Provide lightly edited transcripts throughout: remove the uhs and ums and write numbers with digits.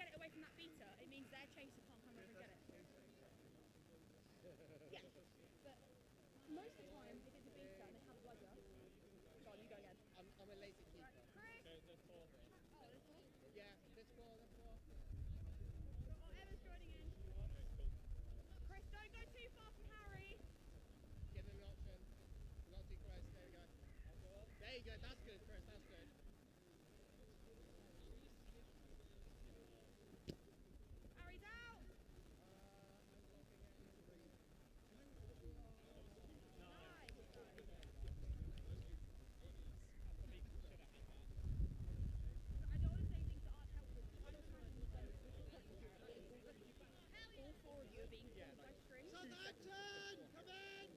get it away from that beater, it means their chaser can't come over and get it. Yeah, but most of the time, if it's a beater and they have a bludger, go on, you go again. I'm a lazy keeper. Right, Chris? There's 4. Oh, there's 4? Yeah, there's 4, there's 4. Oh, Emma's joining in. Chris, don't go too far from Harry. Give him an option. Not too close, there we go. There you go, that's good, Chris, that's good. Harry's out. I don't want to say things that aren't helpful. I don't all 4 of you are being pulled by strings. Southampton! Come in!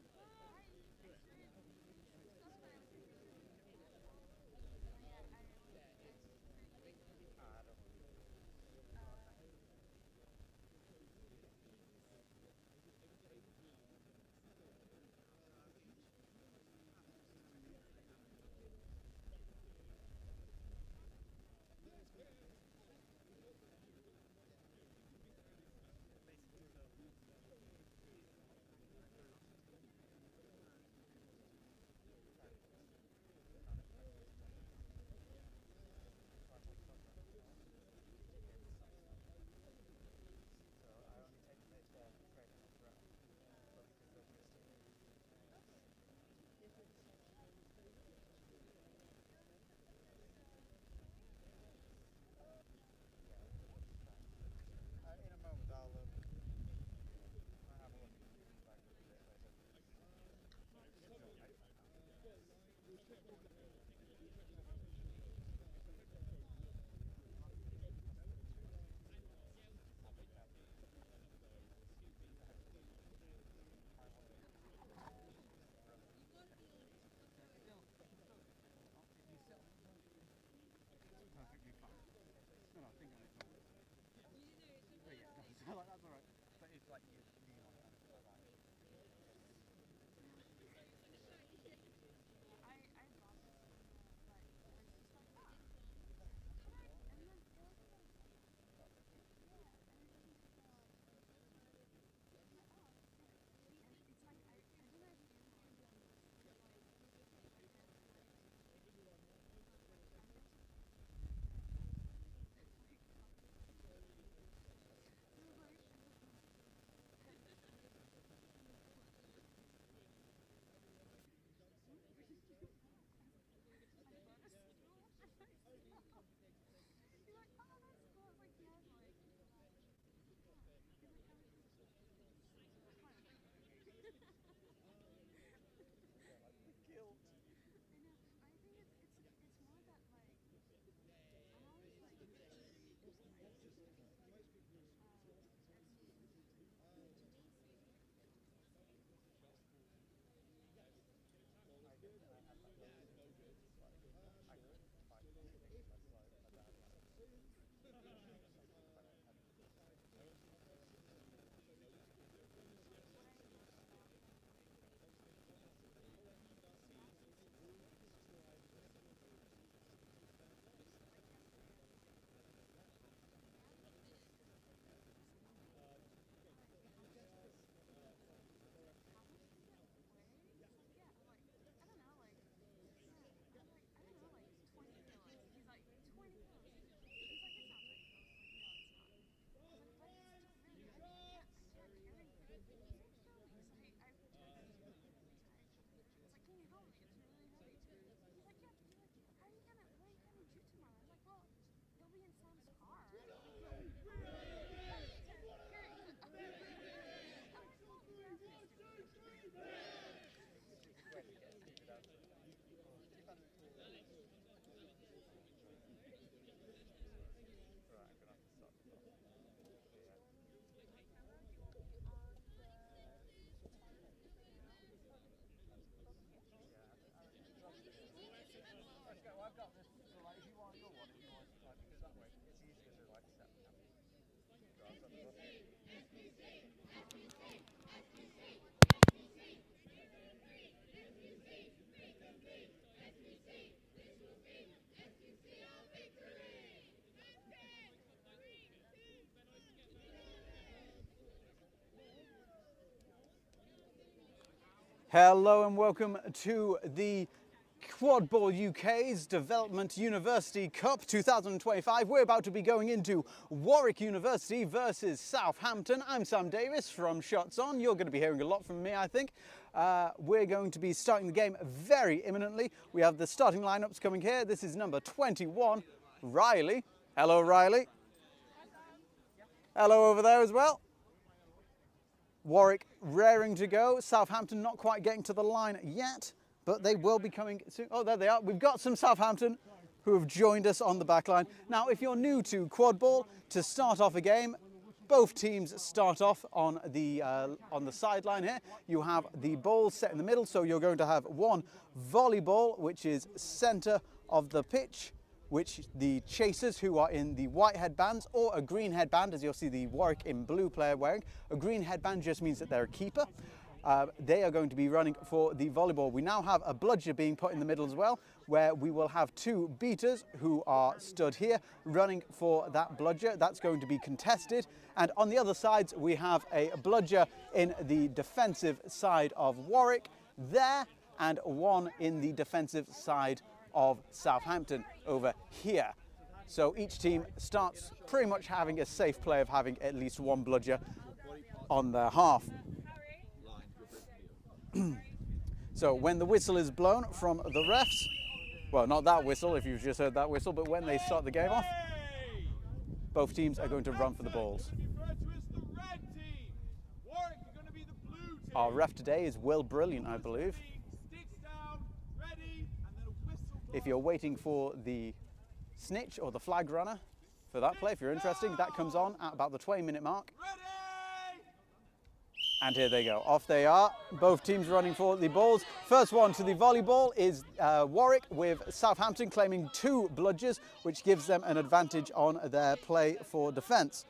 Hello and welcome to the Quadball UK's Development University Cup 2025. We're about to be going into Warwick University versus Southampton. I'm Sam Davis from Shots On. You're going to be hearing a lot from me, I think. We're going to be starting the game very imminently. We have the starting lineups coming here. This is number 21, Riley. Hello, Riley. Hello over there as well. Warwick raring to go. Southampton not quite getting to the line yet, but they will be coming soon. Oh, there they are. We've got some Southampton who have joined us on the back line. Now, if you're new to Quadball, to start off a game, both teams start off on the sideline here. You have the ball set in the middle, so you're going to have one volleyball, which is centre of the pitch, which the chasers who are in the white headbands, or a green headband, as you'll see the Warwick in blue player wearing. A green headband just means that they're a keeper. They are going to be running for the volleyball. We now have a bludger being put in the middle as well, where we will have two beaters who are stood here running for that bludger. That's going to be contested. And on the other sides, we have a bludger in the defensive side of Warwick there, and one in the defensive side of Southampton over here. So each team starts pretty much having a safe play of having at least one bludger on their half. So when the whistle is blown from the refs, well, not that whistle if you've just heard that whistle, but when they start the game off, both teams are going to run for the balls. Our ref today is Will Brilliant, I believe. If you're waiting for the snitch or the flag runner for that play, if you're interested, that comes on at about the 20-minute mark. And here they go, off they are, both teams running for the balls. First one to the volleyball is Warwick, with Southampton claiming two bludgers, which gives them an advantage on their play for defence.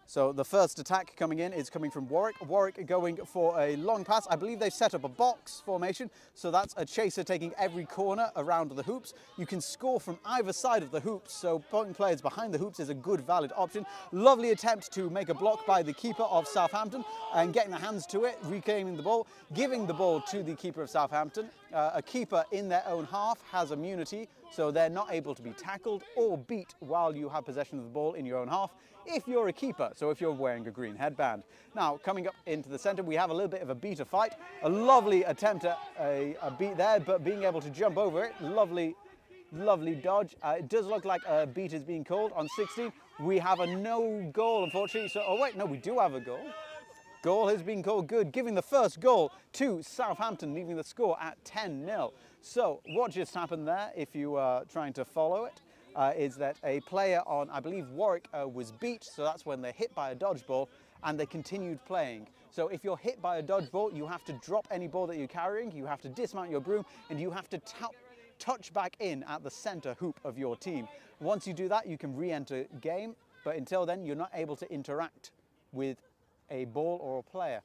So the first attack coming in is coming from Warwick. Warwick going for a long pass. I believe they've set up a box formation, so that's a chaser taking every corner around the hoops. You can score from either side of the hoops, so putting players behind the hoops is a good, valid option. Lovely attempt to make a block by the keeper of Southampton and getting the hands to it, reclaiming the ball, giving the ball to the keeper of Southampton. A keeper in their own half has immunity, so they're not able to be tackled or beat while you have possession of the ball in your own half, if you're a keeper, so if you're wearing a green headband. Now, coming up into the centre, we have a little bit of a beater fight. A lovely attempt at a beat there, but being able to jump over it. Lovely, lovely dodge. It does look like a beat is being called on 16. We have a no goal, unfortunately. So, oh wait, no, we do have a goal. Goal has been called good, giving the first goal to Southampton, leaving the score at 10-0. So, what just happened there, if you are trying to follow it, is that a player on, I believe, Warwick was beat, so that's when they're hit by a dodgeball, and they continued playing. So if you're hit by a dodgeball, you have to drop any ball that you're carrying, you have to dismount your broom, and you have to touch back in at the centre hoop of your team. Once you do that, you can re-enter game, but until then, you're not able to interact with a ball or a player.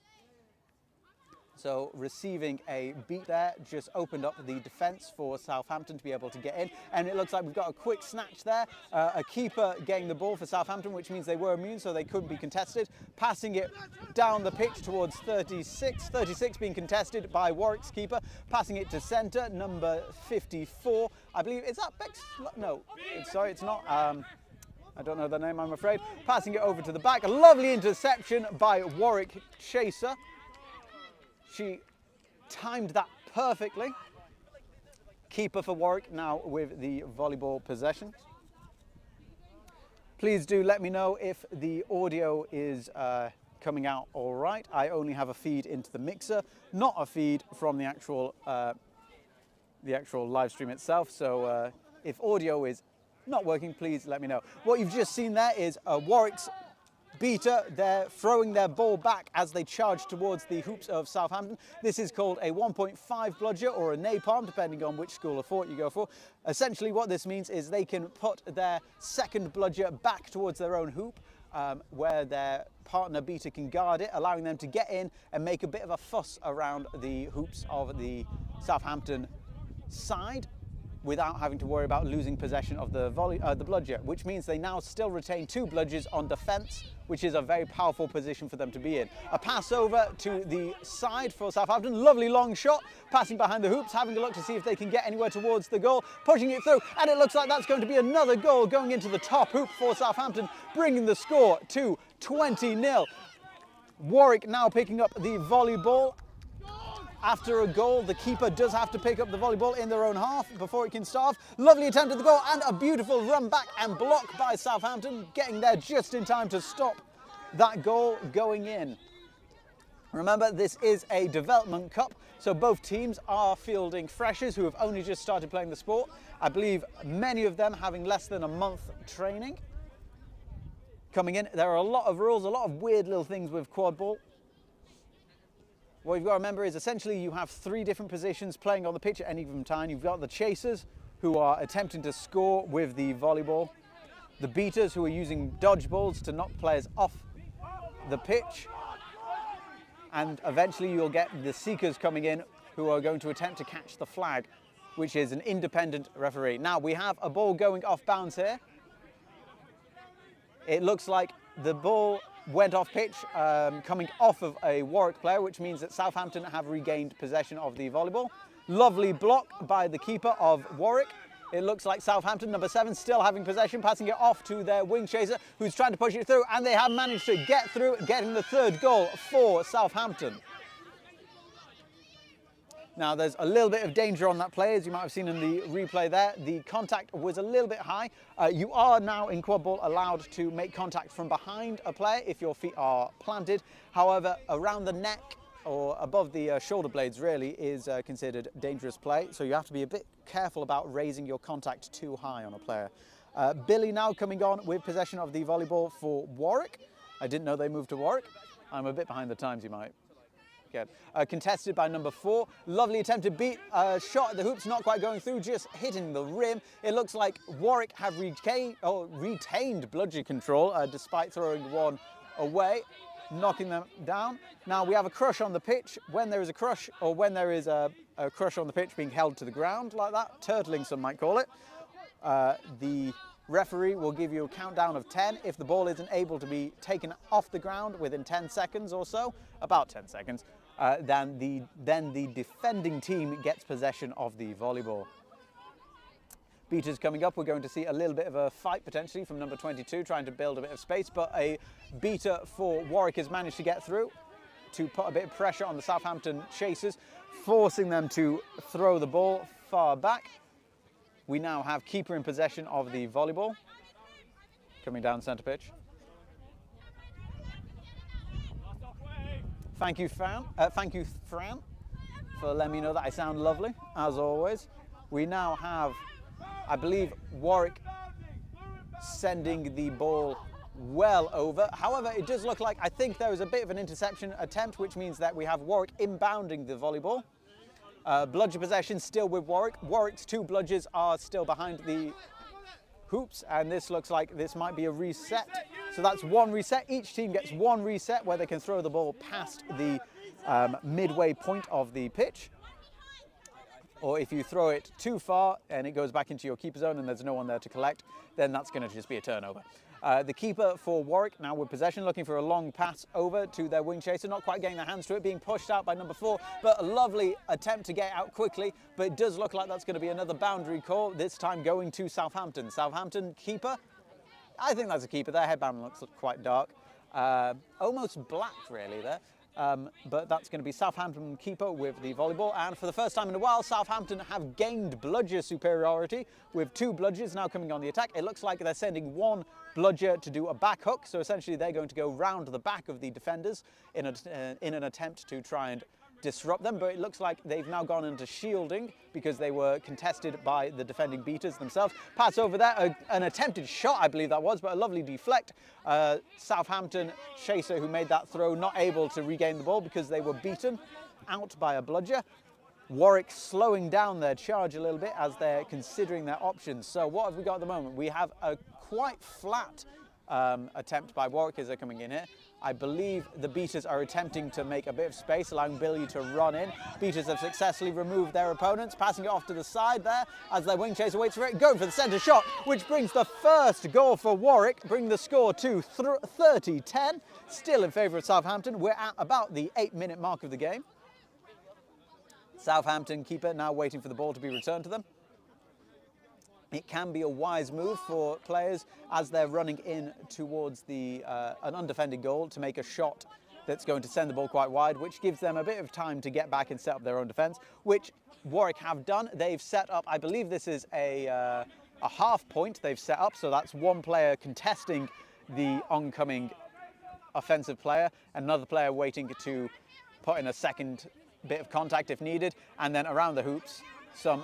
So receiving a beat there just opened up the defence for Southampton to be able to get in. And it looks like we've got a quick snatch there. A keeper getting the ball for Southampton, which means they were immune, so they couldn't be contested. Passing it down the pitch towards 36. 36 being contested by Warwick's keeper. Passing it to centre, number 54. I believe, is that Bex? No, sorry, it's not. I don't know the name, I'm afraid. Passing it over to the back. A lovely interception by Warwick chaser. She timed that perfectly. Keeper for Warwick now with the volleyball possession. Please do let me know if the audio is coming out all right. I only have a feed into the mixer, not a feed from the actual live stream itself. So if audio is not working, please let me know. What you've just seen there is Warwick's beater. They're throwing their ball back as they charge towards the hoops of Southampton. This is called a 1.5 bludger or a napalm, depending on which school of thought you go for. Essentially what this means is they can put their second bludger back towards their own hoop, where their partner beater can guard it, allowing them to get in and make a bit of a fuss around the hoops of the Southampton side. without having to worry about losing possession of the bludger, which means they now still retain 2 bludgers on defence, which is a very powerful position for them to be in. A pass over to the side for Southampton, lovely long shot, passing behind the hoops, having a look to see if they can get anywhere towards the goal, pushing it through, and it looks like that's going to be another goal going into the top hoop for Southampton, bringing the score to 20-0. Warwick now picking up the volleyball. After a goal, the keeper does have to pick up the volleyball in their own half before it can start. Lovely attempt at the goal and a beautiful run back and block by Southampton, getting there just in time to stop that goal going in. Remember, this is a development cup, so both teams are fielding freshers who have only just started playing the sport. I believe many of them having less than a month training. Coming in, there are a lot of rules, a lot of weird little things with Quadball. What you've got to remember is essentially you have 3 different positions playing on the pitch at any given time. You've got the chasers who are attempting to score with the volleyball, the beaters who are using dodgeballs to knock players off the pitch, and eventually you'll get the seekers coming in who are going to attempt to catch the flag, which is an independent referee. Now we have a ball going off bounds here. It looks like the ball went off pitch, coming off of a Warwick player, which means that Southampton have regained possession of the volleyball. Lovely block by the keeper of Warwick. It looks like Southampton, number 7, still having possession, passing it off to their wing chaser, who's trying to push it through, and they have managed to get through, getting the 3rd goal for Southampton. Now, there's a little bit of danger on that play, as you might have seen in the replay there. The contact was a little bit high. You are now in Quadball allowed to make contact from behind a player if your feet are planted. However, around the neck or above the shoulder blades really is considered dangerous play. So you have to be a bit careful about raising your contact too high on a player. Billy now coming on with possession of the volleyball for Warwick. I didn't know they moved to Warwick. I'm a bit behind the times, you might get. Contested by number 4. Lovely attempt to beat. Shot at the hoops, not quite going through, just hitting the rim. It looks like Warwick have retained bludger control despite throwing one away, knocking them down. Now we have a crush on the pitch. When there is a crush, or when there is a crush on the pitch being held to the ground like that, turtling some might call it, the referee will give you a countdown of 10. If the ball isn't able to be taken off the ground within 10 seconds or so, about 10 seconds, then the defending team gets possession of the volleyball. Beaters coming up. We're going to see a little bit of a fight potentially from number 22, trying to build a bit of space, but a beater for Warwick has managed to get through to put a bit of pressure on the Southampton chasers, forcing them to throw the ball far back. We now have keeper in possession of the volleyball, coming down centre pitch. Thank you, Fran, for letting me know that I sound lovely, as always. We now have, I believe, Warwick sending the ball well over. However, it does look like, I think there was a bit of an interception attempt, which means that we have Warwick inbounding the volleyball. Bludger possession still with Warwick. Warwick's 2 bludgers are still behind the hoops, and this looks like this might be a reset. So that's 1 reset. Each team gets 1 reset where they can throw the ball past the midway point of the pitch. Or if you throw it too far and it goes back into your keeper zone and there's no one there to collect, then that's going to just be a turnover. The keeper for Warwick now with possession, looking for a long pass over to their wing chaser, not quite getting their hands to it, being pushed out by number 4, but a lovely attempt to get out quickly, but it does look like that's going to be another boundary call, this time going to Southampton. Southampton keeper, I think that's a keeper, their headband looks quite dark, almost black really there. But that's going to be Southampton keeper with the volleyball, and for the first time in a while Southampton have gained bludger superiority with 2 bludgers now coming on the attack. It looks like they're sending 1 bludger to do a back hook, so essentially they're going to go round the back of the defenders in an attempt to try and disrupt them, but it looks like they've now gone into shielding because they were contested by the defending beaters themselves. Pass over there, an attempted shot I believe that was, but a lovely deflect. Southampton chaser who made that throw not able to regain the ball because they were beaten out by a bludger. Warwick slowing down their charge a little bit as they're considering their options. So what have we got at the moment? We have a quite flat attempt by Warwick as they're coming in here. I believe the beaters are attempting to make a bit of space, allowing Billy to run in. Beaters have successfully removed their opponents, passing it off to the side there as their wing chaser waits for it, going for the centre shot, which brings the first goal for Warwick, bringing the score to 30-10, still in favour of Southampton. We're at about the 8-minute mark of the game. Southampton keeper now waiting for the ball to be returned to them. It can be a wise move for players as they're running in towards the an undefended goal to make a shot that's going to send the ball quite wide, which gives them a bit of time to get back and set up their own defence, which Warwick have done. They've set up, I believe this is a half point they've set up, so that's one player contesting the oncoming offensive player, another player waiting to put in a second bit of contact if needed, and then around the hoops, some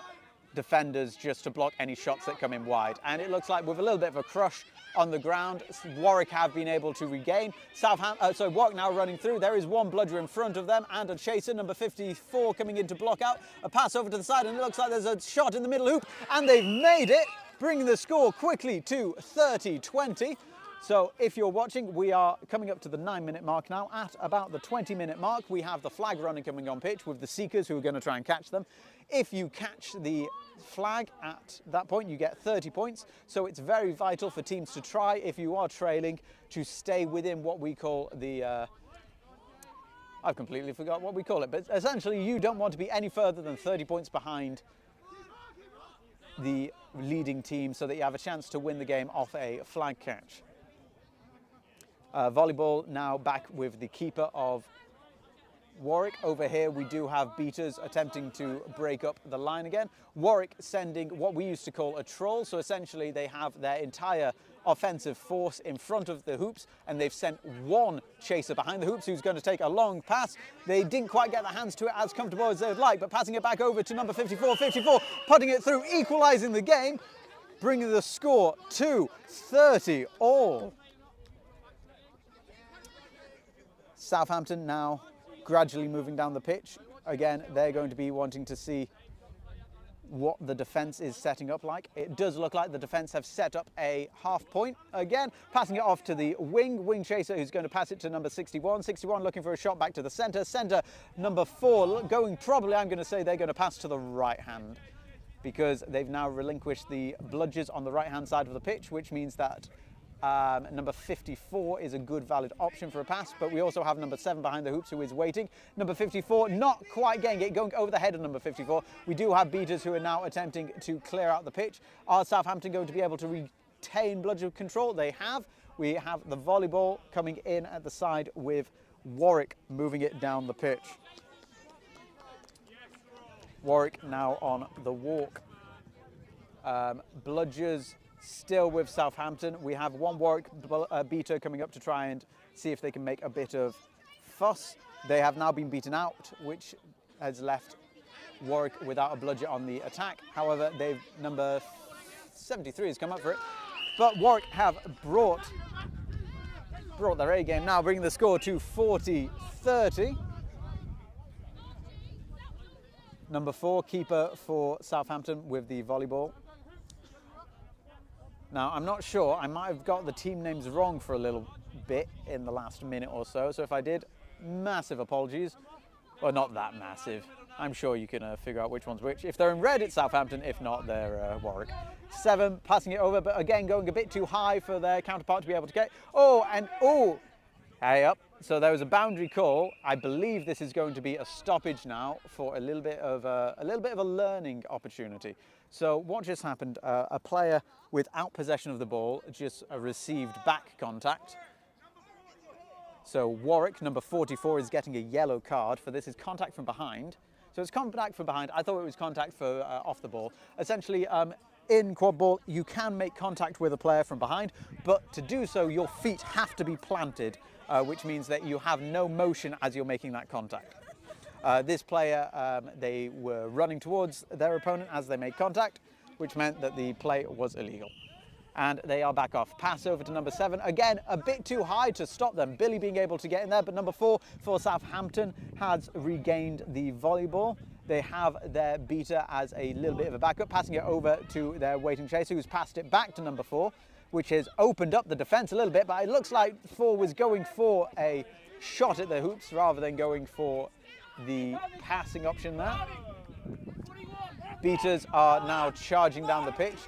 defenders just to block any shots that come in wide. And it looks like with a little bit of a crush on the ground, Warwick have been able to regain. Warwick now running through. There is one bludger in front of them and a chaser, number 54, coming in to block out. A pass over to the side, and it looks like there's a shot in the middle hoop, and they've made it, bringing the score quickly to 30-20. So if you're watching, we are coming up to the 9-minute mark now. At about the 20-minute mark, we have the flag running coming on pitch with the seekers who are going to try and catch them. If you catch the flag at that point, you get 30 points. So it's very vital for teams to try, if you are trailing, to stay within what we call the... I've completely forgot what we call it, but essentially you don't want to be any further than 30 points behind the leading team so that you have a chance to win the game off a flag catch. Volleyball now back with the keeper of Warwick. Over here we do have beaters attempting to break up the line again. Warwick sending what we used to call a troll, so essentially they have their entire offensive force in front of the hoops, and they've sent one chaser behind the hoops who's going to take a long pass. They didn't quite get their hands to it as comfortable as they would like, but passing it back over to number 54, putting it through, equalising the game, bringing the score to 30 all. Southampton now gradually moving down the pitch. Again, they're going to be wanting to see what the defence is setting up like. It does look like the defence have set up a half point. Again, passing it off to the wing chaser, who's going to pass it to number 61. 61 looking for a shot back to the centre. Centre, number 4, going probably, I'm going to say they're going to pass to the right hand, because they've now relinquished the bludgers on the right-hand side of the pitch, which means that number 54 is a good valid option for a pass, but we also have number 7 behind the hoops who is waiting. Number 54 not quite getting it, going over the head of number 54. We do have beaters who are now attempting to clear out the pitch. Are Southampton going to be able to retain bludger control? They have. We have the volleyball coming in at the side with Warwick moving it down the pitch. Warwick now on the walk. Bludgers still with Southampton. We have one Warwick beater coming up to try and see if they can make a bit of fuss. They have now been beaten out, which has left Warwick without a bludger on the attack. However, number 73 has come up for it. But Warwick have brought their A game now, bringing the score to 40-30. Number 4, keeper for Southampton with the volleyball. Now, I'm not sure, I might have got the team names wrong for a little bit in the last minute or so. So if I did, massive apologies. Well, not that massive. I'm sure you can figure out which one's which. If they're in red, it's Southampton. If not, they're Warwick. 7, passing it over, but again, going a bit too high for their counterpart to be able to get. Hey up. So there was a boundary call. I believe this is going to be a stoppage now for a little bit of a learning opportunity. So what just happened? A player without possession of the ball just received back contact. So Warwick, number 44, is getting a yellow card for this. Is contact from behind. So it's contact from behind. I thought it was contact for off the ball. Essentially, in Quadball, you can make contact with a player from behind, but to do so, your feet have to be planted, which means that you have no motion as you're making that contact. This player, they were running towards their opponent as they made contact, which meant that the play was illegal. And they are back off. Pass over to number 7. Again, a bit too high to stop them. Billy being able to get in there, but number 4 for Southampton has regained the volleyball. They have their beater as a little bit of a backup, passing it over to their waiting chaser, who's passed it back to number 4. which has opened up the defence a little bit, but it looks like 4 was going for a shot at the hoops rather than going for the passing option there. Beaters are now charging down the pitch,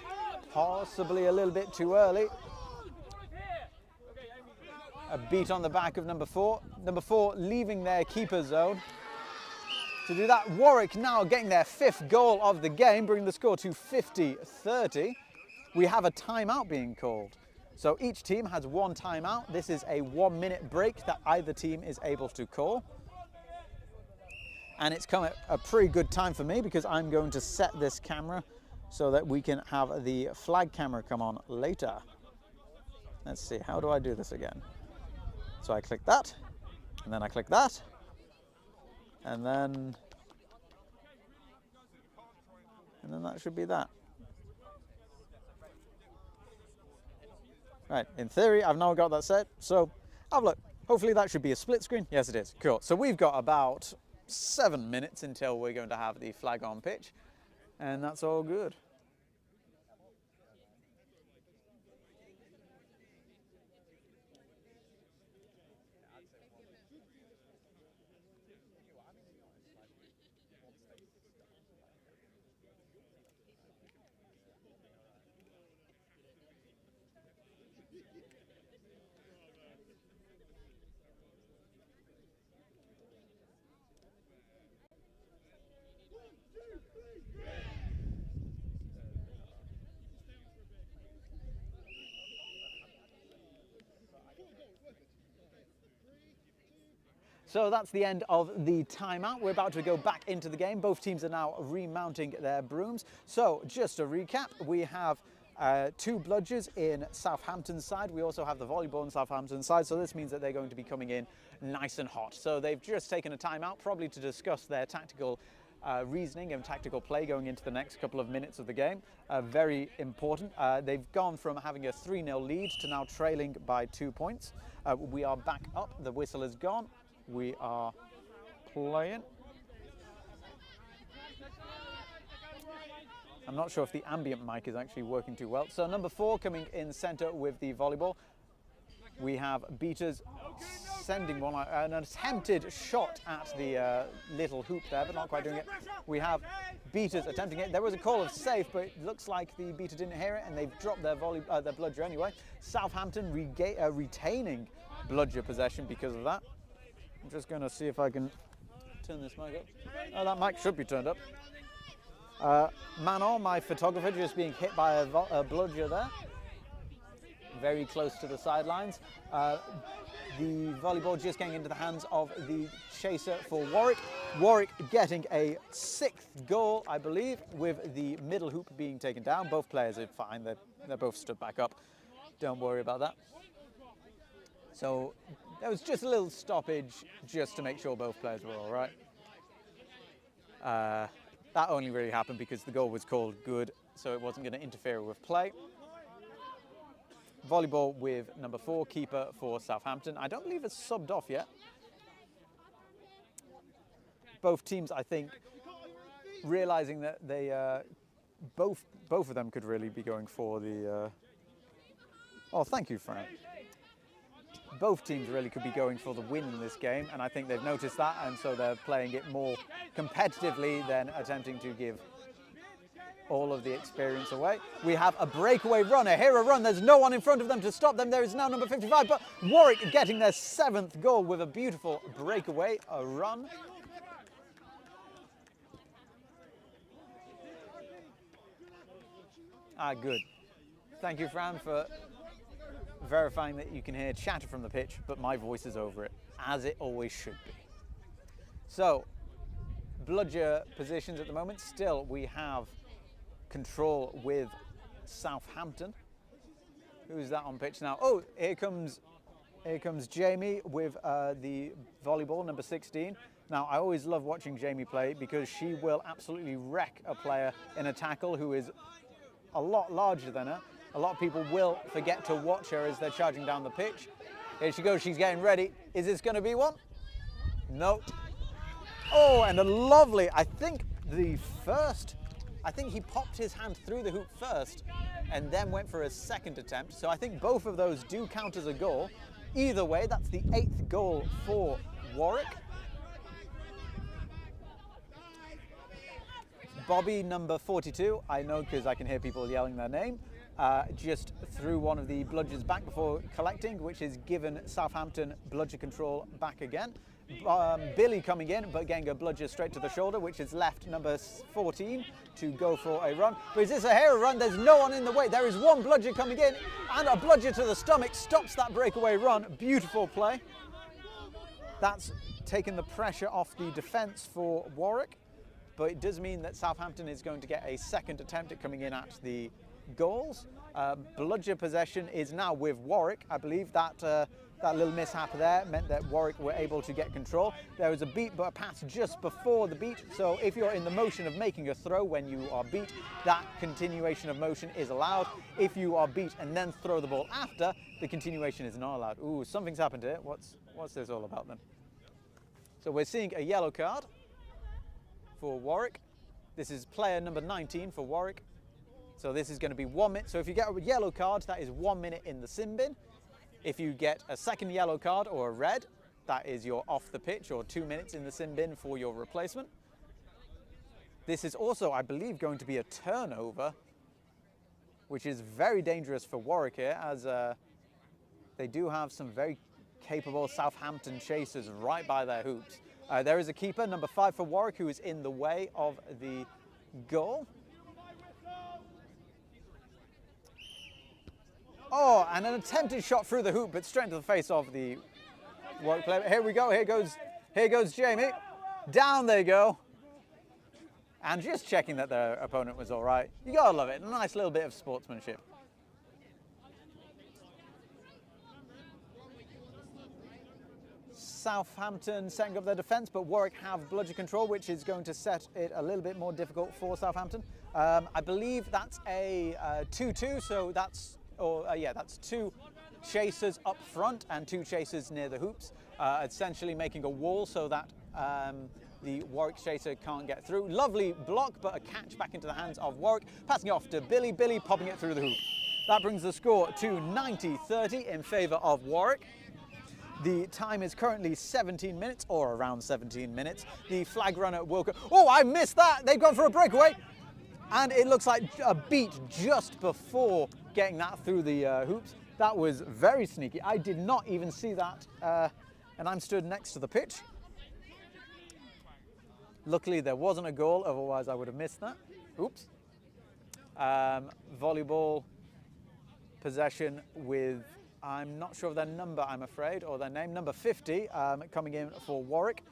possibly a little bit too early. A beat on the back of number 4. Number 4 leaving their keeper zone. To do that, Warwick now getting their 5th goal of the game, bringing the score to 50-30. We have a timeout being called. So each team has 1 timeout. This is a 1-minute break that either team is able to call. And it's come at a pretty good time for me because I'm going to set this camera so that we can have the flag camera come on later. Let's see, how do I do this again? So I click that, and then I click that, and then that should be that. Right, in theory, I've now got that set, so have a look. Hopefully that should be a split screen. Yes, it is. Cool. So we've got about 7 minutes until we're going to have the flag on pitch, and that's all good. So that's the end of the timeout. We're about to go back into the game. Both teams are now remounting their brooms. So just to recap, we have 2 bludgers in Southampton's side. We also have the volleyball in Southampton's side. So this means that they're going to be coming in nice and hot. So they've just taken a timeout, probably to discuss their tactical reasoning and tactical play going into the next couple of minutes of the game. Very important. They've gone from having a 3-0 lead to now trailing by 2 points. We are back up. The whistle is gone. We are playing. I'm not sure if the ambient mic is actually working too well. So number 4 coming in centre with the volleyball. We have beaters sending one, an attempted shot at the little hoop there, but not quite doing it. We have beaters attempting it. There was a call of safe, but it looks like the beater didn't hear it, and they've dropped their their bludger anyway. Southampton retaining bludger possession because of that. I'm just going to see if I can turn this mic up. Oh, that mic should be turned up. Manon, my photographer, just being hit by a bludger there. Very close to the sidelines. The volleyball just getting into the hands of the chaser for Warwick. Warwick getting a 6th goal, I believe, with the middle hoop being taken down. Both players are fine. They're both stood back up. Don't worry about that. So there was just a little stoppage just to make sure both players were all right. That only really happened because the goal was called good, so it wasn't going to interfere with play. Volleyball with number 4, keeper for Southampton. I don't believe it's subbed off yet. Both teams, I think, realising that they both of them could really be going for the. Oh, thank you, Frank. Both teams really could be going for the win in this game, and I think they've noticed that, and so they're playing it more competitively than attempting to give all of the experience away. We have a breakaway runner. Here a run. There's no one in front of them to stop them. There is now number 55, but Warwick getting their 7th goal with a beautiful breakaway, a run. Ah, good. Thank you, Fran, for verifying that you can hear chatter from the pitch, but my voice is over it, as it always should be. So, bludger positions at the moment. Still, we have control with Southampton. Who's that on pitch now? Oh, here comes Jamie with the volleyball, number 16. Now, I always love watching Jamie play because she will absolutely wreck a player in a tackle who is a lot larger than her. A lot of people will forget to watch her as they're charging down the pitch. Here she goes, she's getting ready. Is this going to be one? No. Oh, and a lovely, I think the first I think he popped his hand through the hoop first and then went for a second attempt. So I think both of those do count as a goal. Either way, that's the 8th goal for Warwick. Bobby, number 42, I know because I can hear people yelling their name, just threw one of the bludgers back before collecting, which has given Southampton bludger control back again. Billy coming in, but getting a bludger straight to the shoulder, which has left number 14 to go for a run. But is this a hero run? There's no one in the way. There is one bludger coming in, and a bludger to the stomach stops that breakaway run. Beautiful play. That's taken the pressure off the defence for Warwick, but it does mean that Southampton is going to get a second attempt at coming in at the goals. Bludger possession is now with Warwick. I believe that that little mishap there meant that Warwick were able to get control. There was a beat but a pass just before the beat, so if you're in the motion of making a throw when you are beat, that continuation of motion is allowed. If you are beat and then throw the ball after, the continuation is not allowed. Ooh, something's happened here. What's this all about then? So we're seeing a yellow card for Warwick. This is player number 19 for Warwick. So this is going to be 1 minute. So if you get a yellow card, that is 1 minute in the sin bin. If you get a second yellow card or a red, that is your off the pitch or 2 minutes in the sin bin for your replacement. This is also, I believe, going to be a turnover, which is very dangerous for Warwick here, as they do have some very capable Southampton chasers right by their hoops. There is a keeper, number 5 for Warwick, who is in the way of the goal. Oh, and an attempted shot through the hoop, but straight into the face of the Warwick player. Here we go, here goes Jamie. Down they go. And just checking that their opponent was all right. You gotta love it, a nice little bit of sportsmanship. Southampton setting up their defence, but Warwick have bludger control, which is going to set it a little bit more difficult for Southampton. I believe that's a 2-2, so that's that's 2 chasers up front and 2 chasers near the hoops, essentially making a wall so that the Warwick chaser can't get through. Lovely block, but a catch back into the hands of Warwick, passing it off to Billy, Billy popping it through the hoop. That brings the score to 90-30 in favour of Warwick. The time is currently 17 minutes, or around 17 minutes. The flag runner will go. Oh, I missed that! They've gone for a breakaway! And it looks like a beat just before getting that through the hoops. That was very sneaky. I did not even see that, and I'm stood next to the pitch. Luckily, there wasn't a goal, otherwise I would have missed that. Oops. Volleyball possession with, I'm not sure of their number, I'm afraid, or their name, number 50, coming in for Warwick.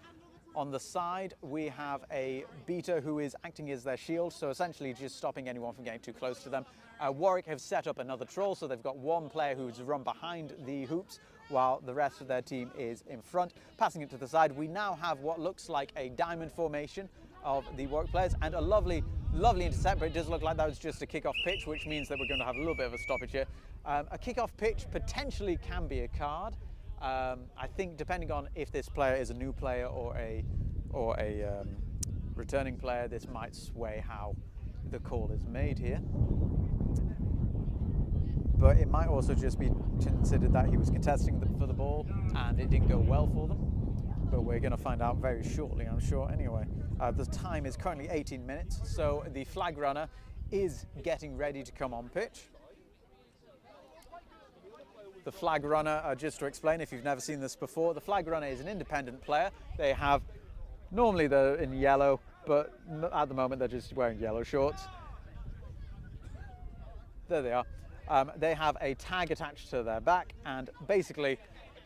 On the side, we have a beater who is acting as their shield, so essentially just stopping anyone from getting too close to them. Warwick have set up another troll, so they've got one player who's run behind the hoops while the rest of their team is in front. Passing it to the side, we now have what looks like a diamond formation of the Warwick players and a lovely intercept, but it does look like that was just a kick-off pitch, which means that we're going to have a little bit of a stoppage here. A kick-off pitch potentially can be a card. I think depending on if this player is a new player or a returning player, this might sway how the call is made here. But it might also just be considered that he was contesting for the ball and it didn't go well for them. But we're going to find out very shortly, I'm sure, anyway. The time is currently 18 minutes, so the flag runner is getting ready to come on pitch. The flag runner, just to explain if you've never seen this before, the flag runner is an independent player. They have, normally they're in yellow, but at the moment they're just wearing yellow shorts. There they are. They have a tag attached to their back, and basically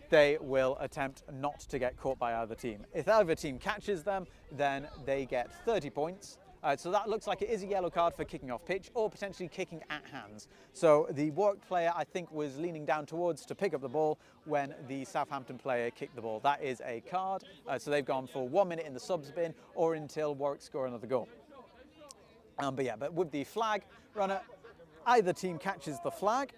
they will attempt not to get caught by either team. If either team catches them, then they get 30 points. So that looks like it is a yellow card for kicking off pitch or potentially kicking at hands. So the Warwick player, I think, was leaning down towards to pick up the ball when the Southampton player kicked the ball. That is a card. So they've gone for 1 minute in the subs bin or until Warwick score another goal. But with the flag runner, either team catches the flag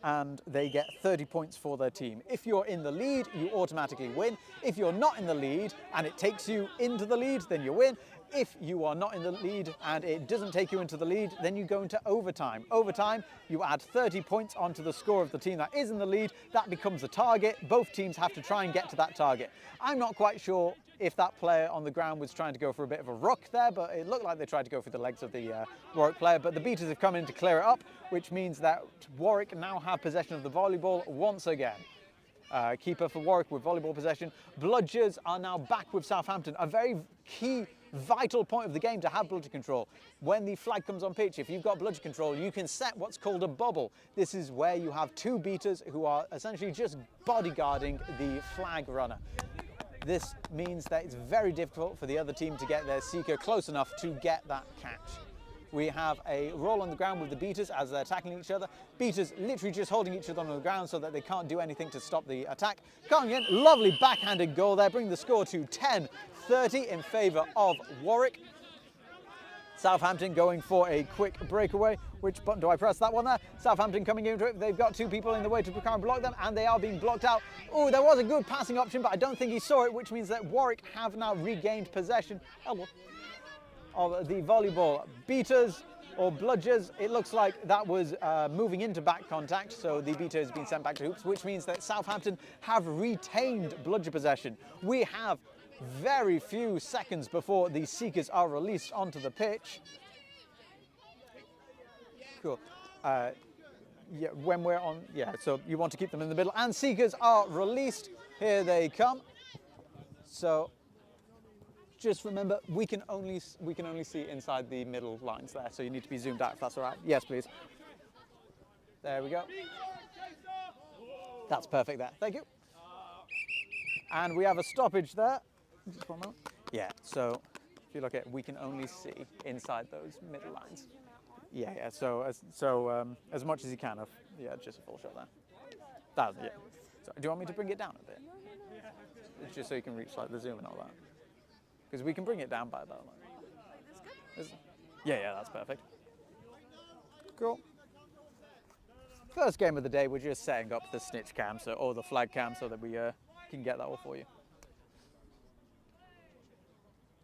and they get 30 points for their team. If you're in the lead, you automatically win. If you're not in the lead and it takes you into the lead, then you win. If you are not in the lead and it doesn't take you into the lead, then you go into overtime. Overtime, you add 30 points onto the score of the team that is in the lead. That becomes a target. Both teams have to try and get to that target. I'm not quite sure if that player on the ground was trying to go for a bit of a ruck there, but it looked like they tried to go for the legs of the Warwick player. But the beaters have come in to clear it up, which means that Warwick now have possession of the volleyball once again. Keeper for Warwick with volleyball possession. Bludgers are now back with Southampton. A very key, vital point of the game to have bludger control. When the flag comes on pitch, if you've got bludger control, you can set what's called a bubble. This is where you have two beaters who are essentially just bodyguarding the flag runner. This means that it's very difficult for the other team to get their seeker close enough to get that catch. We have a roll on the ground with the beaters as they're tackling each other. Beaters literally just holding each other on the ground so that they can't do anything to stop the attack. Coming in, lovely backhanded goal there, bringing the score to 10-30 in favour of Warwick. Southampton going for a quick breakaway. Which button do I press? That one there. Southampton coming into it. They've got two people in the way to try and block them, and they are being blocked out. Oh, there was a good passing option, but I don't think he saw it, which means that Warwick have now regained possession of the volleyball. Beaters or bludgers, it looks like that was moving into back contact, so the beater has been sent back to hoops, which means that Southampton have retained bludger possession. We have very few seconds before the seekers are released onto the pitch. Cool. Yeah, when we're on, yeah, so you want to keep them in the middle, and seekers are released. Here they come. So just remember, we can only see inside the middle lines there, so you need to be zoomed out if that's all right. Yes, please. There we go. That's perfect there. Thank you. And we have a stoppage there. Just one moment. Yeah, so if you look at, we can only see inside those middle lines. Yeah, yeah. So as much as you can of, yeah, just a full shot there. That, yeah. So, do you want me to bring it down a bit? It's just so you can reach like the zoom and all that. Because we can bring it down by about like. Yeah, that's perfect. Cool. First game of the day, we're just setting up the snitch cam, or the flag cam, so that we can get that all for you.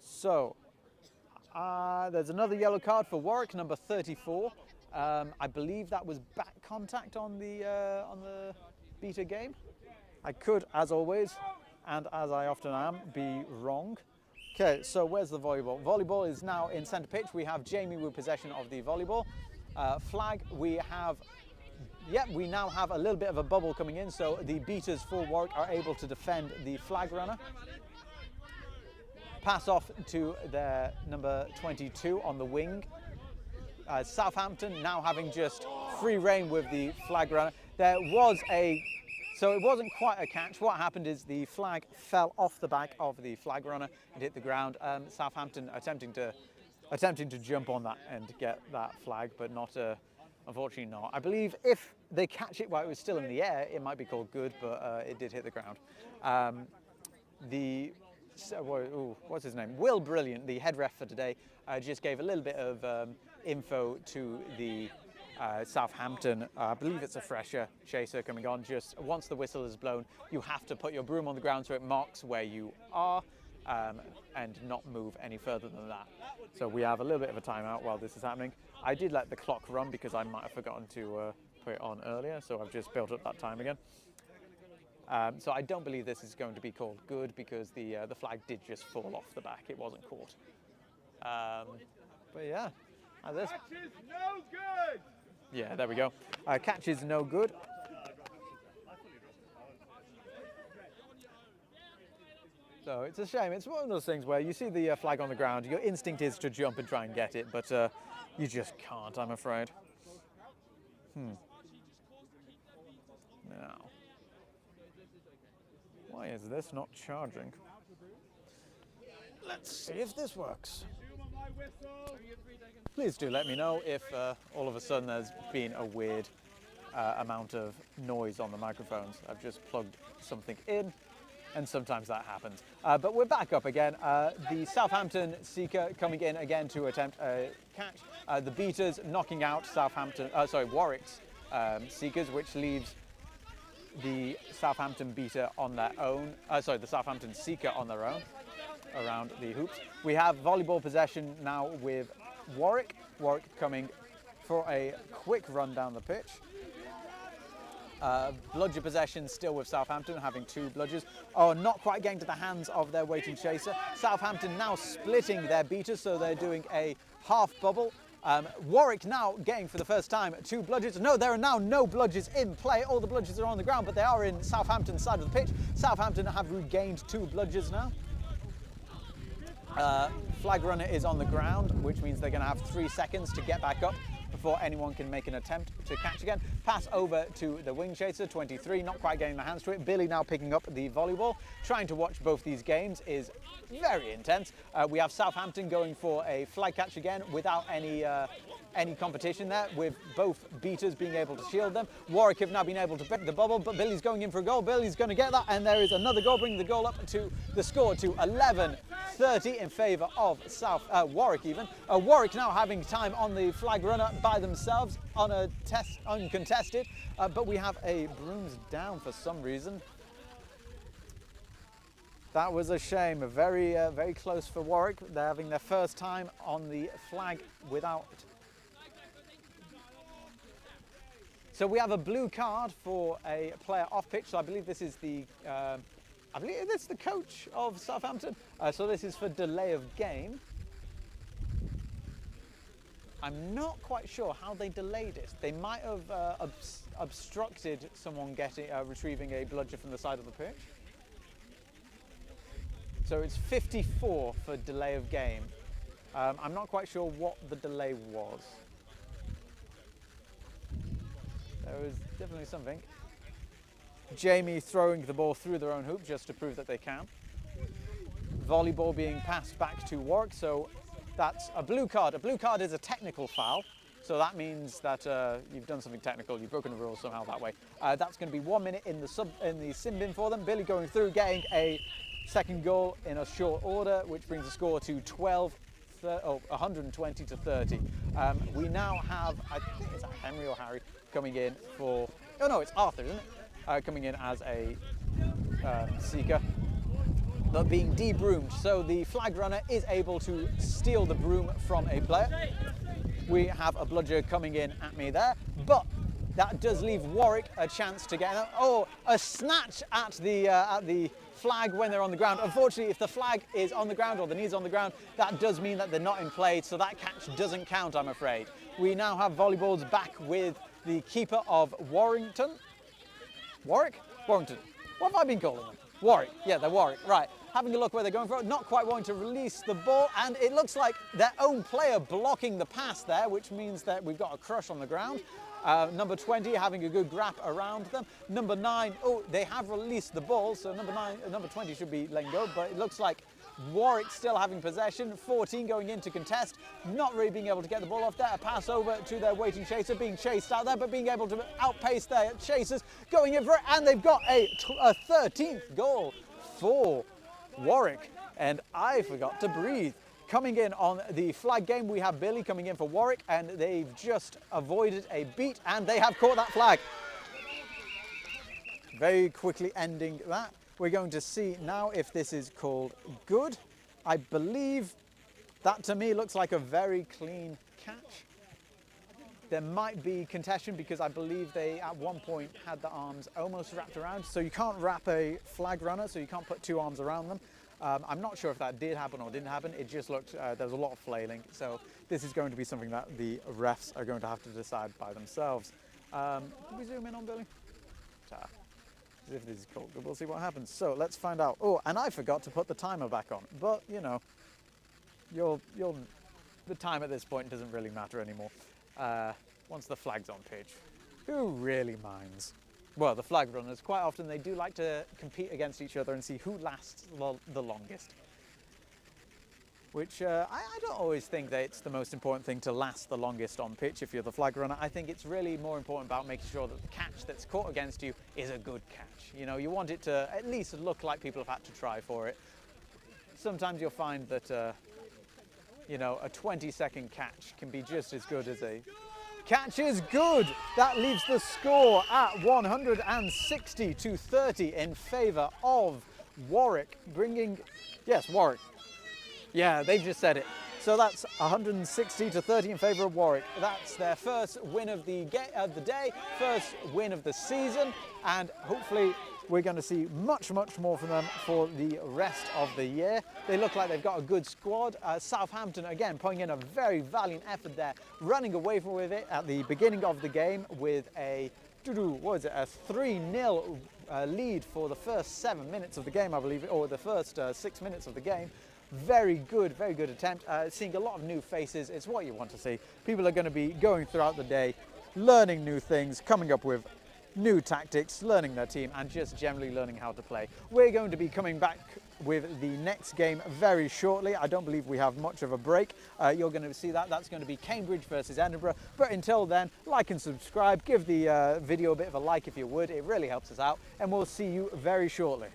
So, there's another yellow card for Warwick, number 34. I believe that was back contact on the beater game. I could, as always, and as I often am, be wrong. Okay, so where's the volleyball? Volleyball is now in centre pitch. We have Jamie with possession of the volleyball. Flag, we now have a little bit of a bubble coming in, so the beaters for Warwick are able to defend the flag runner. Pass off to their number 22 on the wing. Southampton now having just free rein with the flag runner. There was so it wasn't quite a catch. What happened is the flag fell off the back of the flag runner and hit the ground. Southampton attempting to jump on that and get that flag, but not, unfortunately not. I believe if they catch it while it was still in the air, it might be called good, but it did hit the ground. What's his name? Will Brilliant, the head ref for today, just gave a little bit of info to the Southampton. I believe it's a fresher chaser coming on. Just once the whistle is blown, you have to put your broom on the ground so it marks where you are and not move any further than that. So we have a little bit of a timeout while this is happening. I did let the clock run because I might have forgotten to put it on earlier, so I've just built up that time again. So I don't believe this is going to be called good because the flag did just fall off the back. It wasn't caught. But yeah, this. Catch is no good. Yeah, there we go. Catch is no good. So it's a shame. It's one of those things where you see the flag on the ground, your instinct is to jump and try and get it, but you just can't, I'm afraid. Now, why is this not charging? Let's see if this works. Please do let me know if all of a sudden there's been a weird amount of noise on the microphones. I've just plugged something in, and sometimes that happens. But we're back up again. The Southampton seeker coming in again to attempt a catch. The beaters knocking out Warwick's seekers, which leaves the Southampton beater on their own. The Southampton seeker on their own. around the hoops. We have volleyball possession now with Warwick. Warwick coming for a quick run down the pitch. Bludger possession still with Southampton, having 2 bludgers. Oh, not quite getting to the hands of their waiting chaser. Southampton now splitting their beaters, so they're doing a half bubble. Warwick now getting for the first time 2 bludgers. No, there are now no bludgers in play. All the bludgers are on the ground, but they are in Southampton's side of the pitch. Southampton have regained 2 bludgers now. Flag runner is on the ground, which means they're going to have 3 seconds to get back up before anyone can make an attempt to catch again. Pass over to the wing chaser, 23, not quite getting the hands to it. Billy now picking up the volleyball. Trying to watch both these games is very intense. We have Southampton going for a flag catch again without any competition there, with both beaters being able to shield them. Warwick have now been able to break the bubble, but Billy's going in for a goal. Billy's going to get that, and there is another goal, bringing the goal up to the score to 11-30 in favour of Warwick even. Warwick now having time on the flag runner by themselves on a test, uncontested, but we have a brooms down for some reason. That was a shame. Very, very close for Warwick. They're having their first time on the flag without. So we have a blue card for a player off pitch. So I believe this is the coach of Southampton. So this is for delay of game. I'm not quite sure how they delayed it. They might have obstructed someone retrieving a bludger from the side of the pitch. So it's 54 for delay of game. I'm not quite sure what the delay was. There was definitely something. Jamie throwing the ball through their own hoop just to prove that they can. Volleyball being passed back to Warwick, so that's a blue card. A blue card is a technical foul, so that means that you've done something technical, you've broken the rules somehow that way. That's going to be 1 minute in the sin bin for them. Billy going through, getting a second goal in a short order, which brings the score to 120 to 30. We now have, I think it's Henry or Harry, coming in for, oh no, it's Arthur, isn't it? Coming in as a seeker, but being debroomed. So the flag runner is able to steal the broom from a player. We have a bludger coming in at me there, but that does leave Warwick a chance to get a snatch at the flag when they're on the ground. Unfortunately, if the flag is on the ground or the knee's on the ground, that does mean that they're not in play, so that catch doesn't count, I'm afraid. We now have volleyballs back with the keeper of Warrington. Warwick? Warrington. What have I been calling them? Warwick. Yeah, they're Warwick. Right. Having a look where they're going for it. Not quite wanting to release the ball, and it looks like their own player blocking the pass there, which means that we've got a crush on the ground. Number 20 having a good grab around them. Number 9, oh, they have released the ball, so number 20 should be letting go, but it looks like Warwick still having possession. 14 going in to contest, not really being able to get the ball off there. A pass over to their waiting chaser, being chased out there, but being able to outpace their chasers, going in for it, and they've got a 13th goal for Warwick. And I forgot to breathe. Coming in on the flag game, we have Billy coming in for Warwick, and they've just avoided a beat, and they have caught that flag. Very quickly ending that. We're going to see now if this is called good. I believe that, to me, looks like a very clean catch. There might be contention because I believe they at one point had the arms almost wrapped around, so you can't wrap a flag runner, so you can't put 2 arms around them. I'm not sure if that did happen or didn't happen. It just looked, there was a lot of flailing. So this is going to be something that the refs are going to have to decide by themselves. Can we zoom in on Billy? As if this is cool. We'll see what happens. So let's find out. Oh, and I forgot to put the timer back on. But, you know, the time at this point doesn't really matter anymore. Once the flag's on pitch, who really minds? Well, the flag runners, quite often they do like to compete against each other and see who lasts the longest. Which I don't always think that it's the most important thing to last the longest on pitch if you're the flag runner. I think it's really more important about making sure that the catch that's caught against you is a good catch. You know, you want it to at least look like people have had to try for it. Sometimes you'll find that, you know, a 20-second catch can be just as good as a... Catch is good. That leaves the score at 160 to 30 in favour of Warwick bringing, yes, Warwick. Yeah, they've just said it. So that's 160 to 30 in favour of Warwick. That's their first win of the day, first win of the season, and hopefully we're going to see much more from them for the rest of the year. They look like they've got a good squad. Southampton, again, putting in a very valiant effort there, running away with it at the beginning of the game with a, what is it, a 3-0 lead for the first 7 minutes of the game, I believe, or the first 6 minutes of the game. Very good attempt. Seeing a lot of new faces, it's what you want to see. People are going to be going throughout the day, learning new things, coming up with new tactics, learning their team, and just generally learning how to play. We're going to be coming back with the next game very shortly. I don't believe we have much of a break. You're going to see that. That's going to be Cambridge versus Edinburgh. But until then, like and subscribe. Give the video a bit of a like if you would. It really helps us out. And we'll see you very shortly.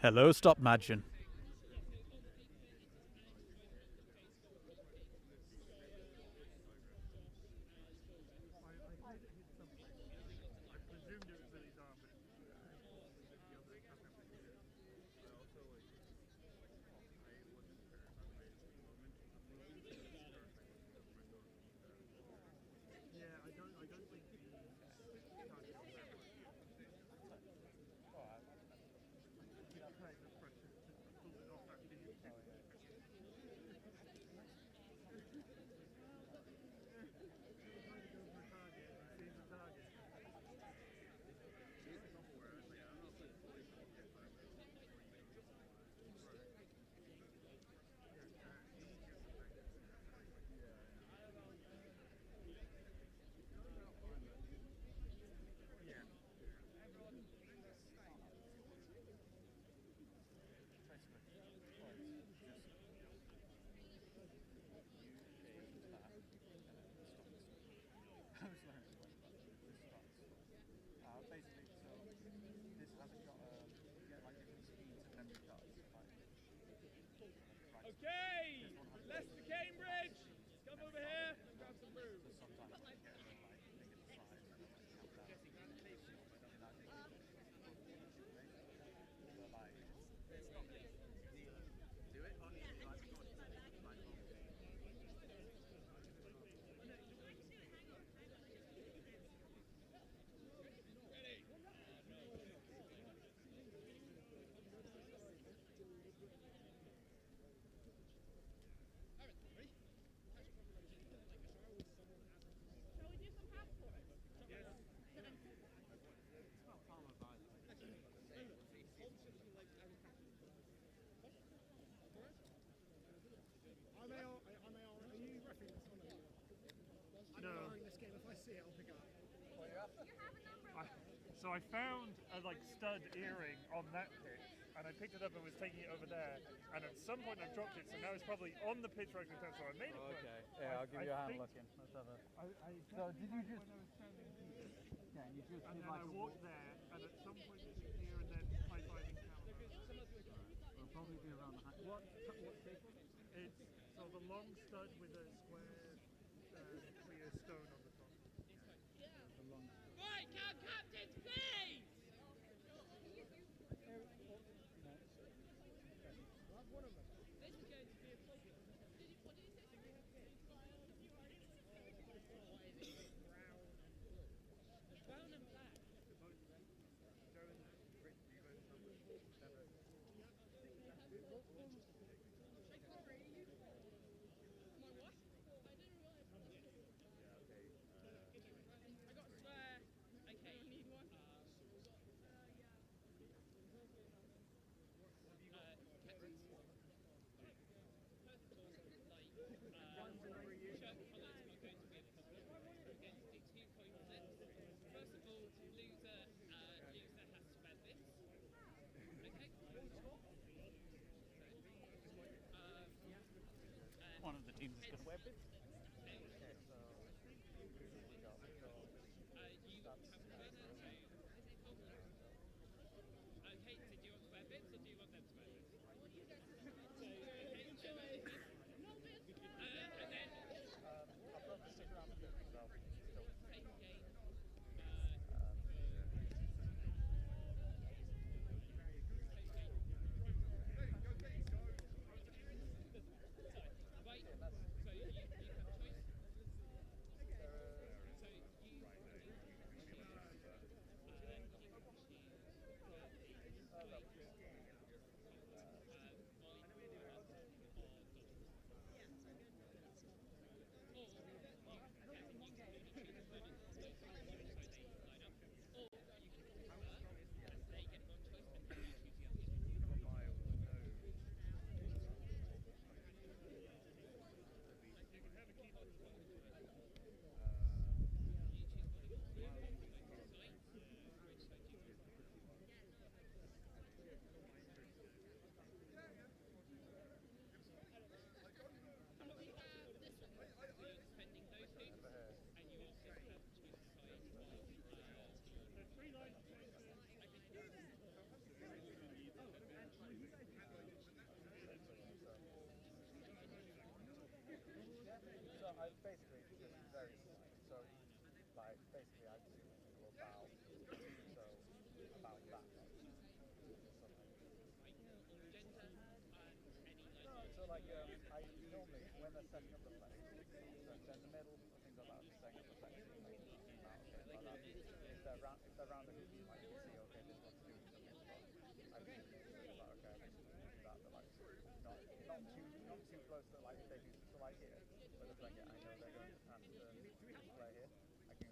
Hello, stop Madgen. So I found a stud earring on that pitch, and I picked it up and was taking it over there. And at some point I've dropped it, so now it's probably on the pitch right in front. So I made it. Okay. Yeah, I'll give you a hand looking. Let's have a. So did you just? When I was standing here, Yeah, and you just. and then I walked there, and at some point it was here, and then high-fiving camera. It'll probably be around the hand. What shape? It's so the long stud with a square clear stone on the top. Right, captains, please! This is going to be a problem. What did you say? Brown and black. My what? I didn't realise. I got a swear. Okay, you need one? One of the teams is going to wear bits. Okay, so do you want square bits or do you want them square bits? I basically just very so basically I just think about that. So I normally when they're setting up the play, so it's in the middle, things like that, setting up the play. If they're round the hoop, you see, okay, this one's doing something. I think about okay, that not too close to if they do here. But if I know they're going to pass the play here, I can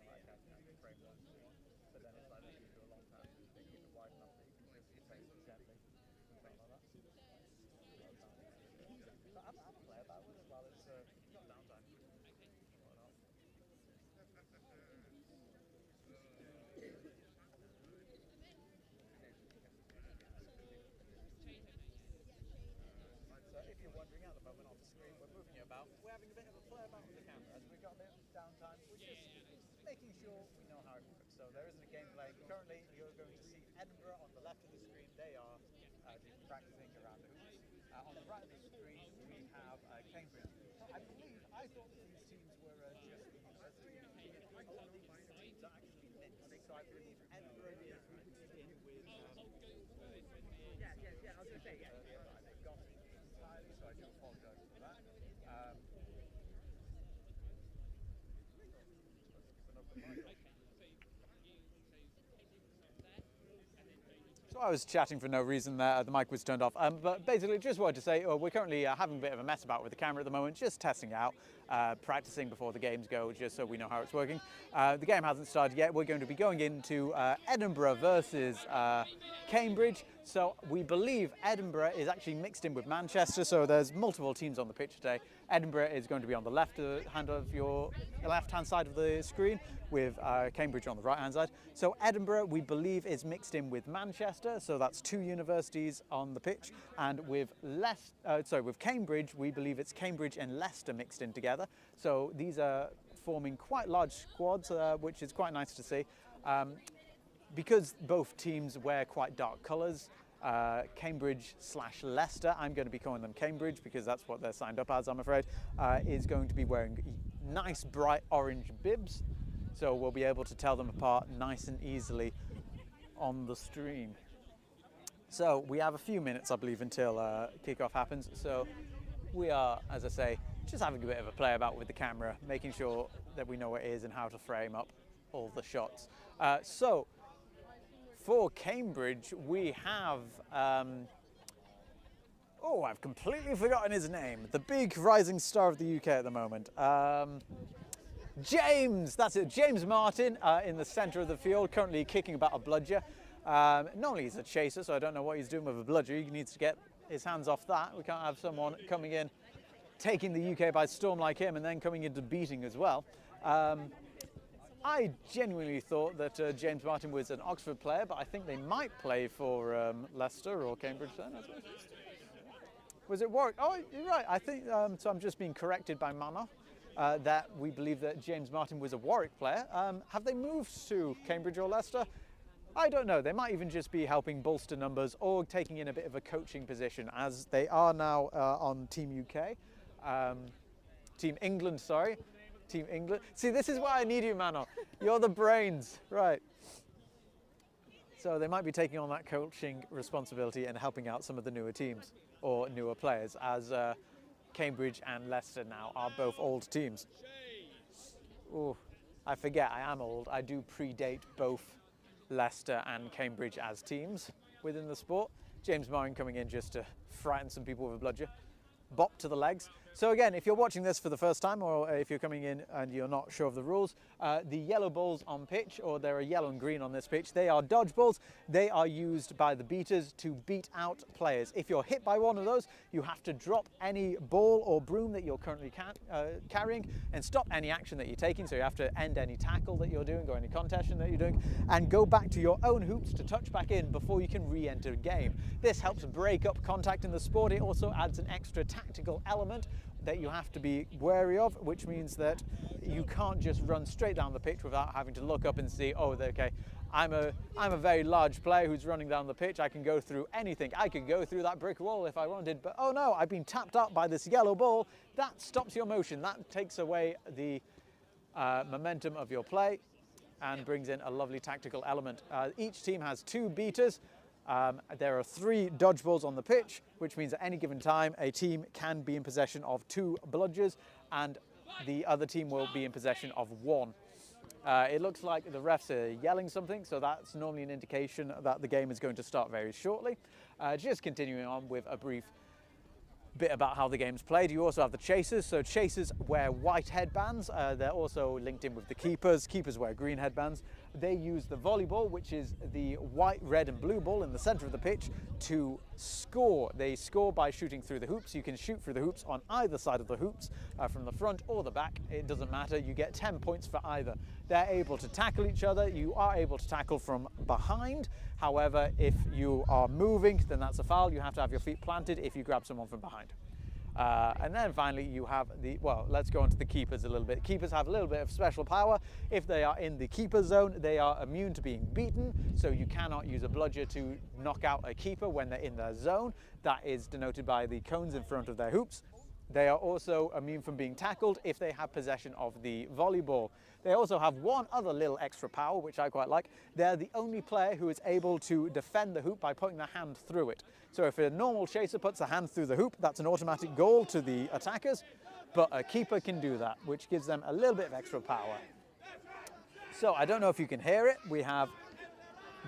frame one. But then it's they can do a long pass, they keep it wide enough that you can just face it gently, something like that. So I'm a player about it as well. It's not downtime. So if you're wondering at the moment on the screen, we're moving you about. We're having a bit of a play about with the camera as we've got a bit of downtime. We're just making sure we know how it works. So there isn't a gameplay. Currently, you're going to see Edinburgh on the left of the screen. They are practicing around the hoops. On the right of the screen, we have Cambridge. I believe, I thought that these teams were just the university. A lot of these teams are actually mixed. So I believe Edinburgh is mixed in with... I was going to say, yeah. They've got it entirely, so I do apologise for that. So I was chatting for no reason there, the mic was turned off, but basically just wanted to say we're currently having a bit of a mess about with the camera at the moment, just testing it out, practicing before the games go, just so we know how it's working. The game hasn't started yet. We're going to be going into Edinburgh versus Cambridge. So we believe Edinburgh is actually mixed in with Manchester, so there's multiple teams on the pitch today. Edinburgh is going to be on the left-hand side of the screen, with Cambridge on the right-hand side. So Edinburgh, we believe, is mixed in with Manchester, so that's 2 universities on the pitch. And with Cambridge, we believe it's Cambridge and Leicester mixed in together. So these are forming quite large squads, which is quite nice to see. Because both teams wear quite dark colours, Cambridge/Leicester, I'm going to be calling them Cambridge because that's what they're signed up as, I'm afraid, is going to be wearing nice bright orange bibs. So we'll be able to tell them apart nice and easily on the stream. So we have a few minutes, I believe, until kickoff happens. So we are, as I say, just having a bit of a play about with the camera, making sure that we know what it is and how to frame up all the shots. So for Cambridge, we have, oh, I've completely forgotten his name. The big rising star of the UK at the moment. James, that's it, James Martin in the centre of the field, currently kicking about a bludger. Normally he's a chaser, so I don't know what he's doing with a bludger. He needs to get his hands off that. We can't have someone coming in, taking the UK by storm like him and then coming into beating as well. I genuinely thought that James Martin was an Oxford player, but I think they might play for Leicester or Cambridge then, I suppose. Was it Warwick? Oh, you're right. I think, so I'm just being corrected by Mama, that we believe that James Martin was a Warwick player. Have they moved to Cambridge or Leicester? I don't know. They might even just be helping bolster numbers or taking in a bit of a coaching position, as they are now on Team UK. Team England, sorry. Team England. See, this is why I need you, Mano. You're the brains. Right. So they might be taking on that coaching responsibility and helping out some of the newer teams or newer players, as Cambridge and Leicester now are both old teams. Oh, I forget I am old. I do predate both Leicester and Cambridge as teams within the sport. James Martin coming in just to frighten some people with a bludger. Bop to the legs. So again, if you're watching this for the first time, or if you're coming in and you're not sure of the rules, the yellow balls on pitch, or there are yellow and green on this pitch, they are dodge balls. They are used by the beaters to beat out players. If you're hit by one of those, you have to drop any ball or broom that you're currently carrying and stop any action that you're taking. So you have to end any tackle that you're doing or any contention that you're doing and go back to your own hoops to touch back in before you can re-enter a game. This helps break up contact in the sport. It also adds an extra tactical element that you have to be wary of, which means that you can't just run straight down the pitch without having to look up and see, oh, okay, I'm a very large player who's running down the pitch. I can go through anything. I could go through that brick wall if I wanted, but oh no, I've been tapped up by this yellow ball. That stops your motion. That takes away the momentum of your play and brings in a lovely tactical element. Each team has 2 beaters. There are 3 dodgeballs on the pitch, which means at any given time a team can be in possession of 2 bludgers and the other team will be in possession of 1. It looks like the refs are yelling something, so that's normally an indication that the game is going to start very shortly. Just continuing on with a brief bit about how the game's played. You also have the chasers. So chasers wear white headbands. They're also linked in with the keepers. Keepers wear green headbands. They use the volleyball, which is the white, red and blue ball in the center of the pitch, to score. They score by shooting through the hoops. You can shoot through the hoops on either side of the hoops, from the front or the back. It doesn't matter. You get 10 points for either. They're able to tackle each other. You are able to tackle from behind. However, if you are moving, then that's a foul. You have to have your feet planted if you grab someone from behind. And then finally you have well, let's go on to the keepers a little bit. Keepers have a little bit of special power. If they are in the keeper zone, they are immune to being beaten, so you cannot use a bludger to knock out a keeper when they're in their zone. That is denoted by the cones in front of their hoops. They are also immune from being tackled if they have possession of the volleyball. They also have one other little extra power, which I quite like. They're the only player who is able to defend the hoop by putting their hand through it. So if a normal chaser puts a hand through the hoop, that's an automatic goal to the attackers, but a keeper can do that, which gives them a little bit of extra power. So I don't know if you can hear it. We have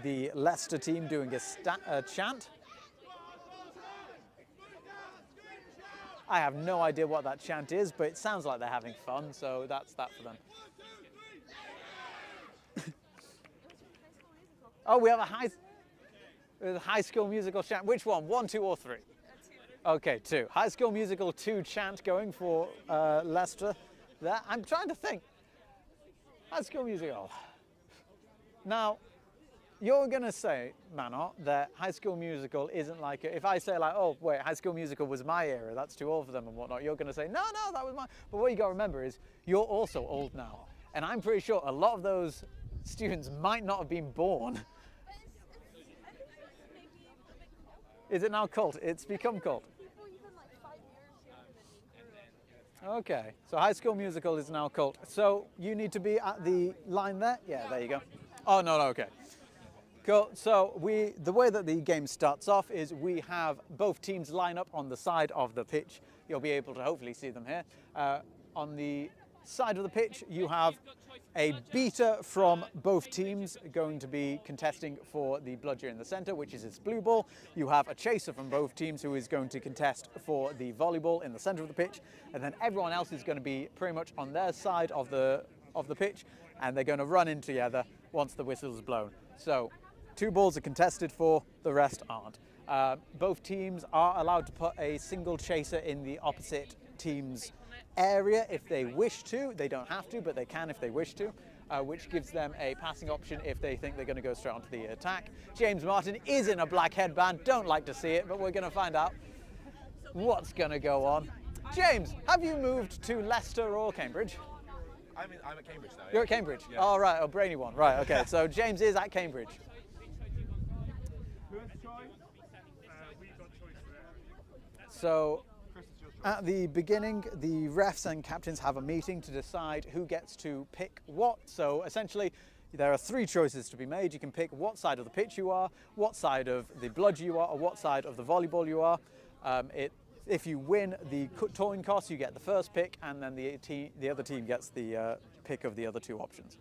the Leicester team doing a chant. I have no idea what that chant is, but it sounds like they're having fun, so that's that for them. Oh, we have a high School Musical chant. Which one? 1, 2, or 3? Okay, 2. High School Musical 2 chant going for Leicester. There. I'm trying to think. High School Musical. Now, you're going to say, Manor, that High School Musical isn't like, if I say like, oh, wait, High School Musical was my era, that's too old for them and whatnot, you're going to say, no, that was mine. But what you got to remember is, you're also old now. And I'm pretty sure a lot of those students might not have been born. Is it now cult? It's become cult. Okay, so High School Musical is now cult. So you need to be at the line there? Yeah, there you go. Oh, no, okay. Cool. So the way that the game starts off is we have both teams line up on the side of the pitch. You'll be able to hopefully see them here. On the side of the pitch, you have a beater from both teams going to be contesting for the bludger in the centre, which is its blue ball. You have a chaser from both teams who is going to contest for the volleyball in the centre of the pitch, and then everyone else is going to be pretty much on their side of the pitch, and they're going to run in together once the whistle is blown. So 2 balls are contested for, the rest aren't. Both teams are allowed to put a single chaser in the opposite team's area if they wish to. They don't have to, but they can if they wish to, which gives them a passing option if they think they're going to go straight onto the attack. James Martin is in a black headband. Don't like to see it, but we're going to find out what's going to go on. James, have you moved to Leicester or Cambridge? I'm at Cambridge now. You're at Cambridge? Yeah. Oh, right, a brainy one. Right, okay. So James is at Cambridge. First choice? We got choice there. So at the beginning, the refs and captains have a meeting to decide who gets to pick what. So essentially, there are 3 choices to be made. You can pick what side of the pitch you are, what side of the bludger you are, or what side of the volleyball you are. If you win the coin toss, you get the first pick, and then the other team gets the pick of the other 2 options.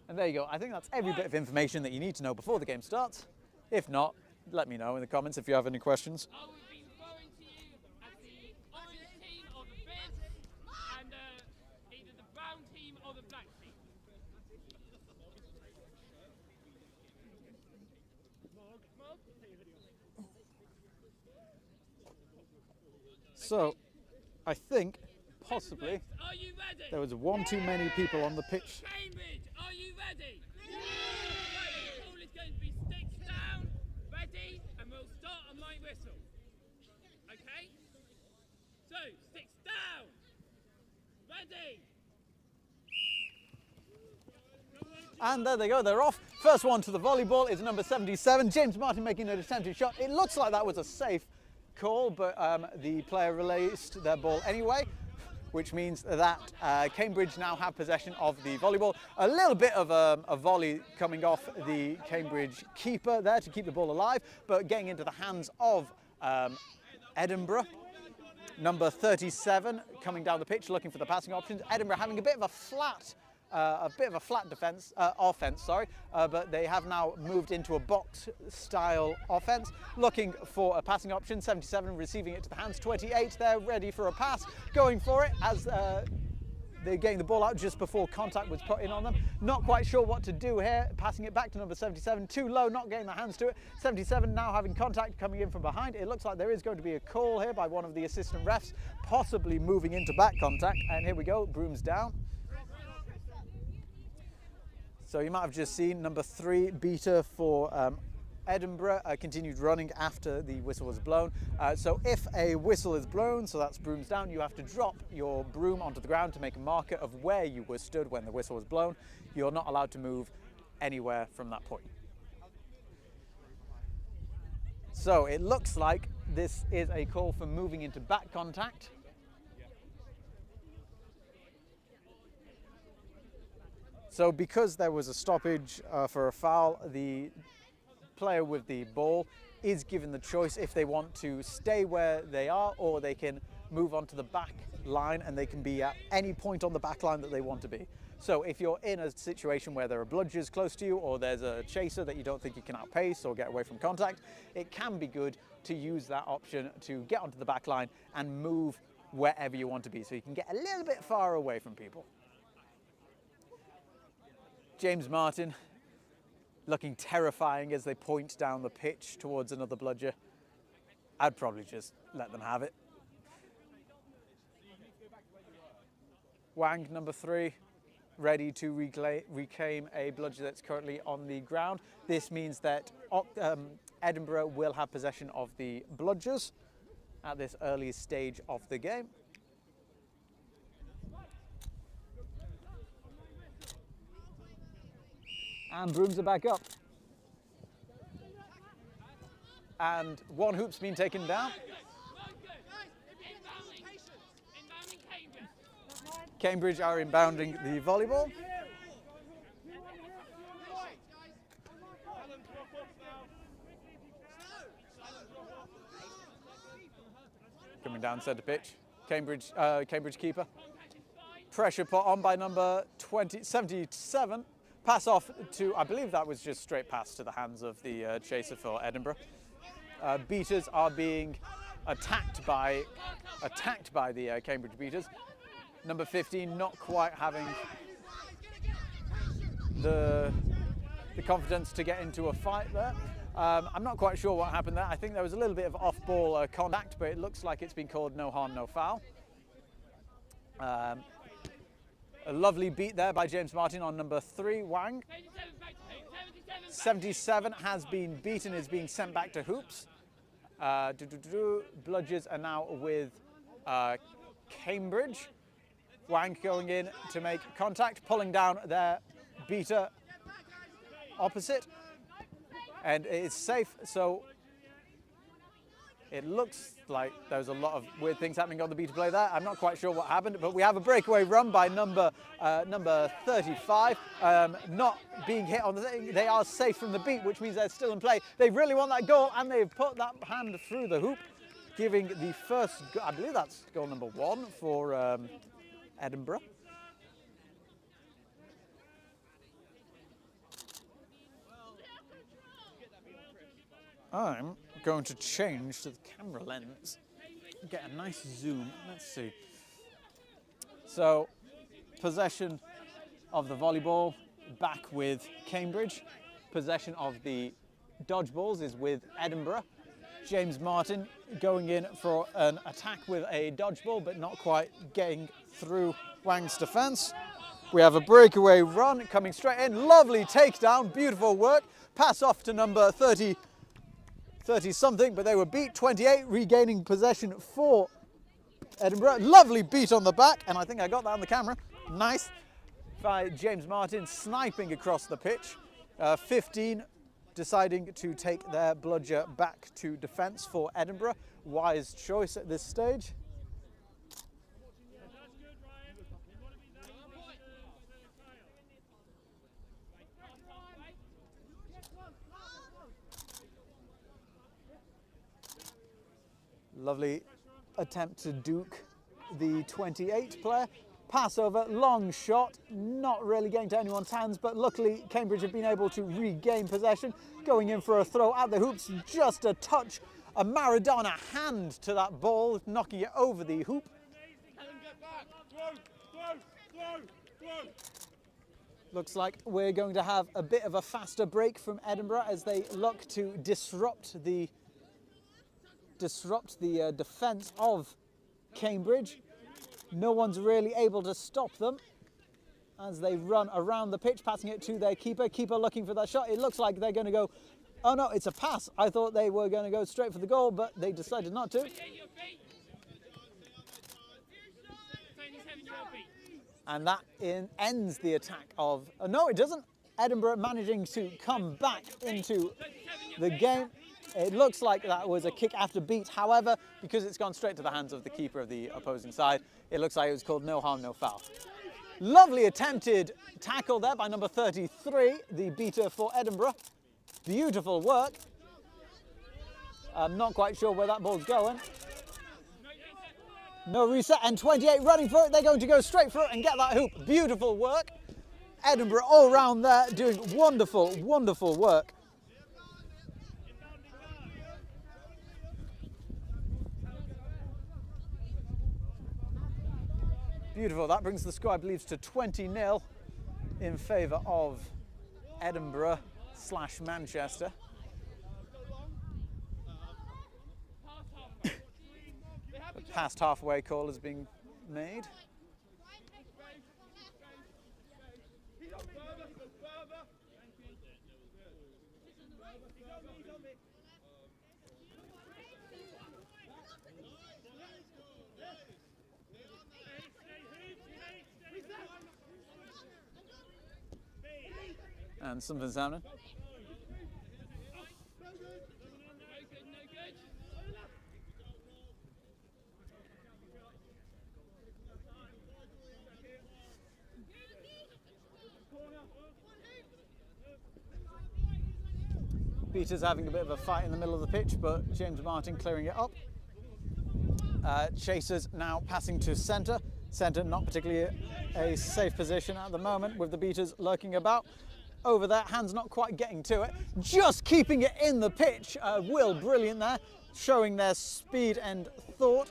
And there you go. I think that's every bit of information that you need to know before the game starts. If not, let me know in the comments if you have any questions. I will be throwing to you as the orange team or the Bears, and either the brown team or the black team. So, I think possibly Are you ready? there was one too many people on the pitch. Cambridge, are you ready? Right, the call is going to be sticks down, ready, and we'll start on my whistle. Okay? So, sticks down, ready. And there they go, they're off. First one to the volleyball is number 77, James Martin making an attempted shot. It looks like that was a safe call, but the player released their ball anyway, which means that Cambridge now have possession of the volleyball. A little bit of a volley coming off the Cambridge keeper there to keep the ball alive, but getting into the hands of Edinburgh. Number 37 coming down the pitch looking for the passing options. Edinburgh having a bit of a flat offense, but they have now moved into a box-style offense, looking for a passing option. 77 receiving it to the hands. 28 there, ready for a pass, going for it as they're getting the ball out just before contact was put in on them. Not quite sure what to do here, passing it back to number 77. Too low, not getting the hands to it. 77 now having contact coming in from behind. It looks like there is going to be a call here by one of the assistant refs, possibly moving into back contact. And here we go, brooms down. So you might have just seen number 3 beater for Edinburgh continued running after the whistle was blown. So if a whistle is blown, so that's brooms down, you have to drop your broom onto the ground to make a marker of where you were stood when the whistle was blown. You're not allowed to move anywhere from that point. So it looks like this is a call for moving into back contact. So because there was a stoppage for a foul, the player with the ball is given the choice if they want to stay where they are or they can move onto the back line, and they can be at any point on the back line that they want to be. So if you're in a situation where there are bludgers close to you or there's a chaser that you don't think you can outpace or get away from contact, it can be good to use that option to get onto the back line and move wherever you want to be so you can get a little bit far away from people. James Martin looking terrifying as they point down the pitch towards another bludger. I'd probably just let them have it. Wang, number 3, ready to reclaim a bludger that's currently on the ground. This means that Edinburgh will have possession of the bludgers at this early stage of the game. And brooms are back up. And one hoop's been taken down. Cambridge are inbounding the volleyball. Coming down centre pitch. Cambridge keeper. Pressure put on by number 77. Pass off to, I believe that was just straight pass to the hands of the chaser for Edinburgh. Beaters are being attacked by the Cambridge beaters. Number 15 not quite having the confidence to get into a fight there. I'm not quite sure what happened there. I think there was a little bit of off-ball contact, but it looks like it's been called no harm, no foul. A lovely beat there by James Martin on number 3, Wang. 77 has been beaten, is being sent back to hoops. Bludgers are now with Cambridge. Wang going in to make contact, pulling down their beater opposite. And it's safe, so it looks like there's a lot of weird things happening on the beater play there. I'm not quite sure what happened, but we have a breakaway run by number 35. Not being hit on the thing. They are safe from the beat, which means they're still in play. They really want that goal, and they've put that hand through the hoop, giving the first, I believe that's goal number 1 for Edinburgh. I'm going to change to the camera lens, get a nice zoom. Let's see. So, possession of the volleyball back with Cambridge. Possession of the dodgeballs is with Edinburgh. James Martin going in for an attack with a dodgeball, but not quite getting through Wang's defence. We have a breakaway run coming straight in. Lovely takedown, beautiful work. Pass off to number 30-something, but they were beat. 28, regaining possession for Edinburgh. Lovely beat on the back, and I think I got that on the camera. Nice. By James Martin, sniping across the pitch. 15 deciding to take their bludger back to defence for Edinburgh. Wise choice at this stage. Lovely attempt to duke the 28 player. Pass over, long shot, not really getting to anyone's hands, but luckily Cambridge have been able to regain possession. Going in for a throw at the hoops, just a touch, a Maradona hand to that ball, knocking it over the hoop. Looks like we're going to have a bit of a faster break from Edinburgh as they look to disrupt the defence of Cambridge. No one's really able to stop them as they run around the pitch, passing it to their keeper. Keeper looking for that shot. It looks like they're going to go, oh no, it's a pass. I thought they were going to go straight for the goal, but they decided not to. And that ends the attack of, no, it doesn't. Edinburgh managing to come back into the game. It looks like that was a kick after beat. However, because it's gone straight to the hands of the keeper of the opposing side, it looks like it was called no harm, no foul. Lovely attempted tackle there by number 33, the beater for Edinburgh. Beautiful work. I'm not quite sure where that ball's going. No reset, and 28 running for it. They're going to go straight for it and get that hoop. Beautiful work. Edinburgh all round there doing wonderful, wonderful work. Beautiful. That brings the score, I believe, to 20-0 in favour of Edinburgh/Manchester. past halfway call is being made. And something's happening. Peter's having a bit of a fight in the middle of the pitch, but James Martin clearing it up. Chasers now passing to centre. Centre not particularly a safe position at the moment with the beaters lurking about. Over there, hands not quite getting to it, just keeping it in the pitch. Will, brilliant there, showing their speed and thought.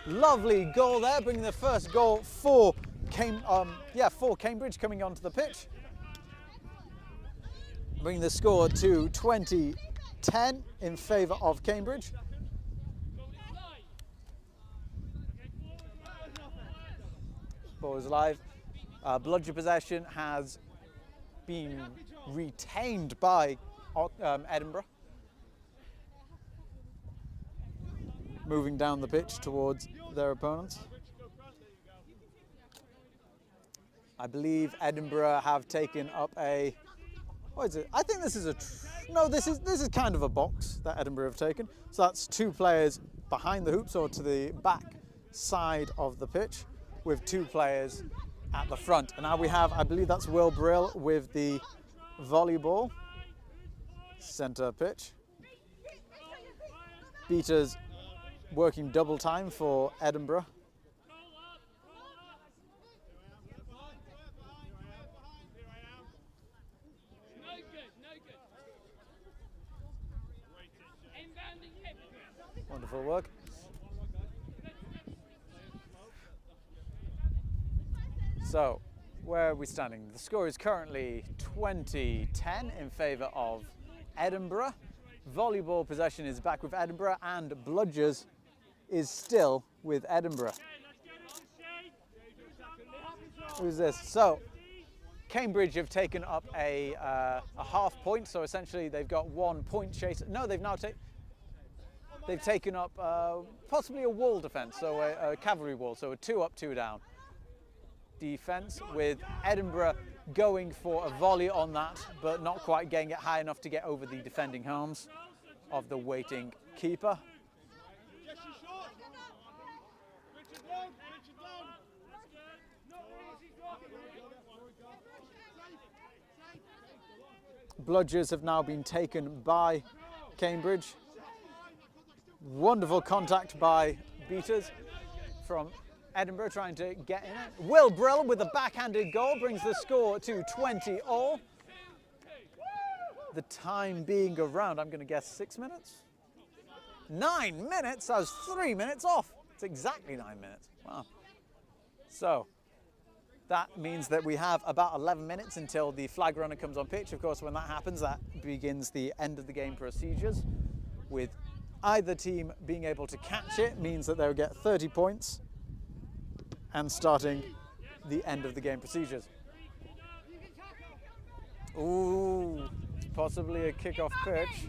Lovely goal there, bringing the first goal for Cambridge coming onto the pitch. Bringing the score to 20-10 in favour of Cambridge. Ball is live. Bludger possession has been retained by Edinburgh. Moving down the pitch towards their opponents. I believe Edinburgh have taken up a, what is it? I think this is a, no, this is kind of a box that Edinburgh have taken. So that's two players behind the hoops or to the back side of the pitch with two players at the front. And now we have, I believe that's Will Brill with the volleyball. Centre pitch. Beaters working double time for Edinburgh. Wonderful work. So, where are we standing? The score is currently 20-10 in favour of Edinburgh. Volleyball possession is back with Edinburgh and Bludgers is still with Edinburgh. Who's this? So, Cambridge have taken up a half point, so essentially they've got 1 point chase. No, they've now taken up possibly a wall defence, so a cavalry wall, so a 2 up, 2 down defence, with Edinburgh going for a volley on that, but not quite getting it high enough to get over the defending arms of the waiting keeper. Bludgers have now been taken by Cambridge. Wonderful contact by beaters from Edinburgh trying to get in it. Will Brill with a backhanded goal brings the score to 20-all. The time being around, I'm going to guess 6 minutes? 9 minutes? I was 3 minutes off. It's exactly 9 minutes. Wow. So that means that we have about 11 minutes until the flag runner comes on pitch. Of course, when that happens, that begins the end of the game procedures, with either team being able to catch it means that they'll get 30 points and starting the end of the game procedures. Ooh, possibly a kick-off pitch.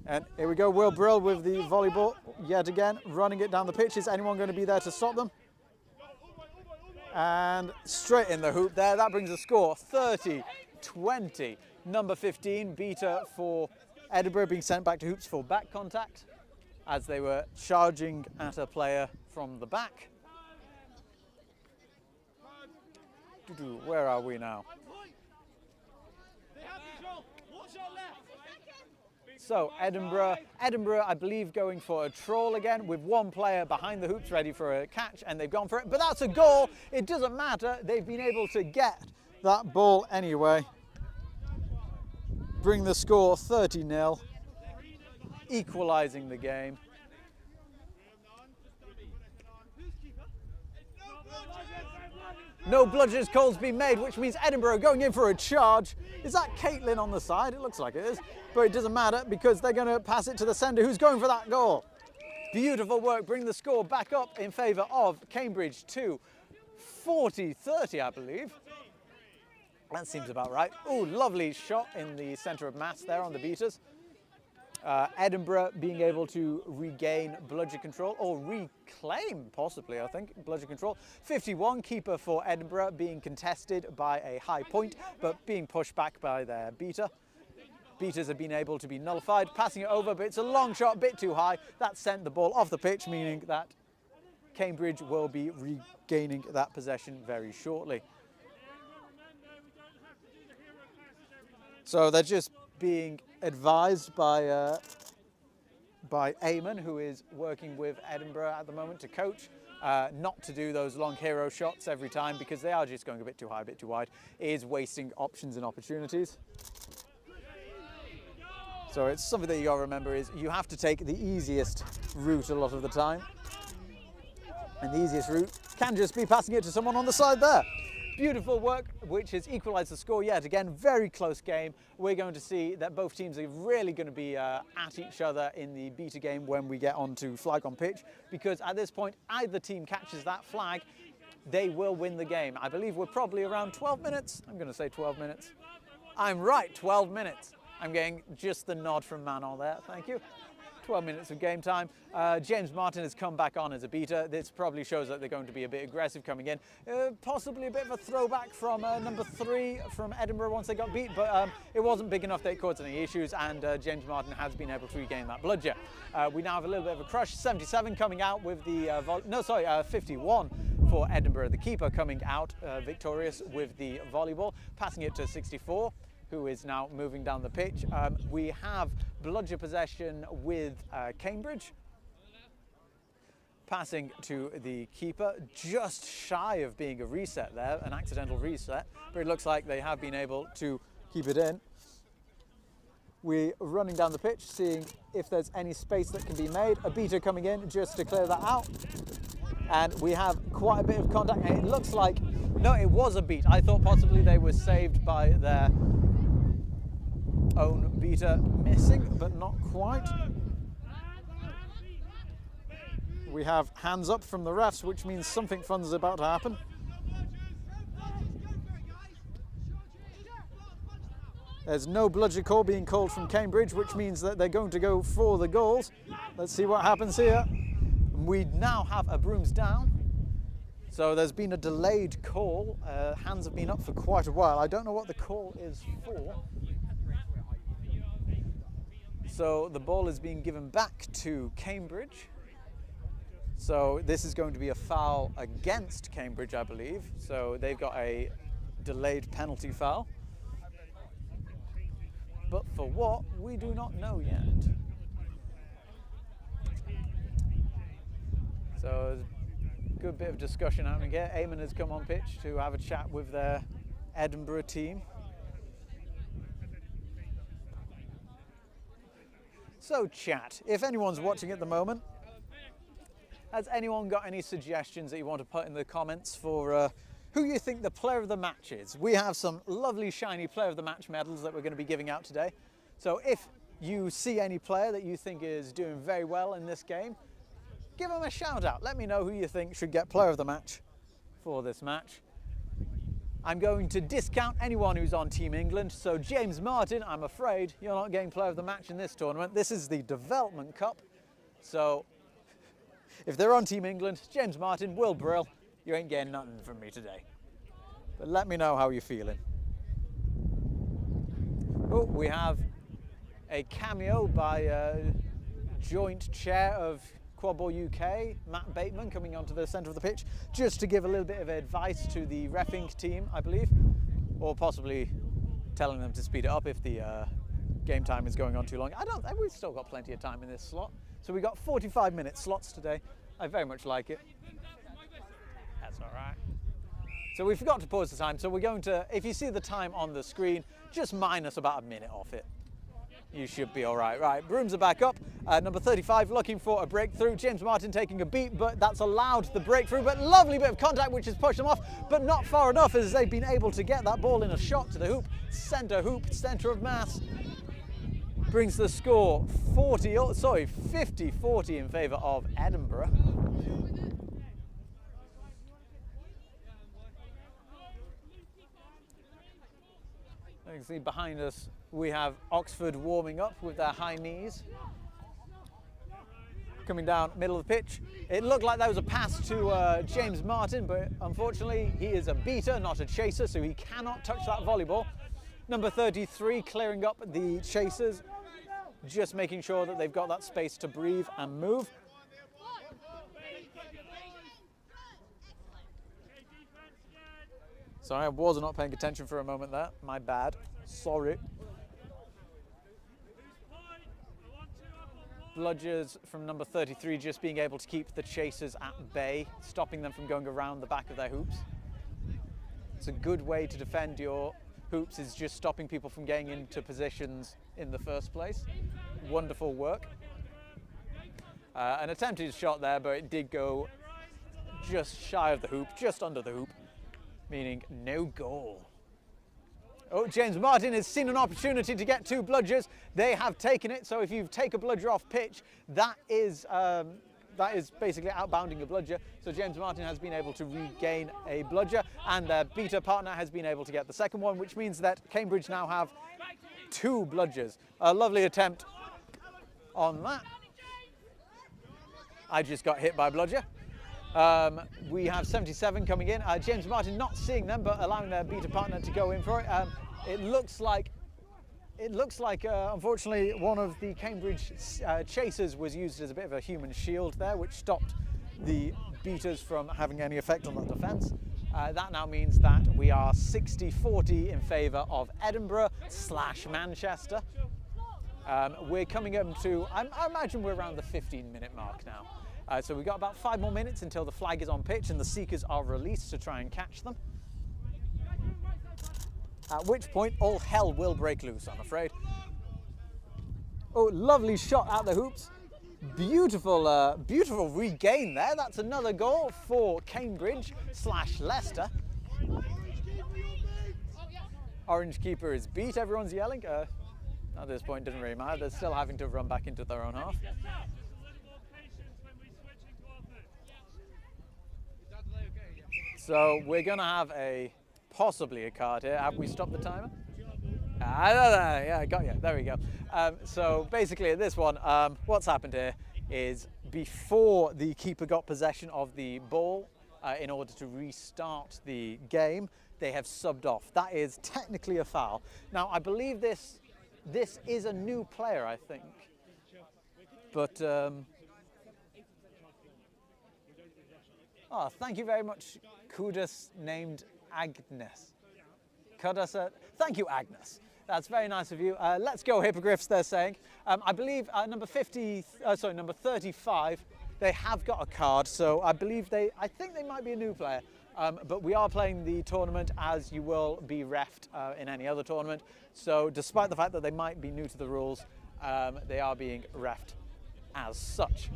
And here we go, Will Brill with the volleyball yet again, running it down the pitch. Is anyone going to be there to stop them? And straight in the hoop there. That brings the score 30-20. Number 15, beater for Edinburgh, being sent back to hoops for back contact as they were charging at a player from the back. Where are we now? So Edinburgh, I believe, going for a trawl again with one player behind the hoops ready for a catch, and they've gone for it. But that's a goal. It doesn't matter. They've been able to get that ball anyway. Bring the score 30-0, equalising the game. No Bludgers calls being made, which means Edinburgh going in for a charge. Is that Caitlin on the side? It looks like it is, but it doesn't matter because they're going to pass it to the sender who's going for that goal. Beautiful work, bring the score back up in favour of Cambridge to 40-30, I believe. That seems about right. Oh, lovely shot in the centre of mass there on the beaters. Edinburgh being able to regain bludger control, or reclaim possibly, I think, bludger control. 51, keeper for Edinburgh being contested by a high point, but being pushed back by their beater. Beaters have been able to be nullified, passing it over, but it's a long shot, a bit too high. That sent the ball off the pitch, meaning that Cambridge will be regaining that possession very shortly. So they're just being advised by Eamon, who is working with Edinburgh at the moment to coach, not to do those long hero shots every time because they are just going a bit too high, a bit too wide. It is wasting options and opportunities. So it's something that you got to remember is you have to take the easiest route a lot of the time. And the easiest route can just be passing it to someone on the side there. Beautiful work, which has equalised the score yet again. Very close game. We're going to see that both teams are really going to be at each other in the beater game when we get onto flag on pitch, because at this point, either team catches that flag, they will win the game. I believe we're probably around 12 minutes. I'm going to say 12 minutes. I'm right, 12 minutes. I'm getting just the nod from Manon there. Thank you. 12 minutes of game time. James Martin has come back on as a beater. This probably shows that they're going to be a bit aggressive coming in. Possibly a bit of a throwback from number 3 from Edinburgh once they got beat, but it wasn't big enough that it caused any issues, and James Martin has been able to regain that bludger. We now have a little bit of a crush. 77 coming out with the 51 for Edinburgh. The keeper coming out victorious with the volleyball, passing it to 64. Who is now moving down the pitch. We have bludger possession with Cambridge. Passing to the keeper, just shy of being a reset there, an accidental reset, but it looks like they have been able to keep it in. We're running down the pitch, seeing if there's any space that can be made. A beater coming in just to clear that out. And we have quite a bit of contact. And it looks like, no, it was a beat. I thought possibly they were saved by their own beater missing, but not quite. We have hands up from the refs, which means something fun is about to happen. There's no bludger call being called from Cambridge, which means that they're going to go for the goals. Let's see what happens here. We now have a brooms down. So there's been a delayed call. Hands have been up for quite a while. I don't know what the call is for. So the ball is being given back to Cambridge. So this is going to be a foul against Cambridge, I believe. So they've got a delayed penalty foul. But for what, we do not know yet. So there's a good bit of discussion happening here. Eamon has come on pitch to have a chat with their Edinburgh team. So chat, if anyone's watching at the moment, has anyone got any suggestions that you want to put in the comments for who you think the player of the match is? We have some lovely shiny player of the match medals that we're going to be giving out today. So if you see any player that you think is doing very well in this game, give them a shout out. Let me know who you think should get player of the match for this match. I'm going to discount anyone who's on Team England. So James Martin, I'm afraid you're not getting player of the match in this tournament. This is the Development Cup. So if they're on Team England, James Martin, Will Brill, you ain't getting nothing from me today. But let me know how you're feeling. Oh, we have a cameo by joint chair of Quadball UK, Matt Bateman, coming onto the centre of the pitch just to give a little bit of advice to the reffing team, I believe, or possibly telling them to speed it up if the game time is going on too long. We've still got plenty of time in this slot. So we got 45-minute slots today. I very much like it. That's all right. So we forgot to pause the time, so we're going to, if you see the time on the screen, just minus about a minute off it. You should be all right. Right, brooms are back up. Number 35 looking for a breakthrough. James Martin taking a beat, but that's allowed the breakthrough. But lovely bit of contact, which has pushed them off, but not far enough as they've been able to get that ball in a shot to the hoop. Centre of mass. brings the score 50-40 in favour of Edinburgh. You can see behind us we have Oxford warming up with their high knees. Coming down middle of the pitch. It looked like that was a pass to James Martin, but unfortunately he is a beater, not a chaser, so he cannot touch that volleyball. Number 33 clearing up the chasers, just making sure that they've got that space to breathe and move. Sorry, I was not paying attention for a moment there. My bad. Sorry. Bludgers from number 33 just being able to keep the chasers at bay, stopping them from going around the back of their hoops. It's a good way to defend your hoops, is just stopping people from getting into positions in the first place. Wonderful work. An attempted shot there, but it did go just shy of the hoop, just under the hoop, meaning no goal. Oh, James Martin has seen an opportunity to get two bludgers. They have taken it, so if you take a bludger off pitch, that is basically outbounding a bludger. So James Martin has been able to regain a bludger, and their beater partner has been able to get the second one, which means that Cambridge now have two bludgers. A lovely attempt on that. I just got hit by a bludger. We have 77 coming in. James Martin not seeing them, but allowing their beater partner to go in for it. It looks like, unfortunately, one of the Cambridge chasers was used as a bit of a human shield there, which stopped the beaters from having any effect on that defence. That now means that we are 60-40 in favour of Edinburgh / Manchester. We're coming up to, I imagine we're around the 15-minute mark now. So we've got about 5 more minutes until the flag is on pitch and the seekers are released to try and catch them. At which point all hell will break loose, I'm afraid. Oh, lovely shot at the hoops. Beautiful, beautiful regain there. That's another goal for Cambridge / Leicester. Orange keeper is beat, everyone's yelling. At this point, it doesn't really matter. They're still having to run back into their own half. So we're going to have possibly a card here. Have we stopped the timer? Yeah, I got you. There we go. So basically at this one, what's happened here is before the keeper got possession of the ball, in order to restart the game, they have subbed off. That is technically a foul. Now, I believe this is a new player, I think. But, oh, thank you very much, Kudas named Agnes. Kudas, thank you, Agnes. That's very nice of you. Let's go, Hippogryphs, they're saying. I believe number 35, they have got a card, so I think they might be a new player. But we are playing the tournament as you will be reffed in any other tournament. So despite the fact that they might be new to the rules, they are being reffed as such.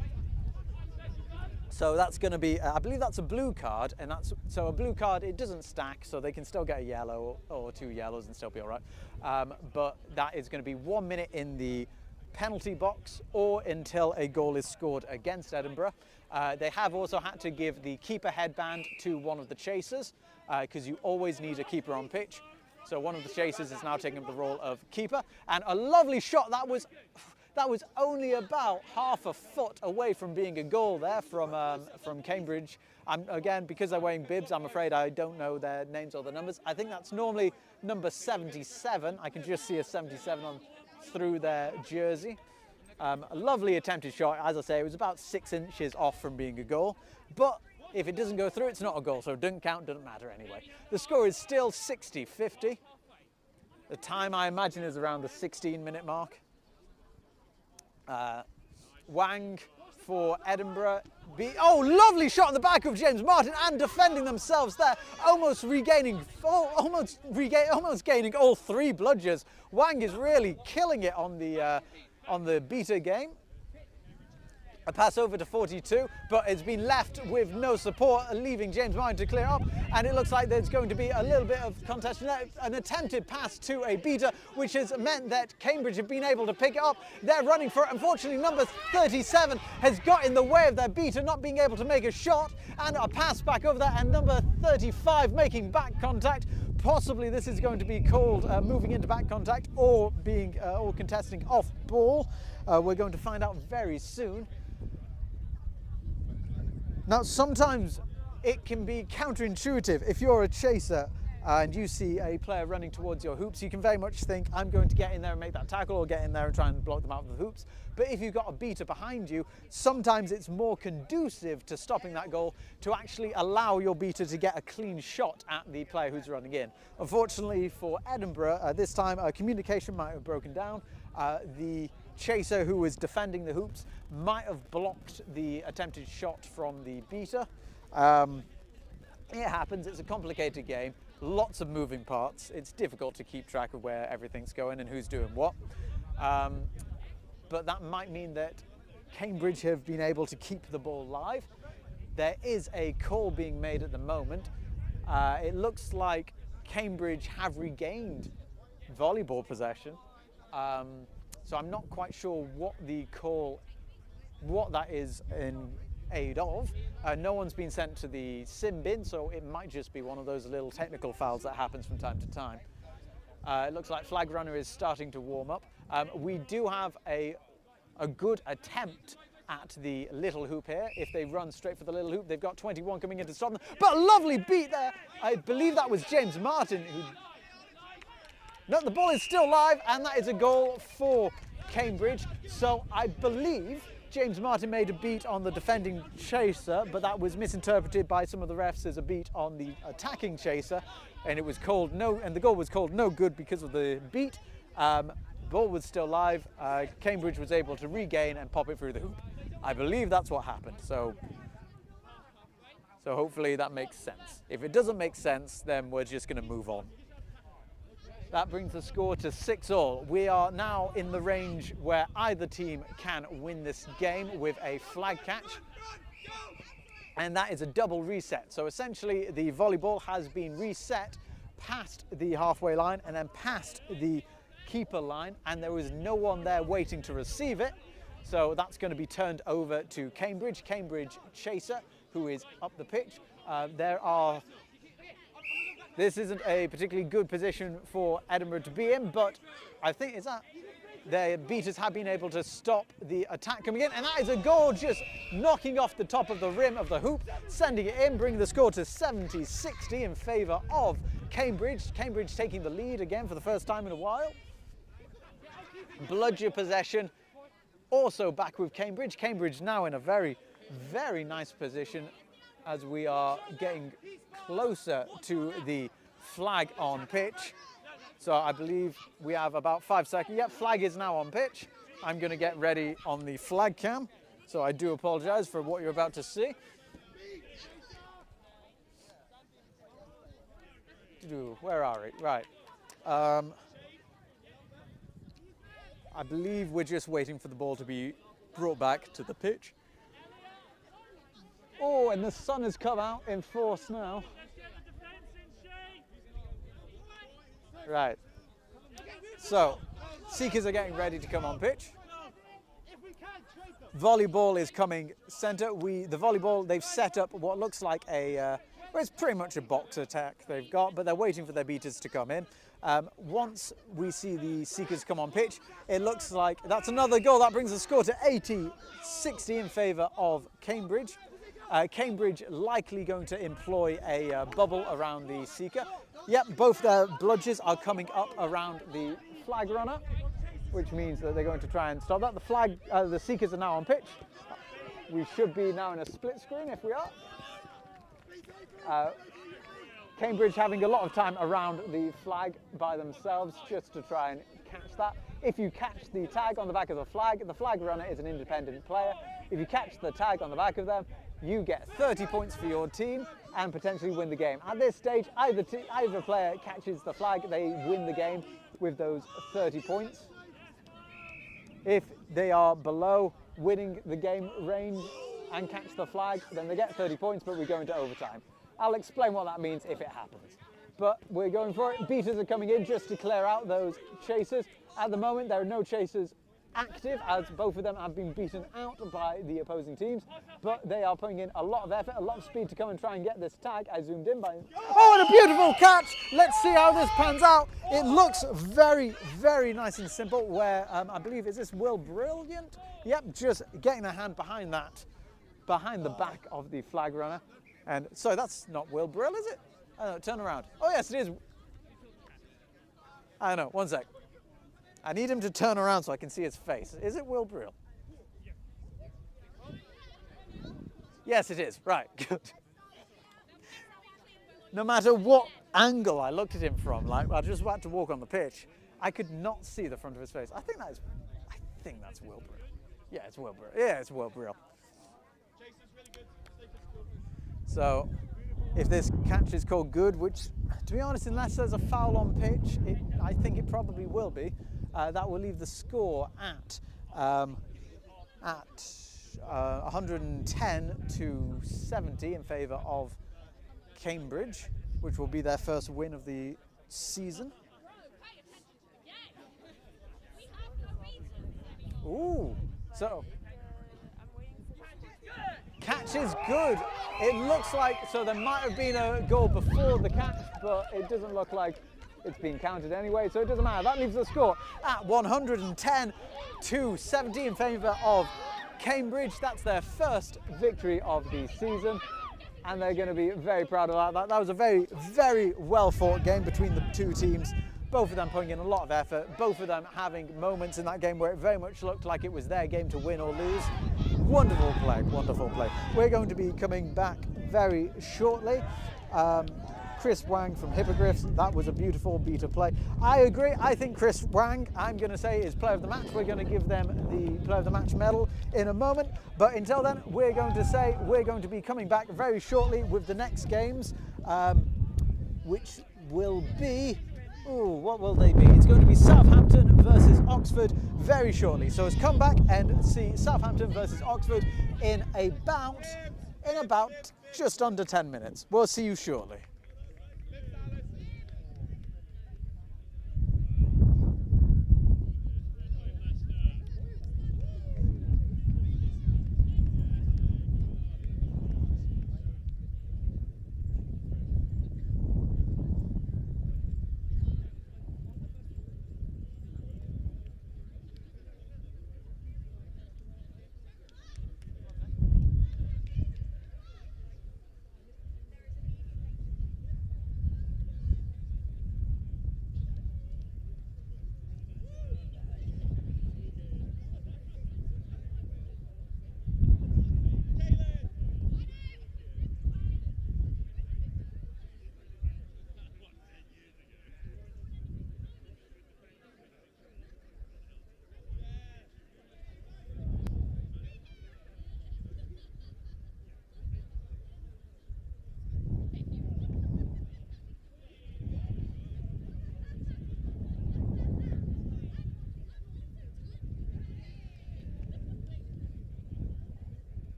So that's going to be, I believe that's a blue card, and so a blue card, it doesn't stack, so they can still get a yellow or 2 yellows and still be all right. But that is going to be 1 minute in the penalty box or until a goal is scored against Edinburgh. They have also had to give the keeper headband to one of the chasers because you always need a keeper on pitch. So one of the chasers is now taking up the role of keeper, and a lovely shot. That was only about half a foot away from being a goal there from Cambridge. Again, because they're wearing bibs, I'm afraid I don't know their names or the numbers. I think that's normally number 77. I can just see a 77 on through their jersey. A lovely attempted shot. As I say, it was about 6 inches off from being a goal. But if it doesn't go through, it's not a goal, so it doesn't count, doesn't matter anyway. The score is still 60-50. The time, I imagine, is around the 16-minute mark. Wang for Edinburgh. Oh, lovely shot in the back of James Martin and defending themselves there, almost gaining all 3 bludgers. Wang is really killing it on the beater game. A pass over to 42, but it's been left with no support, leaving James Martin to clear up, and it looks like there's going to be a little bit of contest. An attempted pass to a beater, which has meant that Cambridge have been able to pick it up. They're running for it. Unfortunately, number 37 has got in the way of their beater, not being able to make a shot, and a pass back over there, and number 35 making back contact. Possibly this is going to be called moving into back contact or being or contesting off ball. We're going to find out very soon. Now, sometimes it can be counterintuitive. If you're a chaser and you see a player running towards your hoops, you can very much think, I'm going to get in there and make that tackle, or get in there and try and block them out of the hoops. But if you've got a beater behind you, sometimes it's more conducive to stopping that goal to actually allow your beater to get a clean shot at the player who's running in. Unfortunately for Edinburgh, this time communication might have broken down. The chaser who was defending the hoops might have blocked the attempted shot from the beater. It happens, it's a complicated game, lots of moving parts. It's difficult to keep track of where everything's going and who's doing what. But that might mean that Cambridge have been able to keep the ball live. There is a call being made at the moment. It looks like Cambridge have regained volleyball possession. So I'm not quite sure what that is in aid of. No one's been sent to the sim bin, so it might just be one of those little technical fouls that happens from time to time. It looks like flag runner is starting to warm up. We do have a good attempt at the little hoop here. If they run straight for the little hoop, they've got 21 coming in to stop them. But a lovely beat there. I believe that was James Martin who... No, the ball is still live, and that is a goal for Cambridge. So I believe James Martin made a beat on the defending chaser, but that was misinterpreted by some of the refs as a beat on the attacking chaser, and it was called no, and the goal was called no good because of the beat. Ball was still live. Cambridge was able to regain and pop it through the hoop. I believe that's what happened. So hopefully that makes sense. If it doesn't make sense, then we're just going to move on. That brings the score to 6-all. We are now in the range where either team can win this game with a flag catch. And that is a double reset. So essentially the volleyball has been reset past the halfway line and then past the keeper line, and there was no one there waiting to receive it. So that's going to be turned over to Cambridge chaser, who is up the pitch. This isn't a particularly good position for Edinburgh to be in, but I think their beaters have been able to stop the attack coming in, and that is a goal just knocking off the top of the rim of the hoop, sending it in, bringing the score to 70-60 in favour of Cambridge. Cambridge taking the lead again for the first time in a while. Bludger possession also back with Cambridge. Cambridge now in a very, very nice position as we are getting closer to the flag on pitch. So I believe we have about 5 seconds. Yep, flag is now on pitch. I'm going to get ready on the flag cam, so I do apologise for what you're about to see. Where are we? Right. I believe we're just waiting for the ball to be brought back to the pitch. Oh, and the sun has come out in force now. Right. So, Seekers are getting ready to come on pitch. Volleyball is coming centre. The volleyball, they've set up what looks like well, it's pretty much a box attack they've got, but they're waiting for their beaters to come in. Once we see the Seekers come on pitch, it looks like that's another goal. That brings the score to 80-60 in favour of Cambridge. Cambridge likely going to employ a bubble around the Seeker. Yep, both their bludgers are coming up around the flag runner, which means that they're going to try and stop that. The Seekers are now on pitch. We should be now in a split screen if we are. Cambridge having a lot of time around the flag by themselves just to try and catch that. If you catch the tag on the back of the flag runner is an independent player. If you catch the tag on the back of them, you get 30 points for your team and potentially win the game. At this stage, either player catches the flag, they win the game with those 30 points. If they are below winning the game range and catch the flag, then they get 30 points, but we go into overtime. I'll explain what that means if it happens. But we're going for it. Beaters are coming in just to clear out those chasers. At the moment, there are no chasers active, as both of them have been beaten out by the opposing teams, but they are putting in a lot of effort, a lot of speed to come and try and get this tag. I zoomed in by... Oh, and a beautiful catch! Let's see how this pans out. It looks very, very nice and simple, where I believe, is this Will Brilliant? Yep, just getting a hand behind that, behind the back of the flag runner. And so that's not Will Brill, is it? I don't know, turn around. Oh yes, it is. I don't know, one sec. I need him to turn around so I can see his face. Is it Will Brill? Yes, it is. Right, good. No matter what angle I looked at him from, like I just about to walk on the pitch, I could not see the front of his face. I think that's Will Brill. Yeah, it's Will Brill. Yeah, it's Will Brill. So, if this catch is called good, which, to be honest, unless there's a foul on pitch, I think it probably will be. That will leave the score at 110 to 70 in favour of Cambridge, which will be their first win of the season. Ooh, so catch is good. It looks like, so there might have been a goal before the catch, but it doesn't look like it's been counted anyway, so it doesn't matter. That leaves the score at 110 to 70 in favour of Cambridge. That's their first victory of the season, and they're going to be very proud of that. That was a very, very well fought game between the two teams. Both of them putting in a lot of effort, both of them having moments in that game where it very much looked like it was their game to win or lose. Wonderful play, wonderful play. We're going to be coming back very shortly. Chris Wang from Hippogryphs, that was a beautiful beater play. I agree, I think Chris Wang, I'm going to say, is player of the match. We're going to give them the player of the match medal in a moment. But until then, we're going to say we're going to be coming back very shortly with the next games, which will be... Ooh, what will they be? It's going to be Southampton versus Oxford very shortly. So let's come back and see Southampton versus Oxford in about just under 10 minutes. We'll see you shortly.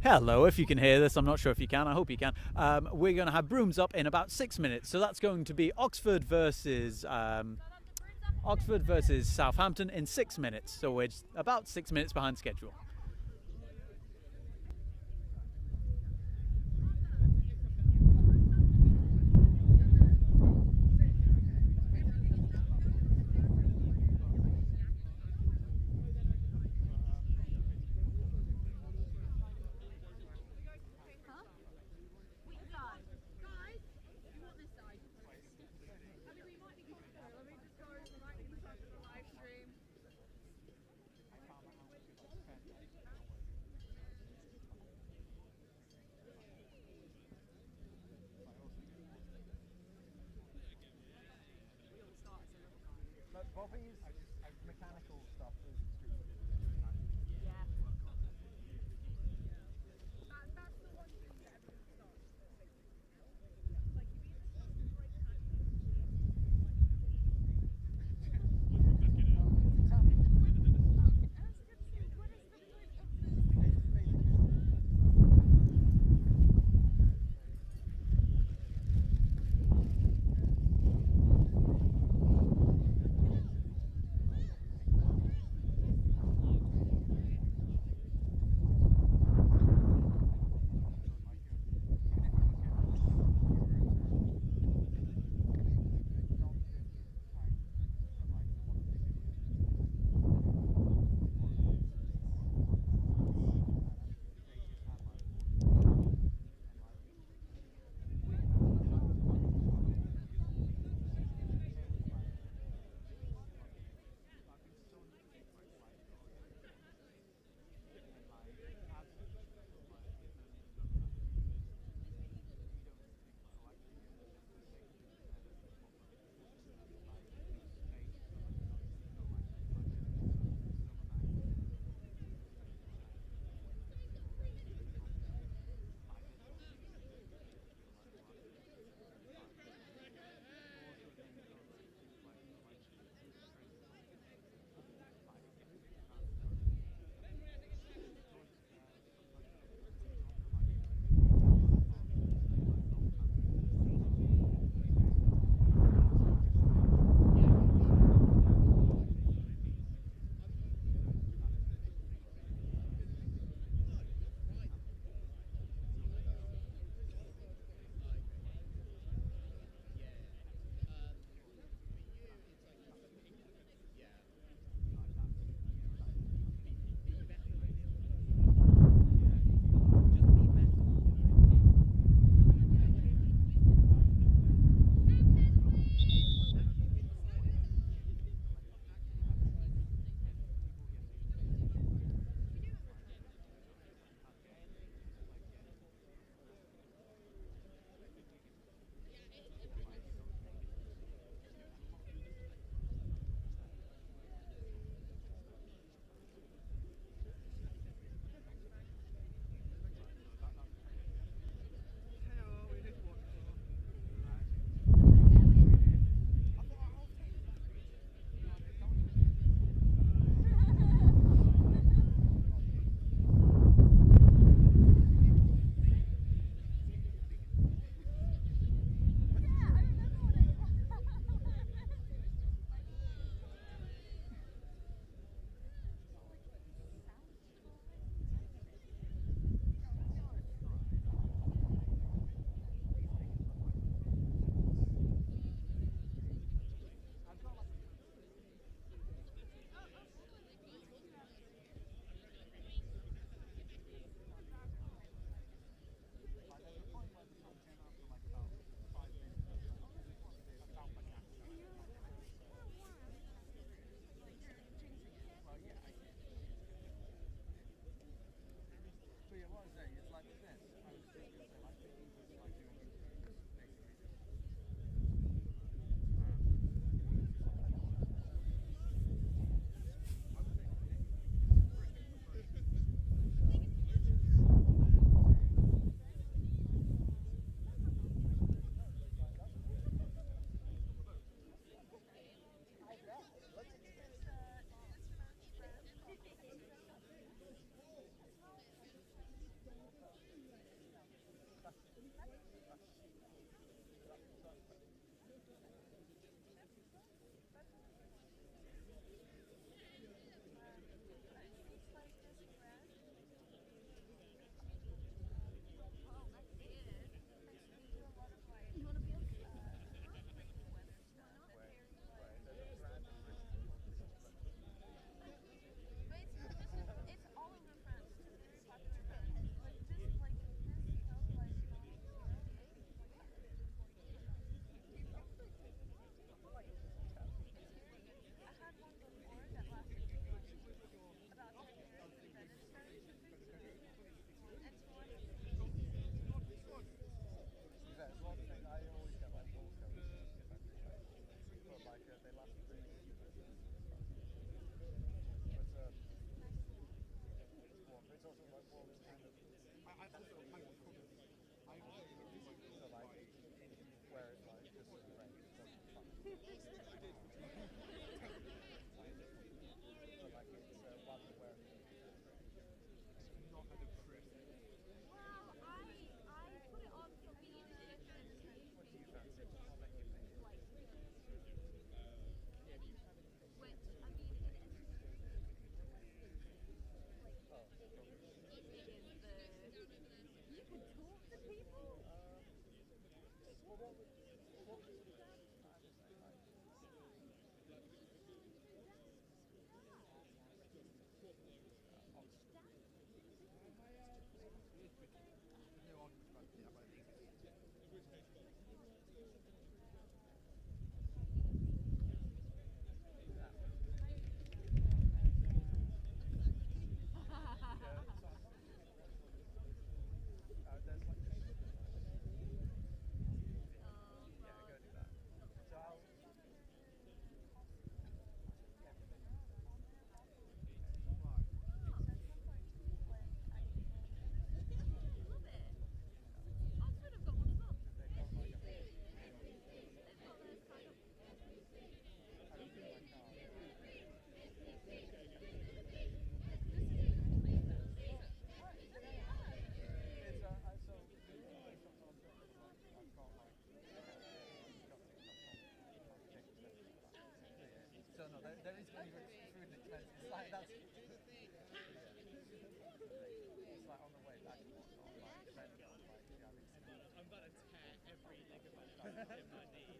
Hello, if you can hear this, I'm not sure if you can, I hope you can. We're going to have brooms up in about 6 minutes, so that's going to be Oxford versus Southampton in 6 minutes, so we're about 6 minutes behind schedule. Bobby's mechanical stuff is extremely good. Yeah. That's the one thing that everyone starts with. Like, you either start with great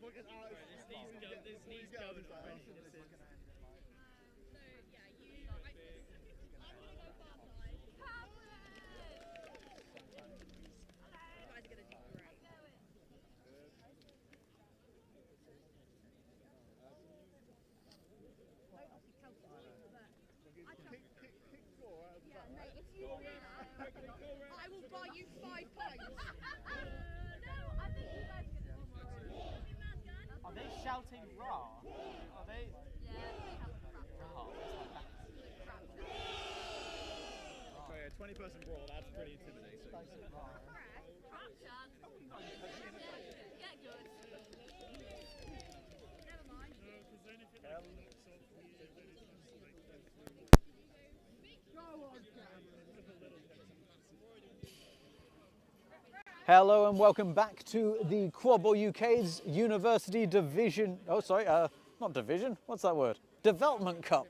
put it on for being you can talk to people. I will buy you 5 pints. No, I think you guys can. Are they shouting raw? Are they? Yeah, they have a crap Oh, So yeah, 20-person brawl, that's pretty intimidating. crap chance. Get good. Never mind. Because then if it like looks off weird, then it's just like Hello and welcome back to the Quadball UK's University Division. Oh, sorry, not division. What's that word? Development Cup.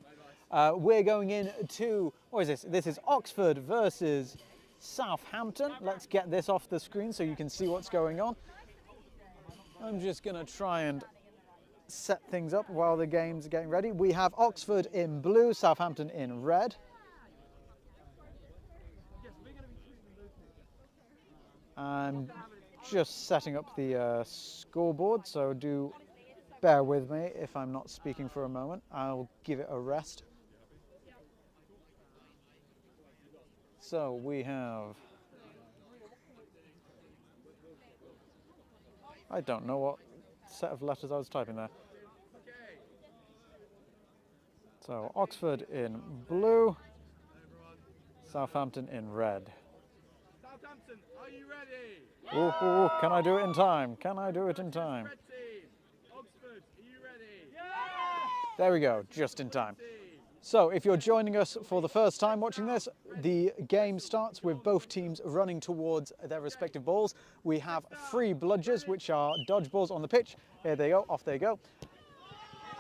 We're going into, what is this? This is Oxford versus Southampton. Let's get this off the screen so you can see what's going on. I'm just going to try and set things up while the game's getting ready. We have Oxford in blue, Southampton in red. I'm just setting up the scoreboard, so do bear with me if I'm not speaking for a moment. I'll give it a rest. So we have, I don't know what set of letters I was typing there. So Oxford in blue, Southampton in red. Southampton, are you ready? Ooh, can I do it in time? Can I do it in time? Red team. Oxford, are you ready? There we go, just in time. So if you're joining us for the first time watching this, the game starts with both teams running towards their respective balls. We have 3 bludgers, which are dodgeballs on the pitch. Here they go, off they go.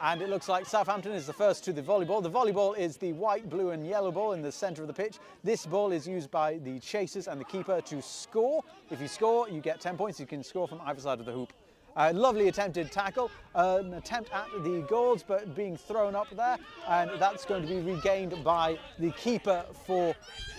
And it looks like Southampton is the first to the volleyball. The volleyball is the white, blue and yellow ball in the centre of the pitch. This ball is used by the chasers and the keeper to score. If you score, you get 10 points. You can score from either side of the hoop. Lovely attempted tackle, an attempt at the goals, but being thrown up there, and that's going to be regained by the keeper for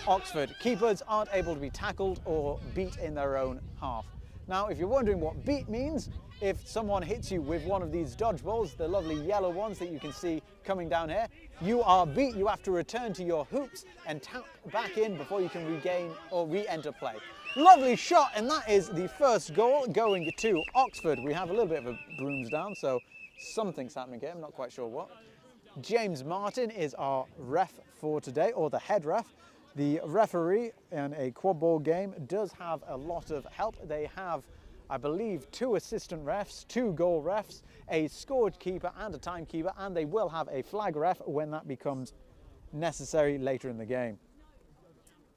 Oxford. Keepers aren't able to be tackled or beat in their own half. Now, if you're wondering what beat means, if someone hits you with one of these dodgeballs, the lovely yellow ones that you can see coming down here, you are beat. You have to return to your hoops and tap back in before you can regain or re-enter play. Lovely shot, and that is the first goal going to Oxford. We have a little bit of a brooms down, so something's happening here. I'm not quite sure what. James Martin is our ref for today, or the head ref. The referee in a quad ball game does have a lot of help. They have I believe 2 assistant refs, 2 goal refs, a scorekeeper and a timekeeper, and they will have a flag ref when that becomes necessary later in the game.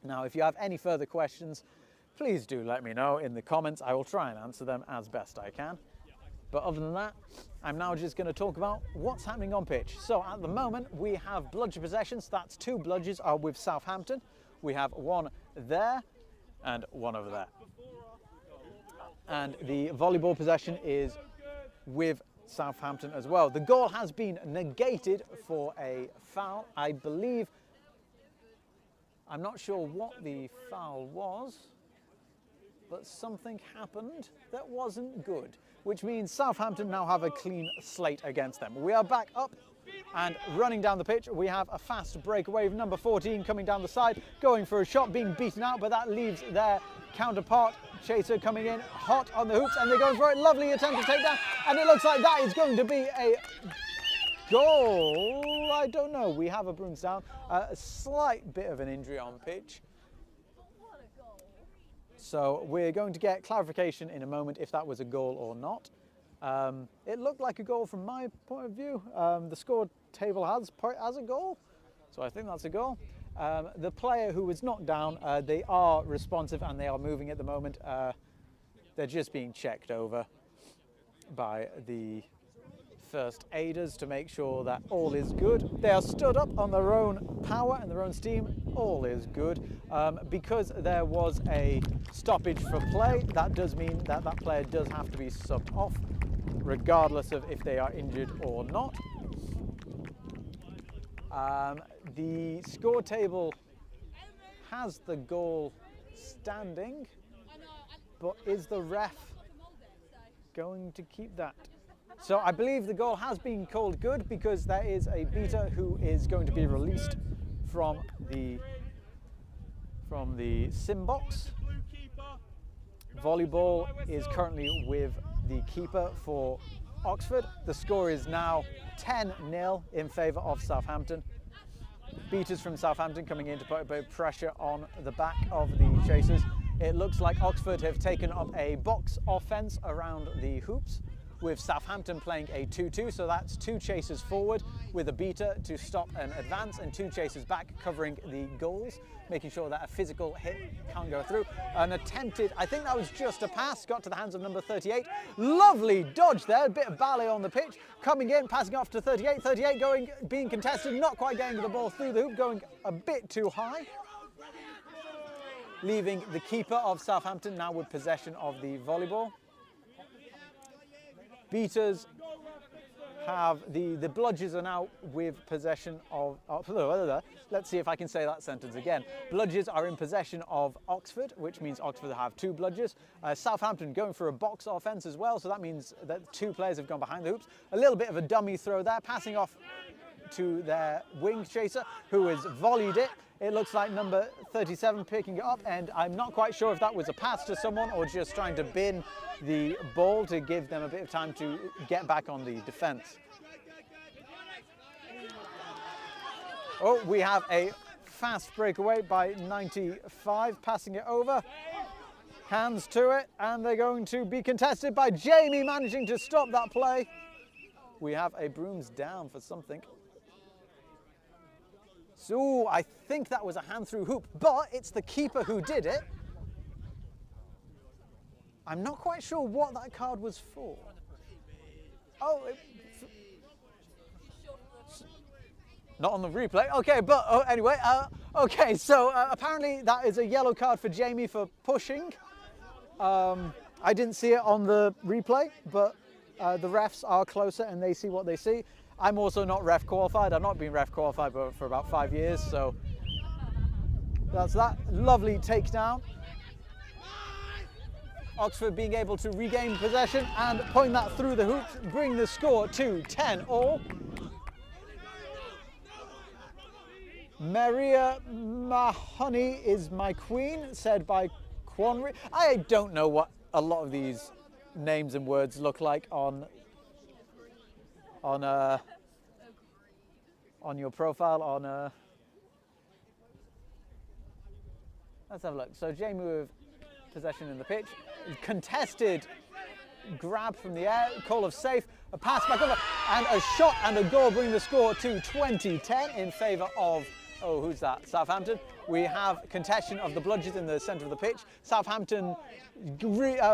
Now, if you have any further questions, please do let me know in the comments. I will try and answer them as best I can. But other than that, I'm now just going to talk about what's happening on pitch. So at the moment, we have bludger possessions. That's 2 bludgers are with Southampton. We have 1 there and 1 over there. And the volleyball possession is with Southampton as well. The goal has been negated for a foul. I believe, I'm not sure what the foul was, but something happened that wasn't good, which means Southampton now have a clean slate against them. We are back up and running down the pitch. We have a fast breakaway of number 14 coming down the side, going for a shot, being beaten out, but that leaves their counterpart, Chaser, coming in hot on the hoops, and they're going for it. Lovely attempt to take down, and it looks like that is going to be a goal. I don't know. We have a brooms down. A slight bit of an injury on pitch. So we're going to get clarification in a moment if that was a goal or not. It looked like a goal from my point of view. The score table has a goal, so I think that's a goal. The player who was knocked down, they are responsive and they are moving at the moment. They're just being checked over by the first aiders to make sure that all is good. They are stood up on their own power and their own steam. All is good. Because there was a stoppage for play, that does mean that that player does have to be subbed off, regardless of if they are injured or not. The score table has the goal standing, but is the ref going to keep that? So I believe the goal has been called good because there is a beater who is going to be released from the sim box. Volleyball is currently with the keeper for Oxford. The score is now 10-0 in favour of Southampton. Beaters from Southampton coming in to put a bit of pressure on the back of the Chasers. It looks like Oxford have taken up a box offence around the hoops, with Southampton playing a 2-2, so that's 2 chasers forward with a beater to stop an advance and 2 chasers back covering the goals, making sure that a physical hit can't go through. An attempted, I think that was just a pass, got to the hands of number 38. Lovely dodge there, a bit of ballet on the pitch, coming in, passing off to 38. 38 being contested, not quite getting the ball through the hoop, going a bit too high, leaving the keeper of Southampton now with possession of the volleyball. Beaters have the bludgers are now with possession of, let's see if I can say that sentence again. Bludgers are in possession of Oxford, which means Oxford have 2 bludgers. Southampton going for a box offence as well, so that means that 2 players have gone behind the hoops. A little bit of a dummy throw there, passing off to their wing chaser, who has volleyed it. It looks like number 37 picking it up, and I'm not quite sure if that was a pass to someone or just trying to bin the ball to give them a bit of time to get back on the defence. Oh, we have a fast breakaway by 95, passing it over. Hands to it, and they're going to be contested by Jamie, managing to stop that play. We have a brooms down for something. So I think that was a hand through hoop, but it's the keeper who did it. I'm not quite sure what that card was for. Oh, not on the replay. Okay, but anyway, okay, so apparently that is a yellow card for Jamie for pushing. I didn't see it on the replay, but the refs are closer and they see what they see. I'm also not ref qualified. I've not been ref qualified for about 5 years, so that's that. Lovely takedown. Oxford being able to regain possession and point that through the hoops, bring the score to 10-all. Maria Mahoney is my queen, said by Quanry. I don't know what a lot of these names and words look like on your profile let's have a look. So Jamie with possession in the pitch. Contested grab from the air, call of safe, a pass back over, and a shot and a goal, bringing the score to 20-10 in favour of, oh, who's that? Southampton. We have contention of the bludgers in the centre of the pitch. Southampton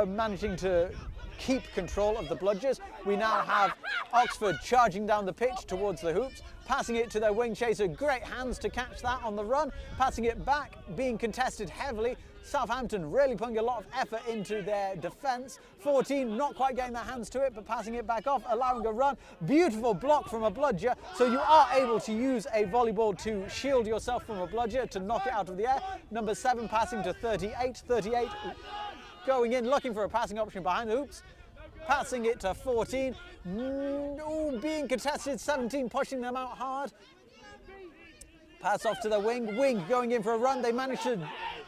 managing to keep control of the bludgers. We now have Oxford charging down the pitch towards the hoops, passing it to their wing chaser. Great hands to catch that on the run, passing it back, being contested heavily. Southampton really putting a lot of effort into their defence. 14 not quite getting their hands to it, but passing it back off, allowing a run. Beautiful block from a bludger, so you are able to use a volleyball to shield yourself from a bludger, to knock it out of the air. Number 7 passing to 38. 38 going in, looking for a passing option behind the hoops. Passing it to 14. Ooh, being contested, 17 pushing them out hard. Pass off to the wing. Wing going in for a run. They manage to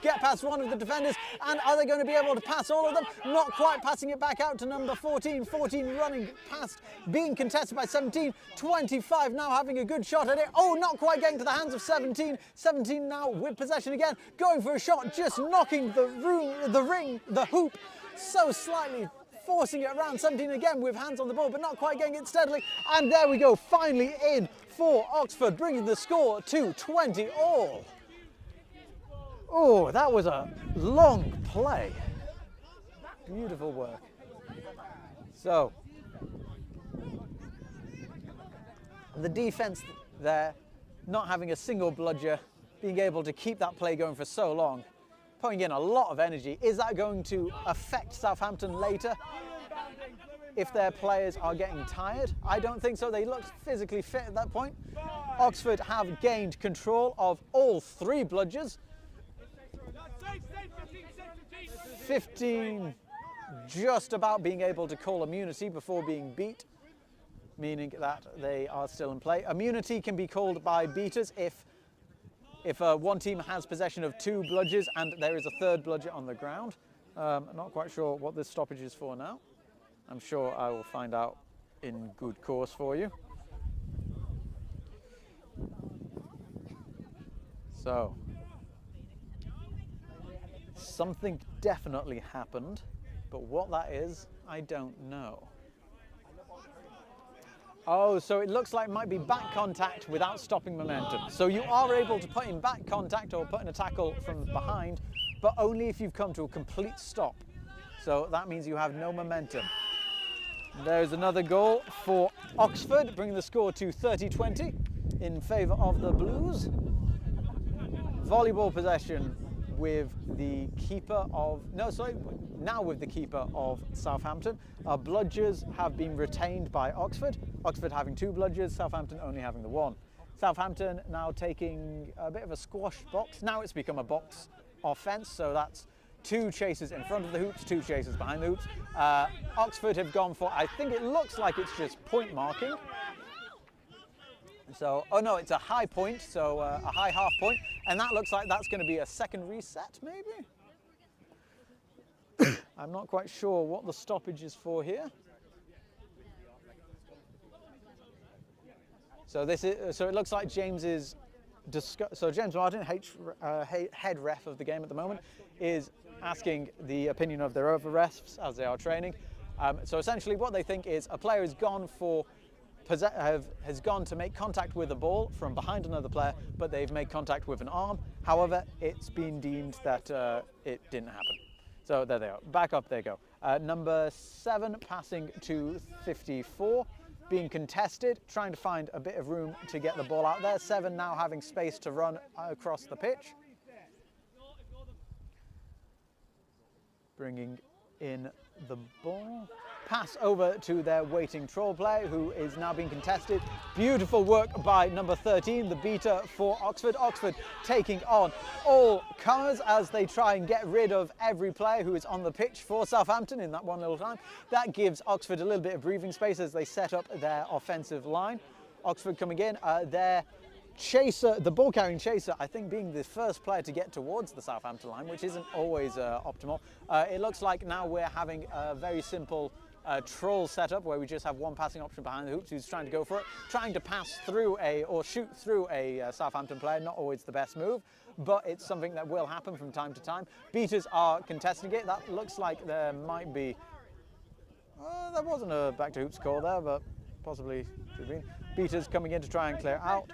get past one of the defenders. And are they going to be able to pass all of them? Not quite, passing it back out to number 14. 14 running past, being contested by 17. 25 now having a good shot at it. Oh, not quite getting to the hands of 17. 17 now with possession again. Going for a shot, just knocking the hoop so slightly, forcing it around. 17 again with hands on the ball, but not quite getting it steadily. And there we go, finally in for Oxford, bringing the score to 20 all. Oh, that was a long play. Beautiful work. So, the defence there, not having a single bludger, being able to keep that play going for so long, putting in a lot of energy. Is that going to affect Southampton later if their players are getting tired? I don't think so. They looked physically fit at that point. Oxford have gained control of all 3 bludgers. 15 just about being able to call immunity before being beat, meaning that they are still in play. Immunity can be called by beaters if one team has possession of 2 bludgers and there is a 3rd bludger on the ground. I'm not quite sure what this stoppage is for now. I'm sure I will find out in good course for you. So, something definitely happened, but what that is, I don't know. Oh, so it looks like it might be back contact without stopping momentum. So you are able to put in back contact or put in a tackle from behind, but only if you've come to a complete stop. So that means you have no momentum. There's another goal for Oxford, bringing the score to 30-20 in favour of the Blues. Volleyball possession with the keeper of, now with the keeper of Southampton. Bludgers have been retained by Oxford. Oxford having 2 bludgers, Southampton only having the 1. Southampton now taking a bit of a squash box. Now it's become a box offence, so that's 2 chasers in front of the hoops, 2 chasers behind the hoops. Oxford have gone for, I think it looks like it's just point marking. So, oh no, it's a high point, so a high half point, and that looks like that's going to be a second reset, maybe? I'm not quite sure what the stoppage is for here. So this is, so it looks like James is, so James Martin, head ref of the game at the moment, is asking the opinion of their other refs as they are training. So essentially what they think is a player has gone for, has gone to make contact with a ball from behind another player, but they've made contact with an arm. However, it's been deemed that it didn't happen. So there they are, back up they go. Number 7 passing to 54, being contested, trying to find a bit of room to get the ball out there. 7 now having space to run across the pitch. Bringing in the ball. Pass over to their waiting troll player, who is now being contested. Beautiful work by number 13, the beater for Oxford. Oxford taking on all comers as they try and get rid of every player who is on the pitch for Southampton in that one little time. That gives Oxford a little bit of breathing space as they set up their offensive line. Oxford coming in, their chaser, the ball carrying chaser, I think being the first player to get towards the Southampton line, which isn't always optimal. It looks like now we're having a very simple troll setup where we just have one passing option behind the hoops who's trying to go for it, trying to pass through or shoot through a Southampton player, not always the best move. but it's something that will happen from time to time. Beaters are contesting it. That looks like there might be... there wasn't a back to hoops call there, but possibly should have been. Beaters coming in to try and clear out.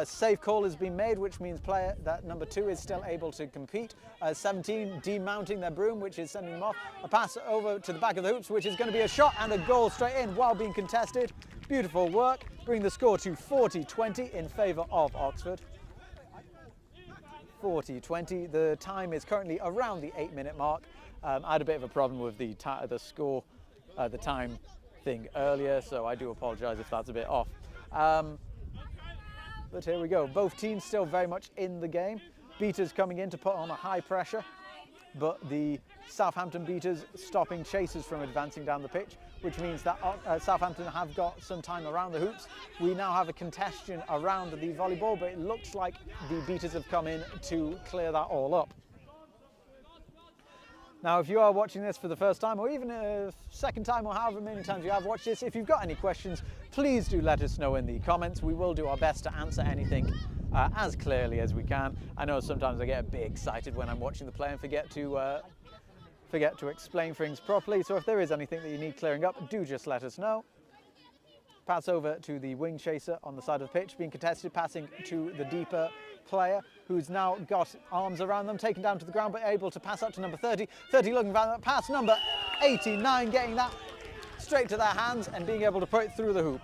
Safe call has been made, which means player that number 2 is still able to compete. 17 demounting their broom, which is sending them off. A pass over to the back of the hoops, which is going to be a shot and a goal straight in while being contested. Beautiful work, bring the score to 40-20 in favour of Oxford. 40-20. The time is currently around the 8-minute mark. I had a bit of a problem with the score, the time thing earlier, so I do apologise if that's a bit off. But here we go. Both teams still very much in the game. Beaters coming in to put on a high pressure, but the Southampton Beaters stopping chasers from advancing down the pitch, which means that Southampton have got some time around the hoops. We now have a contention around the volleyball, but it looks like the Beaters have come in to clear that all up. Now, if you are watching this for the first time, or even a second time, or however many times you have watched this, if you've got any questions, please do let us know in the comments. We will do our best to answer anything as clearly as we can. I know sometimes I get a bit excited when I'm watching the play and forget to explain things properly. So if there is anything that you need clearing up, do just let us know. Pass over to the wing chaser on the side of the pitch, being contested, passing to the deeper player, who's now got arms around them, taken down to the ground, but able to pass up to number 30. 30 looking for that pass, number 89 getting that straight to their hands and being able to put it through the hoop.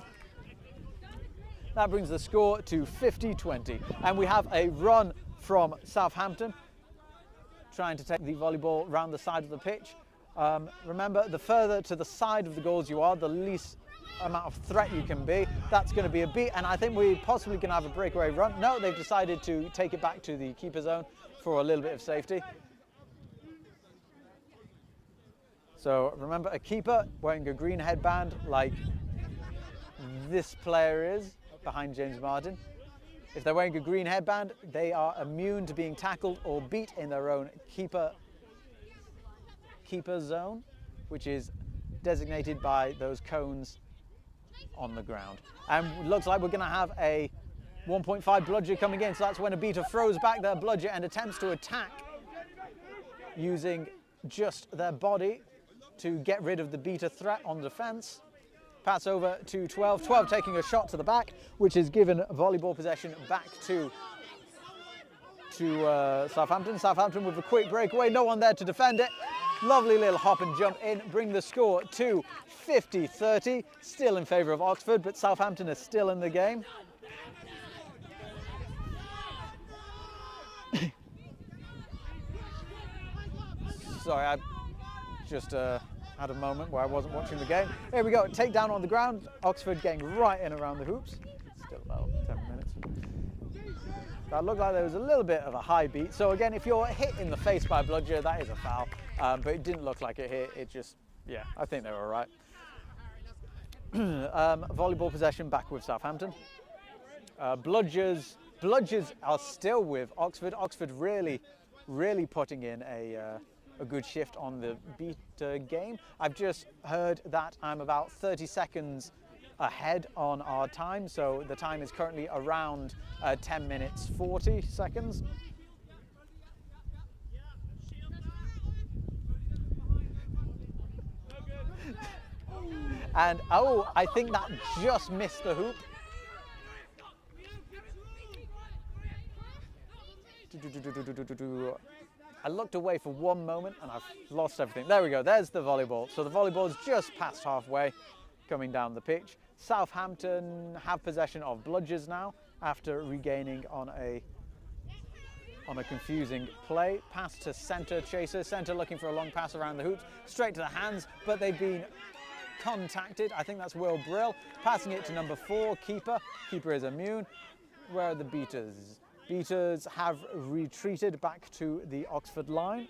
That brings the score to 50-20. And we have a run from Southampton, trying to take the volleyball round the side of the pitch. Remember, the further to the side of the goals you are, the least amount of threat you can be. That's going to be a beat, and I think we possibly can have a breakaway run. No, they've decided to take it back to the keeper zone for a little bit of safety. So remember, a keeper wearing a green headband like this player is behind James Martin. If they're wearing a green headband, they are immune to being tackled or beat in their own keeper zone, which is designated by those cones on the ground. And looks like we're going to have a 1.5 bludger coming in, so that's when a beater throws back their bludger and attempts to attack using just their body to get rid of the beater threat on defence. Pass over to 12. 12 taking a shot to the back, which is given volleyball possession back to Southampton. Southampton with a quick breakaway, no one there to defend it. Lovely little hop and jump in, bring the score to 50-30. Still in favour of Oxford, but Southampton is still in the game. Sorry, I just had a moment where I wasn't watching the game. Here we go, takedown on the ground. Oxford getting right in around the hoops. Still about 10 minutes. That looked like there was a little bit of a high beat. So again, if you're hit in the face by a bludger, that is a foul. But it didn't look like it hit. It just, yeah, I think they were all right. Volleyball possession back with Southampton. Bludgers are still with Oxford. Oxford really putting in a good shift on the beater game. I've just heard that I'm about 30 seconds ahead on our time, so the time is currently around 10 minutes 40 seconds. And oh, I think that just missed the hoop. I looked away for one moment and I've lost everything. There we go, there's the volleyball. So the volleyball is just past halfway, coming down the pitch. Southampton have possession of bludgers now after regaining on a confusing play. Pass to centre chaser. Centre looking for a long pass around the hoops, straight to the hands, but they've been contacted. I think that's Will Brill. Passing it to number 4, keeper. Keeper is immune. Where are the beaters? Beaters have retreated back to the Oxford line.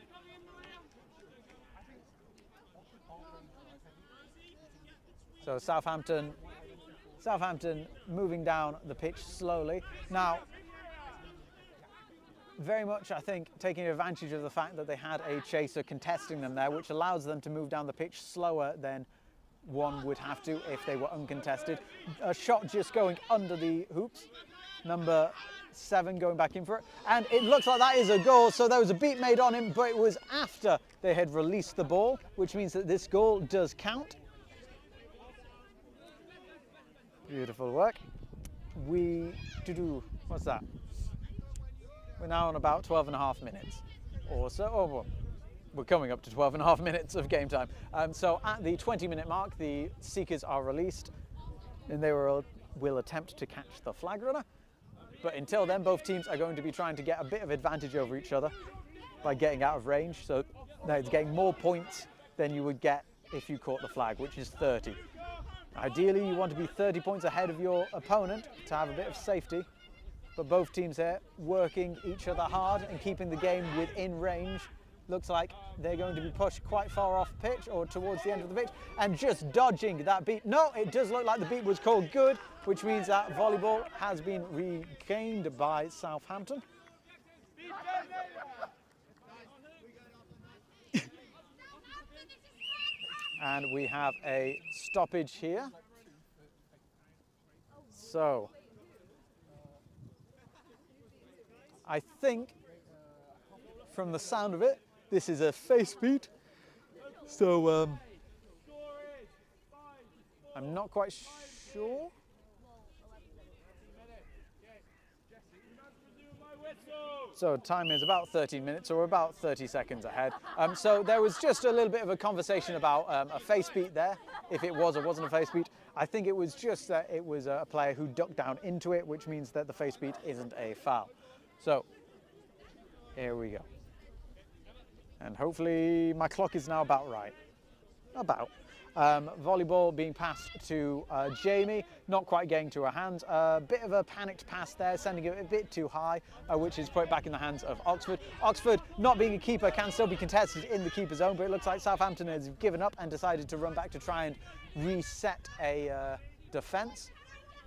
So Southampton moving down the pitch slowly. Now, very much, I think, taking advantage of the fact that they had a chaser contesting them there, which allows them to move down the pitch slower than one would have to if they were uncontested. A shot just going under the hoops. Number 7 going back in for it. And it looks like that is a goal. So there was a beat made on him, but it was after they had released the ball, which means that this goal does count. Beautiful work. What's that? We're now on about 12.5 minutes or so. Oh, well, we're coming up to 12.5 minutes of game time. So at the 20-minute mark, the Seekers are released, and they will attempt to catch the flag runner. But until then, both teams are going to be trying to get a bit of advantage over each other by getting out of range. So it's getting more points than you would get if you caught the flag, which is 30. Ideally, you want to be 30 points ahead of your opponent to have a bit of safety. But both teams here working each other hard and keeping the game within range. Looks like they're going to be pushed quite far off pitch or towards the end of the pitch and just dodging that beat. No, it does look like the beat was called good, which means that volleyball has been regained by Southampton. And we have a stoppage here. So I think from the sound of it, this is a face beat. So I'm not quite sure. So time is about 13 minutes or about 30 seconds ahead. So there was just a little bit of a conversation about a face beat there, if it was or wasn't a face beat. I think it was just that it was a player who ducked down into it, which means that the face beat isn't a foul. So here we go. And hopefully my clock is now about right. About. Volleyball being passed to Jamie, not quite getting to her hands. A bit of a panicked pass there, sending it a bit too high, which is put back in the hands of Oxford. Oxford, not being a keeper, can still be contested in the keeper zone, but it looks like Southampton has given up and decided to run back to try and reset a defence.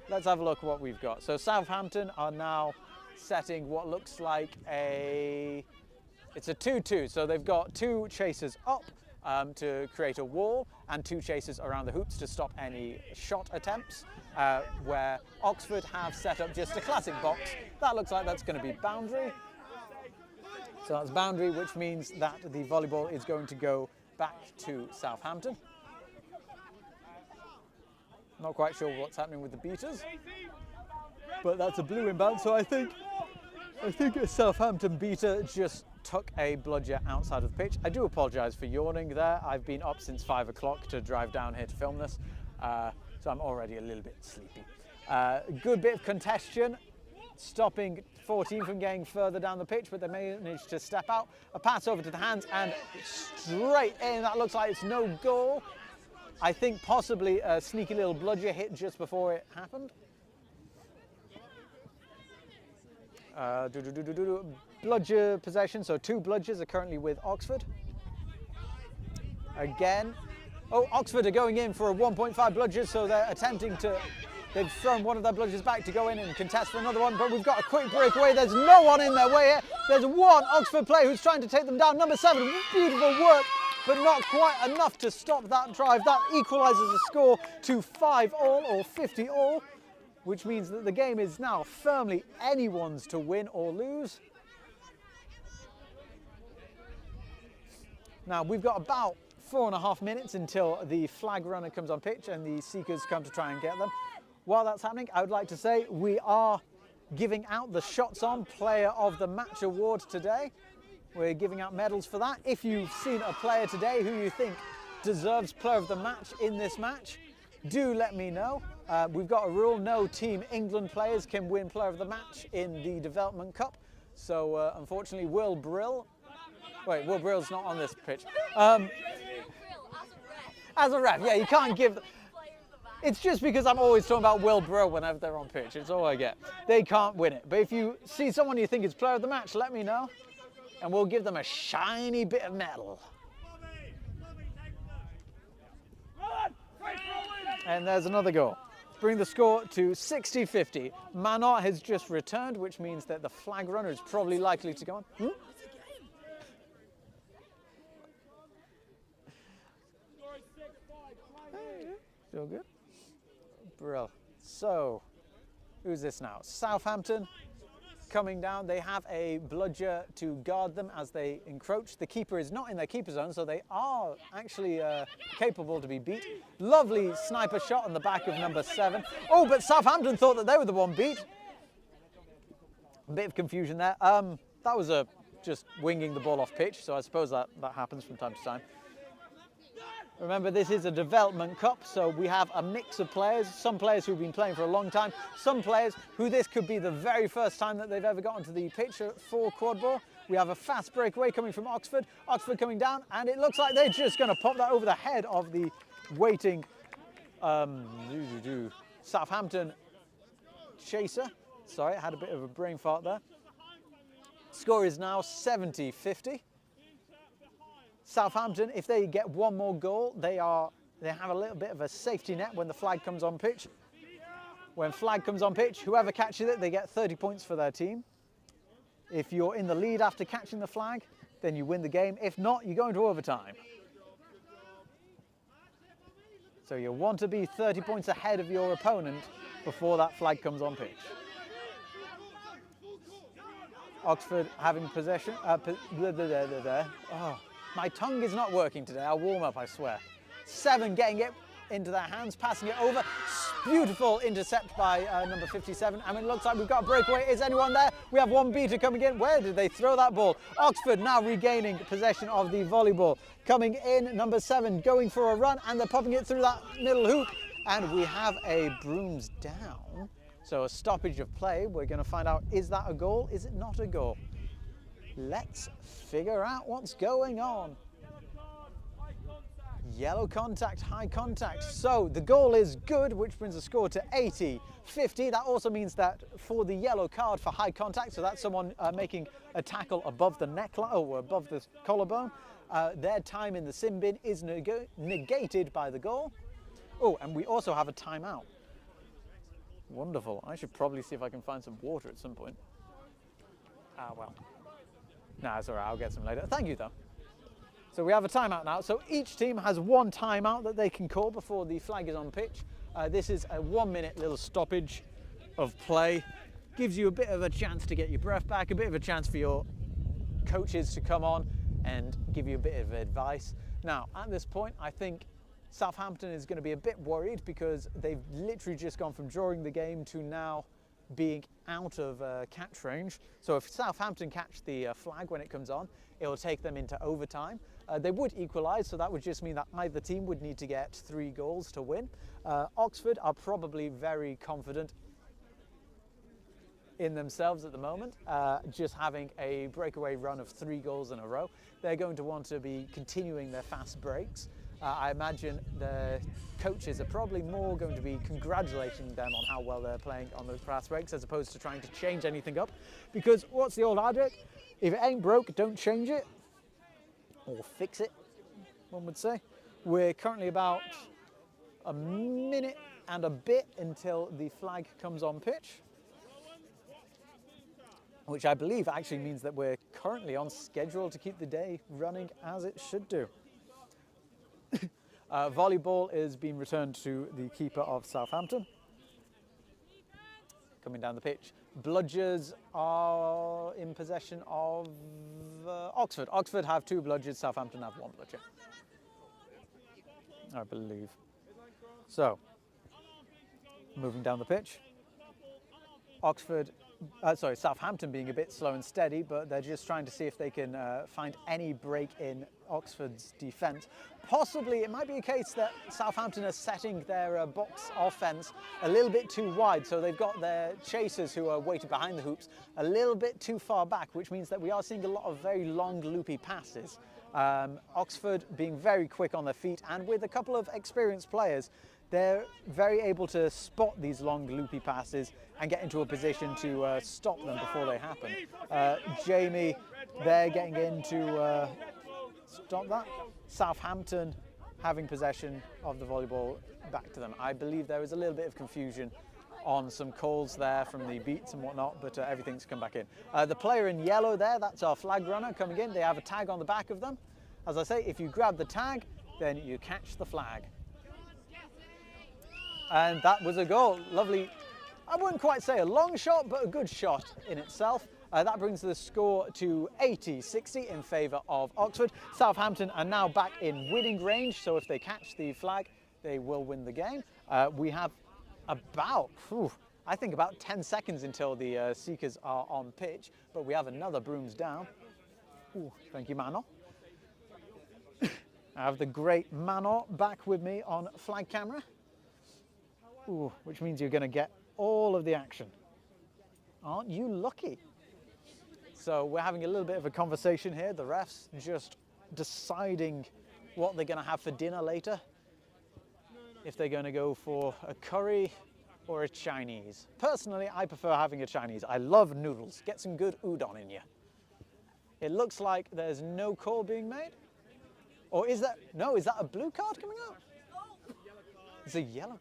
Let's have a look at what we've got. So Southampton are now setting what looks like it's a 2-2. So they've got 2 chasers up to create a wall and 2 chasers around the hoops to stop any shot attempts, where Oxford have set up just a classic box. That looks like that's going to be boundary. So that's boundary, which means that the volleyball is going to go back to Southampton. Not quite sure what's happening with the beaters, but that's a blue inbound, so I think a Southampton beater just took a bludger outside of the pitch. I do apologise for yawning there. I've been up since 5 o'clock to drive down here to film this, so I'm already a little bit sleepy. Good bit of congestion, stopping 14 from getting further down the pitch, but they managed to step out. A pass over to the hands and straight in. That looks like it's no goal. I think possibly a sneaky little bludger hit just before it happened. Bludger possession, so 2 bludgers are currently with Oxford. Again, Oxford are going in for a 1.5 bludgers, so they're attempting to, they've thrown one of their bludgers back to go in and contest for another one, but we've got a quick breakaway. There's no one in their way here. There's one Oxford player who's trying to take them down. Number 7, beautiful work, but not quite enough to stop that drive. That equalises the score to 5-all or 50-all. Which means that the game is now firmly anyone's to win or lose. Now we've got about 4.5 minutes until the flag runner comes on pitch and the Seekers come to try and get them. While that's happening, I would like to say we are giving out the Shots On Player of the Match award today. We're giving out medals for that. If you've seen a player today who you think deserves Player of the Match in this match, do let me know. We've got a rule, no Team England players can win Player of the Match in the Development Cup. So unfortunately, Will Brill's not on this pitch. As a ref, yeah, you can't give... It's just because I'm always talking about Will Brill whenever they're on pitch. It's all I get. They can't win it. But if you see someone you think is Player of the Match, let me know. And we'll give them a shiny bit of medal. And there's another goal. Bring the score to 60-50. Manor has just returned, which means that the flag runner is probably likely to go on. Still good. Brill. So, who's this now? Southampton coming down. They have a bludger to guard them as they encroach. The keeper is not in their keeper zone, so they are actually capable to be beat. Lovely sniper shot on the back of number 7. Oh, but Southampton thought that they were the one beat. A bit of confusion there. That was just winging the ball off pitch, so I suppose that happens from time to time. Remember, this is a development cup, so we have a mix of players. Some players who've been playing for a long time, some players who this could be the very first time that they've ever got onto the pitch for Quadball. We have a fast breakaway coming from Oxford. Oxford coming down, and it looks like they're just going to pop that over the head of the waiting Southampton chaser. Sorry, I had a bit of a brain fart there. Score is now 70-50. Southampton, if they get one more goal, they have a little bit of a safety net when the flag comes on pitch. When flag comes on pitch, whoever catches it, they get 30 points for their team. If you're in the lead after catching the flag, then you win the game. If not, you go into overtime. So you want to be 30 points ahead of your opponent before that flag comes on pitch. Oxford having possession. Oh, my tongue is not working today. I'll warm up, I swear. 7 getting it into their hands, passing it over. Beautiful intercept by number 57. I mean, it looks like we've got a breakaway. Is anyone there? We have one beater coming in. Where did they throw that ball? Oxford now regaining possession of the volleyball. Coming in, number 7 going for a run, and they're popping it through that middle hoop. And we have a brooms down. So a stoppage of play. We're going to find out, is that a goal? Is it not a goal? Let's figure out what's going on. Yellow contact, high contact. So the goal is good, which brings the score to 80-50. That also means that for the yellow card for high contact, so that's someone making a tackle above the neckline or above the collarbone, their time in the sin bin is negated by the goal. Oh, and we also have a timeout. Wonderful. I should probably see if I can find some water at some point. Ah, well. Nah, it's all right. I'll get some later. Thank you, though. So we have a timeout now. So each team has one timeout that they can call before the flag is on pitch. This is a 1-minute little stoppage of play. Gives you a bit of a chance to get your breath back, a bit of a chance for your coaches to come on and give you a bit of advice. Now, at this point, I think Southampton is going to be a bit worried because they've literally just gone from drawing the game to now being out of catch range. So if Southampton catch the flag when it comes on, it will take them into overtime. They would equalise, so that would just mean that either team would need to get 3 goals to win. Oxford are probably very confident in themselves at the moment, just having a breakaway run of 3 goals in a row. They're going to want to be continuing their fast breaks. I imagine the coaches are probably more going to be congratulating them on how well they're playing on those fast breaks as opposed to trying to change anything up. Because what's the old adage? If it ain't broke, don't change it. Or fix it, one would say. We're currently about a minute and a bit until the flag comes on pitch, which I believe actually means that we're currently on schedule to keep the day running as it should do. Volleyball is being returned to the keeper of Southampton. Coming down the pitch. Bludgers are in possession of Oxford. Oxford have 2 bludgers, Southampton have 1 bludger, I believe. So, moving down the pitch. Southampton being a bit slow and steady, but they're just trying to see if they can find any break in Oxford's defence. Possibly it might be a case that Southampton are setting their box offence a little bit too wide, so they've got their chasers who are waiting behind the hoops a little bit too far back, which means that we are seeing a lot of very long loopy passes. Oxford being very quick on their feet, and with a couple of experienced players, they're very able to spot these long loopy passes and get into a position to stop them before they happen. Jamie, they're getting in to stop that. Southampton having possession of the volleyball back to them. I believe there was a little bit of confusion on some calls there from the beats and whatnot, but everything's come back in. The player in yellow there, that's our flag runner coming in. They have a tag on the back of them. As I say, if you grab the tag, then you catch the flag. And that was a goal. Lovely. I wouldn't quite say a long shot, but a good shot in itself. That brings the score to 80-60 in favour of Oxford. Southampton are now back in winning range, so if they catch the flag, they will win the game. We have about, I think about 10 seconds until the Seekers are on pitch, but we have another brooms down. Ooh, thank you, Mano. I have the great Mano back with me on flag camera. Ooh, which means you're going to get all of the action. Aren't you lucky? So we're having a little bit of a conversation here. The refs just deciding what they're going to have for dinner later. If they're going to go for a curry or a Chinese. Personally, I prefer having a Chinese. I love noodles. Get some good udon in you. It looks like there's no call being made. Or is that, no, is that a blue card coming out? It's a yellow.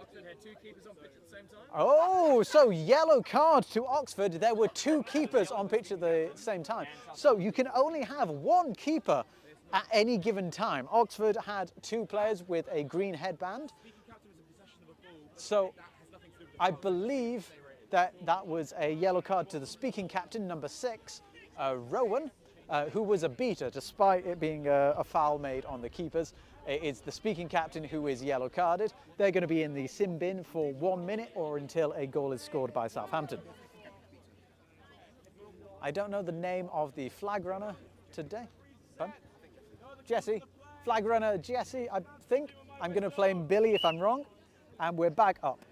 Oxford had 2 keepers on pitch at the same time. Oh, so yellow card to Oxford. There were 2 keepers on pitch at the same time. So you can only have 1 keeper at any given time. Oxford had 2 players with a green headband. So I believe that was a yellow card to the speaking captain, number 6, Rowan, who was a beater despite it being a foul made on the keepers. It's the speaking captain who is yellow carded. They're going to be in the sin bin for 1 minute or until a goal is scored by Southampton. I don't know the name of the flag runner today. Pardon? Jesse, flag runner Jesse, I think. I'm going to play him Billy if I'm wrong. And we're back up.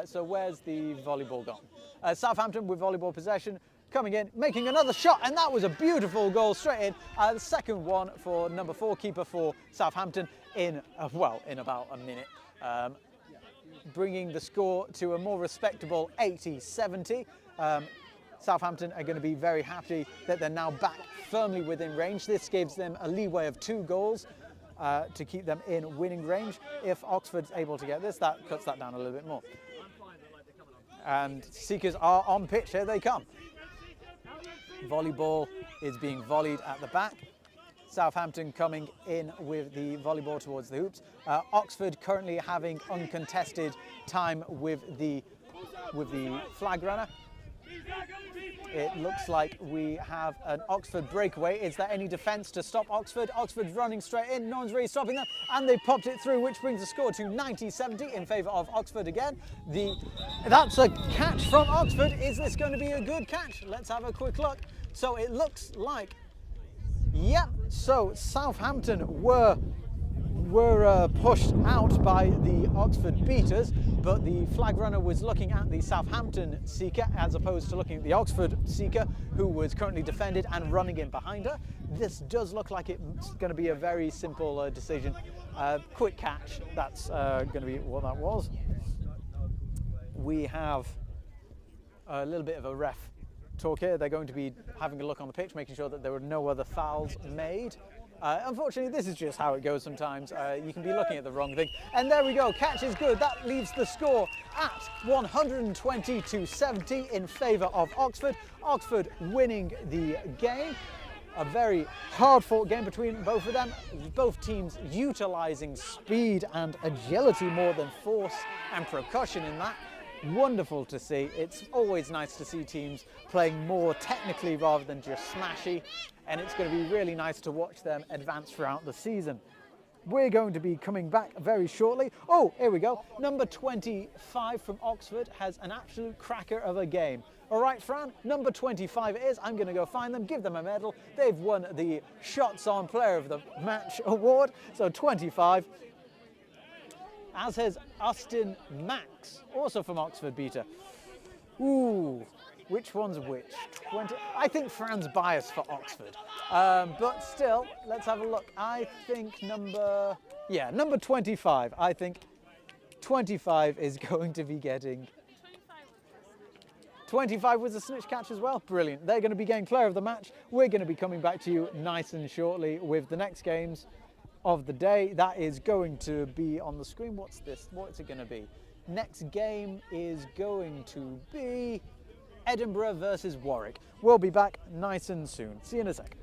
So where's the volleyball gone? Southampton with volleyball possession. Coming in, making another shot, and that was a beautiful goal straight in. The second one for number 4 keeper for Southampton in, in about a minute. Bringing the score to a more respectable 80-70. Southampton are going to be very happy that they're now back firmly within range. This gives them a leeway of 2 goals to keep them in winning range. If Oxford's able to get this, that cuts that down a little bit more. And Seekers are on pitch, here they come. Volleyball is being volleyed at the back. Southampton coming in with the volleyball towards the hoops. Oxford currently having uncontested time with the flag runner. It looks like we have an Oxford breakaway. Is there any defence to stop Oxford? Oxford's running straight in, no one's really stopping them, and they popped it through, which brings the score to 90-70 in favour of Oxford again. That's a catch from Oxford. Is this going to be a good catch? Let's have a quick look. So it looks like, yep, so Southampton were pushed out by the Oxford beaters, but the flag runner was looking at the Southampton seeker as opposed to looking at the Oxford seeker, who was currently defended and running in behind her. This does look like it's going to be a very simple decision. Quick catch, that's going to be what that was. We have a little bit of a ref talk here. They're going to be having a look on the pitch, making sure that there were no other fouls made. Unfortunately, this is just how it goes sometimes. You can be looking at the wrong thing. And there we go, catch is good. That leaves the score at 120-70 in favour of Oxford. Oxford winning the game. A very hard-fought game between both of them. Both teams utilising speed and agility more than force and percussion in that. Wonderful to see. It's always nice to see teams playing more technically rather than just smashy, and it's going to be really nice to watch them advance throughout the season. We're going to be coming back very shortly. Oh, here we go. Number 25 from Oxford has an absolute cracker of a game. All right, Fran, number 25 it is. I'm going to go find them, give them a medal. They've won the Shots On Player of the Match award, so 25. As has Austin Max, also from Oxford beater. Ooh, which one's which? 20. I think Fran's biased for Oxford. But still, let's have a look. I think number 25. I think 25 is going to be getting... 25 was a snitch catch as well. Brilliant. They're going to be getting player of the match. We're going to be coming back to you nice and shortly with the next games of the day. That is going to be on the screen. What's this? What's it going to be? Next game is going to be Edinburgh versus Warwick. We'll be back nice and soon. See you in a sec.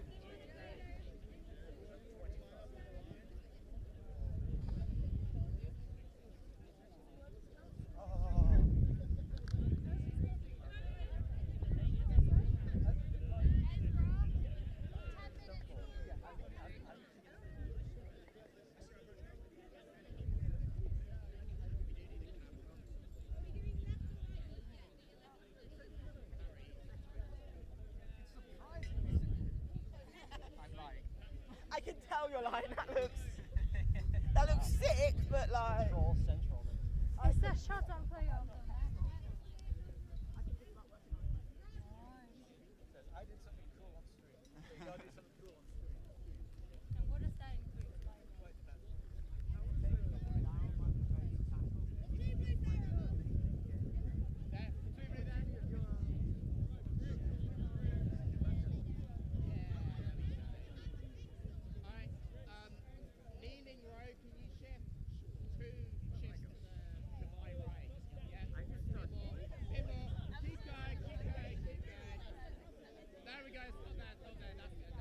well. You're like, that looks sick, but like. Control central. It's that shot on player. I did something cool on stream. So you gotta do something cool on stream. And what does that include? Leaning row, can you shift 2 shifts to my right? Yeah. Bit more. Keep going. There we go. Stop there. That's good.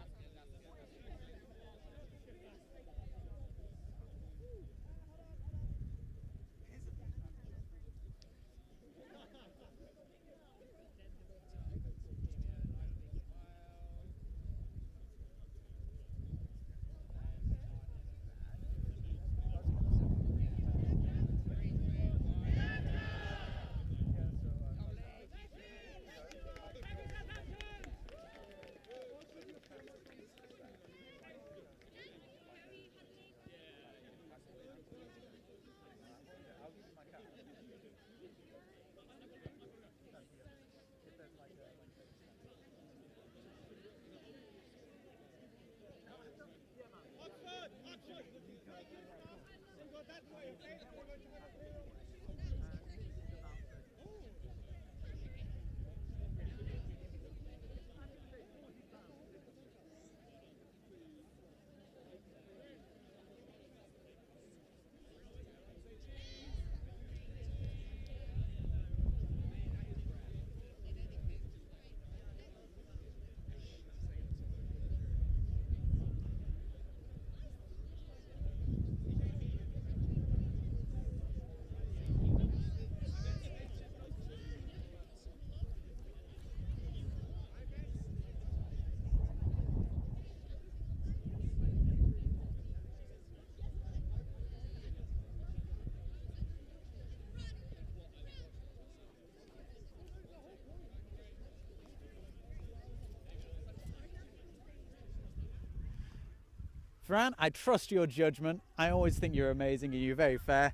Fran, I trust your judgment. I always think you're amazing and you're very fair.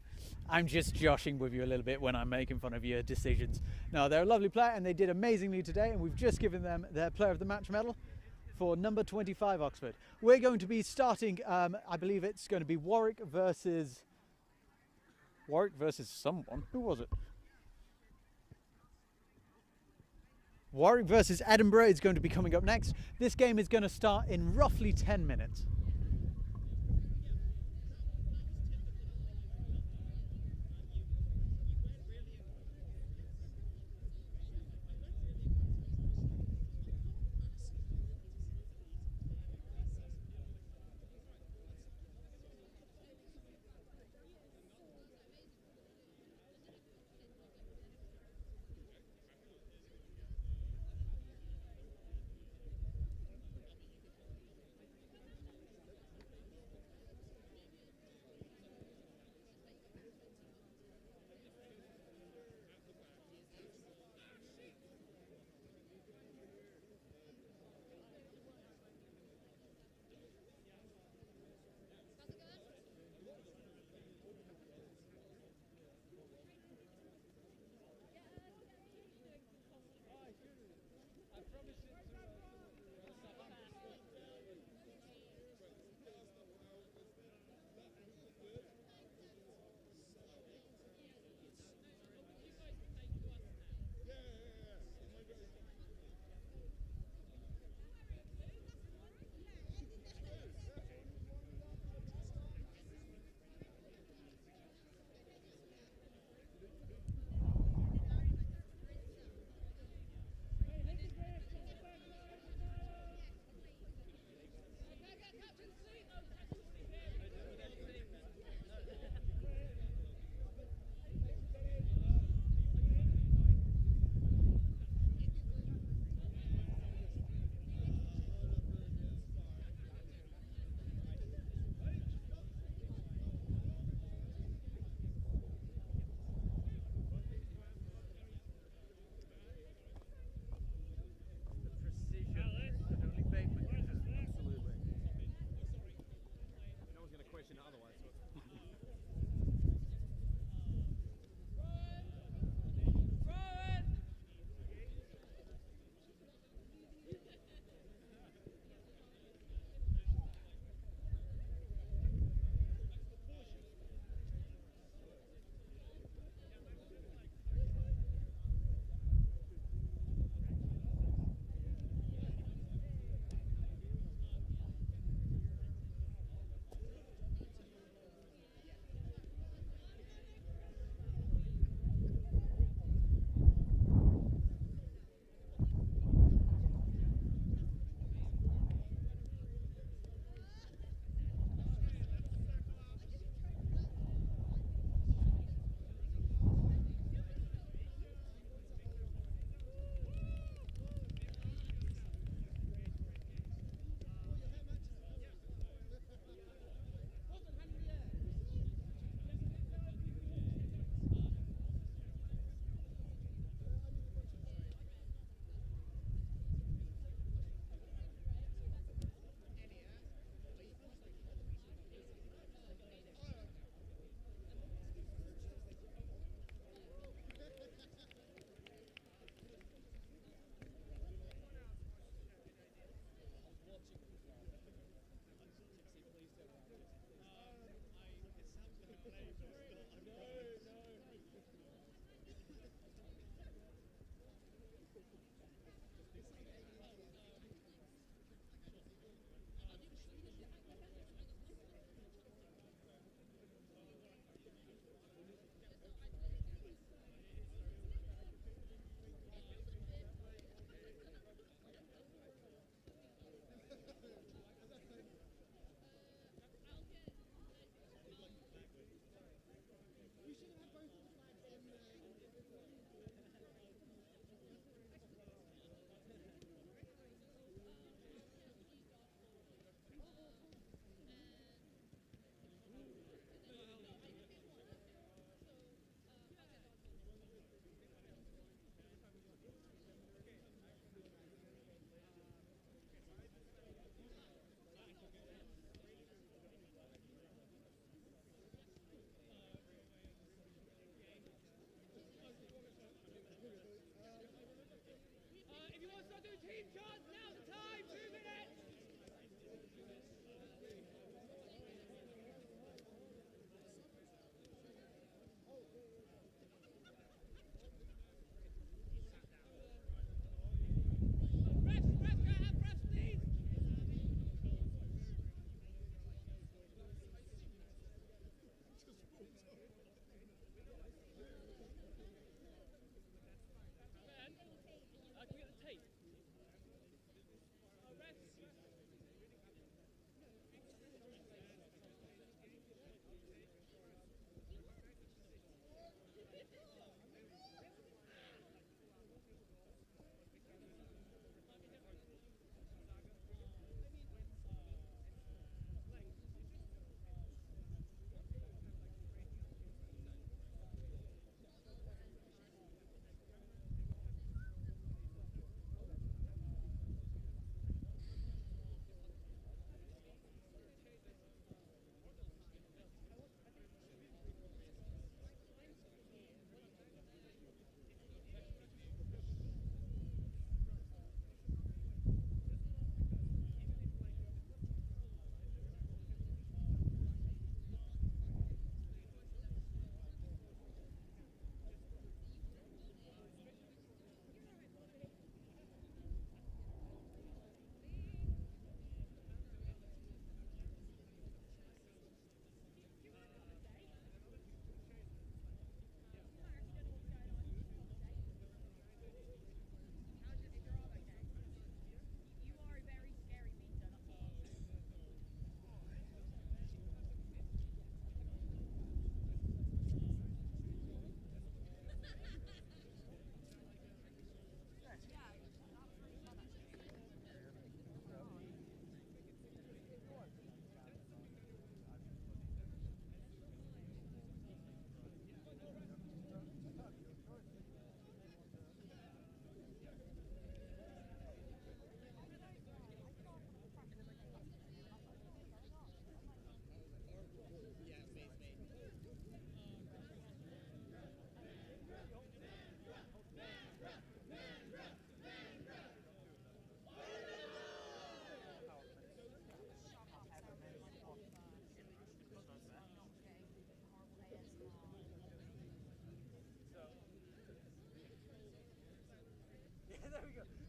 I'm just joshing with you a little bit when I'm making fun of your decisions. No, they're a lovely player and they did amazingly today, and we've just given them their Player of the Match medal for number 25 Oxford. We're going to be starting, I believe it's going to be Warwick versus someone. Who was it? Warwick versus Edinburgh is going to be coming up next. This game is going to start in roughly 10 minutes.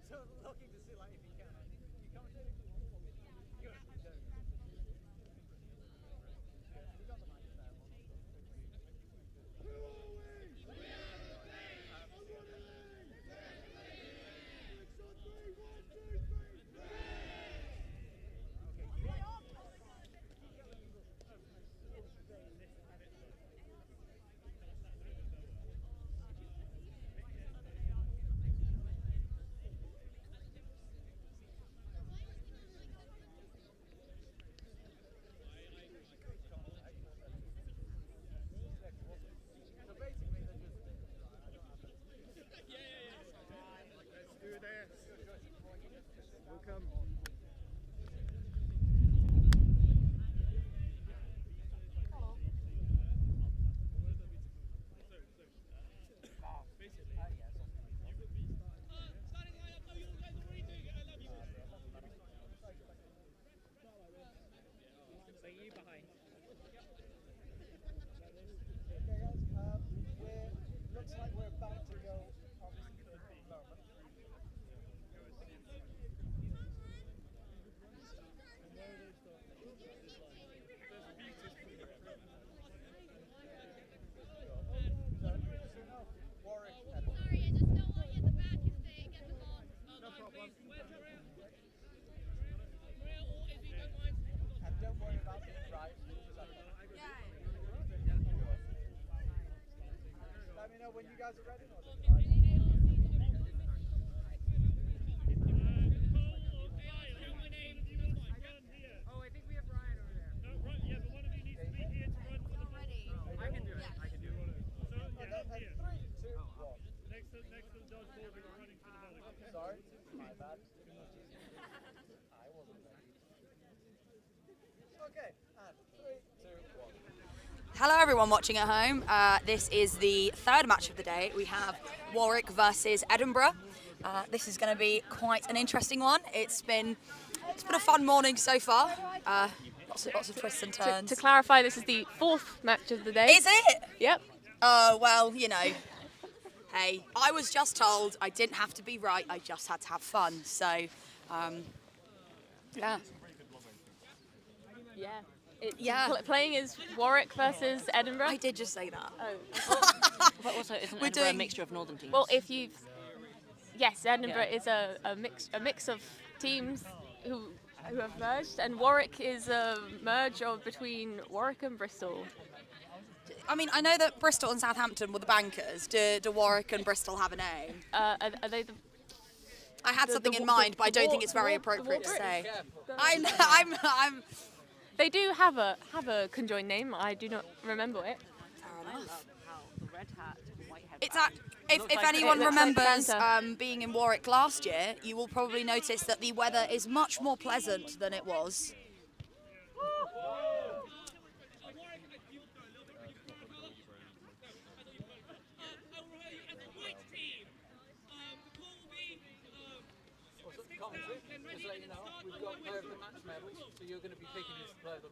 looking to see like if you can. You come and good. We got the mic there. Looks like we're about to go, obviously, for the moment. Warwick, Edinburgh. Sorry, I just don't want you at the back if they get the ball. No problem. Maria, or if you don't mind. And don't worry about being right. Let me know when you guys are ready. Oh, I think we have Ryan over there. No, right, yeah, but one of you needs to be here to run for the ball. I can do it. I can do it. So, yeah, I'm here. 3, 2, 1. Next to the dodgeball, we were running for the ball. Sorry, my bad. I wasn't ready. Okay, and 3, 2, 1. Hello everyone watching at home. This is the third match of the day. We have Warwick versus Edinburgh. This is going to be quite an interesting one. It's been a fun morning so far. Lots of twists and turns. To clarify, this is the fourth match of the day. Is it? Yep. Well, you know. Hey, I was just told I didn't have to be right. I just had to have fun. So, yeah. Yeah. Playing is Warwick versus Edinburgh. I did just say that. Oh. But also, isn't We're Edinburgh doing- a mixture of northern teams? Well, if you've... Yes, Edinburgh Yeah. is a mix of teams who have merged, and Warwick is a merge of between Warwick and Bristol. I mean, I know that Bristol and Southampton were the bankers. Do Warwick and Bristol have a name? Are they the... I had something in mind, but I don't think it's very appropriate to say. I'm. They do have a conjoined name. I do not remember it. Fair enough. how the red hat, white hat. It's at, if Looks like anyone it looks like remembers Santa. being in Warwick last year, you will probably notice that the weather is much more pleasant than it was.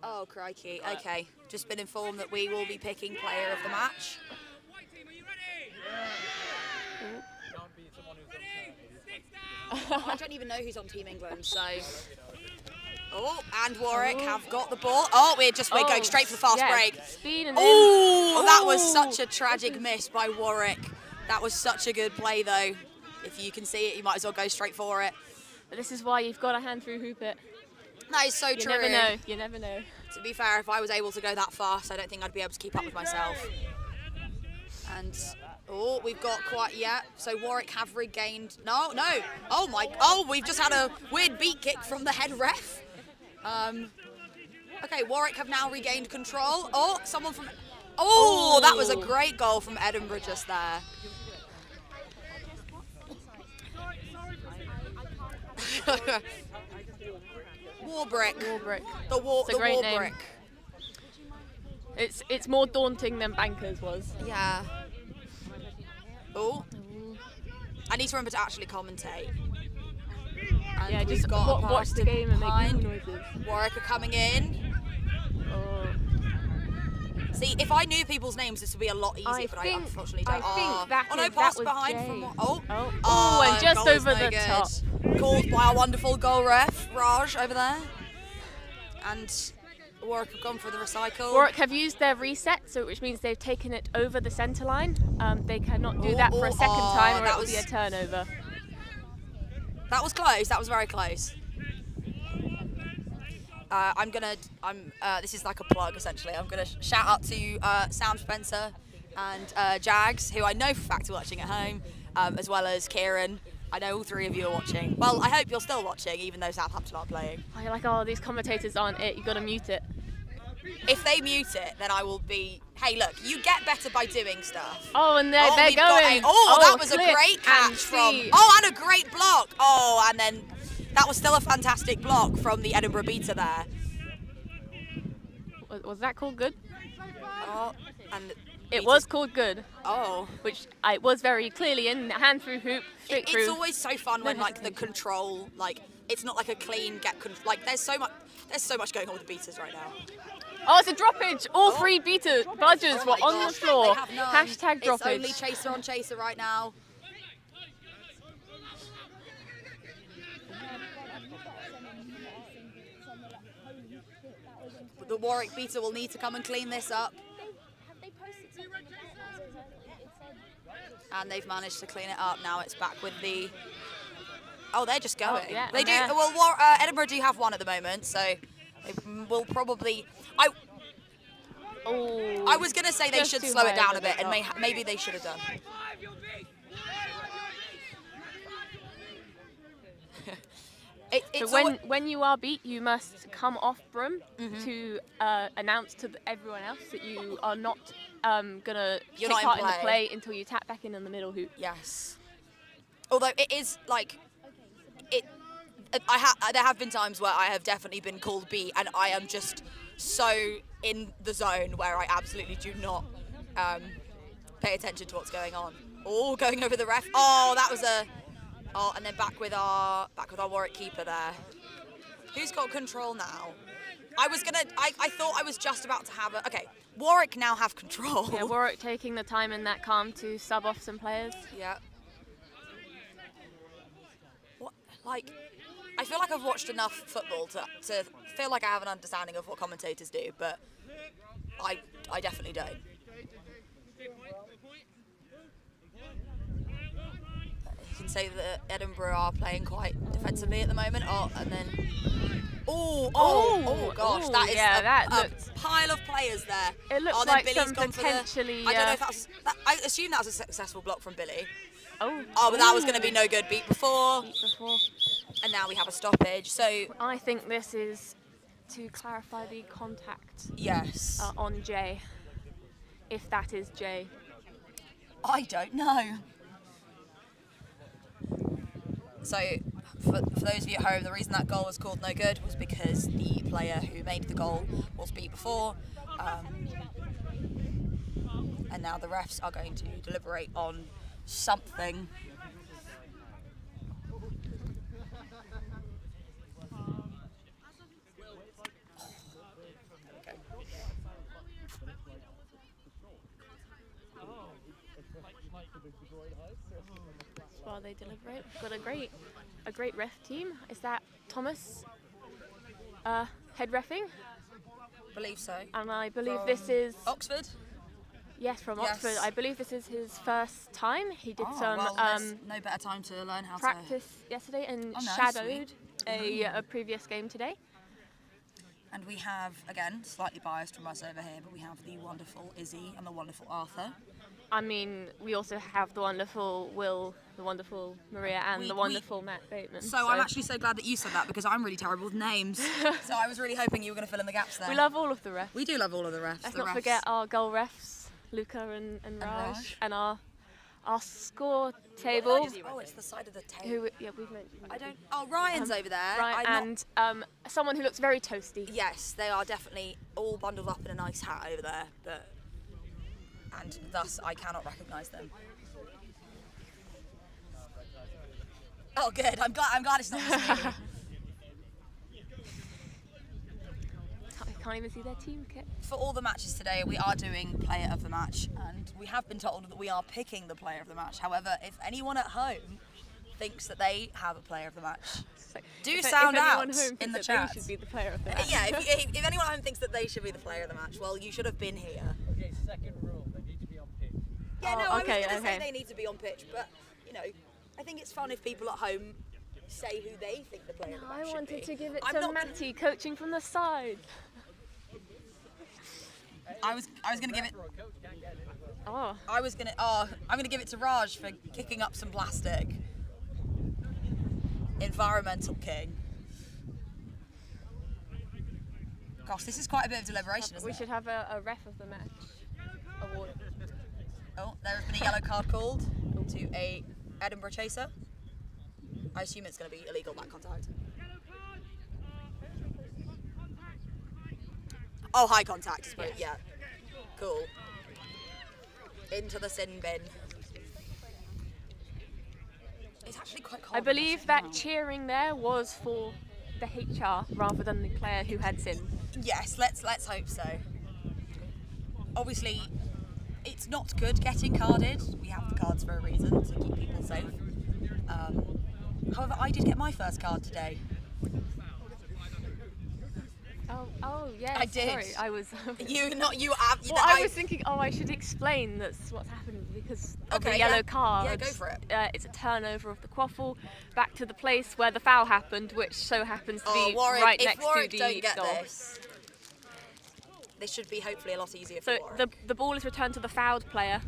Oh, crikey. Okay. Just been informed that we will be picking player of the match. White team, are you ready? Can't be someone who's on I don't even know who's on Team England, so... Oh, and Warwick have got the ball. Oh, we're going straight for the fast break. Speed and Oh, that was such a tragic miss by Warwick. That was such a good play, though. If you can see it, you might as well go straight for it. But this is why you've got to hand through hoop it. That is so You true. never know. You never know. To be fair, if I was able to go that fast, I don't think I'd be able to keep up with myself. And, oh, we've got quite, yeah. So Warwick have regained, no. Oh, we've just had a weird beat kick from the head ref. Okay, Warwick have now regained control. Oh, someone from, oh, that was a great goal from Edinburgh just there. Warbrick. The It's a great name. Warbrick. It's more daunting than Bankers was. Yeah. Oh. I need to remember to actually commentate. And Yeah, we've just got a watch the participant game and make behind. noises. Warwick are coming in. Oh. See, if I knew people's names, this would be a lot easier, but I unfortunately don't. I think that no, is, pass that was behind Jay. from And just goal is over no the good. top. Called by our wonderful goal ref, Raj, over there. And Warwick have gone for the recycle. Warwick have used their reset, which means they've taken it over the centre line. They cannot do that for a second time, or it will be a turnover. That was close. That was very close. This is like a plug essentially. I'm gonna shout out to Sam Spencer and Jags, who I know for a fact are watching at home, as well as Kieran. I know all three of you are watching. Well, I hope you're still watching, even though Southampton aren't playing. You're like, oh, these commentators aren't it. You gotta mute it. If they mute it, then I will be. Hey, look, you get better by doing stuff. Oh, and they're going. That was a great catch from. Oh, and a great block. Oh, and then that was still a fantastic block from the Edinburgh beater there. Was that called good? Oh, and it was called good. Oh, which it was very clearly in hand through hoop, straight through. It's always so fun when like the control, like it's not like a clean like there's so much going on with the beaters right now. Oh, it's a droppage. All three beater bludgers were on the floor. Hashtag droppage. It's only chaser on chaser right now. The Warwick beater will need to come and clean this up. And they've managed to clean it up. Now it's back with the... Oh, they're just going. Oh, yeah, they do. Well, Edinburgh do have one at the moment, so they will probably... I was going to say they should slow it down a bit, and maybe they should have done. So when you are beat, you must come off broom to announce to everyone else that you are not gonna take part in the play until you tap back in the middle hoop. Yes. Although it is like there have been times where I have definitely been called beat, and I am just so in the zone where I absolutely do not pay attention to what's going on. Oh, going over the ref. Oh, that was a. Oh, and then back with our Warwick keeper there. Who's got control now? I thought I was just about to have a. Okay, Warwick now have control. Yeah, Warwick taking the time in that calm to sub off some players. Yeah. What? Like, I feel like I've watched enough football to feel like I have an understanding of what commentators do, but I definitely don't. You can say that Edinburgh are playing quite defensively at the moment. Oh, and then oh gosh, that is a pile of players there. It looks then like Billy's some gone potentially. I don't know if that's. I assume that was a successful block from Billy. Oh, but that was going to be no good. Beat before. And now we have a stoppage. So I think this is to clarify the contact. Yes. On Jay, if that is Jay. I don't know. So, for those of you at home, the reason that goal was called no good was because the player who made the goal was beat before. And now the refs are going to deliberate on something. While they deliberate, we've got a great ref team. Is that Thomas head reffing? Believe so. And I believe this is Oxford. Yes, from Oxford. I believe this is his first time. He did some no better time to learn how practice yesterday and shadowed a previous game today. And we have, again, slightly biased from us over here, but we have the wonderful Izzy and the wonderful Arthur. I mean, we also have the wonderful Will, the wonderful Maria, and the wonderful Matt Bateman. So I'm actually so glad that you said that, because I'm really terrible with names. So I was really hoping you were going to fill in the gaps there. We love all of the refs. We do love all of the refs. Let's not forget our goal refs, Luca and Raj, and our score table. Oh, it's the side of the table. We've mentioned. I don't. Oh, Ryan's over there. Right, and someone who looks very toasty. Yes, they are definitely all bundled up in a nice hat over there, and thus I cannot recognise them. Oh, good. I'm glad it's not just me. can't even see their team kit. For all the matches today, we are doing player of the match, and we have been told that we are picking the player of the match. However, if anyone at home thinks that they have a player of the match, do sound out in the chat. They should be the player of the match. Yeah, if anyone at home thinks that they should be the player of the match, well, you should have been here. Okay, second rule, they need to be on pitch. Yeah, no, okay, I was going to say okay. they need to be on pitch, but, you know, I think it's fun if people at home say who they think the player of the match I should wanted be. to give it I'm to not Matty, coaching from the side. I was going to give it. Oh. I'm gonna give it to Raj for kicking up some plastic. Environmental king. Gosh, this is quite a bit of deliberation, isn't We it? should have a ref of the match award. Oh, there has been a yellow card called to a Edinburgh chaser. I assume it's going to be illegal back contact. Oh, high contact. Yes. Yeah. Cool. Into the sin bin. It's actually quite cold. I believe that cheering there was for the HR rather than the player who had sinned. Yes, let's hope so. Obviously, it's not good getting carded. We have the cards for a reason, to keep people safe. However, I did get my first card today. Oh yeah. I did. Sorry, I was. Well, I was thinking, I should explain that's what's happened because of the yellow card. Yeah, go for it. It's a turnover of the quaffle back to the place where the foul happened, which so happens to be Warwick, right if next Warwick to the don't get goal. this should be hopefully a lot easier So for Warwick. the ball is returned to the fouled player.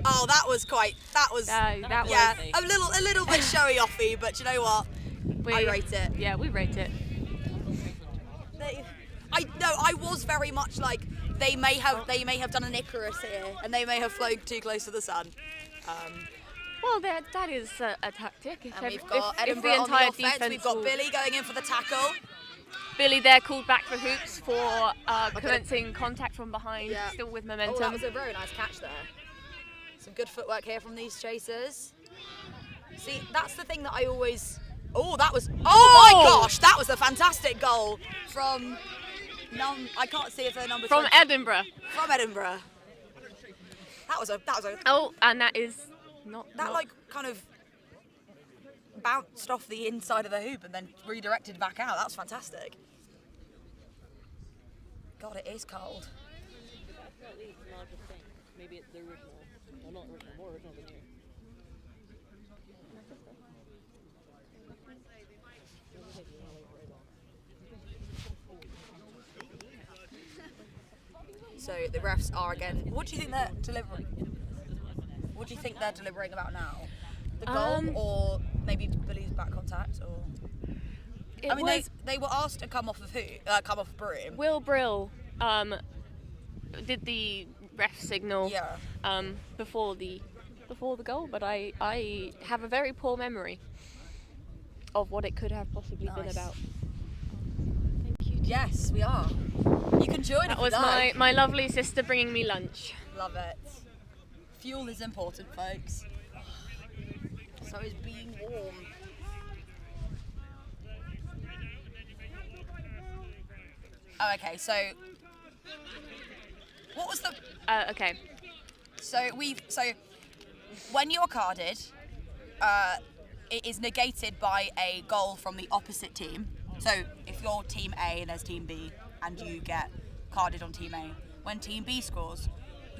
Oh, that was yeah, a little bit showy offy, but you know what? I rate it. Yeah, we rate it. I was very much like they may have done an Icarus here, and they may have flown too close to the sun. Well, that is a tactic. And we've got Edinburgh if the entire on the offense. defense We've got will- Billy going in for the tackle. Billy there called back for hoops for commencing contact from behind, still with momentum. Oh, that was a very nice catch there. Some good footwork here from these chasers. See, that's the thing that I always... Oh, that was... Oh my gosh, that was a fantastic goal from... I can't see if they're number... From 20. Edinburgh. From Edinburgh. That was a... Oh, and that is not... That like kind of bounced off the inside of the hoop and then redirected back out. That's fantastic. God, it is cold. Maybe it's the original. Well, not original, more original than you. So the refs are again. What do you think they're delivering? What do you think they're deliberating about now? The goal, or maybe Billy's back contact, or? I mean, they were asked to come off of come off of broom. Will Brill did the ref signal before the goal, but I have a very poor memory of what it could have possibly been about. Thank you. Yes, we are. You can join. That was my lovely sister bringing me lunch. Love it. Fuel is important, folks. So is being warm. Oh, okay. So, what was the? Okay. So when you're carded, it is negated by a goal from the opposite team. So if you're Team A and there's Team B, and you get carded on Team A, when Team B scores,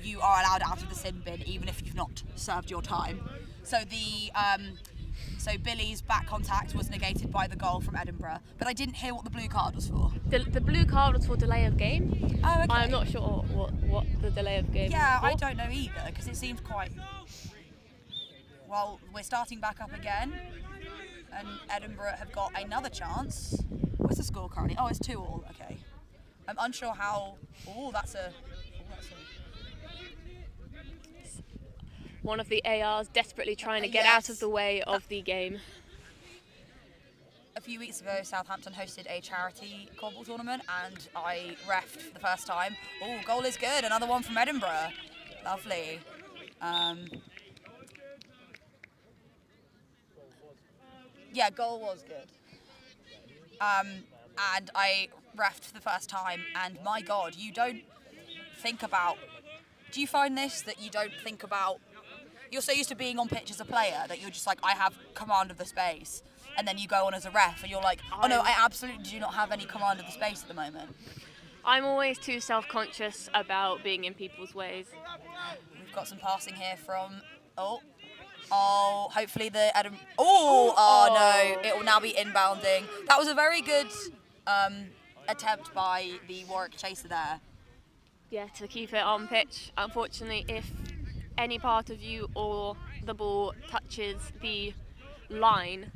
you are allowed out of the sin bin even if you've not served your time. So so Billy's back contact was negated by the goal from Edinburgh, but I didn't hear what the blue card was for. The blue card was for delay of game. Oh, okay. I'm not sure what the delay of game Yeah, was I for. don't know either, because it seems quite... Well, we're starting back up again, and Edinburgh have got another chance. What's the score currently? Oh, it's 2-2, okay. I'm unsure how... Oh, that's a... One of the ARs desperately trying to get out of the way of the game. A few weeks ago, Southampton hosted a charity Quadball tournament, and I refed for the first time. Oh, goal is good. Another one from Edinburgh. Lovely. Yeah, goal was good. And I refed for the first time, and my God, you don't think about... Do you find this, that you don't think about... You're so used to being on pitch as a player that you're just like, I have command of the space. And then you go on as a ref and you're like, oh no, I absolutely do not have any command of the space at the moment. I'm always too self-conscious about being in people's ways. We've got some passing here from... Oh, hopefully the Edinburgh... Oh, no, it will now be inbounding. That was a very good attempt by the Warwick chaser there. Yeah, to keep it on pitch. Unfortunately, if any part of you or the ball touches the line,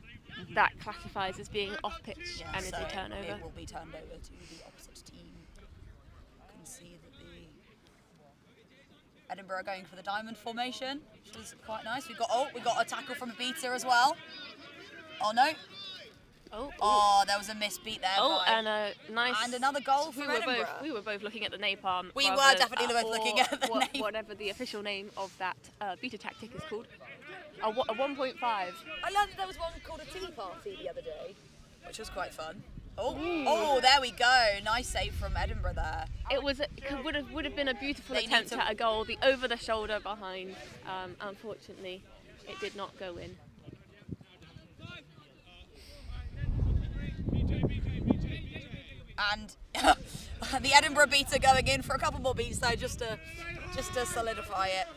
that classifies as being off pitch and is a turnover. It will be turned over to the opposite team. You can see that the Edinburgh are going for the diamond formation, which is quite nice. We got a tackle from a beater as well. Oh no. Oh, there was a misbeat there. And a nice. And another goal from Edinburgh. We were both looking at the napalm. We were definitely both looking at the napalm. Whatever the official name of that beta tactic is called. A 1.5. I learned that there was one called a tea party the other day, which was quite fun. Oh, there we go. Nice save from Edinburgh there. It would have been a beautiful attempt at a goal. The over the shoulder behind. Unfortunately, it did not go in. And the Edinburgh beats are going in for a couple more beats though, just to solidify it.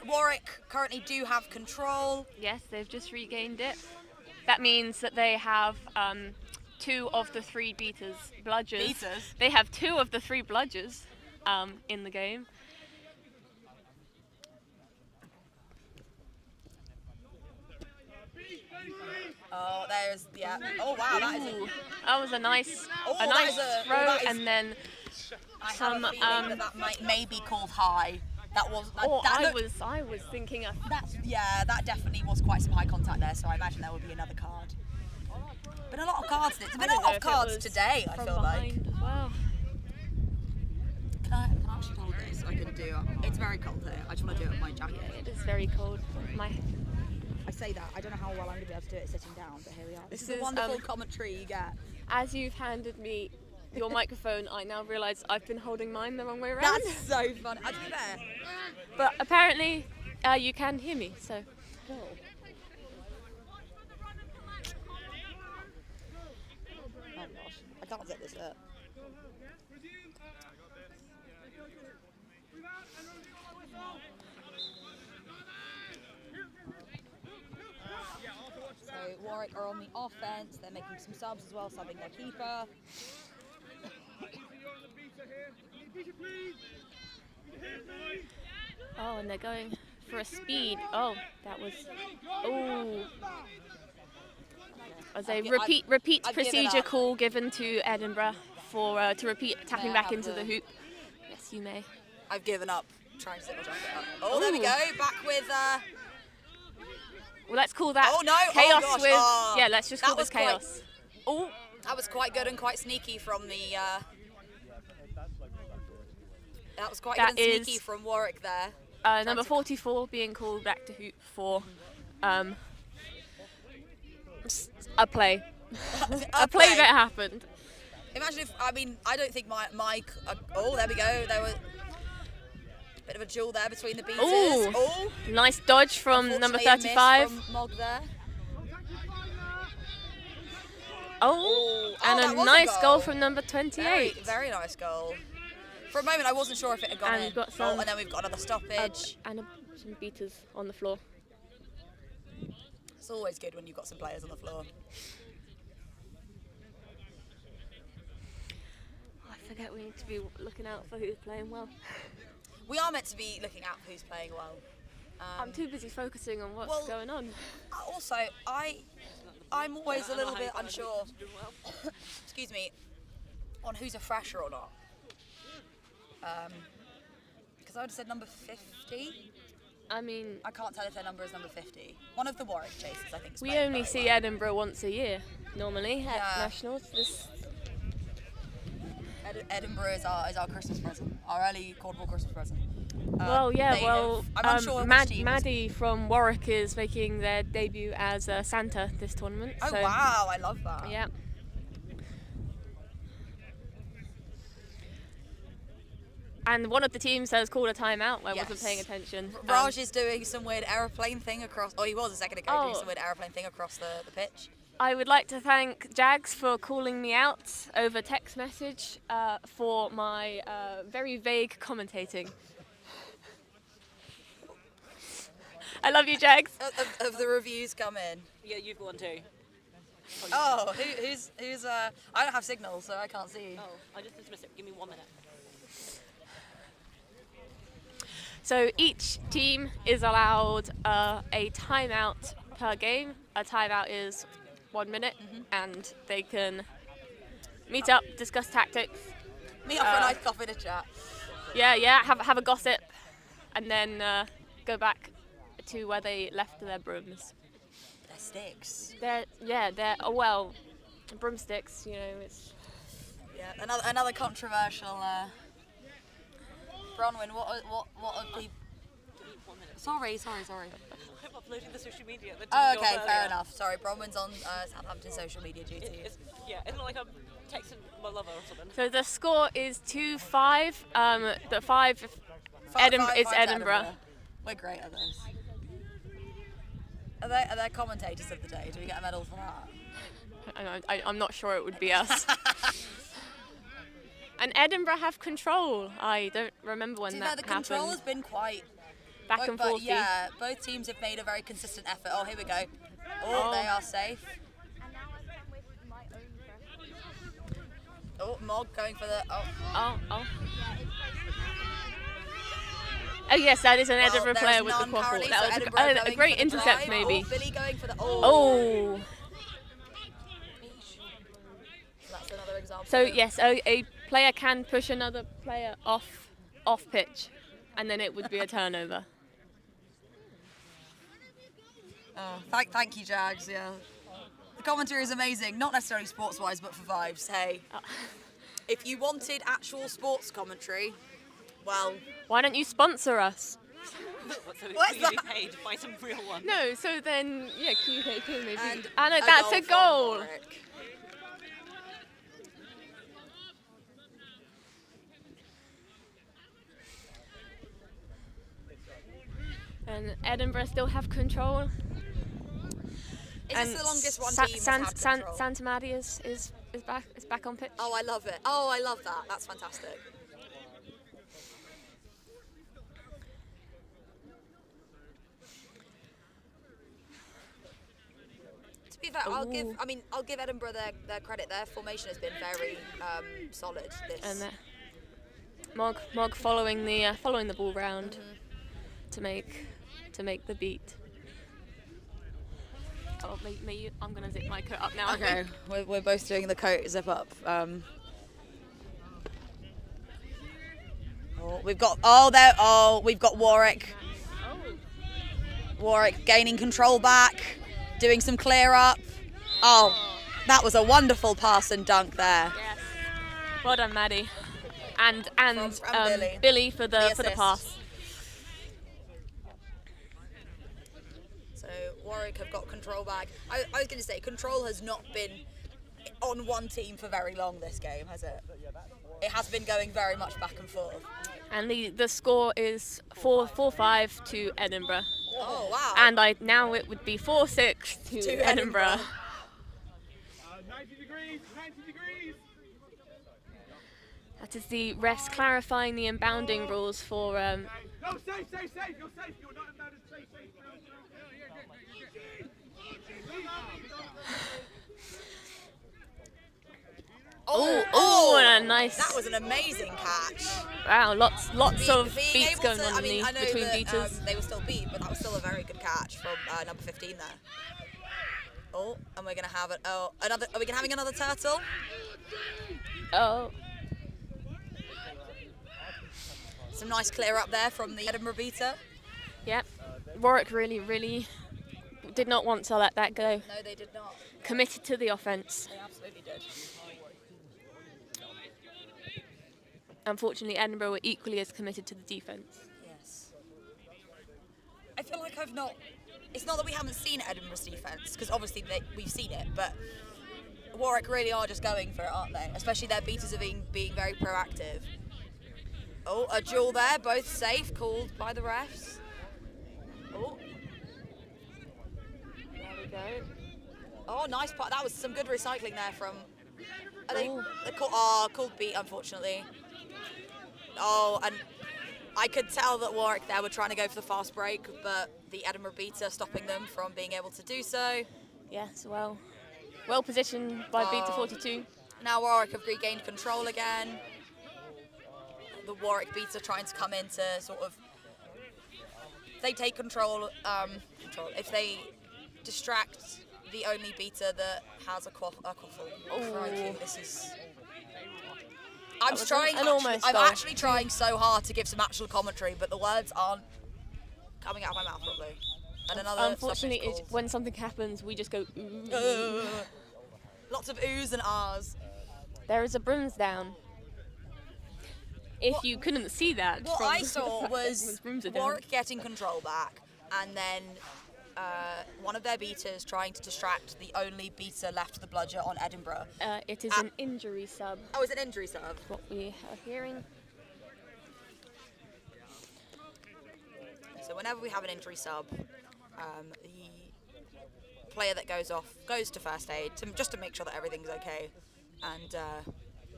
Warwick currently do have control. Yes, they've just regained it. That means that they have 2 of the 3 bludgers. They have 2 of the 3 bludgers in the game. Oh, there's Oh wow, that was a nice throw, and then some. That may be called high. That was. I was thinking. That definitely was quite some high contact there. So I imagine there would be another card. Been a lot of cards. It's been a lot of cards today. I feel like. Well. Can I actually hold this? I can do. It's very cold here. I just want to do it with my jacket. It is very cold. I say that. I don't know how well I'm going to be able to do it sitting down, but here we are. This is a wonderful commentary you get. As you've handed me your microphone, I now realise I've been holding mine the wrong way around. That's so fun. I do that. But apparently, you can hear me, so. Cool. Oh gosh, I can't zip this up. Warwick are on the offense. They're making some subs as well, subbing their keeper. Oh, and they're going for a speed. Oh, that was. Oh. As a repeat procedure call given to Edinburgh for to repeat tapping back into the hoop. Yes, you may. I've given up trying to sit my jacket up. Oh, there we go. Back with. Well, let's call that chaos yeah, let's just call this chaos. Oh, that was quite good and quite sneaky from the... that was quite good and sneaky from Warwick there. Number 44 being called back to hoop for a play. a play that happened. Imagine if, I don't think my oh, there we go. There was... Bit of a duel there between the beaters. Oh, nice dodge from number 35. From Mog there. And a nice goal from number 28. Very nice goal. For a moment, I wasn't sure if it had gone in. We've got some, and then we've got another stoppage. And some beaters on the floor. It's always good when you've got some players on the floor. I forget we need to be looking out for who's playing well. We are meant to be looking out for who's playing well. I'm too busy focusing on what's going on. Also, I'm always a little bit unsure, excuse me, on who's a fresher or not. Because I would have said number 50. I mean... I can't tell if their number is number 50. One of the Warwick chasers, I think. We only see Edinburgh once a year, normally, at Nationals. Edinburgh is our Christmas present, our early Quadball Christmas present. Well, yeah, I'm unsure which team Maddie from Warwick is making their debut as Santa this tournament. Oh so, wow, I love that. Yeah. And one of the teams has called a timeout. I wasn't paying attention. Raj is doing some weird aeroplane thing across. Oh, he was a second ago doing some weird aeroplane thing across the pitch. I would like to thank Jags for calling me out over text message for my very vague commentating. I love you, Jags. Of the reviews come in. Yeah, you've got one too. Oh, who's I don't have signal, so I can't see. Oh, I just dismissed it. Give me 1 minute. So each team is allowed a timeout per game. A timeout is 1 minute, and they can meet up, discuss tactics. Meet up for a nice coffee to chat. Yeah, have a gossip, and then go back to where they left their brooms. They're sticks. They're broomsticks. You know, it's another controversial. Bronwyn, what are the... Sorry. I'm uploading the social media. Oh, okay, fair enough. Sorry, Bronwyn's on Southampton social media duties. It's not like I'm texting my lover or something. So the score is 2-5. The 5 is Edinburgh. We're great at this. Are they commentators of the day? Do we get a medal for that? I'm not sure it would be us. And Edinburgh have control. I don't remember when that happened. The control has been quite back and forth. Yeah, both teams have made a very consistent effort. Oh, here we go. Oh, they are safe. And now I come with my own pressure. Oh, Mog going for the... Oh, yes, that is an Edinburgh player with the quaffle. That was a great intercept, maybe. Oh, Billy going for the... Oh. That's another example. So, yes, a player can push another player off pitch, and then it would be a turnover. Thank you, Jags. Yeah, the commentary is amazing. Not necessarily sports-wise, but for vibes. Hey, if you wanted actual sports commentary, well, why don't you sponsor us? What's that? Paid to buy some real one. No, so then QK2 maybe. And that's a goal. And Edinburgh still have control. Is this the longest one team has had control? Santa Maddie is back on pitch. Oh, I love it. Oh, I love that. That's fantastic. To be fair, I'll give Edinburgh their credit. Their formation has been very solid. And Mog following the ball round to make the beat. Oh, I'm gonna zip my coat up now. Okay, we're both doing the coat zip up. We've got Warwick. Warwick gaining control back, doing some clear up. Oh, that was a wonderful pass and dunk there. Yes. Well done, Maddie, and from Billy for the pass. So Warwick have got control back. I was going to say, control has not been on one team for very long this game, has it? It has been going very much back and forth. And the score is 4-5 to Edinburgh. Oh, wow. And now it would be 4-6 to Edinburgh. 90 degrees. That is the refs clarifying the inbounding rules for... No, safe. You're safe. You're not inbounded. Safe. Oh, and a nice... That was an amazing catch. Wow, lots of beats going on between beaters. They were still beat, but that was still a very good catch from number 15 there. Oh, and we're gonna have another. Are we having another turtle? Oh. Some nice clear up there from the Edinburgh beater. Yep. Warwick really did not want to let that go. No, they did not. Committed to the offence. They absolutely did. unfortunately, Edinburgh were equally as committed to the defence. Yes. I feel like I've not... It's not that we haven't seen Edinburgh's defence, because obviously we've seen it, but Warwick really are just going for it, aren't they? Especially their beaters are being very proactive. Oh, a duel there, both safe, called by the refs. Oh. There we go. Oh, nice part. That was some good recycling there from... Called beat, unfortunately. Oh, and I could tell that Warwick there were trying to go for the fast break, but the Edinburgh beater stopping them from being able to do so. Yes, well positioned by beater 42. Now Warwick have regained control again. The Warwick beater trying to come in to sort of... If they take control, if they distract the only beater that has a quaffle. Crikey, this is... I'm actually trying so hard to give some actual commentary, but the words aren't coming out of my mouth properly. And another... Unfortunately, when something happens, we just go ooh. Lots of oohs and ahs. There is a brooms down. If you couldn't see that, what I saw was Warwick getting control back, and then one of their beaters trying to distract the only beater left of the bludger on Edinburgh. It is an injury sub. Oh, it's an injury sub. What we are hearing. So whenever we have an injury sub, the player that goes off goes to first aid just to make sure that everything's okay, and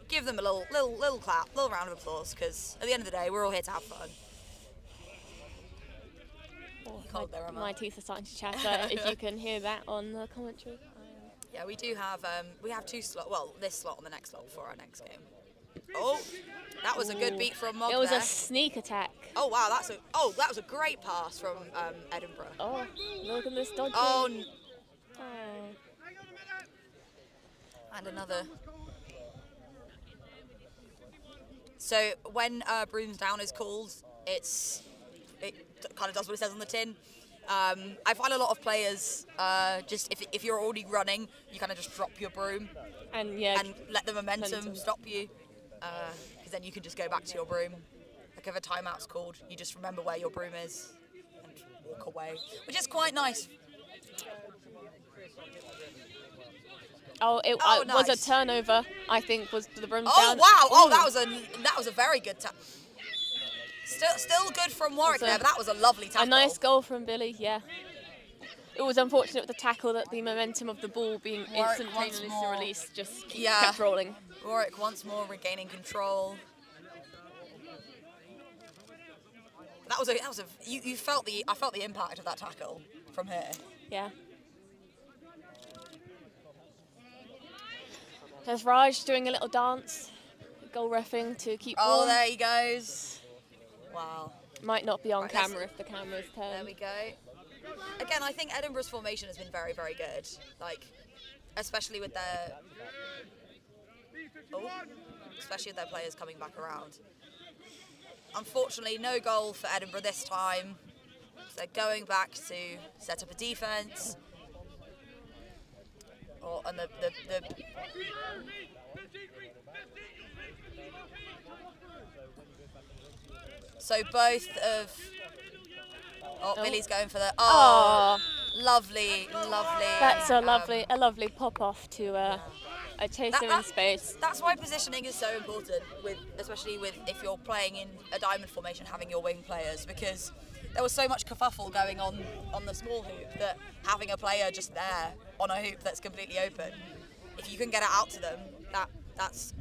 give them a little clap, little round of applause, because at the end of the day, we're all here to have fun. My teeth are starting to chatter. If you can hear that on the commentary. Yeah, we do have two slots. Well, this slot and the next slot before our next game. Oh, that was a good beat from Mog. It was a sneak attack. Oh wow, that was a great pass from Edinburgh. Oh, look at this dodge. Oh. And another. So when brooms down is called, it kind of does what it says on the tin. I find a lot of players just if you're already running, you kind of just drop your broom and let the momentum stop you, because then you can just go back to your broom. Like if a timeout's called, you just remember where your broom is and walk away, which is quite nice. Nice. Was a turnover. I think was the broom down. Oh wow! Oh, that was a very good tackle. Still good from Warwick there, but that was a lovely tackle. A nice goal from Billy. Yeah. It was unfortunate with the tackle that the momentum of the ball being instantaneously released just kept rolling. Warwick once more regaining control. That was a you felt I felt the impact of that tackle from here. Yeah. There's Raj doing a little dance, goal reffing to keep warm. Oh, there he goes. Wow. Might not be on camera if the camera's turned. There we go. Again, I think Edinburgh's formation has been very, very good. Like, especially with their players coming back around. Unfortunately, no goal for Edinburgh this time. So they're going back to set up a defence. And the so both of Billy's going for the lovely. That's a lovely pop off to a chaser in space. That's why positioning is so important, especially if you're playing in a diamond formation, having your wing players, because there was so much kerfuffle going on the small hoop that having a player just there on a hoop that's completely open, if you can get it out to them, that's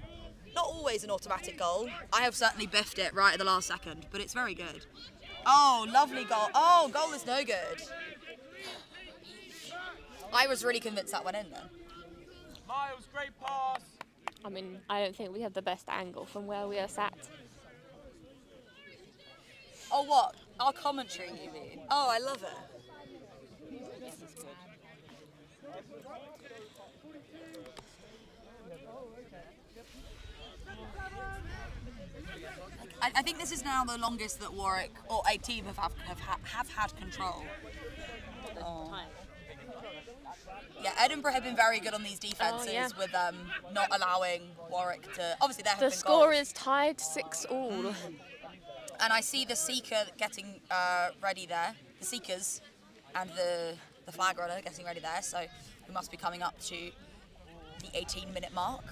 not always an automatic goal. I have certainly biffed it right at the last second, but it's very good. Oh, lovely goal. Oh, goal is no good. I was really convinced that went in then. Miles, great pass. I mean, I don't think we have the best angle from where we are sat. Oh, what? Our commentary, you mean? Oh, I love it. I think this is now the longest that Warwick or a team have had control. Oh. Yeah, Edinburgh have been very good on these defences with not allowing Warwick to. Obviously, there have been The score goals. is tied 6-all. And I see the Seeker getting ready there. The Seekers and the flag runner getting ready there. So we must be coming up to the 18-minute mark.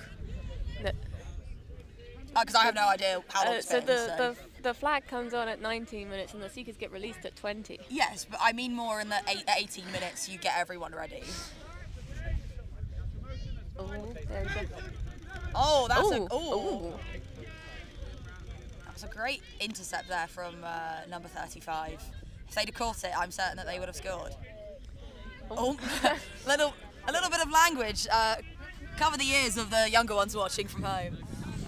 Because I have no idea how long it's been. The flag comes on at 19 minutes and the Seekers get released at 20. Yes, but I mean more in the 18 minutes you get everyone ready. Oh, there we go. Oh, that's that was a great intercept there from number 35. If they'd have caught it, I'm certain that they would have scored. Oh, a little bit of language. Cover the ears of the younger ones watching from home.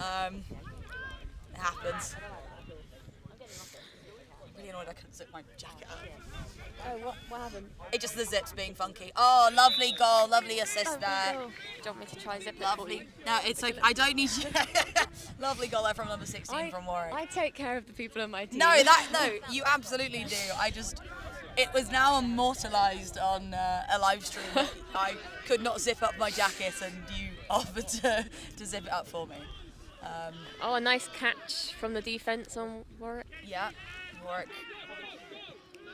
It happens. I'm really annoyed I couldn't zip my jacket up. Oh, what happened? It just the zips being funky. Oh, lovely goal, lovely assist there. Do you want me to try zip it Lovely. for you? No, it's okay. I don't need you. Lovely goal there from number 16 from Warwick. I take care of the people on my team. No, you absolutely do. It was now immortalised on a live stream. I could not zip up my jacket and you offered to zip it up for me. A nice catch from the defence on Warwick. Yeah, Warwick.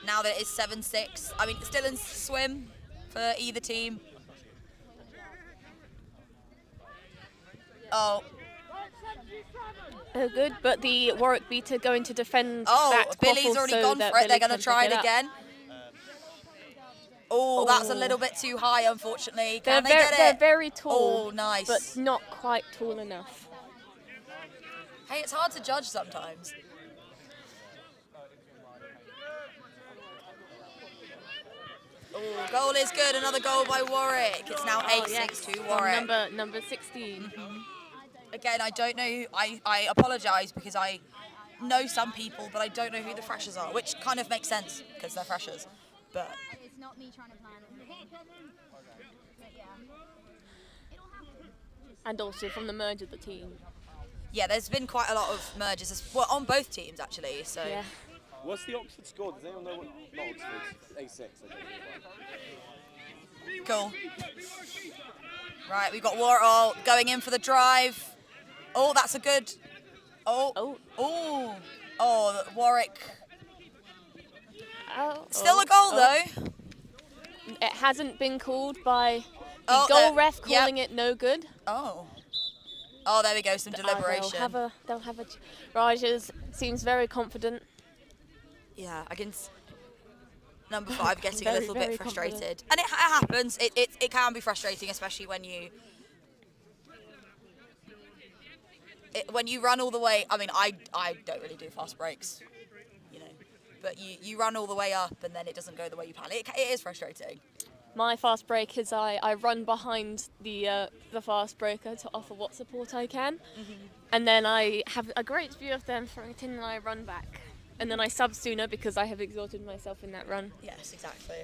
Now that it is 7-6, I mean, still in swim for either team. Oh. Oh, good, but the Warwick beater going to defend Oh, that Billy's quaffle already so gone that for it. They're Billy going to can try pick it up. again. Oh, that's a little bit too high, unfortunately. They're Can they get they're it? very tall, Oh, nice. but not quite tall enough. Hey, it's hard to judge sometimes. Oh, goal is good. Another goal by Warwick. It's now 8-6 to Warwick. Number 16. Again, I don't know. I apologise because I know some people, but I don't know who the freshers are, which kind of makes sense because they're freshers. But It's not me trying to plan it. But yeah. It'll happen. And also from the merge of the team. yeah, there's been quite a lot of mergers, well, on both teams actually. So. Yeah. What's the Oxford score? Does anyone know what? Not Oxford. A6. Cool. Right, we've got Warwick going in for the drive. Oh, that's a good. Oh, Warwick. Still a goal though. It hasn't been called by the goal ref calling it no good. Oh, there we go. Some deliberation. They'll have a. Rogers seems very confident. Yeah, against number 5 getting a Very, little bit very frustrated. confident. And it happens. It can be frustrating, especially when you run all the way. I mean, I don't really do fast breaks, you know, but you run all the way up and then it doesn't go the way you plan. It is frustrating. My fast break is I run behind the fast breaker to offer what support I can, and then I have a great view of them throwing it in and I run back. And then I sub sooner because I have exhausted myself in that run. Yes, exactly.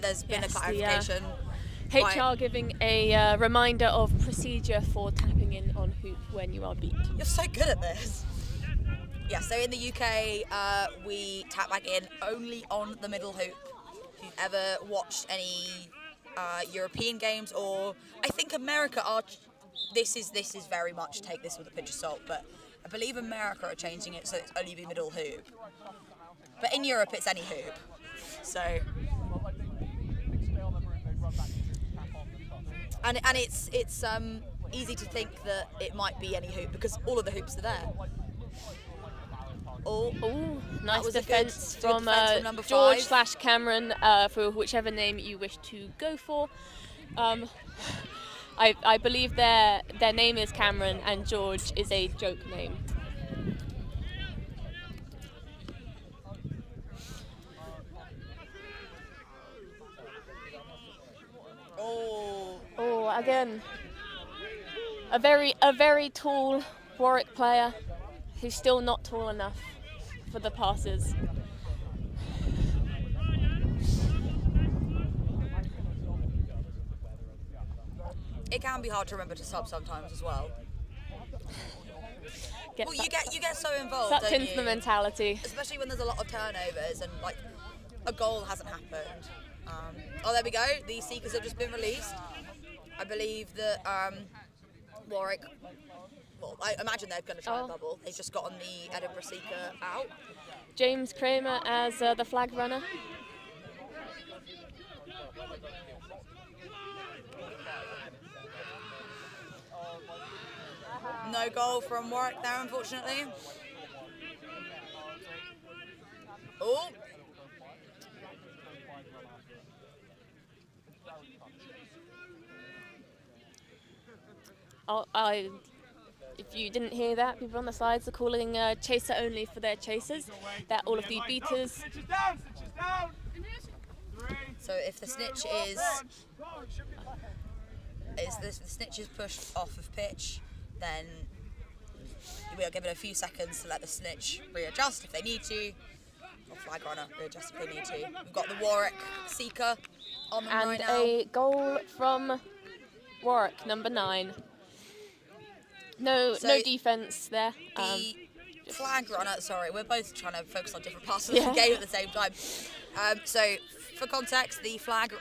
There's been a clarification. HR giving a reminder of procedure for tapping in on hoop when you are beat. You're so good at this. Yeah, so in the UK, we tap back in only on the middle hoop. If you've ever watched any European games, or I think America are, this is very much, take this with a pinch of salt, but I believe America are changing it so it's only the middle hoop. But in Europe, it's any hoop. So. And it's easy to think that it might be any hoop because all of the hoops are there. Oh, nice defence from number George 5. / Cameron for whichever name you wish to go for. I believe their name is Cameron and George is a joke name. Oh, again, a very tall Warwick player who's still not tall enough for the passes. it can be hard to remember to sub sometimes as well. Well, you get so involved, sucked don't into you? the mentality. Especially when there's a lot of turnovers and like a goal hasn't happened. Oh, there we go. The Seekers have just been released. I believe that Warwick. Well, I imagine they're going to try and bubble. They've just gotten the Edinburgh Seeker out. James Kramer as the flag runner. No goal from Warwick there, unfortunately. Oh. If you didn't hear that, people on the sides are calling chaser only for their chasers. That all of the beaters. So if the snitch the snitch is pushed off of pitch, then we'll give it a few seconds to let the snitch readjust if they need to, or flag runner readjust if they need to. We've got the Warwick Seeker on them right now. And a goal from Warwick, number 9. No defence there. The flag runner, sorry, we're both trying to focus on different parts of the game at the same time. So for context, the flag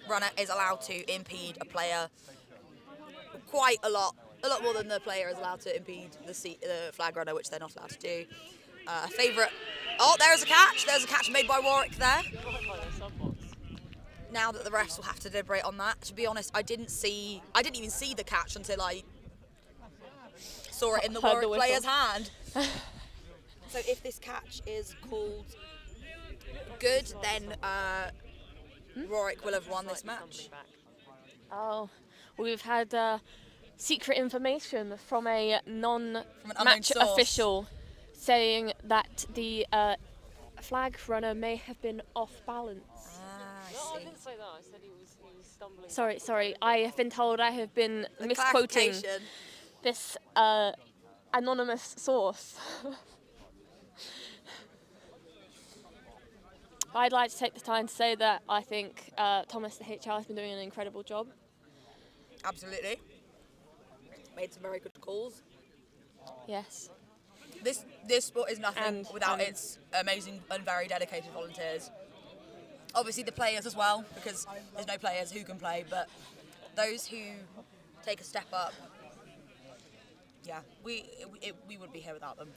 runner is allowed to impede a player quite a lot more than the player is allowed to impede the flag runner, which they're not allowed to do. A favourite. Oh, there's a catch. There's a catch made by Warwick there. Now that the refs will have to deliberate on that. To be honest, I didn't even see the catch until I saw it in the Warwick player's hand. So if this catch is called good, then Warwick will have won this match. Oh, we've had secret information from a non-match official saying that the flag runner may have been off balance. No, I didn't say that. I said he was stumbling. Sorry. I have been told I have been misquoting this anonymous source. I'd like to take the time to say that I think Thomas, the HR, has been doing an incredible job. Absolutely. Made some very good calls. Yes. This sport is nothing without its amazing and very dedicated volunteers. Obviously the players as well, because there's no players who can play, but those who take a step up, yeah, we wouldn't be here without them.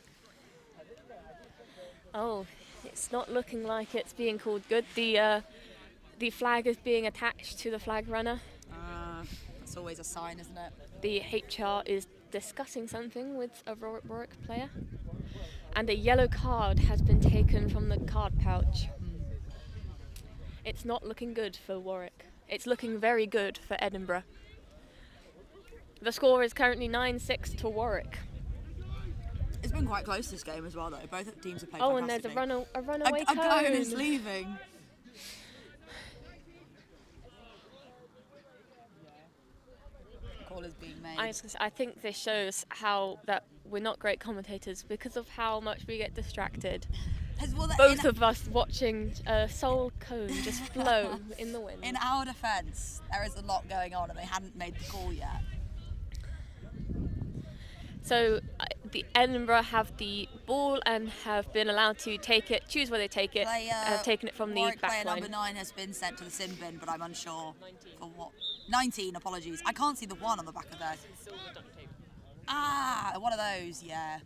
Oh, it's not looking like it's being called good. The flag is being attached to the flag runner. That's always a sign, isn't it? The HR is discussing something with a Warwick player, and a yellow card has been taken from the card pouch. It's not looking good for Warwick. It's looking very good for Edinburgh. The score is currently 9-6 to Warwick. It's been quite close this game as well, though. Both teams have played fantastically. And there's a runaway cone. A cone is leaving. Call is being made. I think this shows how that we're not great commentators because of how much we get distracted. Both of us watching a soul cone just flow in the wind. In our defence, there is a lot going on and they hadn't made the call yet. So the Edinburgh have the ball and have been allowed to take it, choose where they take it, and have taken it from the back player line. number 9 has been sent to the sin bin, but I'm unsure for what. 19, apologies. I can't see the 1 on the back of there. Ah, one of those, yeah.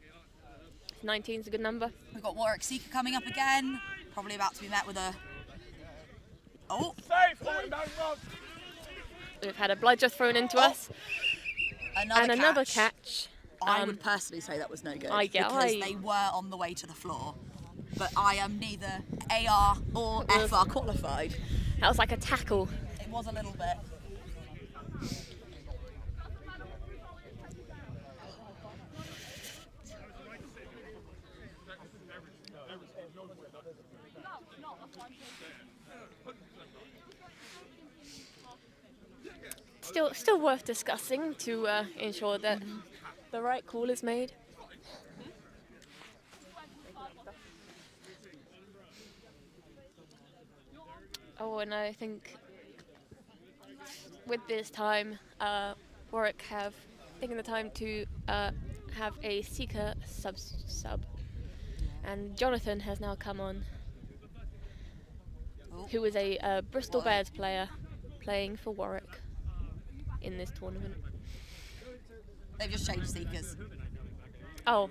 19's a good number. We've got Warwick Seeker coming up again, probably about to be met with a... Oh! We've had a bludger thrown into us. Another catch. I would personally say that was no good because they were on the way to the floor. But I am neither AR or FR qualified. That was like a tackle. It was a little bit. Still worth discussing to ensure that the right call is made. Oh, and I think with this time, Warwick have taken the time to have a seeker sub, and Jonathan has now come on, who is a Bristol Bears player playing for Warwick in this tournament. They've just changed seekers. Oh.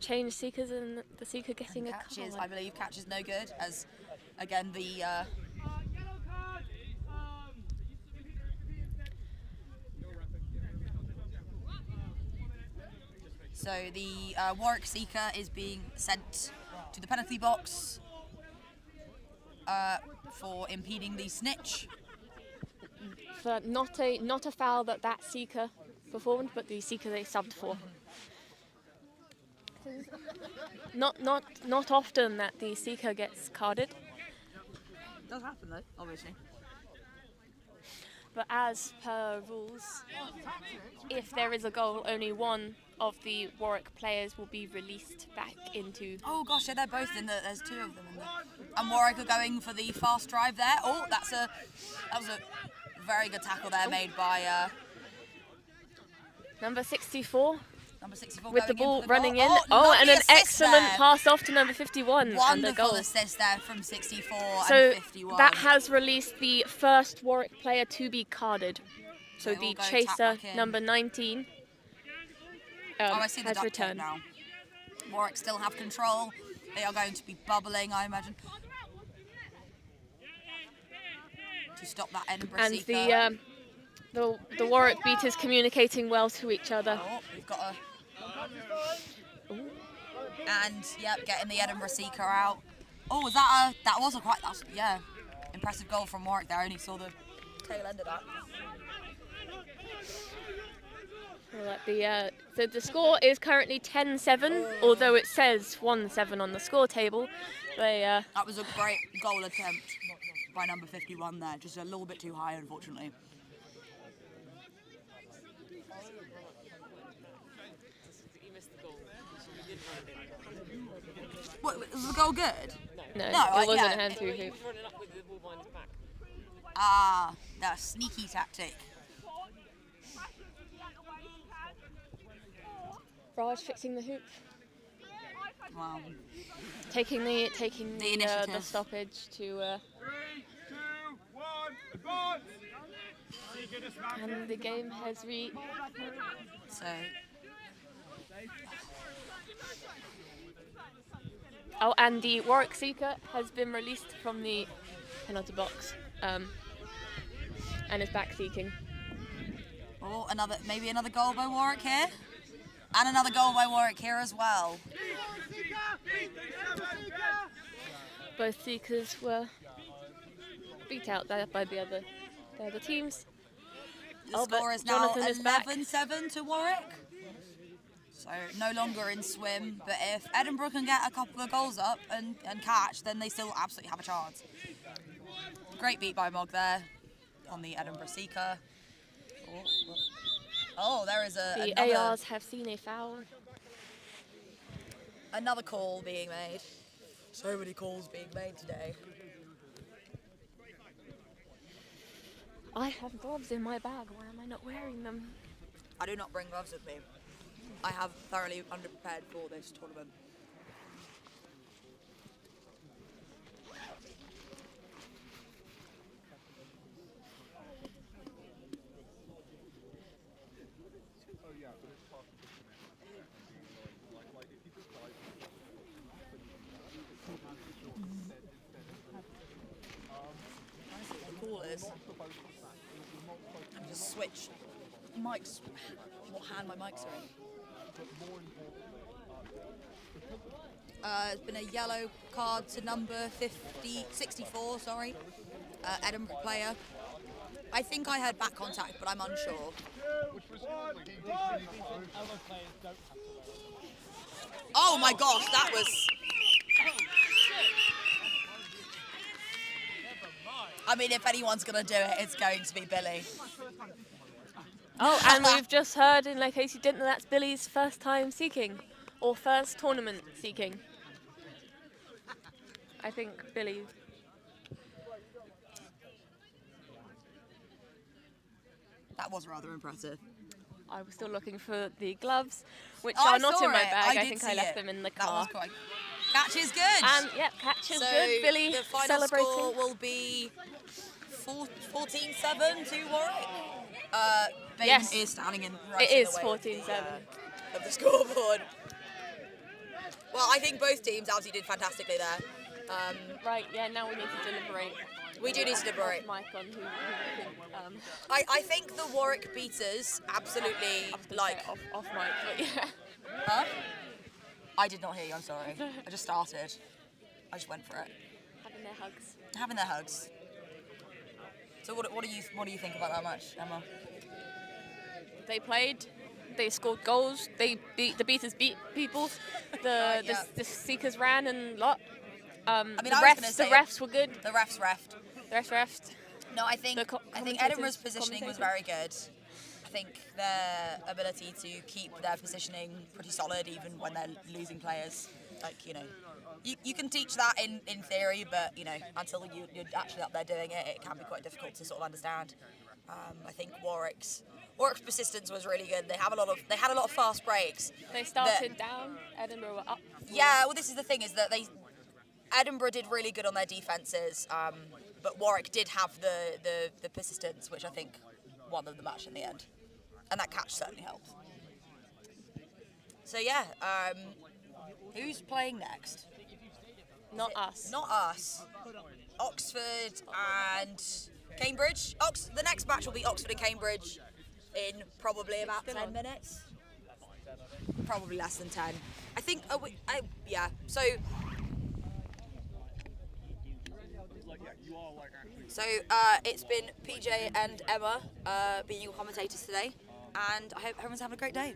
Change seekers and the seeker getting a catches. card. I believe catch is no good, as again the so the Warwick seeker is being sent to the penalty box for impeding the snitch. For not a foul that seeker performed, but the seeker they subbed for. Not often that the seeker gets carded. Does happen though, obviously. But as per rules, if there is a goal, only one of the Warwick players will be released back into. Oh gosh, yeah, they're both in the. There's two of them in there. And Warwick are going for the fast drive there. Oh, that was a very good tackle there made by number 64. Number 64 with the ball running in. Oh, and an excellent pass off to number 51. Wonderful and a goal. assist there from 64 so and 51. That has released the first Warwick player to be carded. So the chaser, number 19, I see the has duck returned. now. Warwick still have control. They are going to be bubbling, I imagine, to stop that Edinburgh and seeker. The Warwick beaters communicating well to each other. Oh, we've got a... And, yep, getting the Edinburgh seeker out. Oh, was that a... That was a quite... That's, yeah, impressive goal from Warwick there. I only saw the tail end of that. So the score is currently 10-7, although it says 1-7 on the score table. That was a great goal attempt by number 51 there. Just a little bit too high, unfortunately. What, was the goal good? No, it wasn't a hand through hoop. Ah, that sneaky tactic. Raj fixing the hoop. Wow. Taking the stoppage to. 3, 2, 1, advance! And the game has So. Oh, and the Warwick seeker has been released from the penalty box, and is back seeking. Oh, maybe another goal by Warwick here, and another goal by Warwick here as well. Both seekers were beat out there by the other teams. The score is now 11-7 to Warwick. So no longer in swim, but if Edinburgh can get a couple of goals up and catch, then they still absolutely have a chance. Great beat by Mog there on the Edinburgh seeker. Oh, there is the ARs have seen a foul. Another call being made. So many calls being made today. I have gloves in my bag. Why am I not wearing them? I do not bring gloves with me. I have thoroughly underprepared for this tournament. And just switch mics, what hand my mics are in. It's been a yellow card to number 64, sorry, Edinburgh player. I think I had back contact, but I'm unsure. Oh my gosh, that was... I mean, if anyone's going to do it, it's going to be Billy. Oh, and we've just heard, in case you didn't know, that's Billy's first time seeking, or first tournament seeking. I think Billy. That was rather impressive. I was still looking for the gloves, which I are not saw in my it. bag. I did think I see left it. them in the That car. was quite. Catch is good. And yep, catch is So good. Billy the final celebrating. score will be 14-7 to Warwick. Bateman Yes. is standing in right It in is the way of the, 14-7. of the scoreboard. Well, I think both teams obviously did fantastically there. Right, yeah, now we need to deliberate. We do need to deliberate. Mike on who we think, I think the Warwick beaters absolutely like. off mic, but yeah. Huh? I did not hear you. I'm sorry. I just started. I just went for it. Having their hugs. Having their hugs. So what do you think about that match, Emma? They played. They scored goals. They beat the beaters beat people. The seekers ran and lot. I mean, the the refs were good. The refs refed. The refs refed. No, I think Edinburgh's positioning was very good. I think their ability to keep their positioning pretty solid even when they're losing players. Like, you know, you can teach that in theory, but, you know, until you're actually up there doing it, it can be quite difficult to sort of understand. I think Warwick's persistence was really good. They had a lot of fast breaks. They started down. Edinburgh were up. Yeah, well, this is the thing, is that Edinburgh did really good on their defences, but Warwick did have the persistence, which I think won them the match in the end. And that catch certainly helped. So yeah, who's playing next? Not us. Not us. Oxford and Cambridge. The next match will be Oxford and Cambridge in probably about 10 minutes. Probably less than 10. I think, yeah, so... So it's been PJ and Emma being your commentators today, and I hope everyone's having a great day.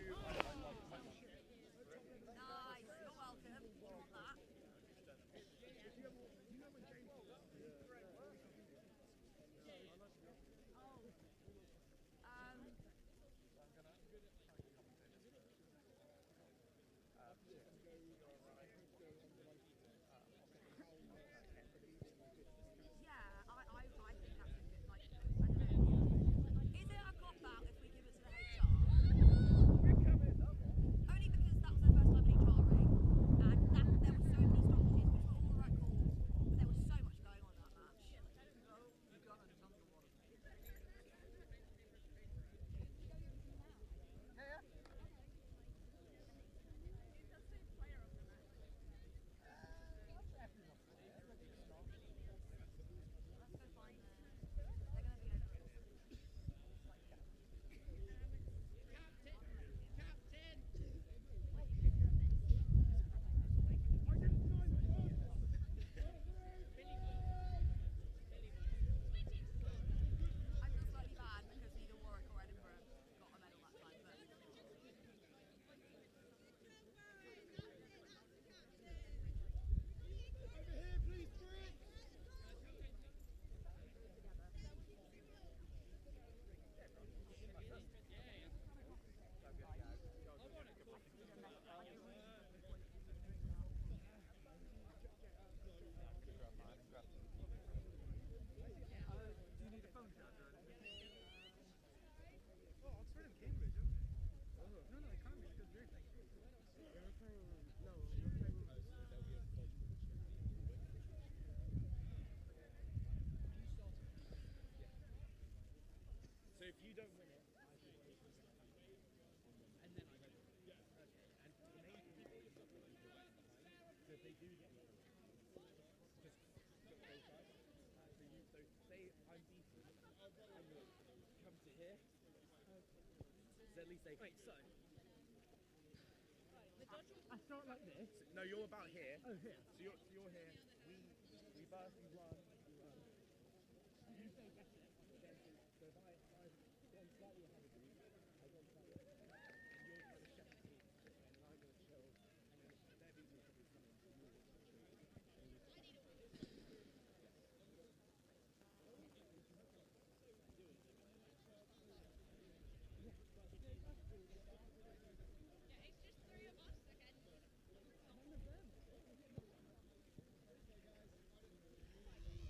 Wait, so I start like this. No, you're about here. Oh, here. So you're here. We burst, you run. You stay back there. So if I gone slightly ahead of you, I gone slightly ahead of you, and you're going to shepherd me, and then I'm going to chill, and then their beat will probably come in, and you'll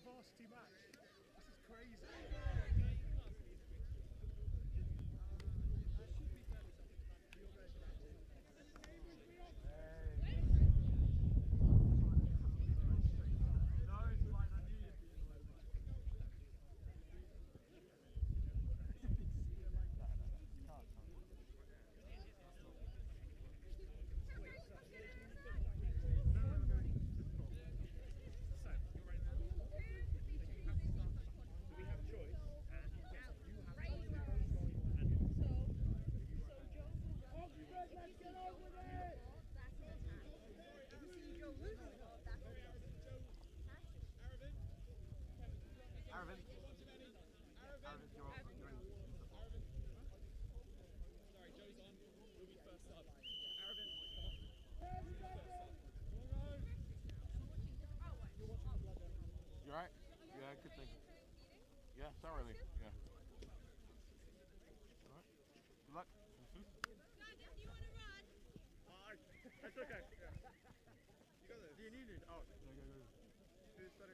Varsity match. This is crazy. You alright? Yeah, good thing. Yeah, thoroughly. Yeah. Alright. Good luck. That's okay. Yeah. You got this. Do you need it? Oh, go. Who's better?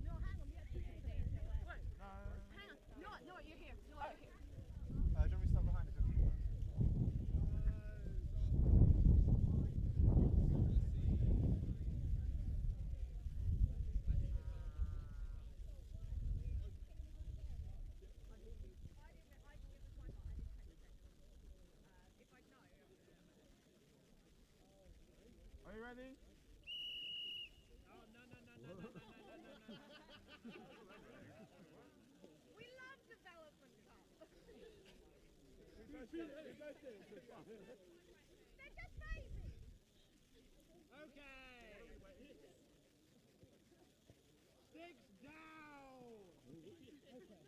No, hang on. We have to wait. Wait. No. Hang on. No, you're here. No, you're here. Do you want me to stop behind us? Are you ready? Oh, no. We love development cup. They're just crazy. Okay. Sticks down. Okay.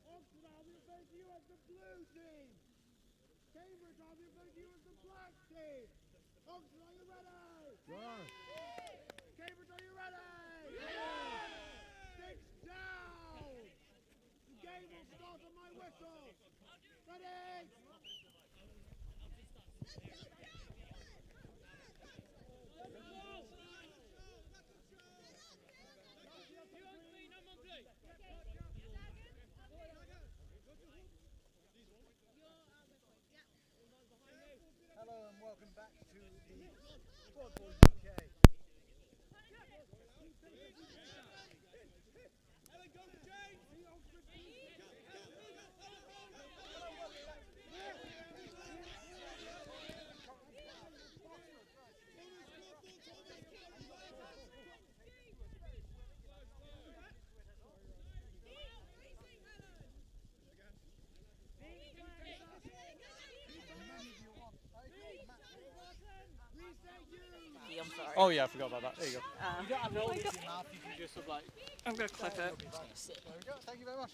Oxford, I'll be referring to you as the blue team. Cambridge, I'll be referring to you as the black team. Oxford, are you ready? Yes. Cambridge, are you ready? Yes. Sticks down. The game will start on my whistle. Ready? Hello and welcome back to the Quadball UK. I'm sorry. Oh yeah, I forgot about that. There you go. You don't have to hold it in your mouth, you can just sort of like... I'm going to clip it. There we go, thank you very much.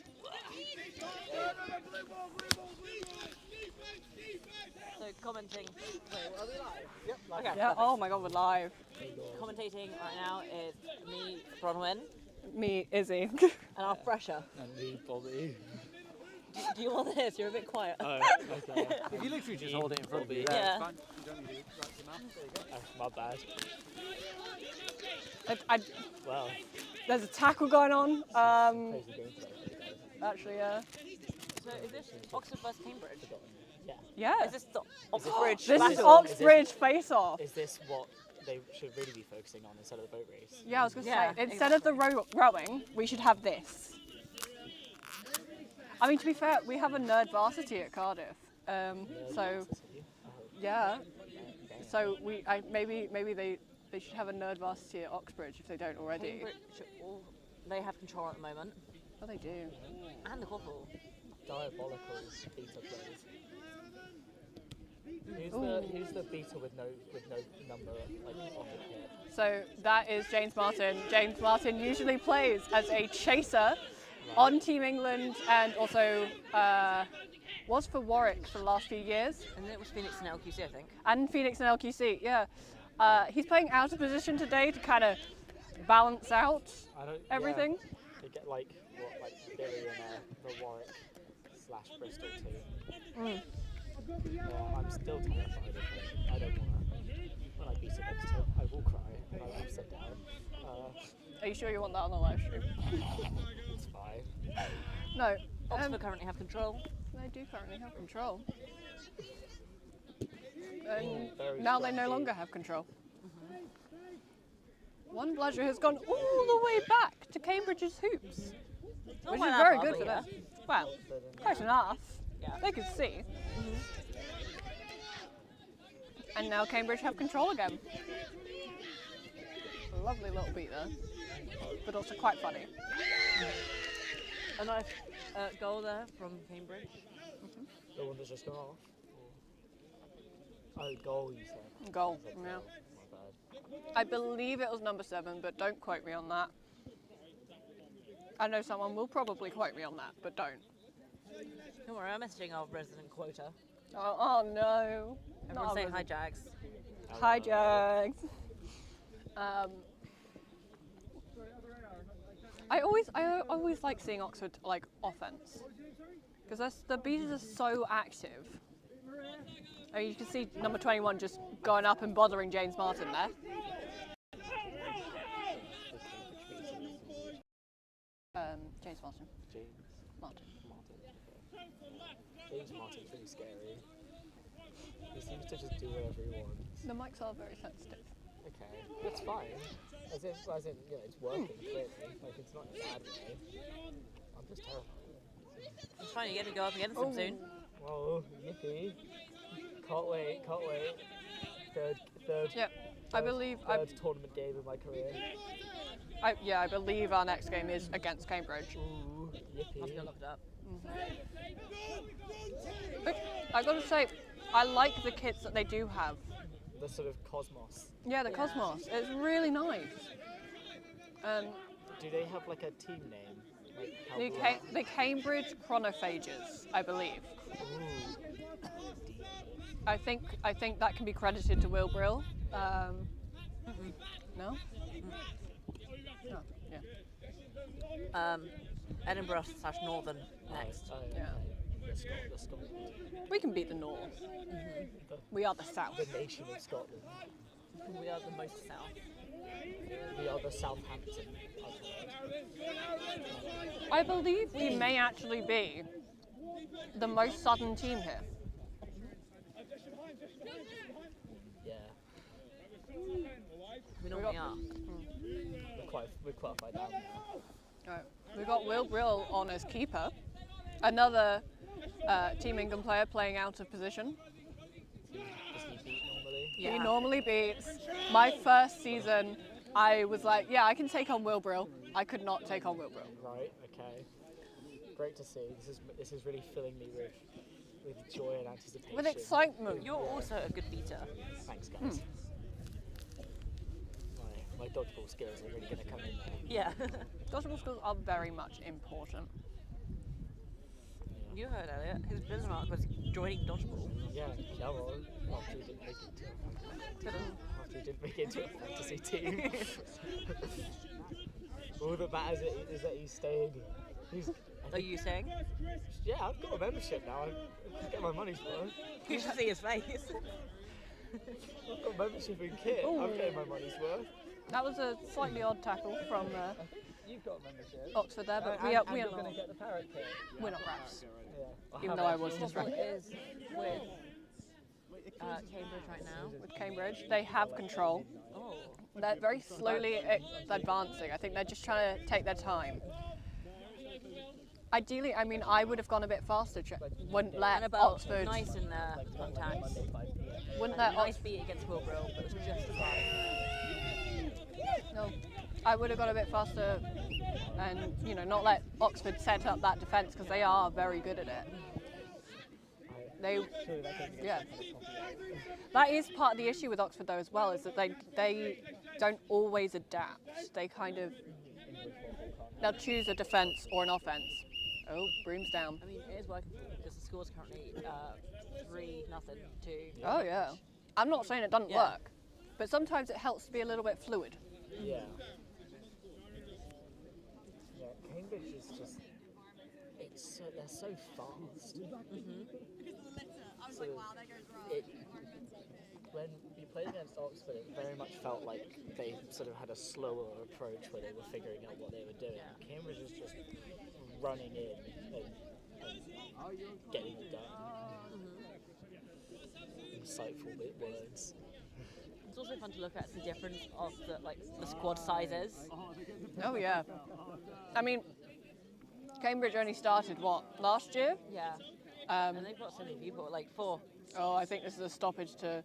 So commenting. Wait, are we live? Yep. Okay. Yeah. Perfect. Oh my God, we're live. Commentating right now is me, Bronwyn, Me, Izzy. and our fresher. And me, Bobby. Do you want this? You're a bit quiet. Oh, okay. If you literally just hold it in front of you, Yeah. it's fine. You don't need to write your mouth. There you go. My bad. Well, There's a tackle going on. crazy game today. Actually, yeah. So is this Oxford versus Cambridge? Yeah. Yeah. Is this the Oxbridge This is battle? Oxbridge face-off. Is this what they should really be focusing on instead of the boat race? Yeah, I was going to Yeah, say, instead of the rowing, we should have this. I mean, to be fair, we have a nerd varsity at Cardiff. So, yeah. So maybe they should have a nerd varsity at Oxbridge if they don't already. Cambridge, they have control at the moment. Oh, they do. And the Quadball. Diabolical beta players. Who's the beta with no number like on the kit? So that is James Martin. James Martin usually plays as a chaser on Team England and also was for Warwick for the last few years. And then it was Phoenix and LQC, I think. And Phoenix and LQC, yeah. He's playing out of position today to kind of balance out everything. Yeah, they get like Billy and the Warwick / Bristol team. Yeah, I'm still terrified of him. I don't want to. When I beat against him, I will cry and I will sit down. Are you sure you want that on the live stream? It's fine. No. Oxford currently have control. They do currently have control. And Very now they strong no team. longer have control. One bludger has gone all the way back to Cambridge's hoops, Not which by is that very far, good but for yeah. them. Well, close enough. Yeah. They could see. And now Cambridge have control again. Lovely little beat there, but also quite funny. A nice goal there from Cambridge. The one that's just gone off. Oh, goal you said. Goal, I said yeah. goal. My bad. I believe it was number 7, but don't quote me on that. I know someone will probably quote me on that, but don't. Don't worry, I'm messaging our resident quota. Oh no. Everyone say hi, Jags. Hi, Jags. I always like seeing Oxford like offense because the beaters are so active. I mean, you can see number 21 just going up and bothering James Martin there. James Martin. Martin. James Martin's pretty scary. He seems to just do whatever he wants. The mics are very sensitive. Okay, that's fine. As in, you know, it's working clearly. Like, it's not in a bad way. I'm just terrified. It's fine, you're going to go up against them soon. Whoa, yippee. Can't wait. Third. Yep. I believe third tournament game of my career. I believe our next game is against Cambridge. Ooh, yippee. I've got to look it up. But I gotta say, I like the kits that they do have. The sort of cosmos. Yeah, the Cosmos. It's really nice. Do they have like a team name? Like The Cambridge Chronophages, I believe. Ooh. I think that can be credited to Will Brill. No? No, yeah. Edinburgh / Northern next. Yeah. The Scotland. We can beat the North. We are the South. The nation of Scotland. We are the most south. We are the Southampton. I believe we may actually be the most southern team here. Yeah. We normally are. We're quite far down now. Right. We've got Will Brill on as keeper. Another Team England player playing out of position. Does he beat normally? Yeah. He normally beats. My first season, I was like, yeah, I can take on Will Brill. I could not take on Will Brill. Right, okay. Great to see. This is really filling me with joy and anticipation. With excitement. You're also a good beater. Thanks, guys. My dodgeball skills are really going to come in there. Yeah. Dodgeball skills are very much important. You heard Elliot. His Bismarck was joining dodgeball. Yeah, come on. After he didn't make it to a fantasy team. All that matters is that he's staying. Are you saying? Yeah, I've got a membership now. I get my money's worth. You should see his face. I've got membership in kit. I'm getting my money's worth. That was a slightly odd tackle from You've got a membership. Oxford there, but we you're are going to not. get the parrot kit. We're not refs. Yeah. Even though I was distracted. Is with Cambridge right now. With Cambridge, they have control. Oh. They're very slowly advancing. I think they're just trying to take their time. Ideally, I mean, I would have gone a bit faster. Wouldn't let And about Oxford. nice in their contacts. Wouldn't And let nice beat against Wilbur, but it was just about. No, I would have gone a bit faster, and not let Oxford set up that defence because they are very good at it. Yeah. That is part of the issue with Oxford though as well, is that they don't always adapt. They kind of they'll choose a defence or an offence. Oh, Broom's down. I mean, it is working because the score's currently 3-0 to. Oh yeah. I'm not saying it doesn't work, but sometimes it helps to be a little bit fluid. Yeah. Yeah, Cambridge is just. They're so fast. So when we played against Oxford, it very much felt like they sort of had a slower approach where they were figuring out what they were doing. Yeah. Cambridge is just running in and getting it done. Insightful words. It's also fun to look at the difference of the squad sizes. Oh yeah. I mean, Cambridge only started last year? Yeah. And they've got so many people, like 4. Oh, I think this is a stoppage to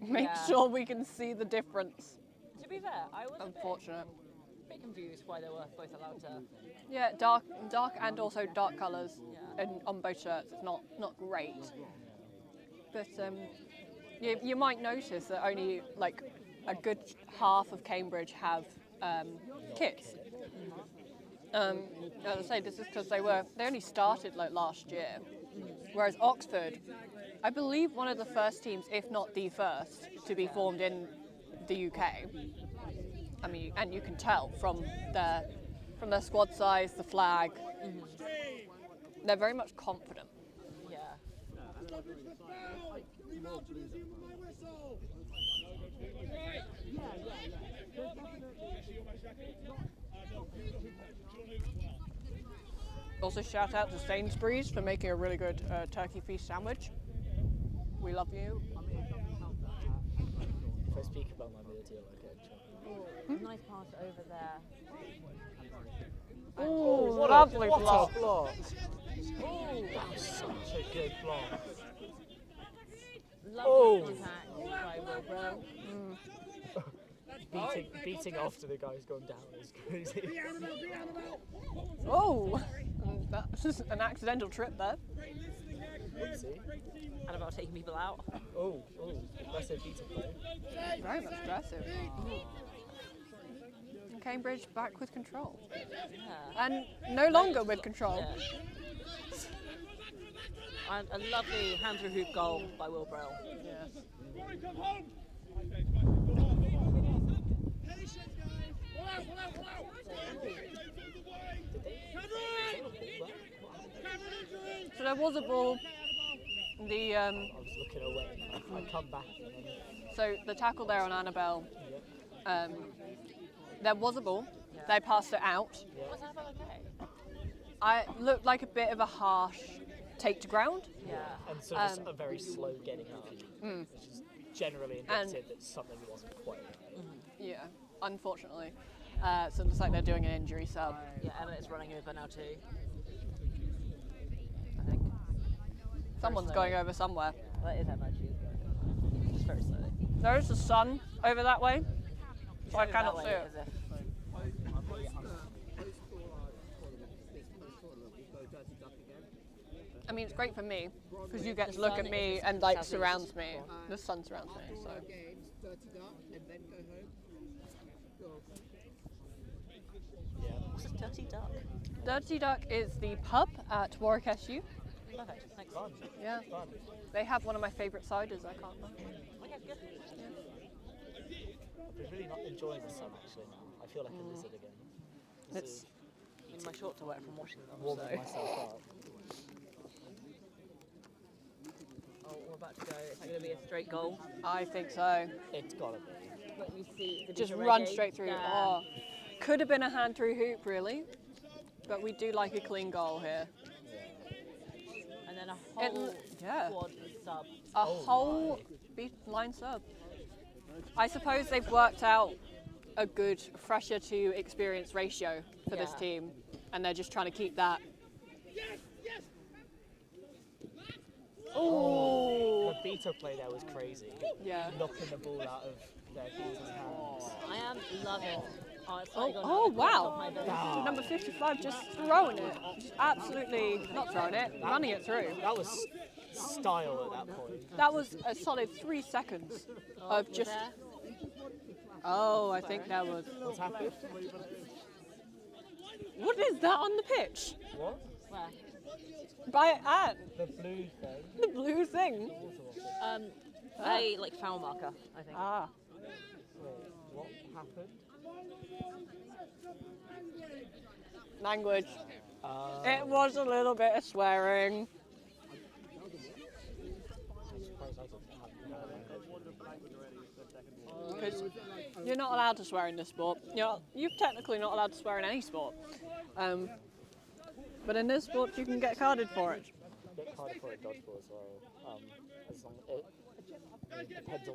make sure we can see the difference. To be fair, I was unfortunate. a bit confused why they were both allowed to. Yeah, dark and also dark colours on both shirts. It's not great. But you might notice that only like a good half of Cambridge have kits. As I say, this is because they only started like last year, whereas Oxford, I believe, one of the first teams, if not the first, to be formed in the UK. I mean, and you can tell from their squad size, the flag. They're very much confident. Yeah. Also, shout out to Sainsbury's for making a really good turkey feast sandwich. We love you. If I speak about my meal deal, I get a job. Nice pass over there. Oh, lovely block. Oh, that was such a good block. Lovely attack by Wilbur. Beating after the guy's gone down is crazy. Oh, that's just an accidental trip there. Oopsie. And about taking people out. Oh, aggressive beating play. Very much aggressive. And Cambridge back with control. Yeah. And no longer with control. Yeah. And a lovely hand through hoop goal by Will Brill. Yes. So there was a ball. I was looking away. I come back. So the tackle there on Annabelle. There was a ball. Yeah. They passed it out. Yeah. Was Annabelle okay? It looked like a bit of a harsh take to ground. Yeah. And so just a very slow getting up, which is generally indicative that something wasn't quite right. Yeah, unfortunately. So it looks like they're doing an injury sub. Yeah, Emma is running over now too. I think. Someone's going over somewhere. Yeah, that is Emma. She's going over. Just very slowly. There is the sun over that way, so I cannot see it. I mean, it's great for me because you get to look at me and like surrounds me. The sun surrounds me, so. What's Dirty Duck? Dirty Duck is the pub at Warwick SU. Perfect. Thanks. Fun. Yeah. Fun. They have one of my favourite ciders. I can't remember. Okay, good. I've been really not enjoying the sun actually now. I feel like a lizard again. It's In my shorts are wet from washing them. warming so. myself up. Oh, we're about to go. Is that going to be a straight goal? I think so. It's gotta be. Let me see. Just Are run ready? straight through. Yeah. Oh, could have been a hand through hoop, really. But we do like a clean goal here. And then a It whole yeah. quad sub. A whole line sub. I suppose they've worked out a good fresher to experienced ratio for this Yeah. team, and they're just trying to keep that. Oh, The beta play there was crazy. yeah. Knocking the ball out of their keeper's hands. I am loving. Oh, it's Oh, like gone oh on the top of wow. my head. Number 55 just throwing it. Just absolutely not throwing it, running it through. That was style at that point. That was a solid 3 seconds of just. There. Oh, I think that was. What's happened? What is that on the pitch? What? Where? By Anne. The blue thing. The blue thing. A like foul marker, I think. Ah. Wait, what happened? Language. It was a little bit of swearing. Because you're not allowed to swear in this sport. You're technically not allowed to swear in any sport. But in this sport, you can get carded for it. Get carded for a dodgeball as well. As long it depends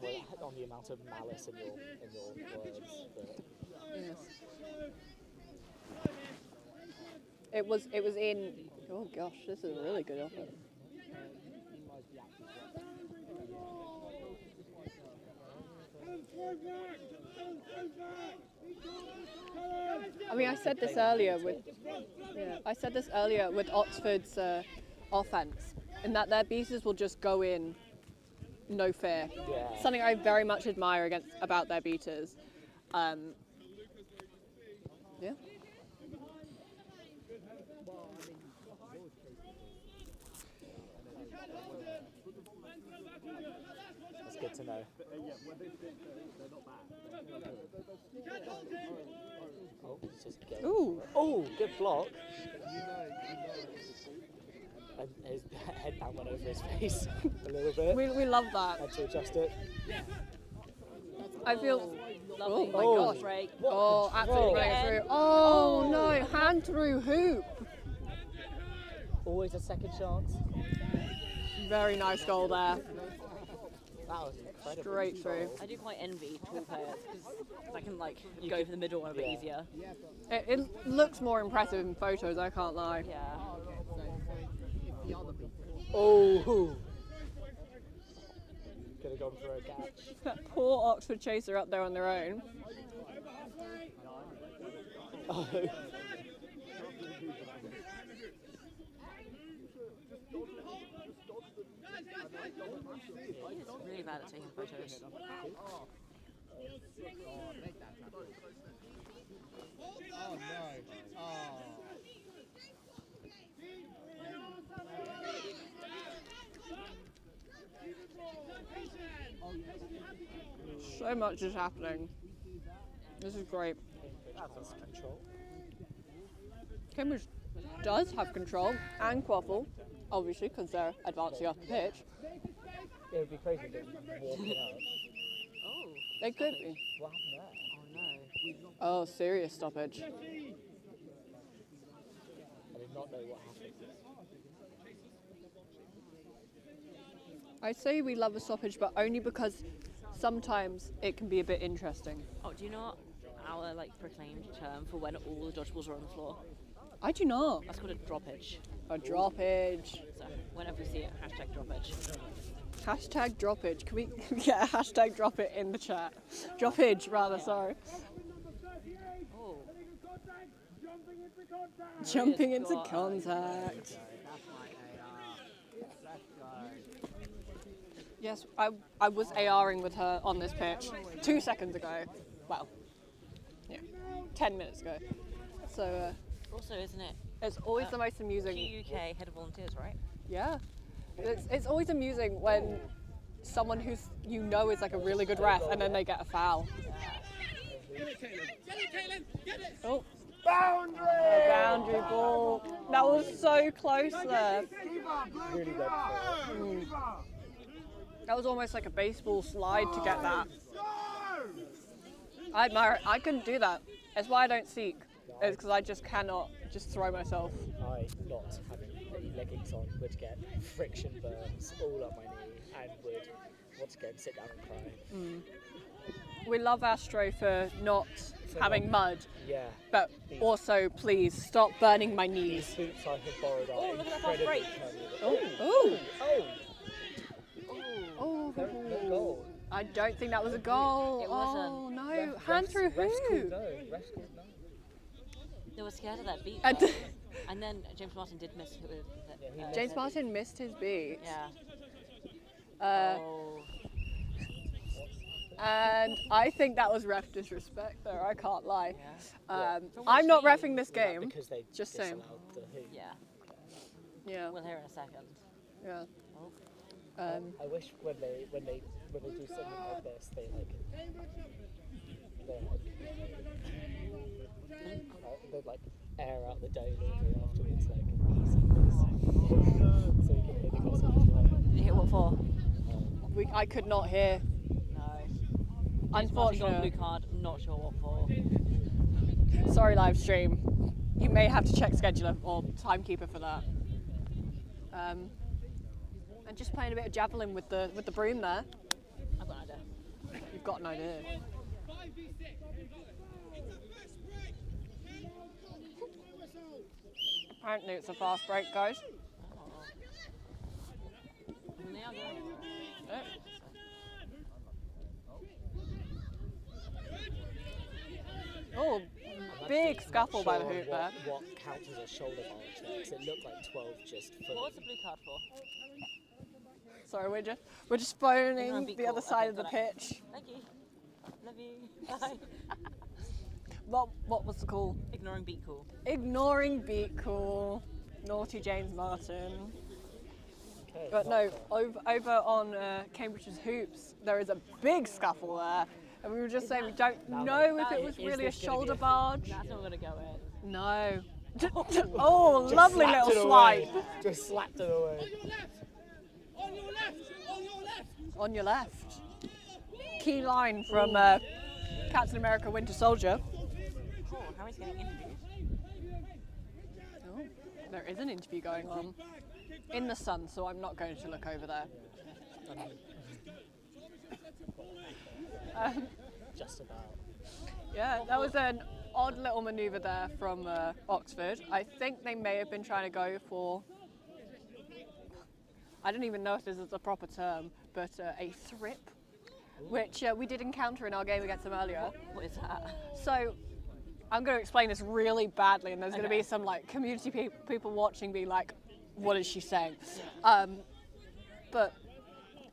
on the amount of malice in your words. But Yes. It was in. Oh gosh, this is a really good offer. I mean, I said this earlier with Oxford's offence, in that their beaters will just go in, no fear. yeah. Something I very much admire about their beaters. Yeah. That's good to know. Oh, it's just good. Ooh. Oh, good block. And his headband went over his face a little bit. We love that. Had to adjust it. I feel. Oh my Oh. gosh. Break. Oh, absolutely running through. Oh no, hand through hoop. Always a second chance. Very nice goal there. That was incredible. Straight through. I do quite envy tall players because I can like go for the middle one a bit easier. It looks more impressive in photos, I can't lie. Yeah. Oh. Could have gone for a catch. That poor Oxford chaser up there on their own. Oh. He's really bad at taking photos. Oh no. Oh. So much is happening. This is great. That's control. Cambridge does have control and quaffle, obviously, because they're advancing off the pitch. It would be crazy if they walked it out. Oh. They could be. What happened there? Oh no. Oh, serious stoppage. I did not know what happened. I say we love a stoppage, but only because sometimes it can be a bit interesting. Oh, do you know our like proclaimed term for when all the dodgeballs are on the floor? I do not. That's called a droppage. A droppage. So whenever we see it, hashtag droppage. Hashtag droppage. Can we get a hashtag drop it in the chat? Droppage, rather, sorry. Oh. Jumping into contact. Yes, I was ARing with her on this pitch 2 seconds ago. Well, yeah, 10 minutes ago. So, Also, isn't it It's always the most amusing. QUK head of volunteers, right? Yeah. It's always amusing when someone who's is like a really good ref and then they get a foul. Oh. Boundary! A boundary ball. That was so close there. Really good. That was almost like a baseball slide to get that. I admire it. I couldn't do that. That's why I don't seek. It's because I just cannot just throw myself. I, not having any leggings on, would get friction burns all up my knee and would once again sit down and cry. We love Astro for not having mud, Yeah. but also please stop burning my knees. These boots I have borrowed are look at that fast incredibly break. curvy. Oh, Oh! No goal. I don't think that was a goal. It oh wasn't. no, hand through Refs called who? no. Refs called no. They were scared of that beat. And- though. And then James Martin did miss it with James Martin missed his beat. Yeah. And I think that was ref disrespect there, I can't lie. Yeah. I'm not reffing this game. Because they Just saying. disallowed the hoop. Yeah. Yeah. We'll hear in a second. Yeah. I wish when they do something like this, they air out the dirty laundry afterwards, like so you can hear the gossip as well. Did you hear what for? I could not hear. No. Unfortunately. Blue card. I'm not sure what for. Sorry, live stream. You may have to check scheduler or timekeeper for that. And just playing a bit of javelin with the broom there. I've got an idea. You've got an idea. Apparently it's a fast break, guys. Oh, big scuffle by the hoop there. What counts as a shoulder barge there? Because it looked like 12 just fully. What's the blue card for? Sorry, we're just phoning Beat the other call. side Okay, of the got it. pitch. Thank you. Love you. Bye. What was the call? Ignoring beat call. Ignoring beat call. Naughty James Martin. Okay, But no, over on Cambridge's hoops, there is a big scuffle there. And we were just saying we don't know if it was really a shoulder barge. That's not going to go in. No. Oh, lovely little swipe. Just slapped it away. On your left! On your left! On your left. Key line from Captain America Winter Soldier. Oh, Harry's getting interviewed. Oh, there is an interview going on in the sun, so I'm not going to look over there. Just about. Yeah, that was an odd little manoeuvre there from Oxford. I think they may have been trying to go for, I don't even know if this is the proper term, but a thrip, which we did encounter in our game against them earlier. What is that? So I'm going to explain this really badly, and there's going to be some like community people watching being like, what is she saying? But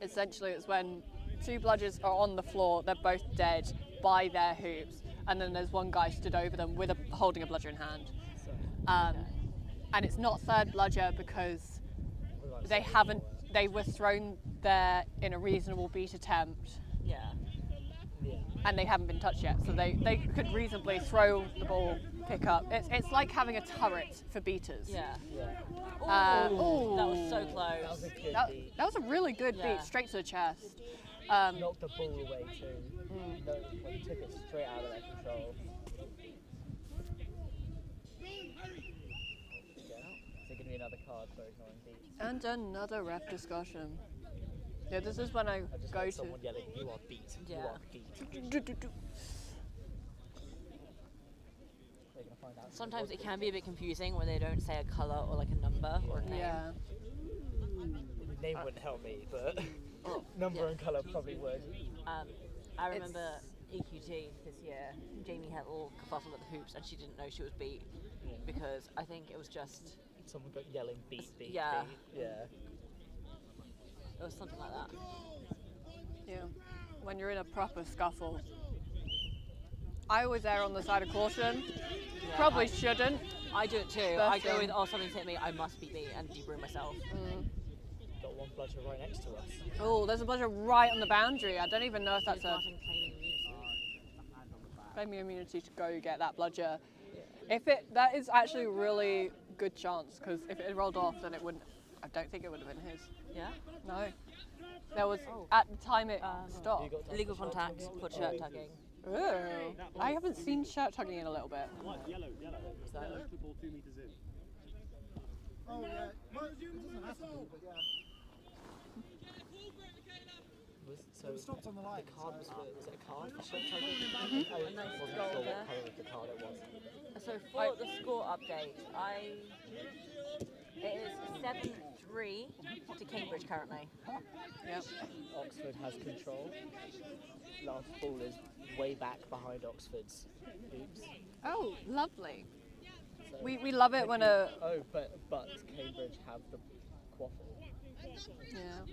essentially it's when two bludgers are on the floor, they're both dead by their hoops, and then there's one guy stood over them with holding a bludger in hand. And it's not third bludger because they were thrown there in a reasonable beat attempt. Yeah. And they haven't been touched yet, so they could reasonably throw the ball, pick up. It's like having a turret for beaters. Yeah. Ooh, that was so close. That was a good beat. That was a really good beat, straight to the chest. Knocked the ball away too. No, like, took it straight out of their control. Is there going to be another card for ignoring beats? And another ref discussion. Yeah, this is when I just go heard to. someone yelling, "You are beat! You Yeah. are beat!" They're going to find out. Sometimes it can be a bit confusing when they don't say a colour or like a number or a name. Yeah. Name wouldn't help me, but number and colour probably would. I remember EQT this year, Jamie had a little kerfuffle at the hoops and she didn't know she was beat because I think it was just... Someone got yelling beat, beat, yeah. beat. Yeah. It was something like that. Yeah. When you're in a proper scuffle, I always err on the side of caution. Yeah, Probably shouldn't. I do it too. But, I go with, oh, something's hit me, I must beat me and debrew myself. Got one bludger right next to us. Oh, there's a bludger right on the boundary. I don't even know if that's a claiming immunity to go get that bludger. That is actually a really good chance, because if it had rolled off, then it wouldn't. I don't think it would have been his. Yeah? No. There was at the time it stopped. Illegal contact, foot shirt tugging. Oh, I haven't seen shirt tugging in a little bit. Yellow. Football 2 meters in. Oh, yeah. Well, it doesn't have to be, but yeah. So It was stopped on the line. The card was it a card for shirt tugging? A I nice wasn't goal sure what there. colour of the card it was. So for the score update, it is 7-3 to Cambridge currently. Yep. Oxford has control. Last ball is way back behind Oxford's hoops. Oh, lovely. So We love it when a... Oh, but Cambridge have the quaffle. Yeah.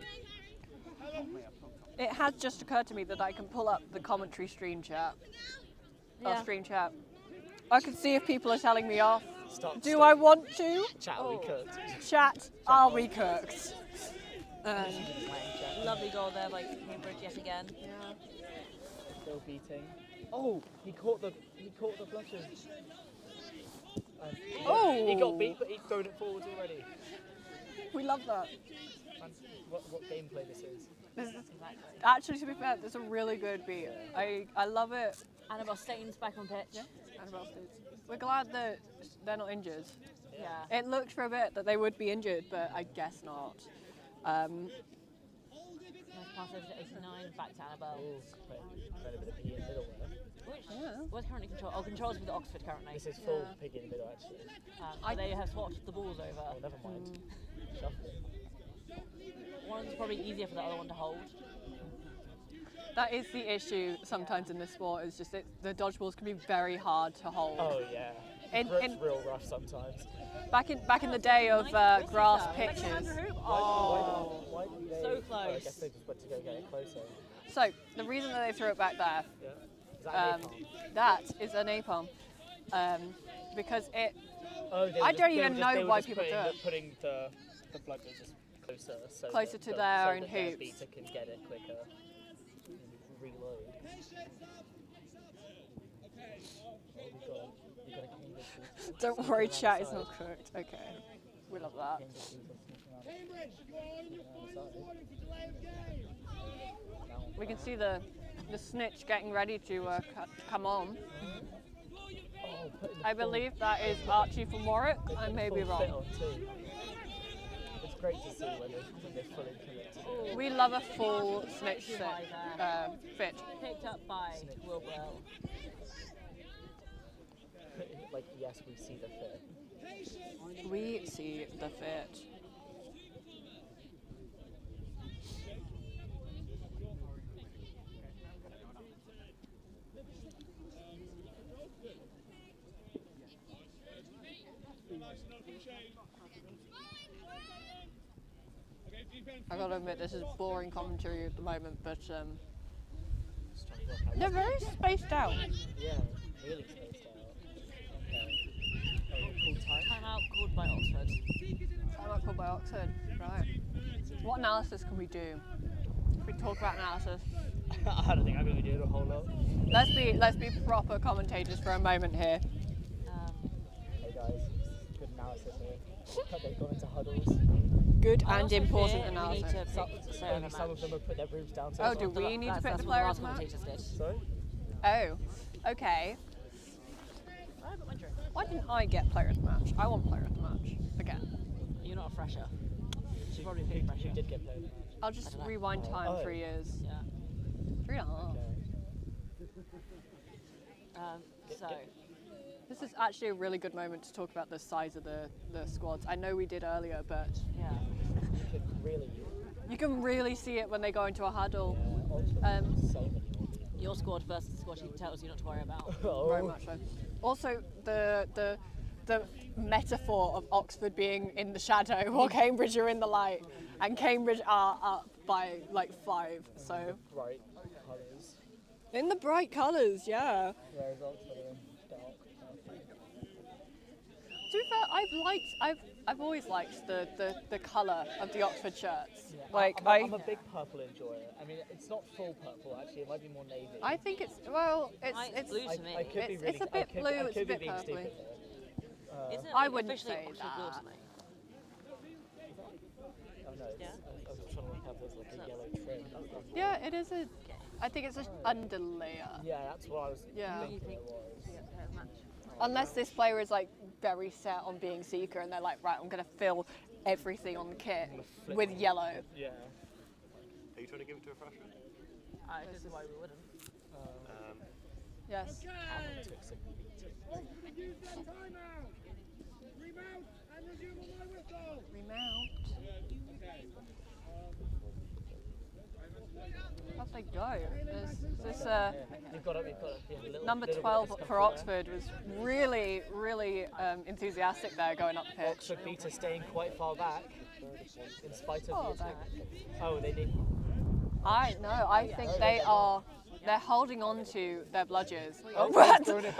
It has just occurred to me that I can pull up the commentary stream chat. Yeah. Stream chat. I can see if people are telling me off. Do Stop. I want to? Chat, we cooked. Chat, are we cooked? Lovely goal there by Cambridge yet again. Yeah. Still beating. Oh, he caught the bludger. Oh! He got beat, but he'd thrown it forwards already. We love that. And what gameplay this is? Actually, to be fair, it's a really good beat. I love it. Annabelle Staines back on pitch. Yeah, Annabelle Staines. We're glad that they're not injured. Yeah. It looked for a bit that they would be injured, but I guess not. Nice pass over to 89, back to Annabelle. Playing a bit of piggy in the middle there. Where's currently control? Oh, controls with Oxford currently. This is full piggy in the middle actually. But they have swapped the balls over. Oh, never mind. Shuffling. One's probably easier for the other one to hold. That is the issue sometimes in this sport, is just the dodgeballs can be very hard to hold. Oh yeah. It's real rough sometimes. Back in the day of grass pitches. Why didn't they? So close. Oh, I guess they just went to go get it closer. So the reason that they threw it back there, Yeah. that is a napalm, because it. Oh, I don't even know why people do it. Putting the bludger just closer, Closer to their own their hoops. beater can get it quicker. And reload. Don't worry, chat is not cooked. Okay, we love that. We can see the snitch getting ready to come on. I believe that is Archie from Warwick. I may be wrong. It's great to see when they fully commit to it. We love a full snitch fit. Picked up by Wilbur. Like, yes, we see the fit. We see the fit. I gotta admit, this is boring commentary at the moment, but they're very spaced out. Yeah, really spaced out. Timeout called by Oxford. Timeout called by Oxford, right. What analysis can we do? Can we talk about analysis? I don't think I'm going to be doing a whole lot. Let's be proper commentators for a moment here. Hey guys, good analysis here. They've gone into huddles. Good and important analysis. Only some of them have put their roofs down. Oh, do we need to pick the player of the match? Sorry? Oh, okay. Why didn't I get player of the match? I want player of the match again. You're not a fresher. She's probably a big fresher. You did get played. I'll just rewind time 3 years. Yeah. 3.5. So. This is actually a really good moment to talk about the size of the squads. I know we did earlier, but yeah. You can really see it when they go into a huddle. Your squad versus the squad she tells you not to worry about. Very much so. Also, the metaphor of Oxford being in the shadow while Cambridge are in the light, and Cambridge are up by like 5. So Bright colours. In the bright colours, yeah. Whereas Oxford are in dark. To be fair, I've always liked the colour of the Oxford shirts. Yeah. Like I'm a big purple enjoyer. I mean, it's not full purple actually. It might be more navy. I think it's it's blue to me. It's a bit blue. It's a bit purpley. I wouldn't say that. Oh no, I was trying to work out if there's like a yellow trim. Yeah, it is a. I think it's an underlayer. Yeah, that's what I was thinking it was. Unless this player is like very set on being Seeker and they're like, right, I'm going to fill everything on the kit with yellow. Yeah. Are you trying to give it to a freshman? I don't see why we wouldn't. Yes. Use that timeout. Remount and resume on my whistle. Remount. Off they go. Number 12 for Oxford was really, really enthusiastic there going up the pitch. Oxford beat staying quite far back in spite of the attack. Oh, they need. I think they're holding on to their bludgers.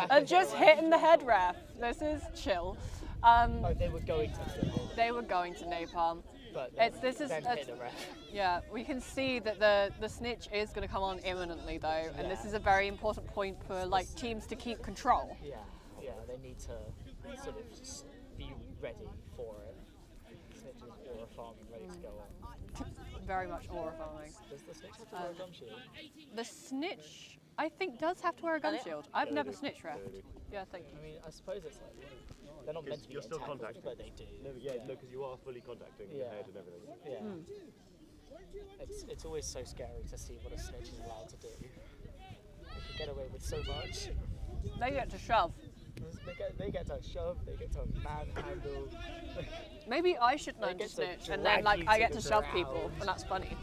And just hitting the head ref. This is chill. They were going to. They were going to napalm. But yeah, we can see that the snitch is going to come on imminently though, and this is a very important point for like teams to keep control. Yeah, they need to sort of be ready for it. Snitch is aura farming, ready to go on. Very much aura farming. Does the snitch have to wear a gum shield? The snitch, I think, does have to wear a gum shield. I've never snitch refed. Yeah, thank you. I mean, I suppose it's like. They're not meant to be. You're still contacting, but they do. No, because you are fully contacting the head and everything. Yeah. It's always so scary to see what a snitch is allowed to do. They can get away with so much. They get to shove. They get to shove. They get to manhandle. Maybe I should learn to snitch, and then like I get to shove people, and that's funny.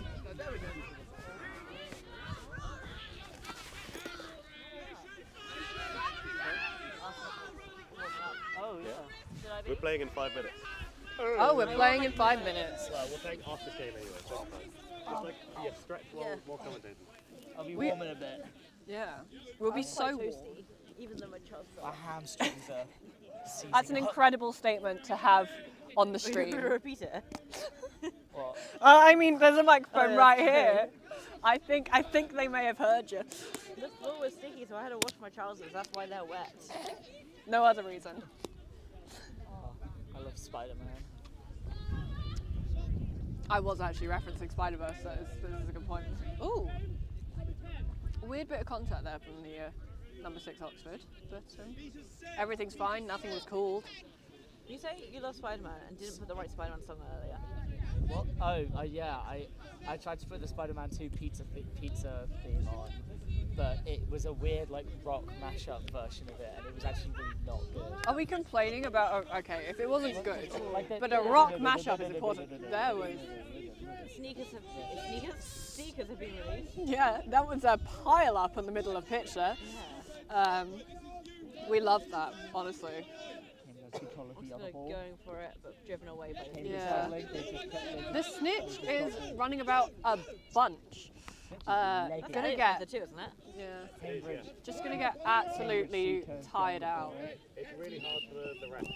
We're playing in 5 minutes. Oh, we're playing in 5 minutes. Well, we're playing after this game anyway, so just like, stretch while commentating. I'll be warming a bit. Yeah, we'll be so warm. Even though my child's our hamstrings are seizing That's an incredible statement to have on the stream. Repeat it. What? I mean, there's a microphone right here. I think they may have heard you. The floor was sticky, so I had to wash my trousers. That's why they're wet. No other reason. I love Spider-Man. I was actually referencing Spider-Verse, so this is a good point. Ooh, weird bit of contact there from the number 6 Oxford, but everything's fine. Nothing was called. You say you love Spider-Man and didn't put the right Spider-Man song earlier. What? Oh, yeah. I tried to put the Spider-Man 2 pizza theme on, but it was a weird like rock mashup version of it, and it was actually really not good. Are we complaining about? Okay, if it wasn't good, but a rock mashup is important. There was. Sneakers have been released. Yeah, that was a pile up in the middle of pitch there. Yeah. We love that, honestly. Going for it, but driven away by the The snitch is running about a bunch. Gonna get the 2, isn't it? Yeah. Just gonna get absolutely tired out. It's really hard for the ref.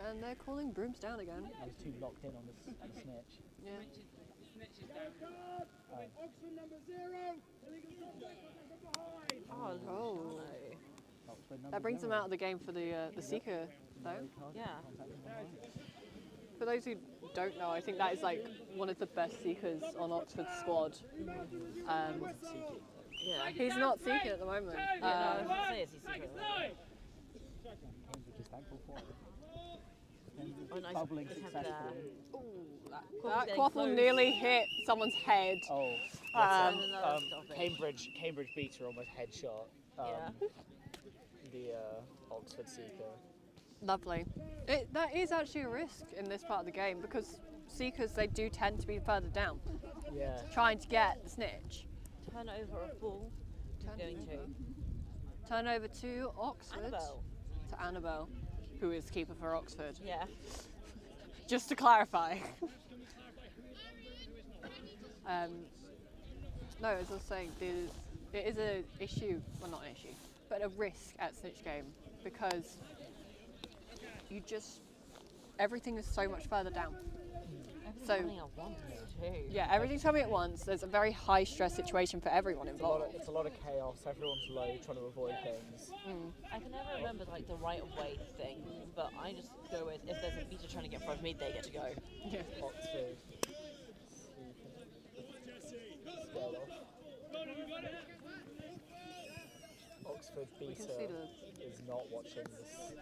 And they're calling brooms down again. I was too locked in on the snitch. Yeah. Oxford number 0. Oh. That brings them out of the game for the Seeker, though. Yeah. For those who don't know, I think that is like one of the best Seekers on Oxford's squad. Yeah. He's not Seeker at the moment. I was going to say, is he Seeker? Oh, nice Bubbling attempt successfully. Ooh, that quaffle nearly hit someone's head. Oh. Cambridge beater almost headshot. The Oxford Seeker. Lovely. That is actually a risk in this part of the game because Seekers, they do tend to be further down. Yeah. Trying to get the snitch. Turn over a ball. Turn over to Oxford. Annabelle. To Annabelle, who is keeper for Oxford. Yeah. Just to clarify. No, as I was saying, it is an issue, well not an issue, but a risk at Snitch Game because everything is so much further down. Everything's coming at once too. Yeah, everything's coming at once. There's a very high stress situation for everyone involved. It's a lot of chaos. Everyone's low, trying to avoid things. I can never remember like the right of way thing, but I just go with if there's a beta trying to get in front of me, they get to go. Yeah. Oxford. Scared off. Oxford beta is not watching this.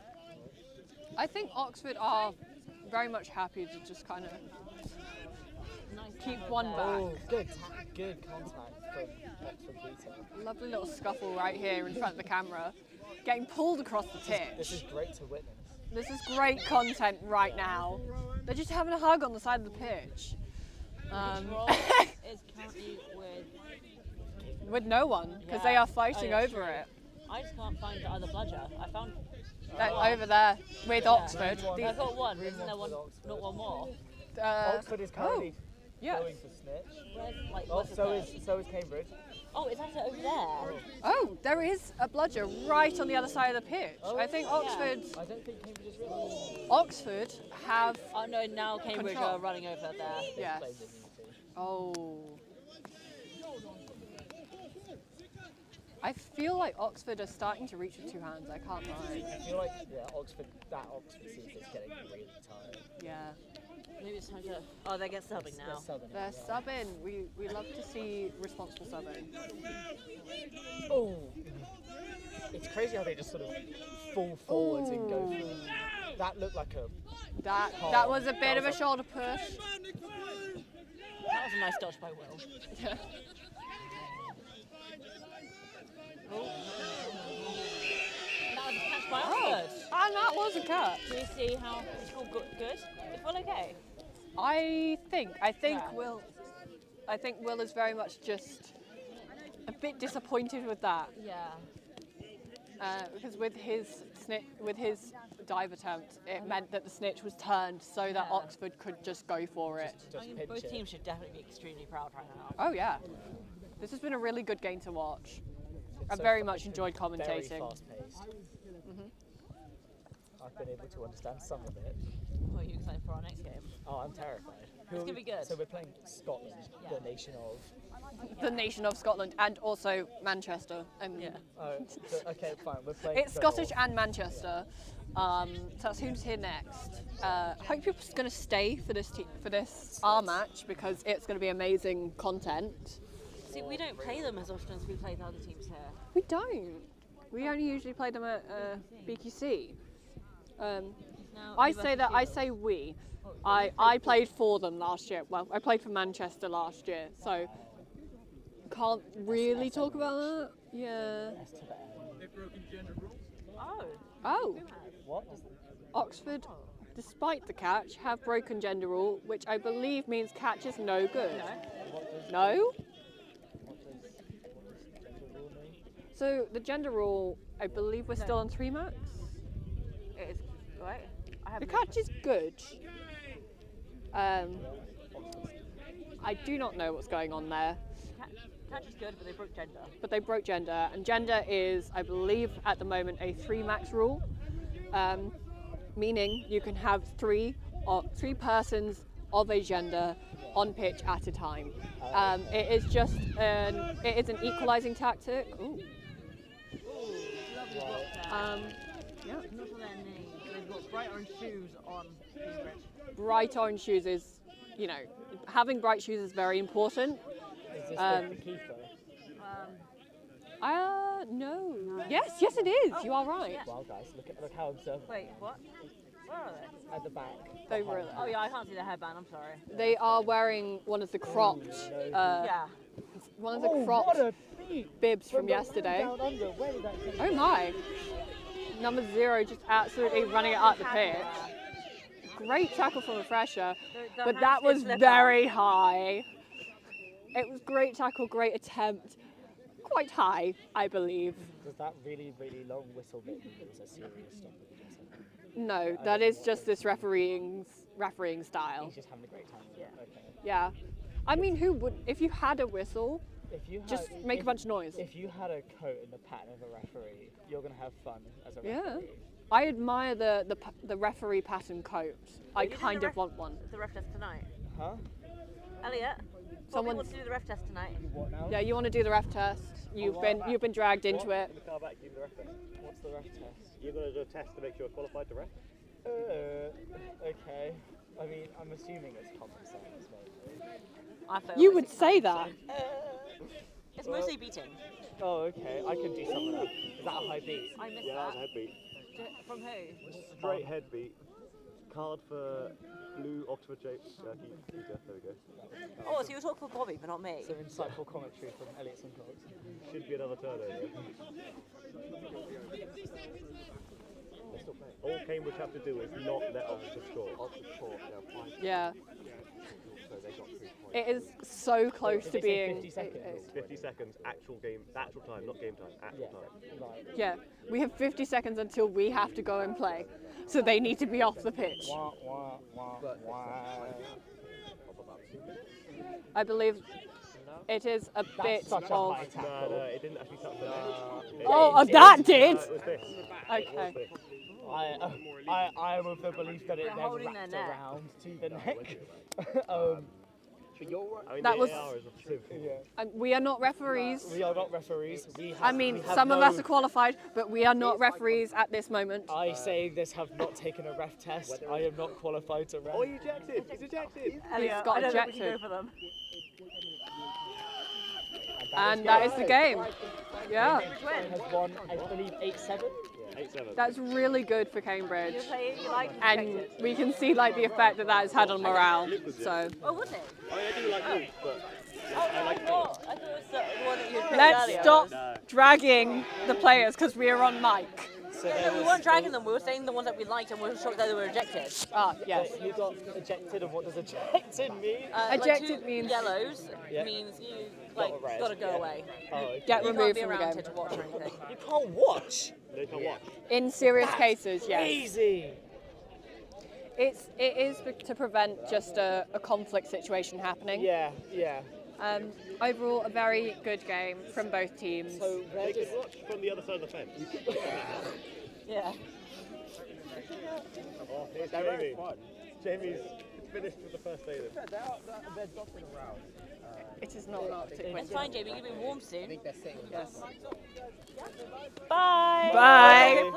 I think Oxford are very much happy to just kind of keep one back. Oh, good contact from Oxford beta. Lovely little scuffle right here in front of the camera, getting pulled across the pitch. This is great to witness. This is great content right now. They're just having a hug on the side of the pitch. Is currently with no one because they are fighting over it. I just can't find the other bludger. I found over there with Oxford. I've got one. Isn't there one? Not one more. Oxford is currently going for Snitch. So is Cambridge. Oh, it's actually over there. Oh, there is a bludger right on the other side of the pitch. I think Oxford. I don't think Cambridge is really. Oxford have. Oh no, now Cambridge are running over there. Yes. Oh. I feel like Oxford are starting to reach with two hands. I can't lie. I feel like Oxford season is getting really tired. Yeah. Maybe it's time to. Oh, they get subbing now. They're subbing. We love to see responsible subbing. Oh. It's crazy how they just sort of fall forwards and go for it. That looked like a. That was a bit of a shoulder push. That was a nice dodge by Will. Yeah. Oh. That was a catch by Oxford. And that was a catch. Do you see how it's all good? Is Will okay? I think Will is very much just a bit disappointed with that. Yeah. Because with his dive attempt, it meant that the snitch was turned so that Oxford could just go for it. I mean, both teams should definitely be extremely proud right now. Oh yeah, this has been a really good game to watch. I've very much enjoyed commentating. Very fast-paced. I've been able to understand some of it. What are you excited for our next game? Oh, I'm terrified. It's going to be good. So we're playing Scotland, the nation of Scotland, and also Manchester. Yeah. Oh, okay, fine. We're playing. It's Scottish and Manchester. So that's who's here next. Hope you're going to stay for this our match because it's going to be amazing content. See, we don't play them as often as we play the other teams here. We don't. We only usually play them at BQC. I say we. I played for them last year. Well, I played for Manchester last year, so can't really talk about that. Yeah. They've broken gender rules. Oh. What? Oxford, despite the catch, have broken gender rule, which I believe means catch is no good. No? So the gender rule, I believe we're still on 3 max. It is, right? The catch is good. I do not know what's going on there. Catch is good, but they broke gender. And gender is, I believe, at the moment a 3 max rule, meaning you can have three persons of a gender on pitch at a time. It is just an equalising tactic. Ooh. Yeah. Not for their names. They've got bright orange shoes on Cambridge. Bright orange shoes is, having bright shoes is very important. Is this the keeper? No. Yes, it is. You are right. Yeah. Wow, guys, look how observant. Wait, what? Where are they? At the back. They were. Oh yeah, I can't see the headband. I'm sorry. They are wearing one of the cropped. Yeah. One of the cropped bibs from yesterday. Oh my! Number 0 just absolutely running it up the pitch. Great tackle from a fresher, but that was very high. It was great tackle, great attempt. Quite high, I believe. Does that really, really long whistle bit mean there was a serious stop? No, that is just this refereeing style. He's just having a great time. Yeah. Okay. Yeah. I mean, who would? If you had a whistle, If you just make a bunch of noise. If you had a coat in the pattern of a referee, you're gonna have fun as a Yeah. referee. I admire the referee pattern coat. I kind of want one. The ref test tonight. Huh? Elliot, someone wants to do the ref test tonight. What now? Yeah, you want to do the ref test. You've been dragged into it. The car back, you do the ref test. What's the ref test? You're going to do a test to make sure you're qualified to ref. Okay. I mean, I'm assuming it's common sense, maybe. You would say that. It's mostly beating. Oh, okay. I can do some of that. Is that a high beat? I missed Yeah, that. that was a head beat. From who? Straight head beat. Card for blue Oxford shape. There we go. Oh, so you were talking for Bobby, but not me. Some insightful commentary from Elliot Simcox. Should be another turnover. All Cambridge have to do is not let Oxford score. Oxford score. Yeah. So they got 3 points. It is so close to Did they say being. 50 seconds? 50 seconds, actual time, not game time, actual time. Right. Yeah, we have 50 seconds until we have to go and play, so they need to be off the pitch. Wah, wah, wah, wah. I believe it is a bit such a of. high tackle. No, it didn't actually touch the net. Oh, that did. It was this. Okay. I am of the belief that it They're then holding their wrapped neck. around to the neck. I mean, That was- VAR is opportunity. We are not referees. We are not referees. I mean, some of us are qualified, but we are not referees at this moment. I say this have not taken a ref test. I am not qualified to ref. Oh, he ejected! He's ejected! He's got I don't think we can ejected. go for them. And that is the game. Yeah. Has won, I believe, 8-7. 8-7. That's really good for Cambridge. You play, you like And ejected. we can see like the effect that has had on morale. So Oh, would it? I mean, I do like Luke, but I like thought it was the one that you picked let's earlier. stop dragging the players because we are on mic. So Yeah, there we was- weren't dragging them, we were saying the ones that we liked and we were shocked that they were ejected. Ah, yes. Who got ejected and what does ejected mean? Ejected like two means- yellows Yeah. means you like Got a red, gotta go yeah. away. Oh, okay. Get You removed can't be from the around game. to watch or anything. You can't watch. they can watch. In serious cases, yes. Easy. It is to prevent just a conflict situation happening. Yeah, yeah. Overall, a very good game from both teams. So They red could is watch from the other side of the fence. Yeah. Oh, here's Jamie. Jamie's finished with the first day then. They're dotting around. It is not an Arctic It's winter. fine, Jamie, you'll be warm soon. They're sitting. Yes. Bye! Bye.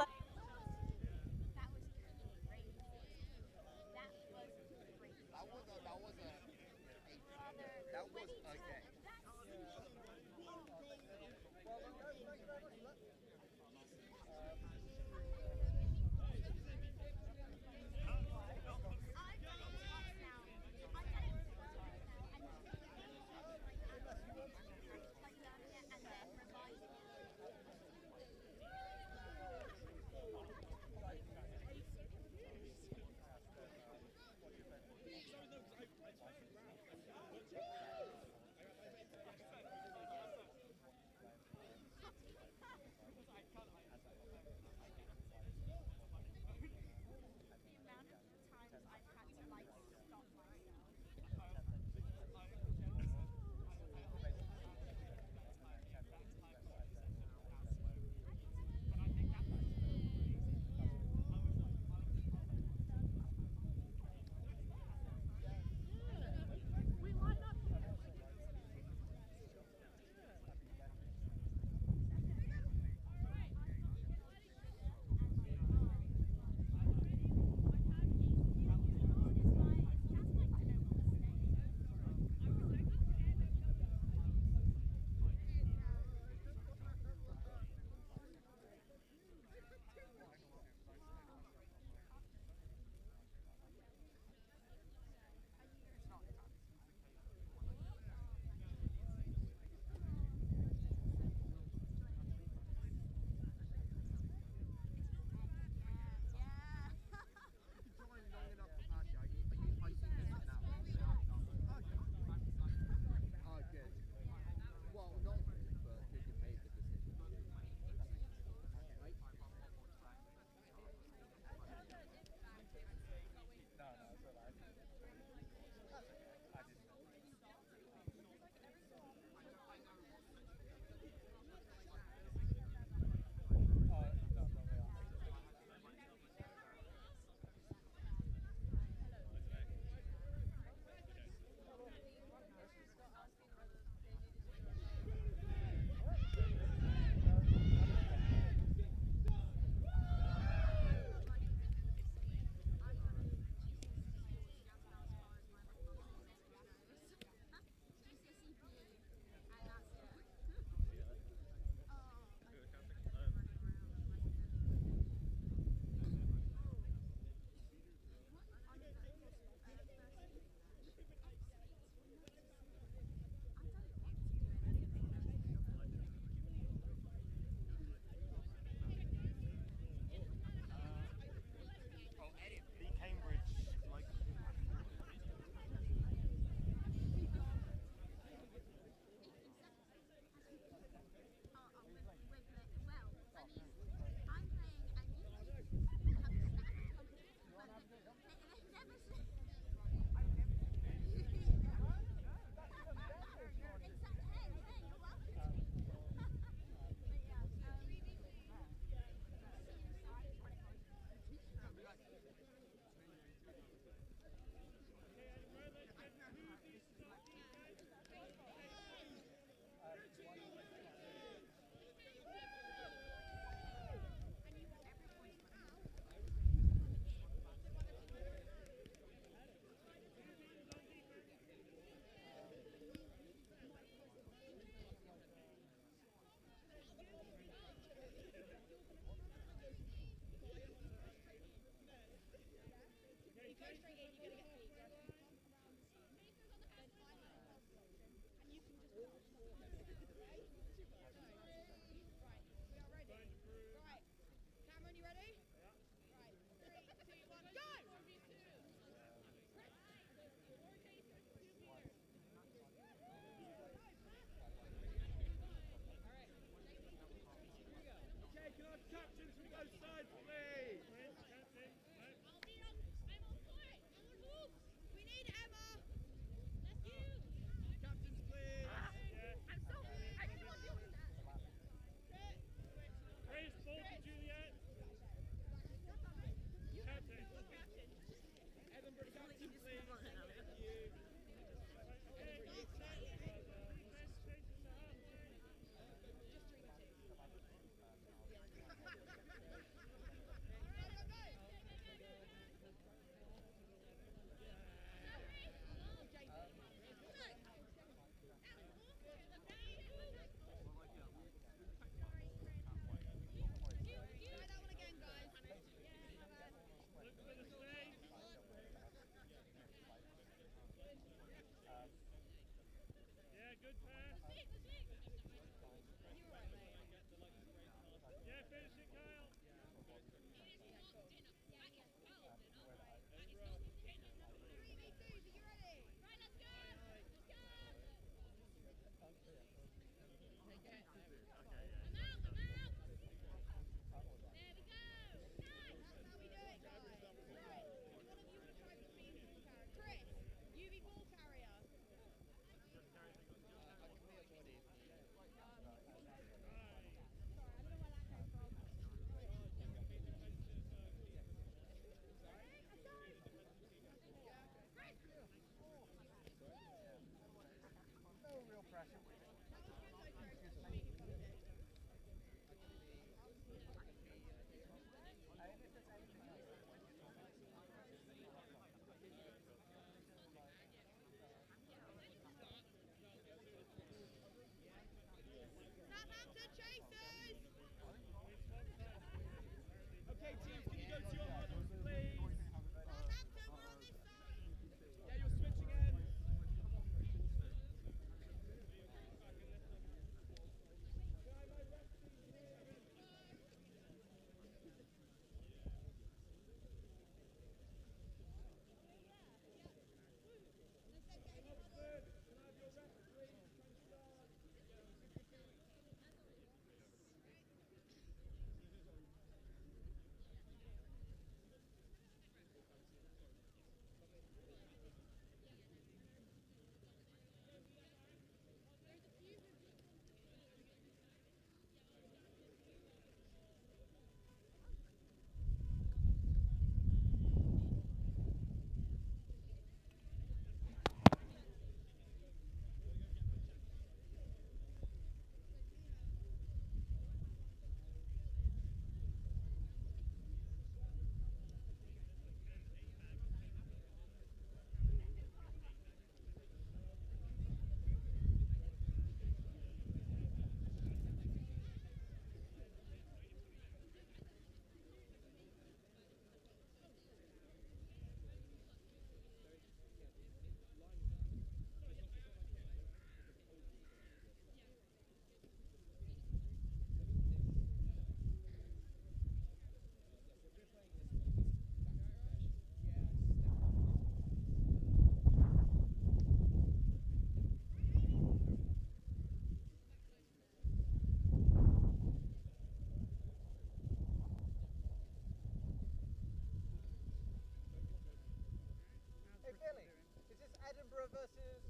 Edinburgh versus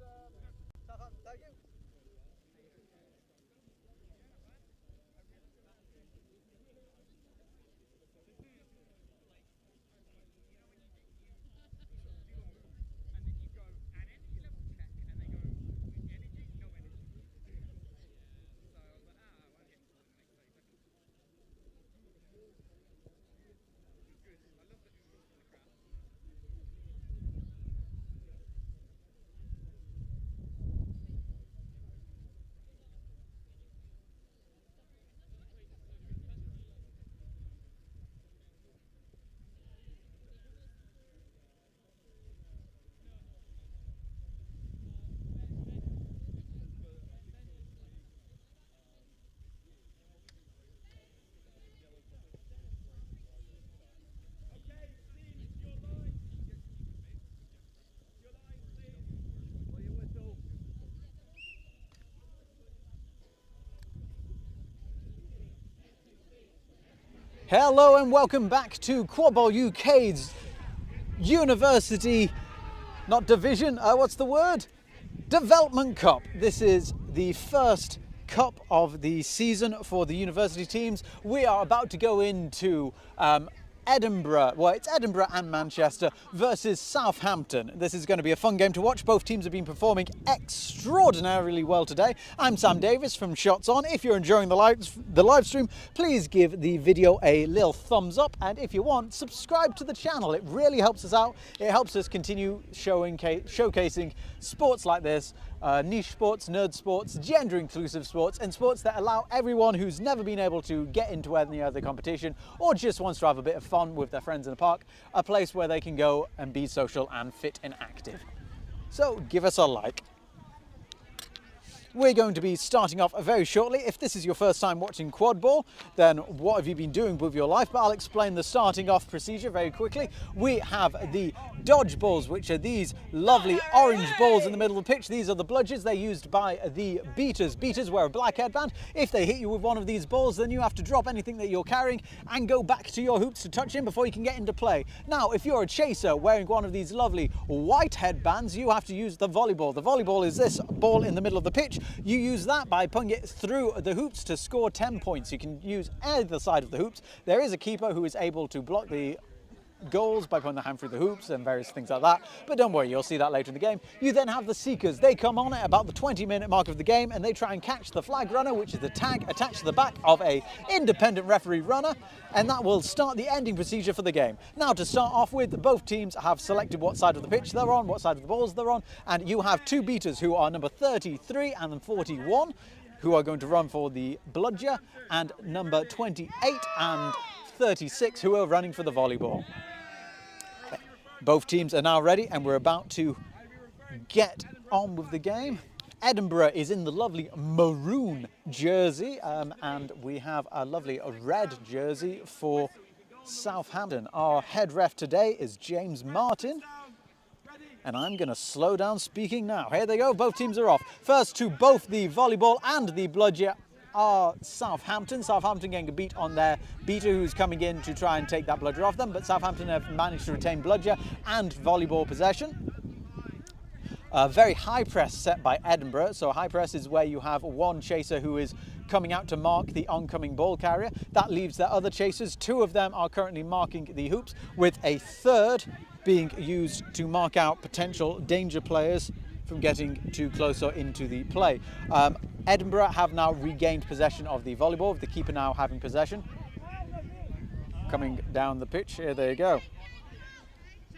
Southampton. Thank you. Hello and welcome back to Quadball UK's University, not division, what's the word? Development Cup. This is the first cup of the season for the university teams. We are about to go into Edinburgh, well, it's Edinburgh and Manchester versus Southampton. This is going to be a fun game to watch. Both teams have been performing extraordinarily well today. I'm Sam Davis from Shots On. If you're enjoying the live stream, please give the video a little thumbs up, and if you want, subscribe to the channel. It really helps us out. It helps us continue showcasing sports like this, niche sports, nerd sports, gender inclusive sports, and sports that allow everyone who's never been able to get into any other competition or just wants to have a bit of fun with their friends in the park, a place where they can go and be social and fit and active. So give us a like. We're going to be starting off very shortly. If this is your first time watching Quadball, then what have you been doing with your life? But I'll explain the starting off procedure very quickly. We have the dodge balls, which are these lovely orange balls in the middle of the pitch. These are the bludgers. They're used by the beaters. Beaters wear a black headband. If they hit you with one of these balls, then you have to drop anything that you're carrying and go back to your hoops to touch in before you can get into play. Now, if you're a chaser wearing one of these lovely white headbands, you have to use the volleyball. The volleyball is this ball in the middle of the pitch. You use that by putting it through the hoops to score 10 points. You can use either side of the hoops. There is a keeper who is able to block the goals by putting the hand through the hoops and various things like that, but don't worry, you'll see that later in the game. You then have the seekers. They come on at about the 20-minute mark of the game and they try and catch the flag runner, which is the tag attached to the back of a independent referee runner, and that will start the ending procedure for the game. Now, to start off with, both teams have selected what side of the pitch they're on, what side of the balls they're on, and you have two beaters who are number 33 and then 41 who are going to run for the bludger, and number 28 and 36 who are running for the volleyball. Both teams are now ready and we're about to get on with the game. Edinburgh is in the lovely maroon jersey and we have a lovely red jersey for Southampton. Our head ref today is James Martin. And I'm going to slow down speaking now. Here they go, both teams are off. First to both the volleyball and the bludger are Southampton. Southampton getting a beat on their beater who's coming in to try and take that bludger off them, but Southampton have managed to retain bludger and volleyball possession. A very high press set by Edinburgh. So high press is where you have one chaser who is coming out to mark the oncoming ball carrier. That leaves their other chasers. Two of them are currently marking the hoops, with a third being used to mark out potential danger players from getting too close or into the play. Edinburgh have now regained possession of the volleyball, with the keeper now having possession. Coming down the pitch, here they go.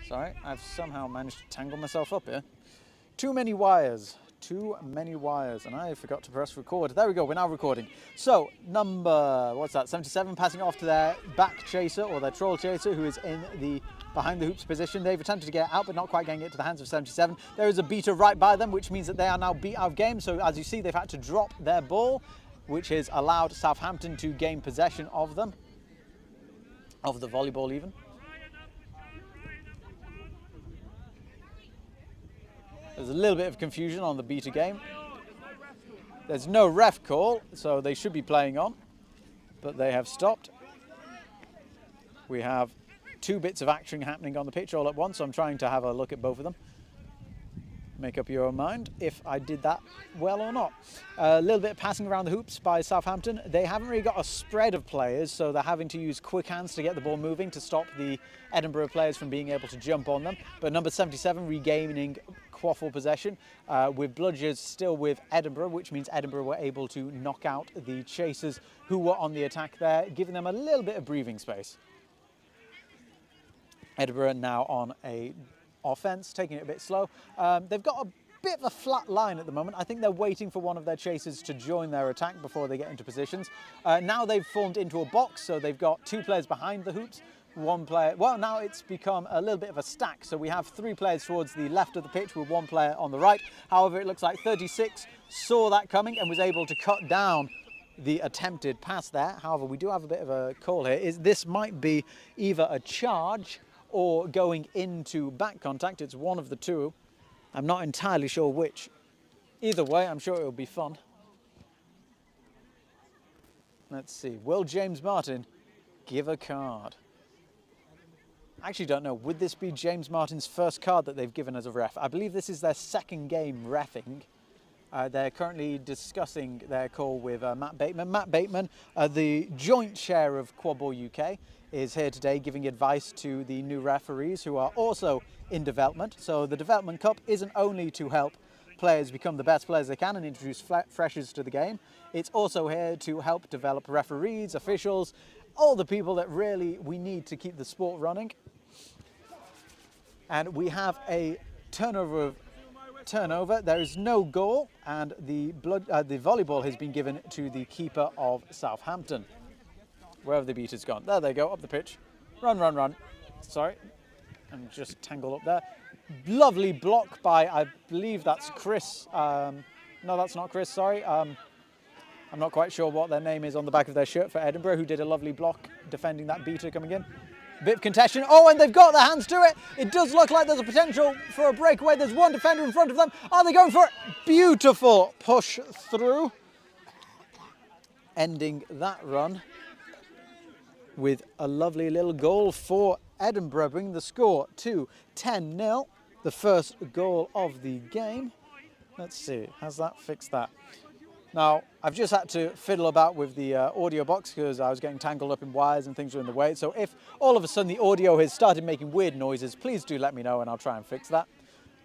Sorry, I've somehow managed to tangle myself up here. Too many wires, and I forgot to press record. There we go, we're now recording. So, number, what's that, 77, passing off to their back chaser, or their troll chaser, who is in the behind the hoops position. They've attempted to get out, but not quite getting it to the hands of 77. There is a beater right by them, which means that they are now beat out of game. So as you see, they've had to drop their ball, which has allowed Southampton to gain possession of them, of the volleyball even. There's a little bit of confusion on the beater game. There's no ref call, so they should be playing on, but they have stopped. We have two bits of action happening on the pitch all at once, so I'm trying to have a look at both of them. Make up your own mind if I did that well or not. A little bit of passing around the hoops by Southampton. They haven't really got a spread of players, so they're having to use quick hands to get the ball moving to stop the Edinburgh players from being able to jump on them. But number 77 regaining quaffle possession with bludgers still with Edinburgh, which means Edinburgh were able to knock out the chasers who were on the attack there, giving them a little bit of breathing space. Edinburgh now on a offense, taking it a bit slow. They've got a bit of a flat line at the moment. I think they're waiting for one of their chasers to join their attack before they get into positions. Now they've formed into a box, so they've got 2 players behind the hoops. 1 player, well, now it's become a little bit of a stack. So we have 3 players towards the left of the pitch with 1 player on the right. However, it looks like 36 saw that coming and was able to cut down the attempted pass there. However, we do have a bit of a call here. This might be either a charge or going into back contact. It's one of the two. I'm not entirely sure which. Either way, I'm sure it'll be fun. Let's see. Will James Martin give a card? I actually don't know. Would this be James Martin's first card that they've given as a ref? I believe this is their second game reffing. They're currently discussing their call with Matt Bateman. Matt Bateman, the joint chair of Quadball UK, is here today giving advice to the new referees who are also in development. So the Development Cup isn't only to help players become the best players they can and introduce freshers to the game. It's also here to help develop referees, officials, all the people that really we need to keep the sport running. And we have a turnover. There is no goal, and the volleyball has been given to the keeper of Southampton. Where have the beaters gone? There they go, up the pitch. Run, run, run. Sorry, I'm just tangled up there. Lovely block by, I believe that's Chris. No, that's not Chris, sorry. I'm not quite sure what their name is on the back of their shirt for Edinburgh, who did a lovely block defending that beater coming in. Bit of contention. Oh, and they've got their hands to it. It does look like there's a potential for a breakaway. There's one defender in front of them. Are they going for it? Beautiful push through. Ending that run with a lovely little goal for Edinburgh, bringing the score to 10-0. The first goal of the game. Let's see, has that fixed that? Now, I've just had to fiddle about with the audio box because I was getting tangled up in wires and things were in the way. So if all of a sudden the audio has started making weird noises, please do let me know and I'll try and fix that.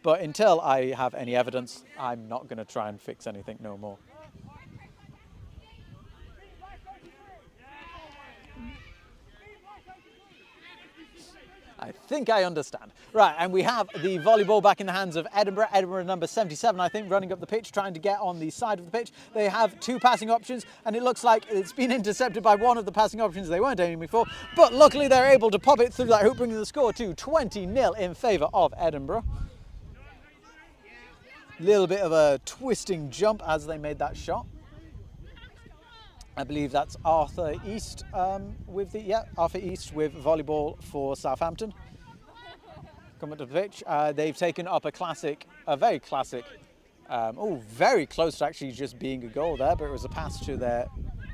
But until I have any evidence, I'm not going to try and fix anything no more. I think I understand. Right, and we have the volleyball back in the hands of Edinburgh. Edinburgh number 77, I think, running up the pitch, trying to get on the side of the pitch. They have 2 passing options, and it looks like it's been intercepted by one of the passing options they weren't aiming for. But luckily, they're able to pop it through that hoop, bringing the score to 20-0 in favour of Edinburgh. Little bit of a twisting jump as they made that shot. I believe that's Arthur East Arthur East with volleyball for Southampton. Coming to the pitch, they've taken up a very classic, very close to actually just being a goal there, but it was a pass to their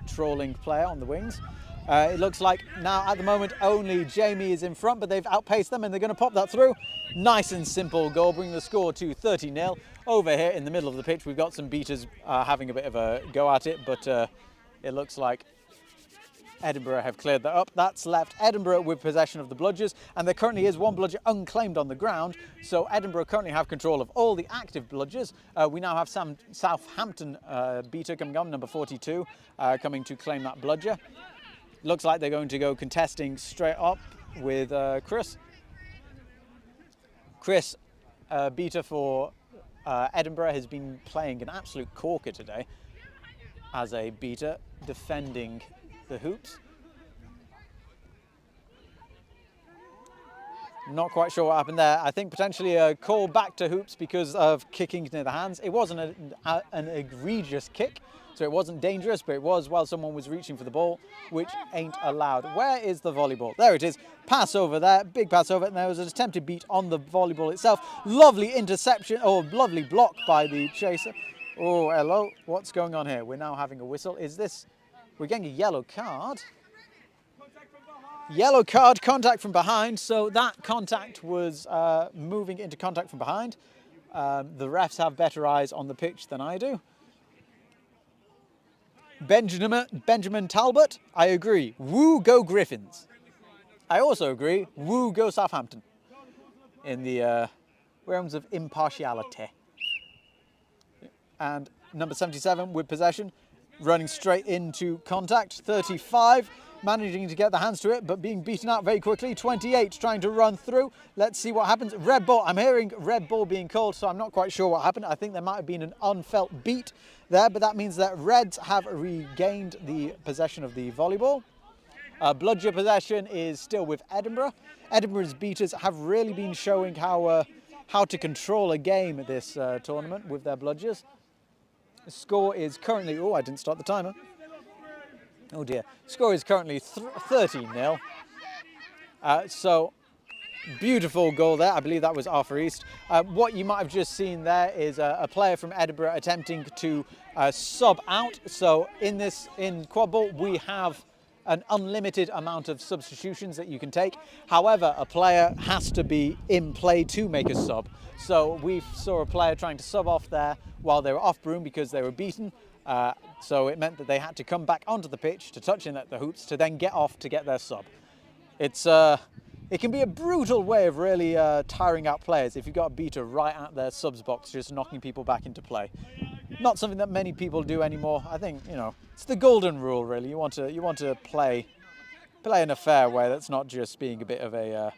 trolling player on the wings. It looks like now at the moment only Jamie is in front, but they've outpaced them and they're going to pop that through. Nice and simple goal, bringing the score to 30-0. Over here in the middle of the pitch, we've got some beaters having a bit of a go at it, but it looks like Edinburgh have cleared that up. That's left Edinburgh with possession of the bludgers, and there currently is one bludger unclaimed on the ground, so Edinburgh currently have control of all the active bludgers. We now have some Southampton beater coming on, number 42, coming to claim that bludger. Looks like they're going to go contesting straight up with Chris. Chris, beater for Edinburgh, has been playing an absolute corker today as a beater, defending the hoops. Not quite sure what happened there. I think potentially a call back to hoops because of kicking near the hands. It wasn't an egregious kick, so it wasn't dangerous, but it was while someone was reaching for the ball, which ain't allowed. Where is the volleyball? There it is. Pass over there, big pass over, and there was an attempted beat on the volleyball itself. Lovely interception, or lovely block by the chaser. Oh, hello, what's going on here? We're now having a whistle. We're getting a yellow card. Yellow card, contact from behind. So that contact was moving into contact from behind. The refs have better eyes on the pitch than I do. Benjamin Talbot, I agree. Woo, go Griffins. I also agree. Woo, go Southampton. In the realms of impartiality. And number 77 with possession, running straight into contact. 35, managing to get the hands to it, but being beaten out very quickly. 28, trying to run through. Let's see what happens. Red ball. I'm hearing red ball being called, so I'm not quite sure what happened. I think there might have been an unfelt beat there, but that means that Reds have regained the possession of the volleyball. Bludger possession is still with Edinburgh. Edinburgh's beaters have really been showing how to control a game this tournament with their bludgers. The score is currently, oh, I didn't start the timer. Oh dear. Score is currently 13-0. So, beautiful goal there. I believe that was Arthur East. What you might have just seen there is a player from Edinburgh attempting to sub out. So, in Quadball, we have an unlimited amount of substitutions that you can take. However, a player has to be in play to make a sub. So we saw a player trying to sub off there while they were off broom because they were beaten. So it meant that they had to come back onto the pitch to touch in at the hoops to then get off to get their sub. It can be a brutal way of really tiring out players if you've got a beater right at their subs box, just knocking people back into play. Not something that many people do anymore. I think, you know, it's the golden rule, really. You want to play in a fair way. That's not just being a bit of a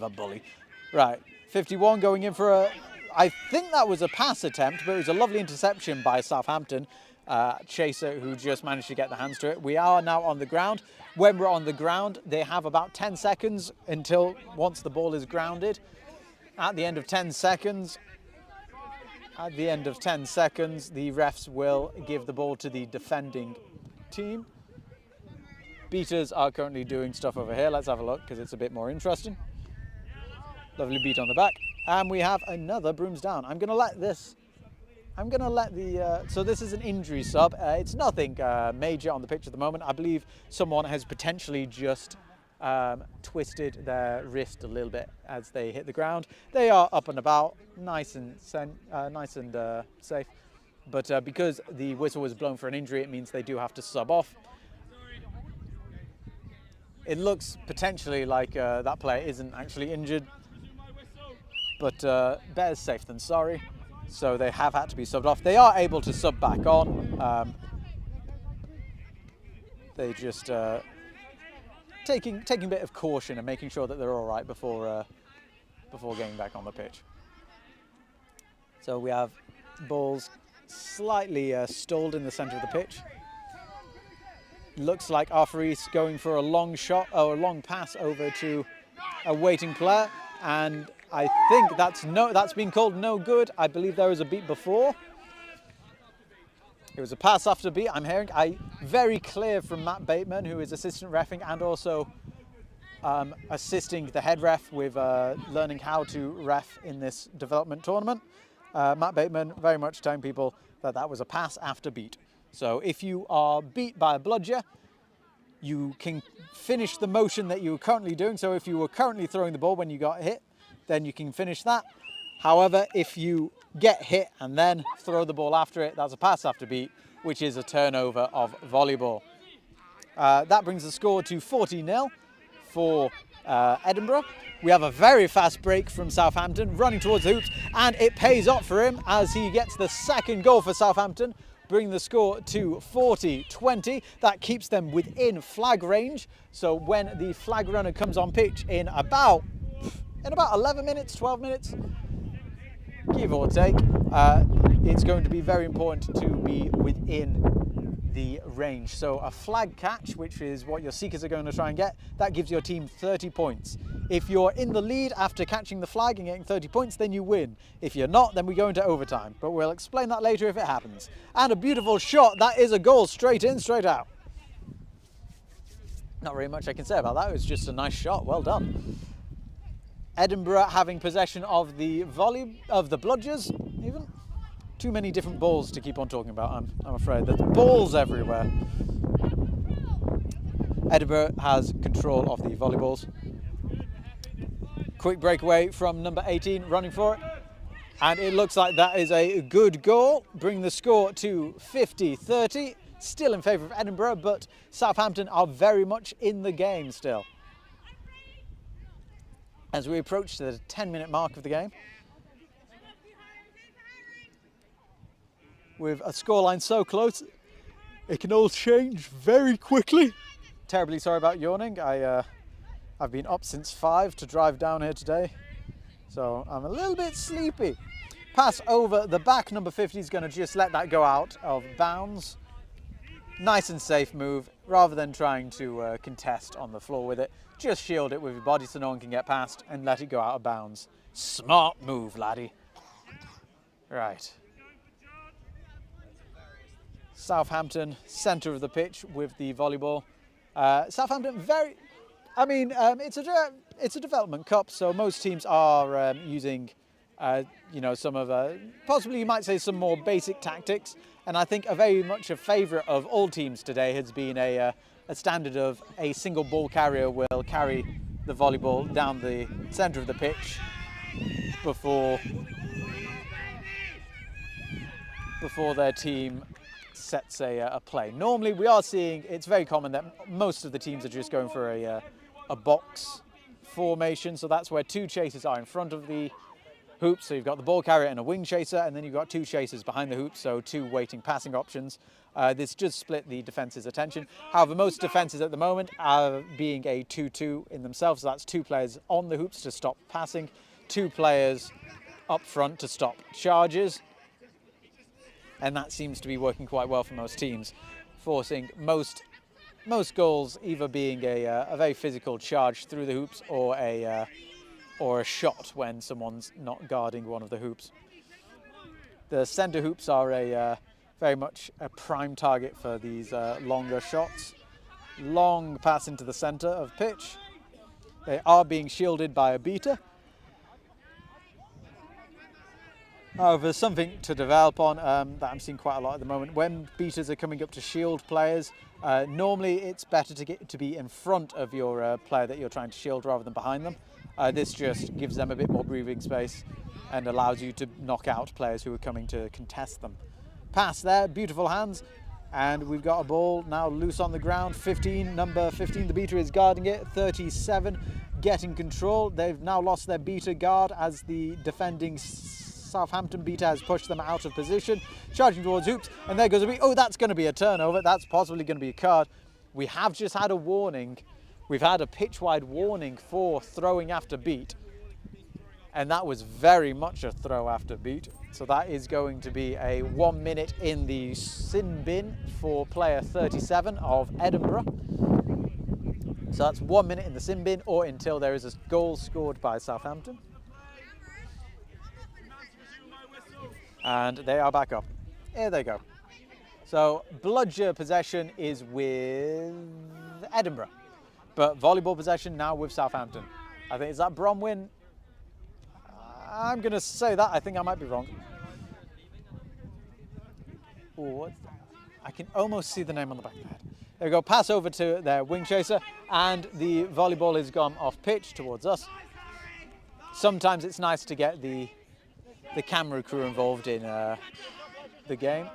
bully. Right, 51 going in for I think that was a pass attempt, but it was a lovely interception by Southampton. Chaser, who just managed to get the hands to it. We are now on the ground. When we're on the ground, they have about 10 seconds until once the ball is grounded. At the end of 10 seconds, the refs will give the ball to the defending team. Beaters are currently doing stuff over here. Let's have a look because it's a bit more interesting. Lovely beat on the back. And we have another brooms down. I'm going to let the, so this is an injury sub. It's nothing major on the pitch at the moment. I believe someone has potentially just twisted their wrist a little bit as they hit the ground. They are up and about, nice and safe. But because the whistle was blown for an injury, it means they do have to sub off. It looks potentially like that player isn't actually injured, but better safe than sorry. So they have had to be subbed off. They are able to sub back on. They just taking a bit of caution and making sure that they're all right before getting back on the pitch. So we have balls slightly stalled in the centre of the pitch. Looks like Arthur East going for a long shot or a long pass over to a waiting player, and I think that's been called no good. I believe there was a beat before. It was a pass after beat. I'm hearing very clear from Matt Bateman, who is assistant reffing and also assisting the head ref with learning how to ref in this development tournament. Matt Bateman very much telling people that that was a pass after beat. So if you are beat by a bludger, you can finish the motion that you were currently doing. So if you were currently throwing the ball when you got hit, then you can finish that. However, if you get hit and then throw the ball after it, that's a pass after beat, which is a turnover of volleyball. That brings the score to 40-0 for Edinburgh. We have a very fast break from Southampton, running towards the hoops, and it pays off for him as he gets the second goal for Southampton, bringing the score to 40-20. That keeps them within flag range. So when the flag runner comes on pitch in about 11 minutes, 12 minutes, give or take, it's going to be very important to be within the range. So a flag catch, which is what your seekers are going to try and get, that gives your team 30 points. If you're in the lead after catching the flag and getting 30 points, then you win. If you're not, then we go into overtime. But we'll explain that later if it happens. And a beautiful shot. That is a goal. Straight in, straight out. Not very much I can say about that. It was just a nice shot. Well done. Edinburgh having possession of the volley, of the bludgers, even. Too many different balls to keep on talking about, I'm afraid. There's balls everywhere. Edinburgh has control of the volleyballs. Quick breakaway from number 18, running for it. And it looks like that is a good goal, bringing the score to 50-30. Still in favour of Edinburgh, but Southampton are very much in the game still. As we approach the 10-minute mark of the game, with a scoreline so close, it can all change very quickly. Terribly sorry about yawning. I've been up since 5 to drive down here today, so I'm a little bit sleepy. Pass over the back, number 50 is going to just let that go out of bounds. Nice and safe move, rather than trying to contest on the floor with it. Just shield it with your body so no one can get past and let it go out of bounds. Smart move, laddie. Right. Southampton, centre of the pitch with the volleyball. Southampton it's a development cup, so most teams are using, you know, some of possibly you might say some more basic tactics. And I think very much a favourite of all teams today has been a standard of a single ball carrier will carry the volleyball down the centre of the pitch before their team sets a play. Normally we are seeing, it's very common that most of the teams are just going for a box formation, so that's where 2 chasers are in front of the hoops, so you've got the ball carrier and a wing chaser, and then you've got 2 chasers behind the hoops, so 2 waiting passing options. This just split the defence's attention. However, most defences at the moment are being a 2-2 in themselves, so that's 2 players on the hoops to stop passing, 2 players up front to stop charges, and that seems to be working quite well for most teams, forcing most goals either being a very physical charge through the hoops or a shot when someone's not guarding one of the hoops. The centre hoops are very much a prime target for these longer shots. Long pass into the centre of pitch. They are being shielded by a beater. However, something to develop on that I'm seeing quite a lot at the moment. When beaters are coming up to shield players, normally it's better to be in front of your player that you're trying to shield rather than behind them. This just gives them a bit more breathing space and allows you to knock out players who are coming to contest them. Pass there, beautiful hands, and we've got a ball now loose on the ground. Number 15, the beater is guarding it. 37, getting control. They've now lost their beater guard as the defending Southampton beater has pushed them out of position. Charging towards hoops, and there goes a beat. Oh, that's going to be a turnover. That's possibly going to be a card. We have just had a warning. We've had a pitch-wide warning for throwing after beat, and that was very much a throw after beat. So that is going to be a 1 minute in the sin bin for player 37 of Edinburgh. So that's 1 minute in the sin bin or until there is a goal scored by Southampton. And they are back up. Here they go. So bludger possession is with Edinburgh, but volleyball possession now with Southampton. I think, is that Bromwyn? I'm going to say that. I think I might be wrong. Ooh, what's that? I can almost see the name on the back of the head. There we go. Pass over to their wing chaser, and the volleyball is gone off pitch towards us. Sometimes it's nice to get the camera crew involved in the game.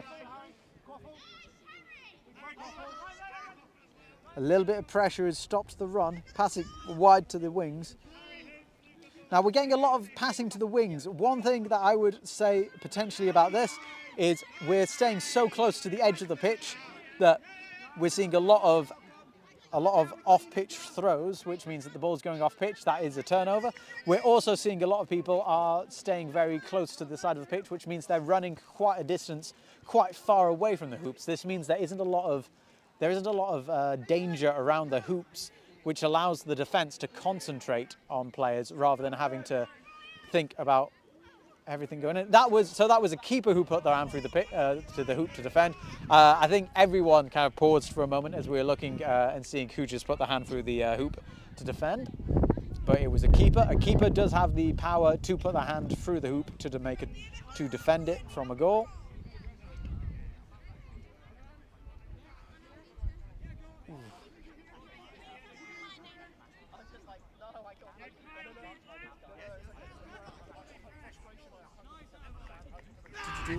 A little bit of pressure has stopped the run. Pass it wide to the wings. Now we're getting a lot of passing to the wings. One thing that I would say potentially about this is we're staying so close to the edge of the pitch that we're seeing a lot of off-pitch throws, which means that the ball's going off pitch. That is a turnover. We're also seeing a lot of people are staying very close to the side of the pitch, which means they're running quite a distance, quite far away from the hoops. This means there isn't a lot of danger around the hoops, which allows the defence to concentrate on players rather than having to think about everything going in. That was a keeper who put their hand through to the hoop to defend. I think everyone kind of paused for a moment as we were looking and seeing who just put their hand through the hoop to defend. But it was a keeper. A keeper does have the power to put their hand through the hoop to defend it from a goal.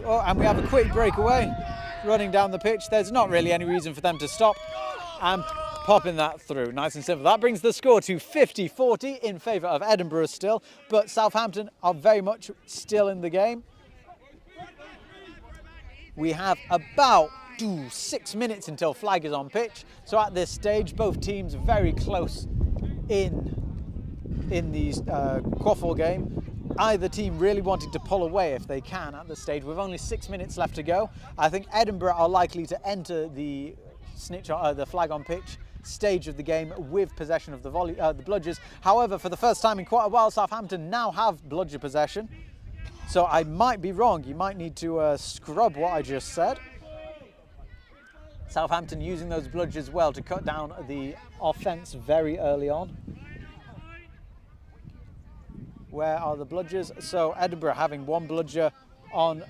Oh, and we have a quick breakaway running down the pitch. There's not really any reason for them to stop. And popping that through, nice and simple. That brings the score to 50-40 in favour of Edinburgh still, but Southampton are very much still in the game. We have about 6 minutes until flag is on pitch, so at this stage both teams very close in the Quadball game. Either team really wanting to pull away if they can at this stage. With only 6 minutes left to go, I think Edinburgh are likely to enter the the flag on pitch stage of the game with possession of the bludgers. However, for the first time in quite a while, Southampton now have bludger possession. So I might be wrong. You might need to scrub what I just said. Southampton using those bludgers well to cut down the offence very early on. Where are the bludgers? So Edinburgh having one bludger on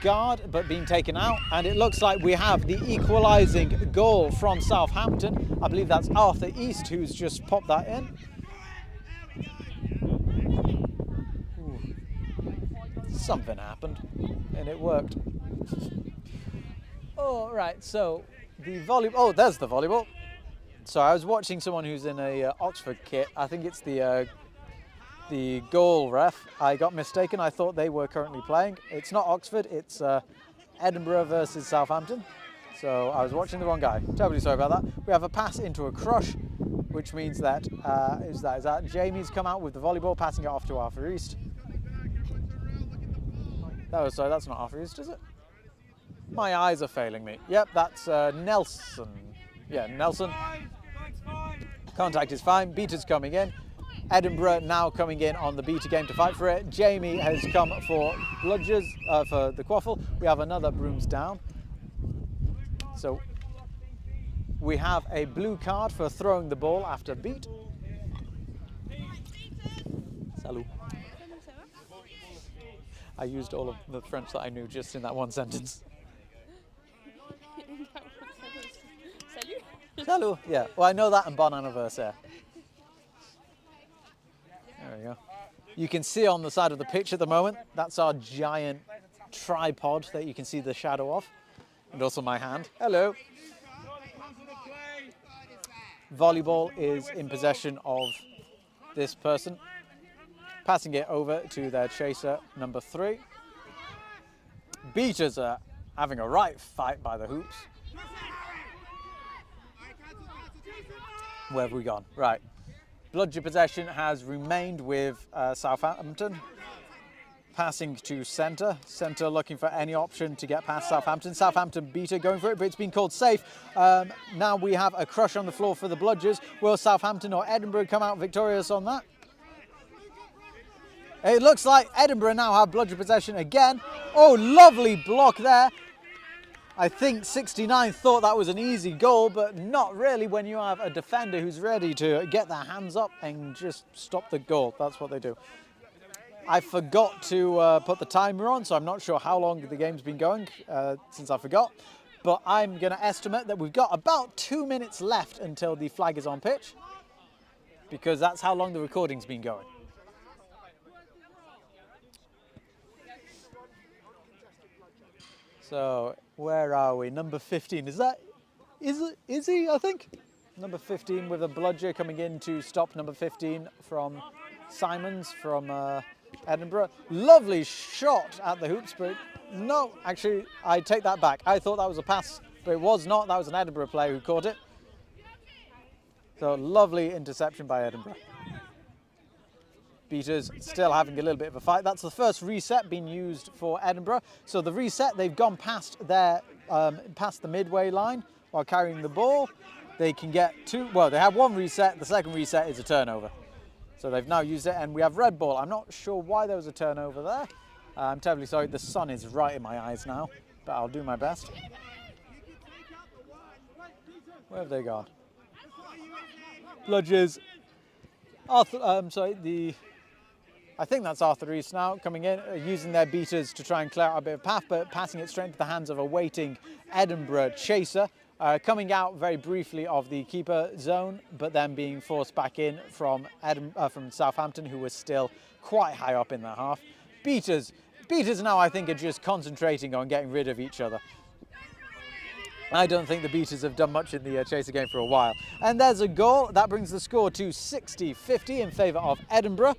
guard but being taken out, and it looks like we have the equalising goal from Southampton. I believe that's Arthur East who's just popped that in. Ooh. Something happened and it worked. All right, so the volleyball. Oh, there's the volleyball. So I was watching someone who's in a Oxford kit. I think it's the goal ref. I got mistaken. I thought they were currently playing. It's not Oxford. It's Edinburgh versus Southampton. So I was watching the wrong guy. Terribly sorry about that. We have a pass into a crush, which means that is that Jamie's come out with the volleyball, passing it off to Arthur East. Oh, sorry, that's not Arthur East, is it? My eyes are failing me. Yep, that's Nelson. Yeah, Nelson. Contact is fine. Beater's coming in. Edinburgh now coming in on the beater game to fight for it. Jamie has come for bludgers for the quaffle. We have another brooms down. So we have a blue card for throwing the ball after beat. Salut. I used all of the French that I knew just in that one sentence. Salut. Salut. Yeah. Well, I know that and bon anniversaire. There we go. You can see on the side of the pitch at the moment, that's our giant tripod that you can see the shadow of. And also my hand. Hello. Volleyball is in possession of this person. Passing it over to their chaser, number 3. Beaters are having a right fight by the hoops. Where have we gone? Right. Bludger possession has remained with Southampton. Passing to centre. Centre looking for any option to get past Southampton. Southampton beater going for it, but it's been called safe. Now we have a crush on the floor for the bludgers. Will Southampton or Edinburgh come out victorious on that? It looks like Edinburgh now have bludger possession again. Oh, lovely block there. I think 69 thought that was an easy goal, but not really when you have a defender who's ready to get their hands up and just stop the goal. That's what they do. I forgot to put the timer on, so I'm not sure how long the game's been going since I forgot. But I'm going to estimate that we've got about 2 minutes left until the flag is on pitch, because that's how long the recording's been going. So where are we? Number 15. Is he? I think number 15 with a bludger coming in to stop number 15 from Simons from Edinburgh. Lovely shot at the hoops, but no, actually I take that back. I thought that was a pass, but it was not. That was an Edinburgh player who caught it. So lovely interception by Edinburgh. Beaters still having a little bit of a fight. That's the first reset being used for Edinburgh. So the reset, they've gone past their past the midway line while carrying the ball. They can get two. Well, they have one reset. The second reset is a turnover. So they've now used it, and we have red ball. I'm not sure why there was a turnover there. I'm terribly sorry. The sun is right in my eyes now, but I'll do my best. Where have they gone? Bludgers. I think that's Arthur East now coming in, using their beaters to try and clear out a bit of path, but passing it straight into the hands of a waiting Edinburgh chaser. Coming out very briefly of the keeper zone, but then being forced back in from Southampton, who was still quite high up in their half. Beaters Beaters now, I think, are just concentrating on getting rid of each other. I don't think the Beaters have done much in the Chaser game for a while. And there's a goal. That brings the score to 60-50 in favour of Edinburgh.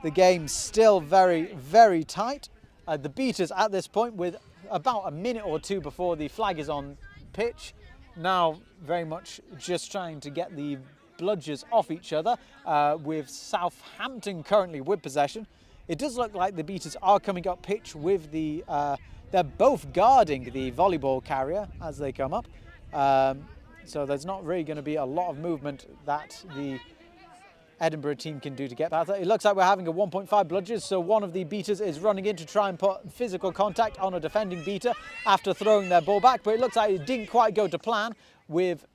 The game's still very, very tight. The Beaters at this point, with about a minute or two before the flag is on pitch, now very much just trying to get the bludgers off each other, with Southampton currently with possession. It does look like the Beaters are coming up pitch with the... they're both guarding the volleyball carrier as they come up. So there's not really going to be a lot of movement that the Edinburgh team can do to get past that. It looks like we're having a 1.5 bludgers, so one of the Beaters is running in to try and put physical contact on a defending Beater after throwing their ball back, but it looks like it didn't quite go to plan, with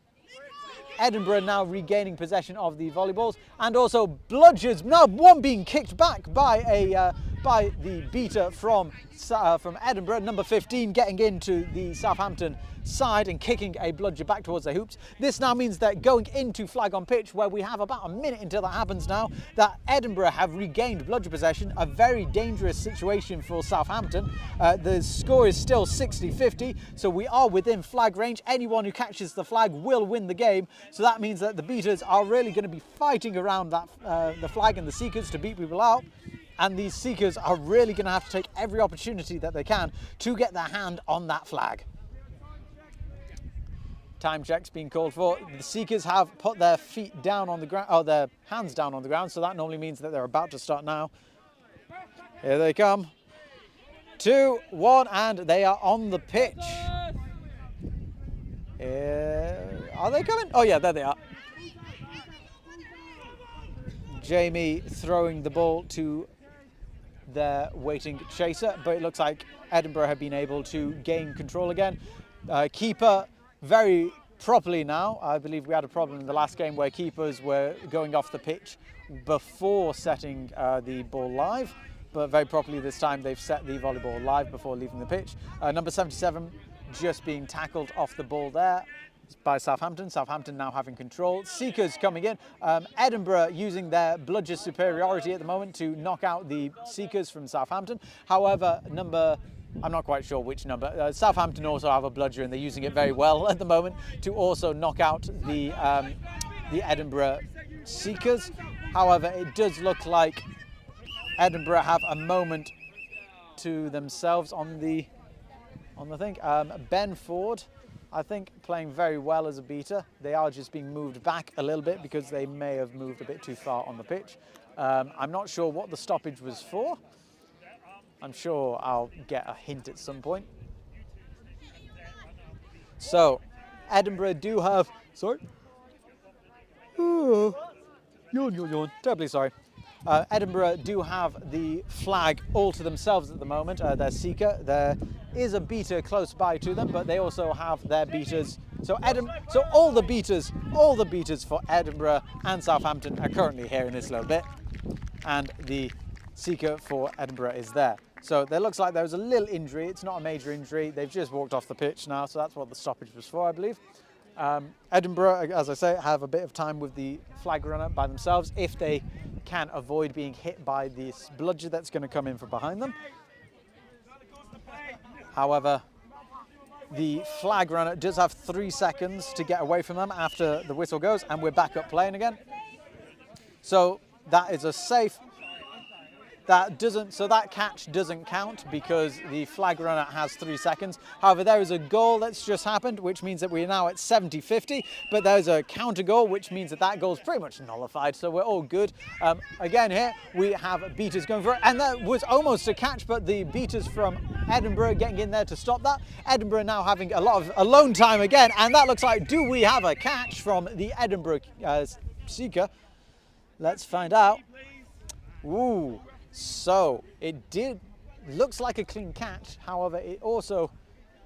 Edinburgh now regaining possession of the volleyballs, and also bludgers, now one being kicked back by the Beater from Edinburgh, number 15, getting into the Southampton side and kicking a bludger back towards the hoops. This now means that going into flag on pitch, where we have about a minute until that happens now, that Edinburgh have regained bludger possession, a very dangerous situation for Southampton. The score is still 60-50, so we are within flag range. Anyone who catches the flag will win the game, so that means that the Beaters are really going to be fighting around that the flag and the Seekers to beat people out. And these Seekers are really going to have to take every opportunity that they can to get their hand on that flag. Time checks being called for. The Seekers have put their feet down on the ground, or their hands down on the ground, so that normally means that they're about to start now. Here they come. 2-1, and they are on the pitch. Are they coming? Oh yeah, there they are. Jamie throwing the ball to their waiting Chaser, but it looks like Edinburgh have been able to gain control again. Keeper very properly now. I believe we had a problem in the last game where keepers were going off the pitch before setting the ball live, but very properly this time they've set the volleyball live before leaving the pitch. Number 77 just being tackled off the ball there by Southampton. Southampton now having control. Seekers coming in. Edinburgh using their bludger superiority at the moment to knock out the Seekers from Southampton. However, I'm not quite sure which number. Southampton also have a bludger, and they're using it very well at the moment to also knock out the Edinburgh Seekers. However, it does look like Edinburgh have a moment to themselves on the thing. Ben Ford, I think, playing very well as a Beater. They are just being moved back a little bit because they may have moved a bit too far on the pitch. I'm not sure what the stoppage was for. I'm sure I'll get a hint at some point. So, Edinburgh do have... Sorry? Oh, yawn. Terribly sorry. Edinburgh do have the flag all to themselves at the moment, their Seeker. There is a Beater close by to them, but they also have their Beaters. So all the Beaters for Edinburgh and Southampton are currently here in this little bit, and the Seeker for Edinburgh is there. So there looks like there was a little injury. It's not a major injury. They've just walked off the pitch now, so that's what the stoppage was for, I believe. Edinburgh, as I say, have a bit of time with the flag runner by themselves if they can avoid being hit by this bludger that's going to come in from behind them. However, the flag runner does have 3 seconds to get away from them after the whistle goes, and we're back up playing again. So that is a safe. That catch doesn't count because the flag runner has 3 seconds. However, there is a goal that's just happened, which means that we're now at 70-50, but there's a counter goal, which means that goal's pretty much nullified, so we're all good. Again here, we have Beaters going for it, and that was almost a catch, but the Beaters from Edinburgh getting in there to stop that. Edinburgh now having a lot of alone time again, and that looks like, do we have a catch from the Edinburgh Seeker? Let's find out. Ooh. So it looks like a clean catch. However, it also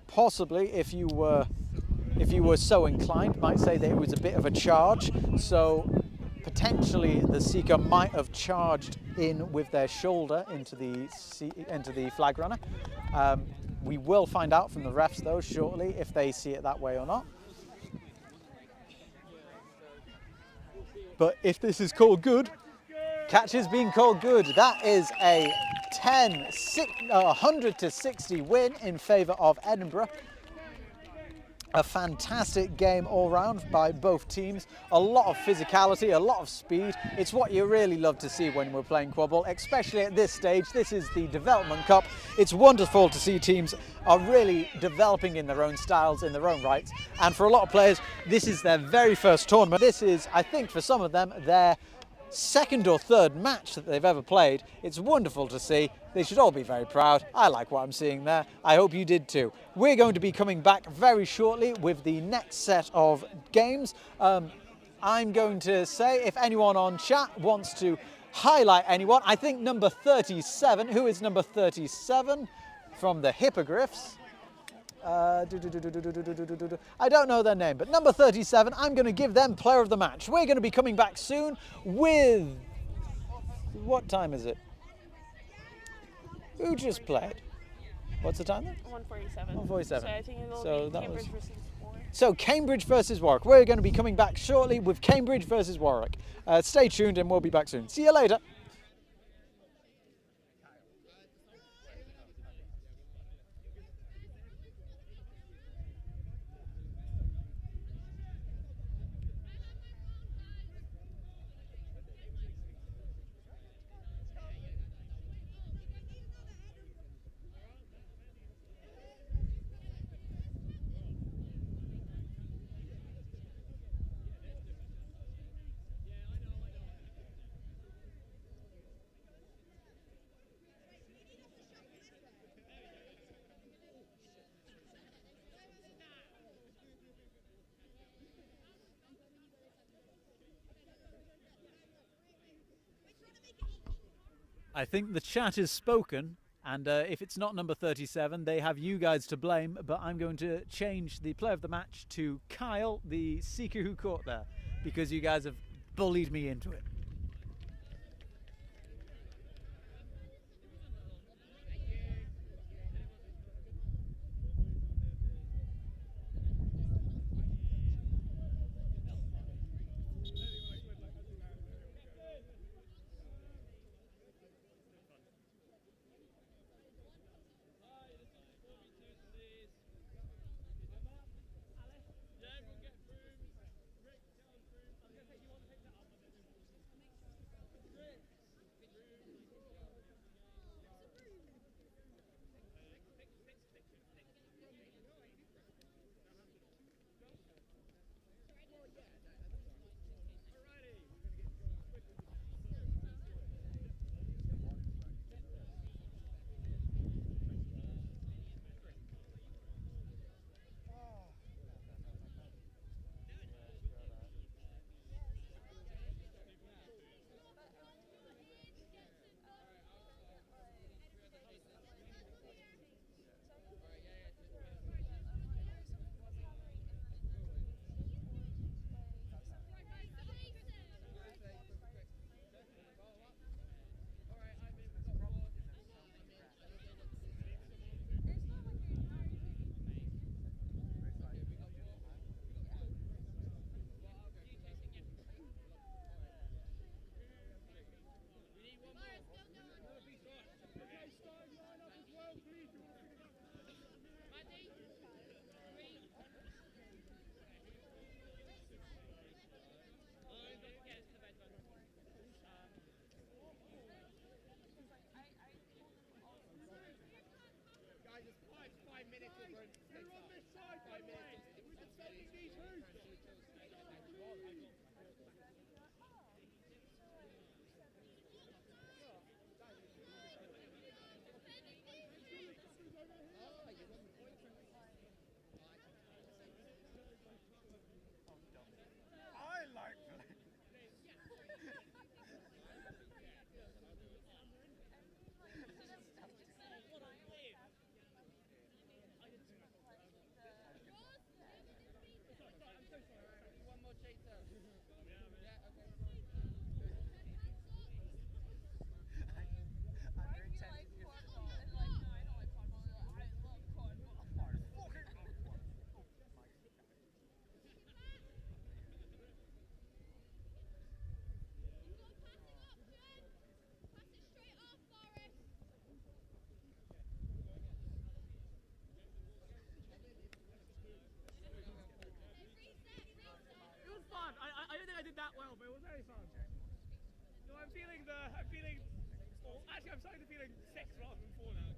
possibly, if you were so inclined, might say that it was a bit of a charge. So potentially the Seeker might have charged in with their shoulder into the flag runner. We will find out from the refs though shortly if they see it that way or not. But if this is called good, catch is being called good. That is a 100-60 win in favour of Edinburgh. A fantastic game all round by both teams. A lot of physicality, a lot of speed. It's what you really love to see when we're playing Quadball, especially at this stage. This is the Development Cup. It's wonderful to see teams are really developing in their own styles, in their own rights. And for a lot of players, this is their very first tournament. This is, I think, for some of them, their second or third match that they've ever played. It's wonderful to see. They should all be very proud. I like what I'm seeing there. I hope you did too. We're going to be coming back very shortly with the next set of games. I'm going to say, if anyone on chat wants to highlight anyone, I think number 37, who is number 37 from the Hippogryphs? I don't know their name, but number 37, I'm going to give them player of the match. We're going to be coming back soon with... What time is it? Who just played? What's the time then? 1:47. 1:47. So I think it will be Cambridge versus Warwick. So Cambridge versus Warwick. We're going to be coming back shortly with Cambridge versus Warwick. Stay tuned and we'll be back soon. See you later. I think the chat is spoken, and if it's not number 37, they have you guys to blame, but I'm going to change the player of the match to Kyle, the seeker who caught there, because you guys have bullied me into it. feeling. Well, actually, I'm starting to feeling 6 rather than 4 now.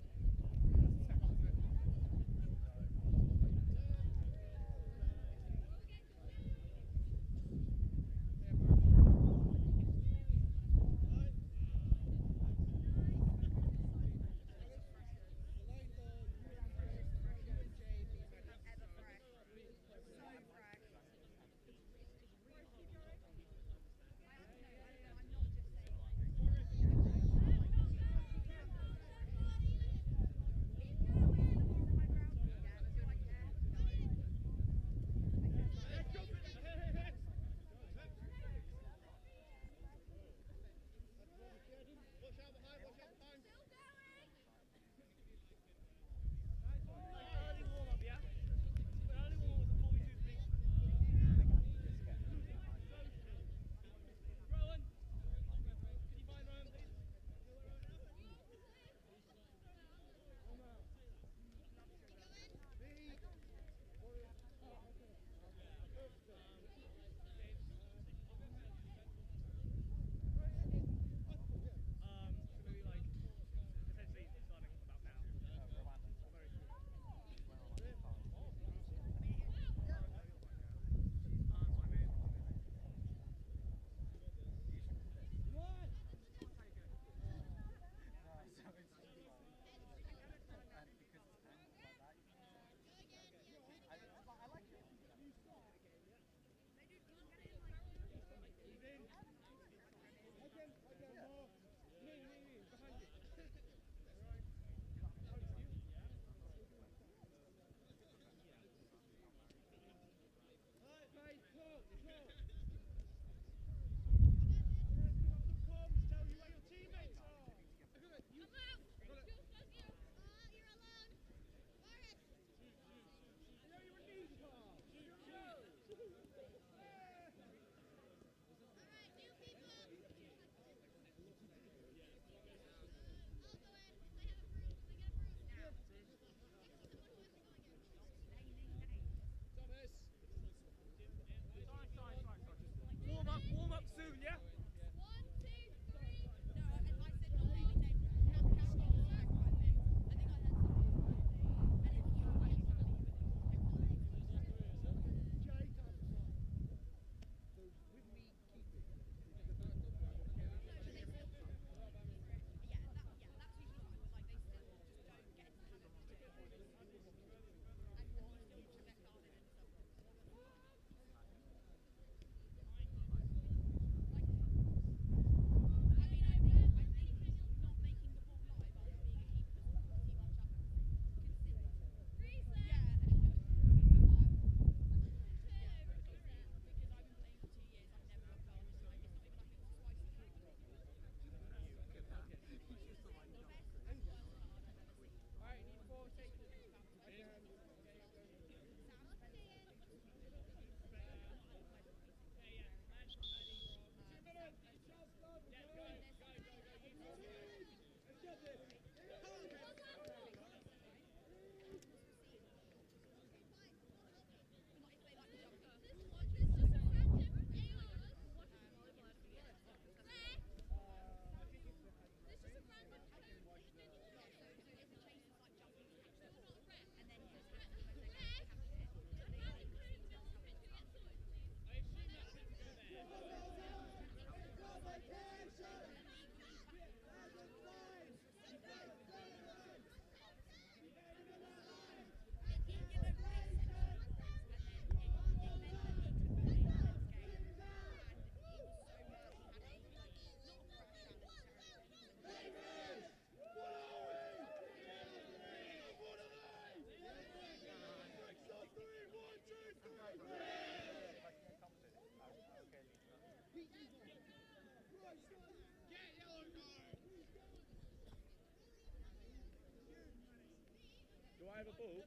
I have a ball?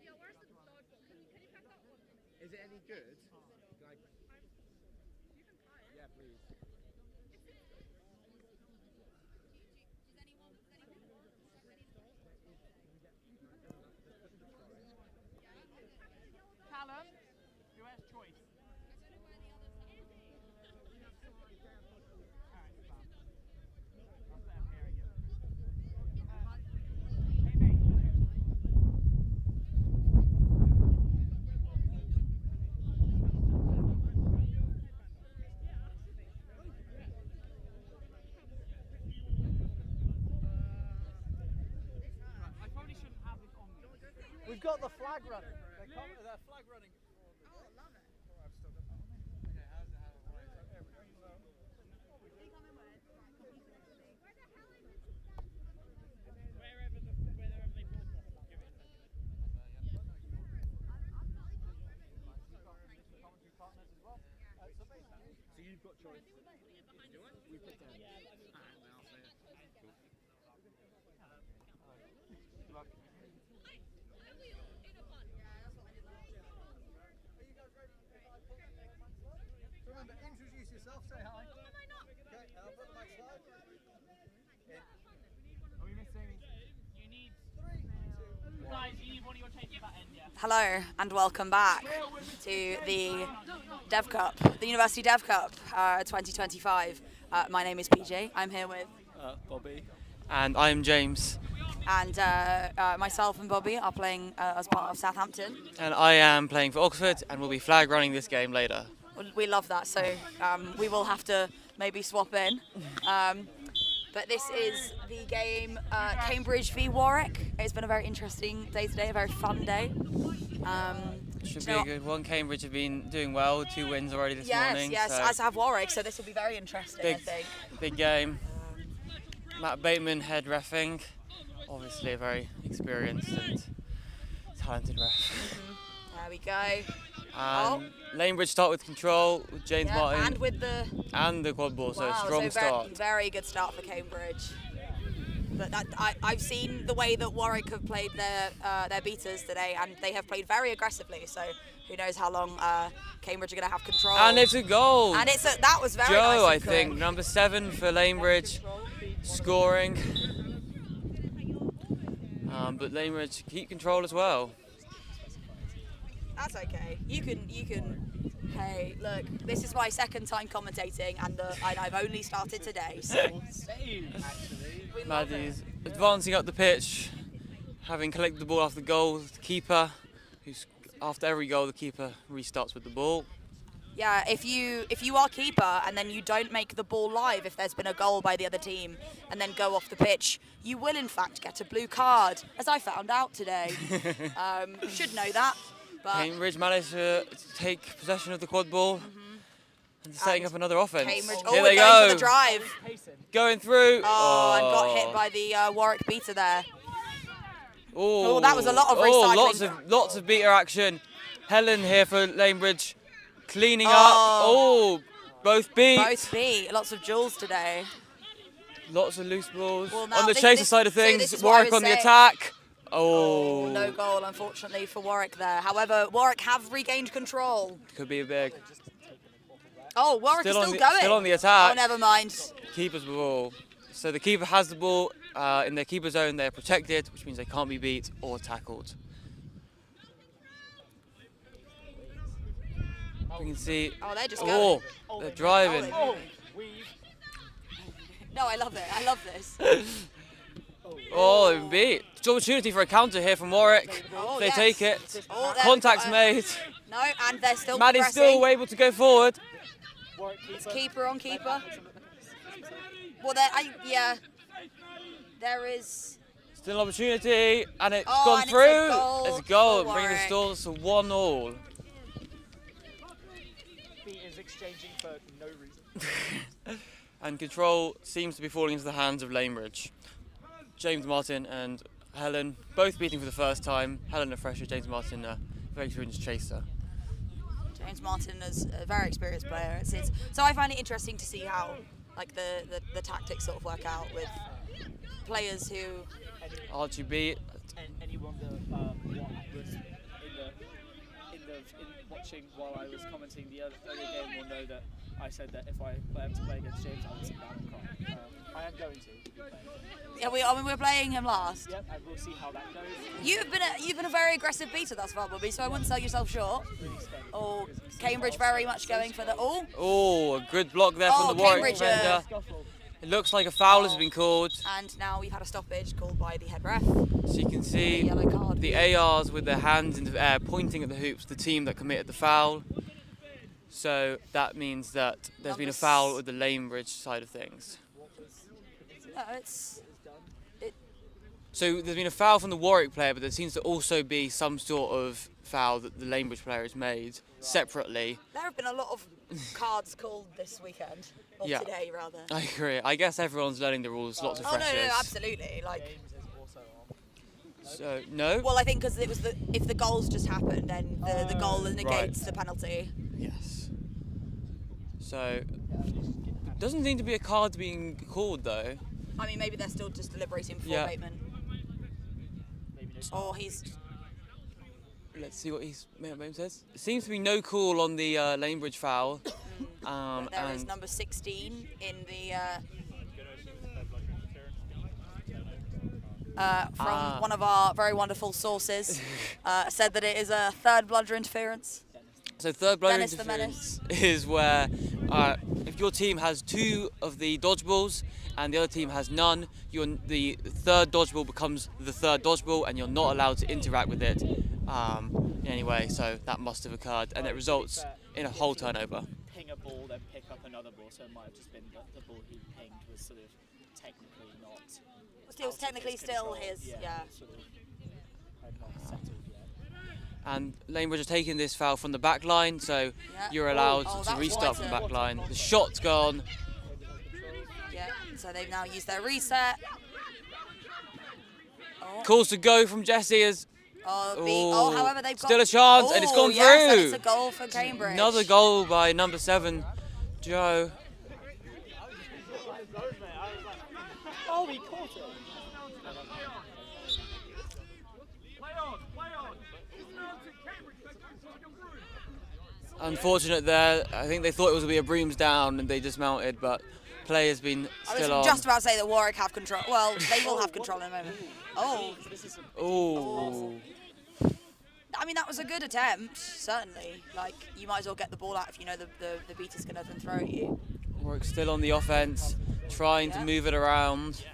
Yeah, where's the dodgeball? Can you pack that one? Is it any good? Can I... You can try it. Yeah, please. Callum, who has choice? I don't know where the others are. got the flag running. They're flag running. So you've got choice. We put down. Remember, introduce yourself, say hi. Okay, I'll put the mic slide. Are we missing? You need 3, 2, 1. Guys, you need one of your changes at that end, yeah. Hello and welcome back to the Dev Cup, the University Dev Cup 2025. My name is PJ. I'm here with Bobby. And I'm James. And myself and Bobby are playing as part of Southampton. And I am playing for Oxford and will be flag running this game later. We love that, so we will have to maybe swap in. But this is the game Cambridge v Warwick. It's been a very interesting day today, a very fun day. Should be a good one. Cambridge have been doing well, 2 wins already this morning. Yes, so as have Warwick, so this will be very interesting, I think. Big game. Matt Bateman head reffing. Obviously a very experienced and talented ref. There we go. Lanebridge start with control with James Martin. And with the... And the quad ball, so wow, strong start. Very good start for Cambridge. But I've seen the way that Warwick have played their beaters today, and they have played very aggressively. So who knows how long Cambridge are going to have control. And it's a goal. And that was very Joe, nice I think, number 7 for Lanebridge, scoring. But Lanebridge keep control as well. That's okay. You can. Hey, look, this is my second time commentating, and I've only started today. So. Maddie's advancing up the pitch, having collected the ball after the goal. The keeper, who's after every goal, the keeper restarts with the ball. Yeah, if you are keeper and then you don't make the ball live if there's been a goal by the other team and then go off the pitch, you will in fact get a blue card, as I found out today. Should know that. But Cambridge managed to take possession of the quad ball and setting up another offence. Cambridge, Here they going go. for the drive. Going through. And got hit by the Warwick beater there. Oh, that was a lot of recycling. Lots of beater action. Helen here for Lanebridge, cleaning up. Both beat. Both beat. Lots of duels today. Lots of loose balls. Well, on the chaser side of things, Warwick on the attack. No goal, unfortunately, for Warwick there. However, Warwick have regained control. Could be a big. Oh, Warwick is still going. Still on the attack. Oh, never mind. Keeper's ball. So the keeper has the ball in their keeper zone. They're protected, which means they can't be beat or tackled. You can see. Oh, they're just going. They're driving. No, I love it. I love this. They've been beat. It's an opportunity for a counter here from Warwick. They take it. Contact's made. No, and they're still Maddie's pressing. still able to go forward. It's keeper on keeper. Well, there is. Still an opportunity, and it's Oh, gone and through. it's It's a goal, for bringing the Warwick. scores to 1-1. Beaters exchanging for no reason. And control seems to be falling into the hands of Lanebridge. James Martin and Helen both beating for the first time. Helen a fresher, James Martin a very experienced chaser. James Martin is a very experienced player. So I find it interesting to see how the tactics sort of work out with players who. Archie beat. Anyone that was in watching while I was commenting the other game will know that I said that if I were to play against James, I would sit down and cry. I am going to be playing. Yeah, we're playing him last. Yep, and we'll see how that goes. You've been a very aggressive beater thus far, Bobby. So I wouldn't sell yourself short. Oh, Cambridge very much going for the a good block there from the Warwick defender. It looks like a foul has been called. And now we've had a stoppage called by the head ref. So you can see the ARs with their hands in the air pointing at the hoops, the team that committed the foul. So that means that there's been a foul with the Lanebridge side of things. No, So there's been a foul from the Warwick player, but there seems to also be some sort of foul that the Lanebridge player has made separately. There have been a lot of cards called this weekend, or Yeah. today rather. I agree. I guess everyone's learning the rules. Lots of freshers. No, absolutely. Like. So no. Well, I think because it was if the goals just happened, then the goal negates the penalty. Yes. So doesn't seem to be a card being called though. I mean, maybe they're still just deliberating before abatement. Or he's. Let's see what his name says. Seems to be no call on the Lanebridge foul. There is number 16 in the. From one of our very wonderful sources, said that it is a third bludger interference. So third bludger Menace the interference is where if your team has 2 of the dodgeballs and the other team has none, the third dodgeball becomes the third dodgeball and you're not allowed to interact with it in any way. So that must have occurred, and it results in a whole turnover. Ping a ball, then pick up another ball, so it might have just been the ball he pinged was sort of technically not. It was technically still his, yeah. Sort of had not settled yet. And Lanebridge are taking this foul from the back line, so you're allowed to restart from the back line. The shot's gone. Yeah, so they've now used their reset. Calls to go from Jesse as. However, they've got. Still a chance, and it's gone through. And it's a goal for Cambridge. Another goal by number 7, Joe. Oh, he caught it. Unfortunate there. I think they thought it was going to be a brooms down and they dismounted, but play has been still on. I was just about to say that Warwick have control. Well, they will have control in a moment. Oh. I mean, that was a good attempt, certainly. Like, you might as well get the ball out if you know the beater's going to then throw at you. Warwick still on the offense, trying to move it around.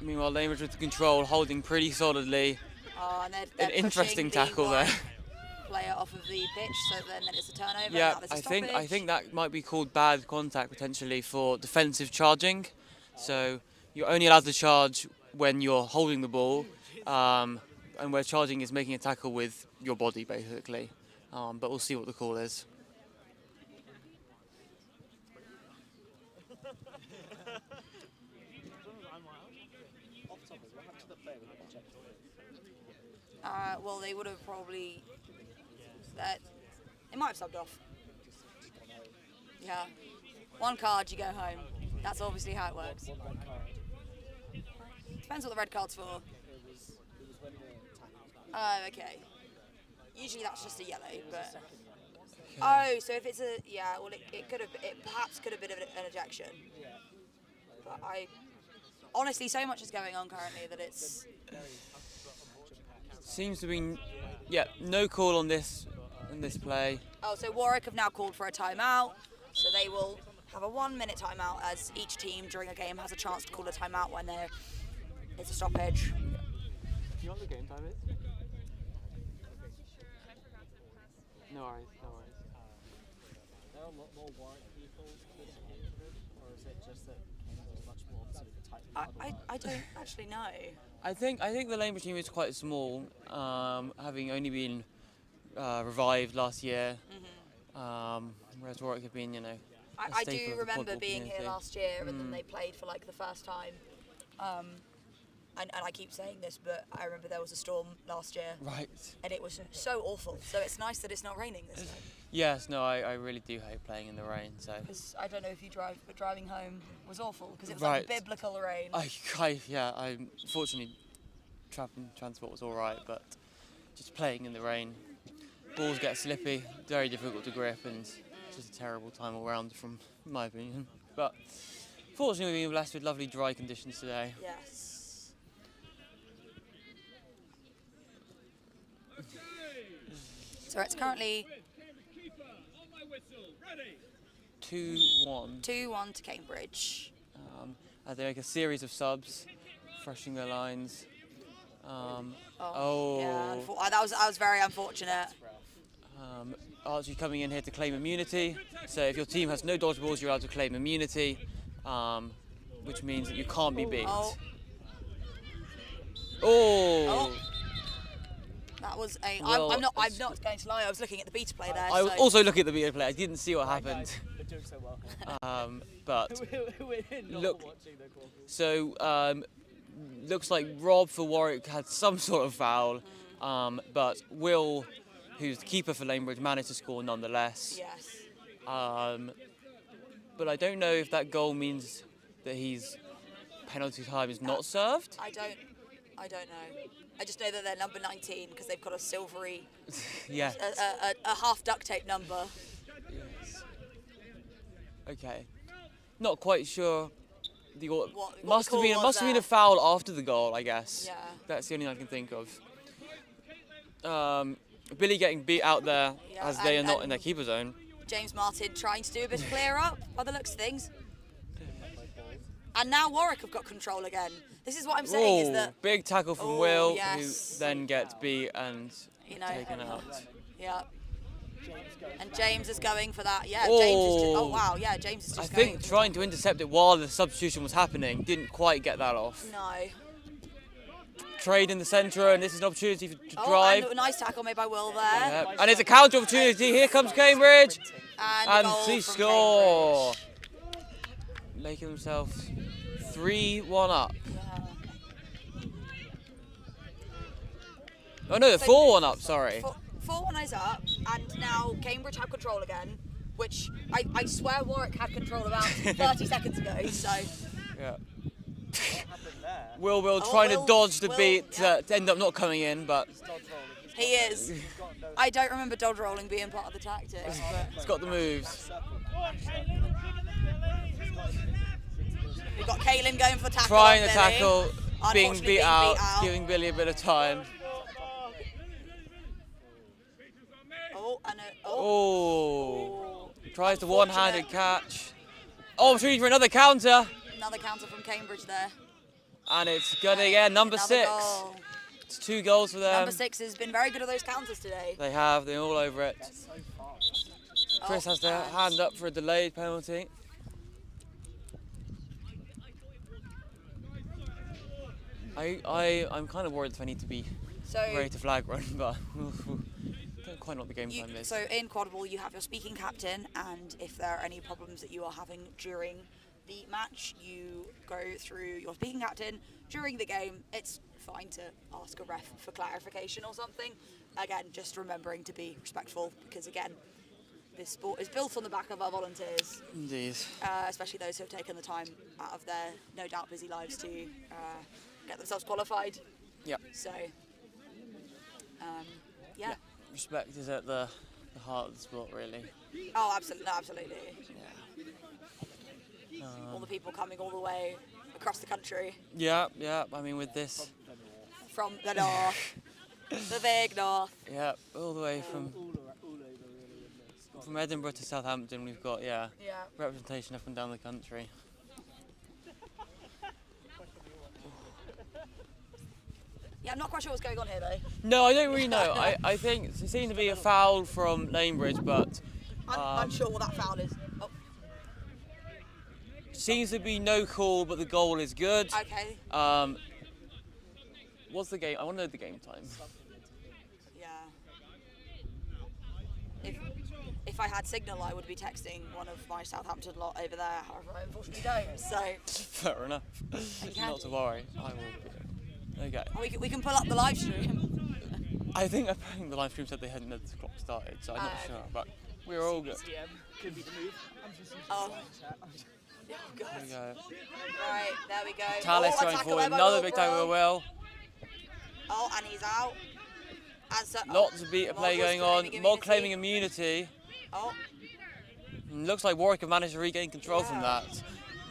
Meanwhile, Lanebridge with the control, holding pretty solidly. And they're an interesting tackle there. Player off of the pitch, so then it's a turnover. Yeah, I think that might be called bad contact potentially for defensive charging. So you're only allowed to charge when you're holding the ball, and where charging is making a tackle with your body basically. But we'll see what the call is. Well, they would have probably. It might have subbed off. Yeah. 1 card, you go home. That's obviously how it works. Depends what the red card's for. Oh, okay. Usually that's just a yellow, but. Oh, so if it's a well, it perhaps could have been an ejection. But honestly, so much is going on currently that it's. Seems to be, no call on this play. Oh, so Warwick have now called for a timeout, so they will have a 1-minute timeout as each team during a game has a chance to call a timeout when there is a stoppage. Do you know what the game time is? No worries. There are a lot more Warwick people calling Cambridge, or is it just that Cambridge is much more sort of tight? I don't actually know. I think the Lanebridge team is quite small, having only been revived last year, whereas Warwick have been, I do remember being here last year, and then they played for like the first time. And I keep saying this, but I remember there was a storm last year. Right. And it was so awful. So it's nice that it's not raining this time. Yes, no, I really do hate playing in the rain. So. Because I don't know if you drive, but driving home was awful because it was like biblical rain. I unfortunately, transport was all right, but just playing in the rain, balls get slippy, very difficult to grip, and just a terrible time all round, from my opinion. But fortunately, we've been blessed with lovely dry conditions today. Yes. So it's currently 2-1. 2-1 to Cambridge. As they make a series of subs, freshening their lines. Yeah, that was very unfortunate. Archie coming in here to claim immunity. So if your team has no dodgeballs, you're allowed to claim immunity. which means that you can't be beat. Oh. Oh. That was a. Well, I'm not going to lie. I was looking at the beta play there. I was also looking at the video play. I didn't see what happened. They're doing so well. But We're not look. watching the call. So looks like Rob for Warwick had some sort of foul, but Will, who's the keeper for Lanebridge, managed to score nonetheless. Yes. But I don't know if that goal means that his penalty time is not served. I don't know. I just know that they're number 19 because they've got a silvery, Yes. a half duct tape number. Yes. Okay. Not quite sure. What Must the have been call must was have been a foul after the goal, I guess. Yeah. That's the only thing I can think of. Billy getting beat out there Yeah, as they are not and in their keeper zone. James Martin trying to do a bit of clear up by the looks of things. And now Warwick have got control again. This is what I'm saying is that... Big tackle from Oh, Will, yes. who then gets beat and taken out. Yeah. And James is going for that. Yeah, Oh. James is just... Oh, wow. Yeah, James is I just going... think trying to intercept it while the substitution was happening didn't quite get that off. No. Trade in the centre, and this is an opportunity to Oh, drive. and a nice tackle made by Will there. Yep. And it's a counter opportunity. Here comes Cambridge. And goal they from score. Making themselves 3-1 up. Oh no, they're 4-1 up, sorry. 4-1 is up, and now Cambridge have control again, which I swear Warwick had control about 30 seconds ago, so... Yeah. Will trying to dodge the beat to end up not coming in, but... He is. I don't remember dodge rolling being part of the tactics, but... He's got the moves. We've got Kaylin going for the tackle. Trying on the Billy. tackle, being Unfortunately beat out, giving Billy a bit of time. Oh. Tries the one-handed catch. Oh, opportunity for another counter. Another counter from Cambridge there. And it's good again, number 6. Goal. It's 2 goals for them. Number 6 has been very good at those counters today. They have, they're all over it. Chris has their hand up for a delayed penalty. I'm kind of worried if I need to be ready to flag run, but don't quite know what the game time is. So in Quadball you have your speaking captain, and if there are any problems that you are having during the match, you go through your speaking captain. During the game, it's fine to ask a ref for clarification or something. Again, just remembering to be respectful, because again, this sport is built on the back of our volunteers. Indeed. Especially those who have taken the time out of their, no doubt, busy lives to get themselves qualified. Yeah. So, yeah. Respect is at the heart of the sport, really. Oh, absolutely, absolutely. Yeah. All the people coming all the way across the country. Yeah. I mean, with this. From the north, the big north. Yeah, all the way from Edinburgh to Southampton. We've got representation up and down the country. Yeah, I'm not quite sure what's going on here though. No, I don't really know. I think it seemed to be a foul from Lanebridge, but I'm unsure what that foul is. Oh. Seems to be no call, but the goal is good. Okay. What's the game? I want to know the game time. Yeah. If I had signal, I would be texting one of my Southampton lot over there. However, I unfortunately don't. So. Fair enough. Not to worry. I will. Okay. We can pull up the live stream. I think the live stream said they hadn't had the clock started, so I'm not sure. But we're all good. Could be the move. Oh. There we go. Right, there we go. Talis going forward. Another big tackle by Will. Oh, and he's out. Lots of beat play going on. Mod claiming immunity. Oh. Looks like Warwick have managed to regain control from that.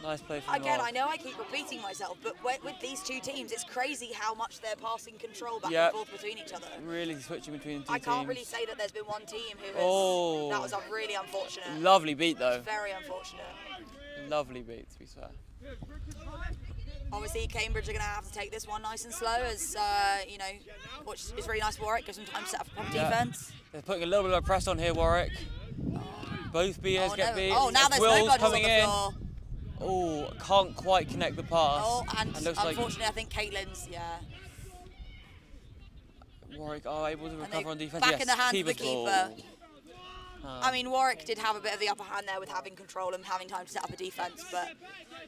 Nice play from Again, Mod. I know I keep repeating myself, but with these two teams, it's crazy how much they're passing control back and forth between each other. Really switching between the two teams. I can't really say that there's been one team who has... Oh. That was really unfortunate. Lovely beat, though. Very unfortunate. Lovely beat, to be fair. Obviously, Cambridge are going to have to take this one nice and slow, as, you know, which is really nice for Warwick, gives them time to set up a proper defence. They're putting a little bit of press on here, Warwick. Both BAs get beat. Oh, now there's Will's no coming on the in. floor. Oh, can't quite connect the pass. Oh, and looks unfortunately, I think Caitlin's, Warwick are able to recover on defence. Back yes, in the hands of the keeper's keeper. ball. I mean, Warwick did have a bit of the upper hand there with having control and having time to set up a defence, but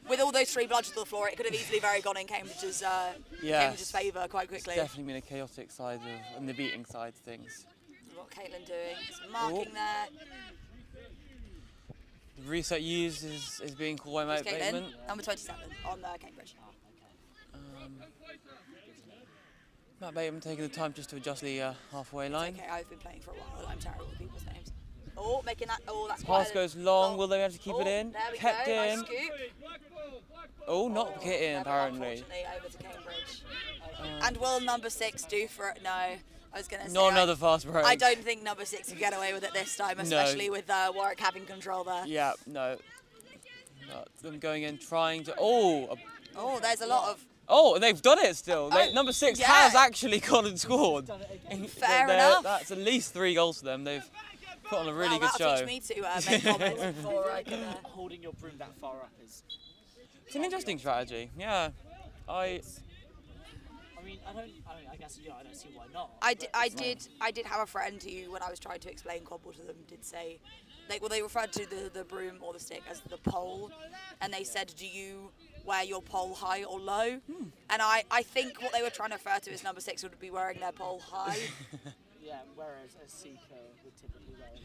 with all those 3 bludgers to the floor, it could have easily very gone in Cambridge's favour quite quickly. It's definitely been a chaotic side and the beating side of things. What Caitlin doing? Some marking there. The reset used is being called by Matt Bateman. Number 27 on Cambridge. Matt Bateman taking the time just to adjust the halfway line. Okay, I've been playing for a while. I'm terrible with people's names. Oh, making that. Oh, that's Pass goes long. Will they be able to keep it in? There we Kept go. in. Nice scoop. Oh, not get in apparently. Unfortunately, over to Cambridge. And will number 6 do for it? No. I was going to say. Not another fast break. I don't think number 6 can get away with it this time, especially with Warwick having control there. Yeah, no. Them going in, trying to. Oh, there's a lot of. Oh, they've done it still. Number 6 yeah. has actually gone and scored. Fair enough. That's at least 3 goals for them. They've put on a really good show. That'll teach me to make comments before I can. Holding your broom that far up is. It's an interesting strategy. Yeah, I guess I don't see why not. I did have a friend who, when I was trying to explain Quadball to them, did say, they referred to the broom or the stick as the pole, and they said, do you wear your pole high or low? And I think what they were trying to refer to as number 6 would be wearing their pole high. Yeah, whereas a seeker would typically wear low.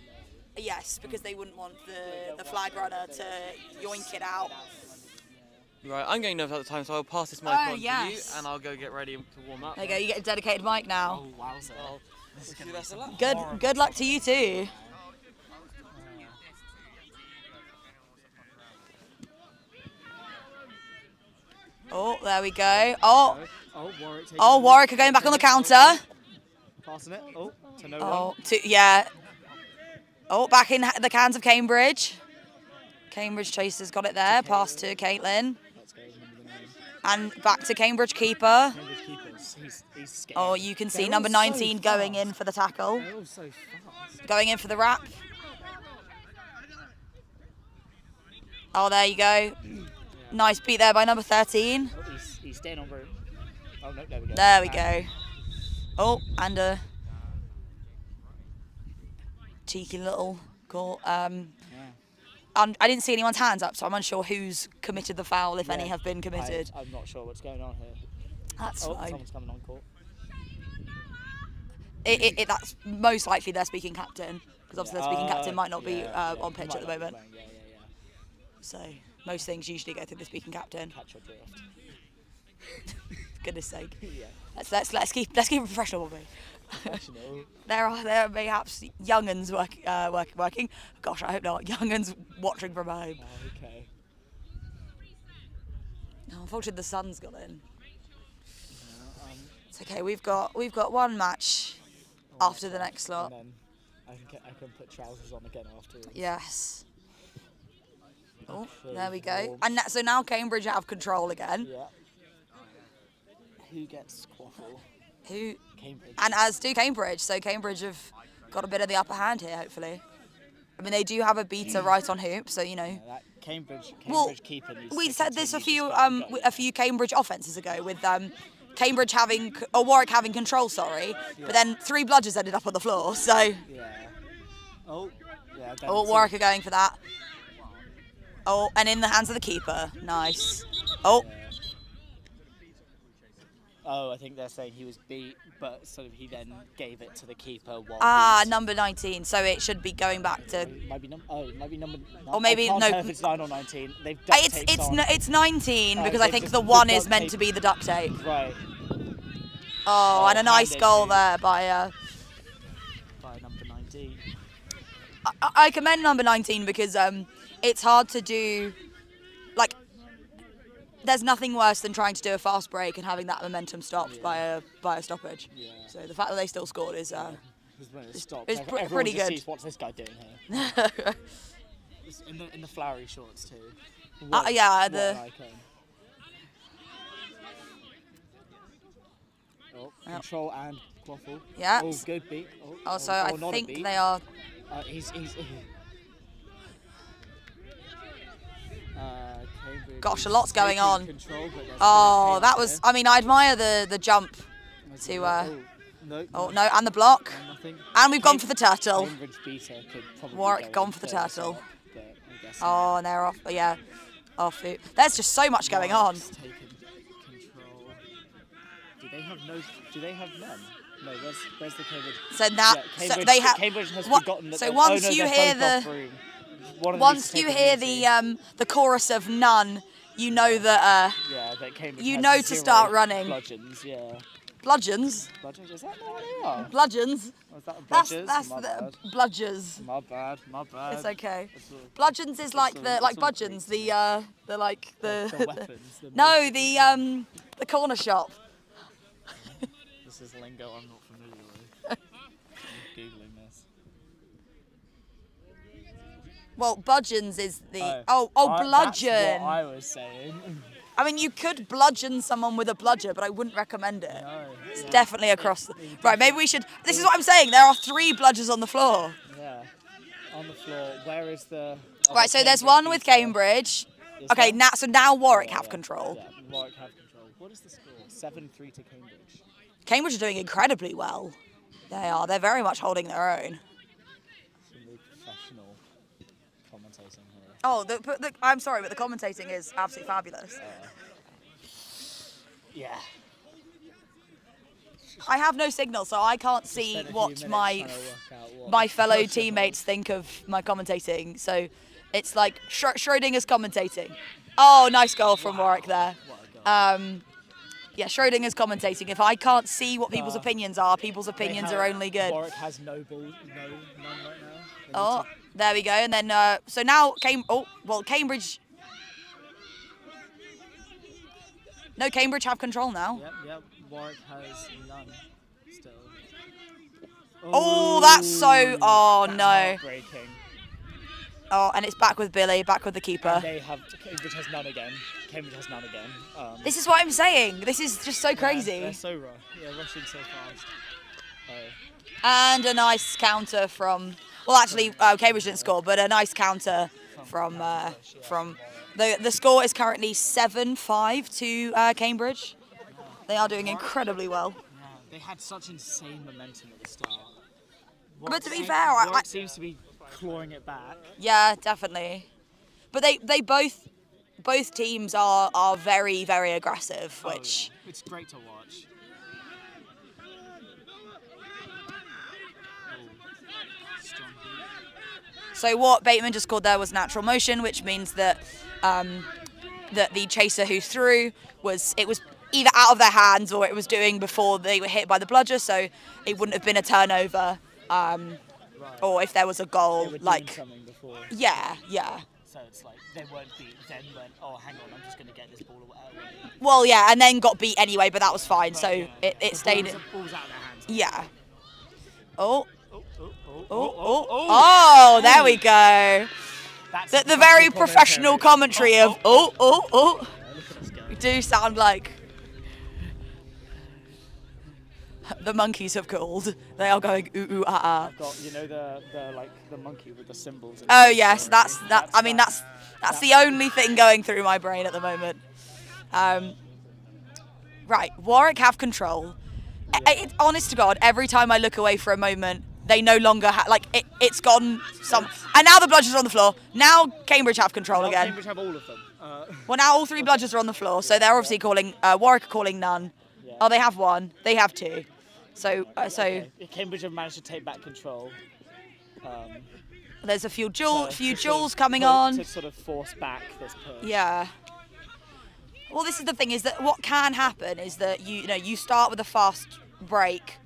Yes, because they wouldn't want the flag runner to yoink it out. Right, I'm getting nervous at the time, so I'll pass this mic on to you, and I'll go get ready to warm up. There you go, you get a dedicated mic now. Oh, wowza. Good luck to you too. Oh, there we go. Warwick are going back on the counter. Passing it. Oh, to no one. Yeah. Oh, back in the cans of Cambridge. Cambridge Chasers got it there. Pass to Caitlin. And back to Cambridge keeper. He's scared. Oh, you can see number 19 going in for the tackle. They're all so fast. Going in for the wrap. Oh, there you go. Nice beat there by number 13. Oh, he's staying on room. Oh, no, there we go. There we go. Oh, and a cheeky little call. I didn't see anyone's hands up, so I'm unsure who's committed the foul, if any have been committed. I'm not sure what's going on here. That's fine. Someone's coming on court. That's most likely their speaking captain, because obviously their speaking captain might not be on pitch at the moment. So most things usually go through the speaking captain. Catch your drift. Goodness sake. Yeah. Let's keep it professional, will we? There are perhaps young'uns working. Gosh, I hope not. Young'uns watching from home. Oh, okay. Oh, unfortunately, the sun's got in. It's okay. We've got one match after the next slot. And then I can put trousers on again afterwards. Yes. Oh, there we go. And so now Cambridge have control again. Yeah. Who gets quaffle? Who? Cambridge. And as do Cambridge. So Cambridge have got a bit of the upper hand here, hopefully. I mean, they do have a beater right on hoop, so you know. Yeah, that Cambridge keeper needs we to said this a few continue Cambridge offences ago with Cambridge Warwick having control, but then 3 bludgers ended up on the floor. So. Yeah. Oh. Yeah. Warwick are going for that. Oh, and in the hands of the keeper. Nice. Oh. Yeah. Oh, I think they're saying he was beat, but sort of he then gave it to the keeper while beat. Number 19. So it should be going back to. It might be number. Or maybe I can't no. tell if it's 9 or 19. They've duct taped on. It's 19 because I think the 1 is meant to be the duct tape. Right. Oh, and a nice goal there by number 19. I commend number 19 because it's hard to do. Like, there's nothing worse than trying to do a fast break and having that momentum stopped by a stoppage. Yeah. So the fact that they still scored is pretty good. Sees, what's this guy doing here? in the flowery shorts too. Control and quaffle. Yeah. Oh, good beat. Also, I think they are. Gosh, a lot's going on. Control, but Oh, that was. I mean, I admire the jump to. Oh no, and the block. And we've gone for the turtle. Warwick gone for the turtle. Oh, and they're off. Yeah, off. There's just so much going on. Do they have none? No, where's the Cambridge? So now, yeah, so they have. Cambridge has forgotten that. So once you hear the chorus of none, you know that. That Cambridge you has know to 0 start running. Bludgeons, yeah. Bludgeons. Bludgeons? Is that not what they are? Bludgeons. Was that a That's bludgers? the bludgers. My bad. It's okay. Bludgeons is like the bludgeons, the weapons. No, the corner shop. This is lingo I'm not familiar with. I'm googling this. Well, bludgeons is the bludgeon. That's what I was saying. I mean, you could bludgeon someone with a bludger, but I wouldn't recommend it. No, it's definitely across the... Right, maybe we should... This is what I'm saying. There are 3 bludgers on the floor. Yeah, on the floor. Where is the... Right, so there's one with Cambridge. Okay, now Warwick have control. Yeah, Warwick have control. What is the score? 7-3 to Cambridge. Cambridge are doing incredibly well. They are. They're very much holding their own. Some professional commentating here. Oh, I'm sorry, but the commentating is absolutely fabulous. Yeah. I have no signal, so I can't see what my fellow teammates think of my commentating. So it's like Schrodinger's commentating. Oh, nice goal from Warwick there. Yeah, Schrodinger's commentating. If I can't see what people's opinions are, people's opinions are only good. Warwick has none right now. Oh, there we go. And then, so now, Cambridge... No, Cambridge have control now. Yep. Warwick has none still. Oh, that's so... Oh, that's no. Breaking. Oh, and it's back with Billy, back with the keeper. And Cambridge has none again. This is what I'm saying. This is just so crazy. They're so rough. Yeah, rushing so fast. And a nice counter from... Well, actually, Cambridge didn't score, but a nice counter from... The score is currently 7-5 to Cambridge. They are doing incredibly well. Yeah, they had such insane momentum at the start. But to be fair, Warwick seems to be clawing it back. Yeah, definitely. But they both teams are very, very aggressive, which... Yeah. It's great to watch. So what Bateman just scored there was natural motion, which means that that the chaser who threw was either out of their hands or it was doing before they were hit by the bludger, so it wouldn't have been a turnover. Or if there was a goal, they were like doing something before. Yeah. So it's like they weren't beat, then went, oh hang on, I'm just gonna get this ball away. Well, yeah, and then got beat anyway, but that was fine. So yeah. it stayed. The ball's out of their hands. Yeah. Oh, there we go. The very professional commentary of We do sound like the monkeys have called. They are going ooh ooh ah ah. I've got, you know, the monkey with the symbols. Oh yes, that's the only thing going through my brain at the moment. Right, Warwick have control. Yeah. Honest to God, every time I look away for a moment, they no longer it's gone some. And now the bludgers are on the floor. Now Cambridge have control again. Cambridge have all of them. Well, now all 3 bludgers are on the floor, so they're obviously calling. Warwick are calling none. Yeah. Oh, they have 1. They have 2. So okay. Cambridge have managed to take back control. There's a few duels coming on to sort of force back this push. Yeah. Well, this is the thing: is that what can happen is that you start with a fast break,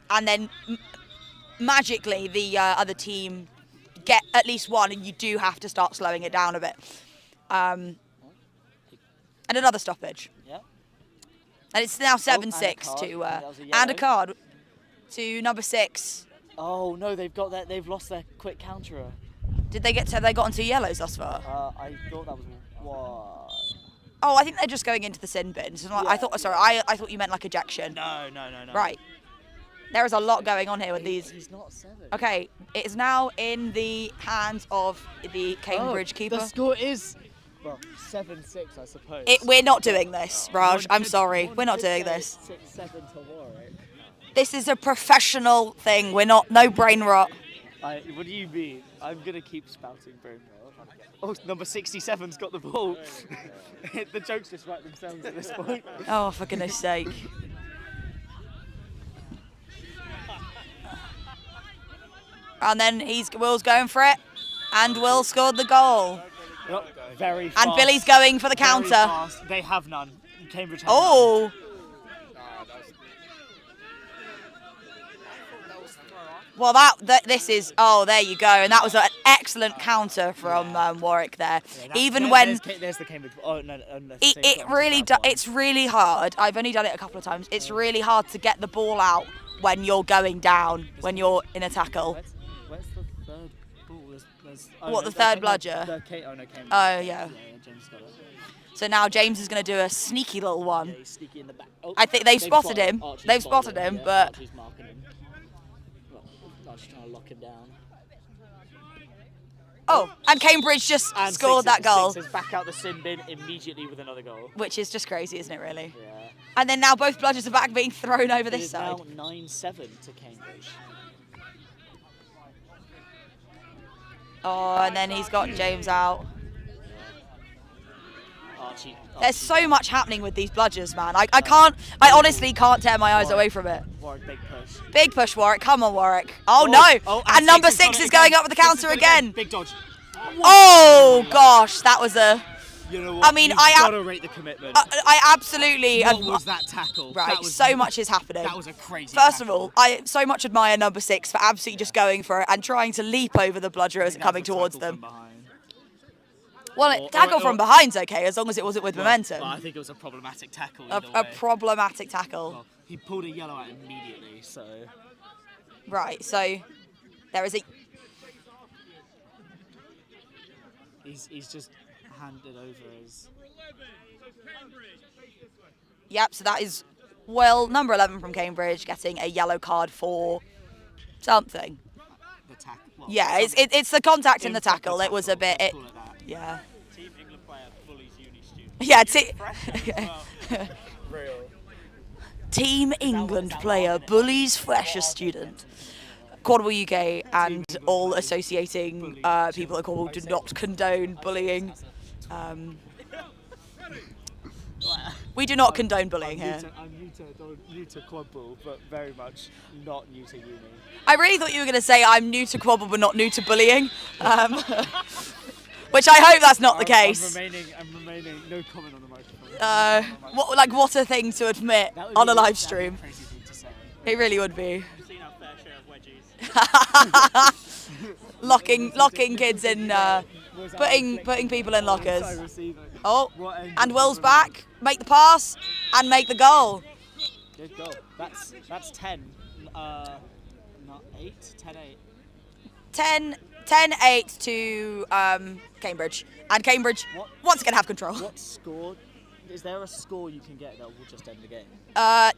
and then magically the other team get at least 1, and you do have to start slowing it down a bit. And another stoppage. Yep. And it's now 7-6 to and a card to number 6. Oh no, they've lost their quick counterer. Did they they got onto yellows thus far? I thought that was one. Oh, I think they're just going into the sin bin. So I thought you meant like ejection. No. Right. There is a lot going on here with these. He's not 7. Okay, it is now in the hands of the Cambridge keeper. The score is Well, 7-6, I suppose. We're not doing this, Raj. I'm sorry. We're not doing this. 6-7 to Warwick. This is a professional thing. We're not, no brain rot. What do you mean? I'm going to keep spouting brain rot. Oh, number 67's got the ball. The jokes just write themselves at this point. Oh, for goodness sake. And then Will's going for it. And Will scored the goal. Oh, very fast. And Billy's going for the counter. Fast. They have none. Cambridge have none. Well, this is, there you go. And that was an excellent counter from Warwick there. Yeah, even when... There's the Cambridge. Oh, no, it's really hard. I've only done it a couple of times. It's really hard to get the ball out when you're going down, when you're in a tackle. Where's the third ball? What, the third bludger? Cambridge. Oh, yeah. James got it. So now James is going to do a sneaky little one. Yeah, he's sneaky in the back. Oh, I think they've spotted him. They've spotted him, yeah, but... Archie's marking him. Archie's trying to lock him down. Oh, and Cambridge just scored that goal. Sixers back out the sin bin immediately with another goal. Which is just crazy, isn't it, really? Yeah. And then now both bludgers are back being thrown over this side. Now 9-7 to Cambridge. Oh, and then he's got James out. Archie. There's so much happening with these bludgers, man. I honestly can't tear my eyes away from it. Warwick, big push. Big push, Warwick. Come on, Warwick. Oh, no. Oh, and number 6 is going up with the counter again. Big dodge. Oh, gosh. That was a... You know what? I mean, You've got to rate the commitment. I absolutely... What was that tackle? Right, that was, so much is happening. That was a crazy First tackle. of all, I so much admire number 6 for absolutely just going for it and trying to leap over the bludger as coming towards them. Well, tackle from behind's okay, as long as it wasn't with momentum. Well, I think it was a problematic tackle. A problematic tackle. Well, he pulled a yellow out immediately, so... Right, so there is a... He's just handed over his... Yep, so that is, well, number 11 from Cambridge getting a yellow card for something. The tackle. Well, yeah, it's the contact in the tackle. It was a bit... yeah. Team England player bullies uni student. Yeah, Team England player bullies fresher student. Quadball UK and all associating people at Quadball do not condone bullying. We do not condone bullying here. I'm new to Quadball, but very much not new to uni. I really thought you were going to say I'm new to Quadball but not new to bullying. Which I hope that's not the case. I'm remaining. No comment on the microphone. What a thing to admit on a live stream. Crazy thing to say. It really would be. We've seen our fair share of wedgies. locking kids in, putting people in lockers. Oh, and Will's back. Make the pass and make the goal. Good goal. That's 10. Not 8. 10-8. 10-8 to Cambridge. And Cambridge once again have control. What score? Is there a score you can get that will just end the game?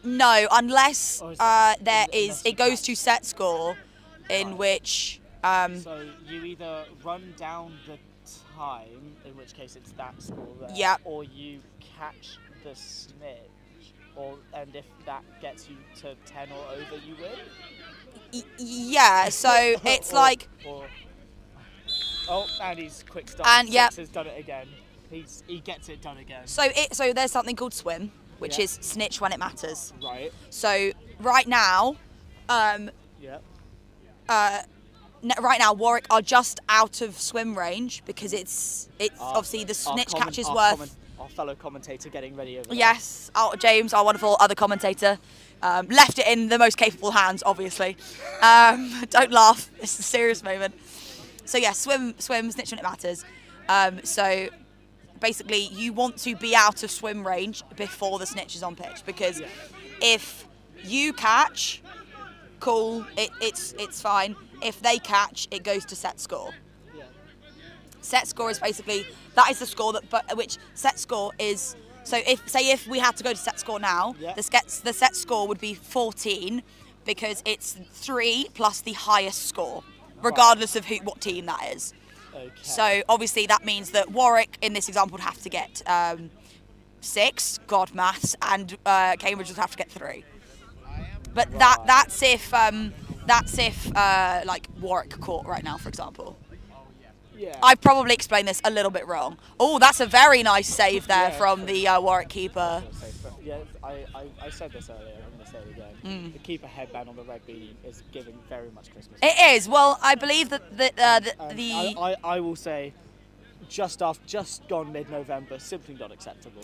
No, unless it goes to set score, in which... so you either run down the time, in which case it's that score there, or you catch the snitch, and if that gets you to 10 or over, you win? Yeah, so it's like... Oh, and he's quick start. And Six has done it again. He gets it done again. So there's something called swim, which is snitch when it matters. Right. So right now, right now Warwick are just out of swim range because it's obviously the snitch catch is worth. Our fellow commentator getting ready over there. Yes, James, our wonderful other commentator, left it in the most capable hands, obviously. Don't laugh, it's a serious moment. So yeah, swim, snitch when it matters. So basically, you want to be out of swim range before the snitch is on pitch, because if you catch, cool, it's fine. If they catch, it goes to set score. Yeah. Set score is basically, that is the score which set score is. So if we had to go to set score now, the set score would be 14, because it's 3 plus the highest score, regardless of what team that is. Okay. So obviously that means that Warwick, in this example, would have to get 6, God maths, and Cambridge would have to get 3. But that's if like Warwick caught right now, for example. Yeah. I've probably explained this a little bit wrong. Oh, that's a very nice save there from the Warwick keeper. Yeah, I said this earlier, I'm going to say it again. The keeper headband on the red beanie is giving very much Christmas. It is. Well, I believe that I will say, just gone mid-November, simply not acceptable.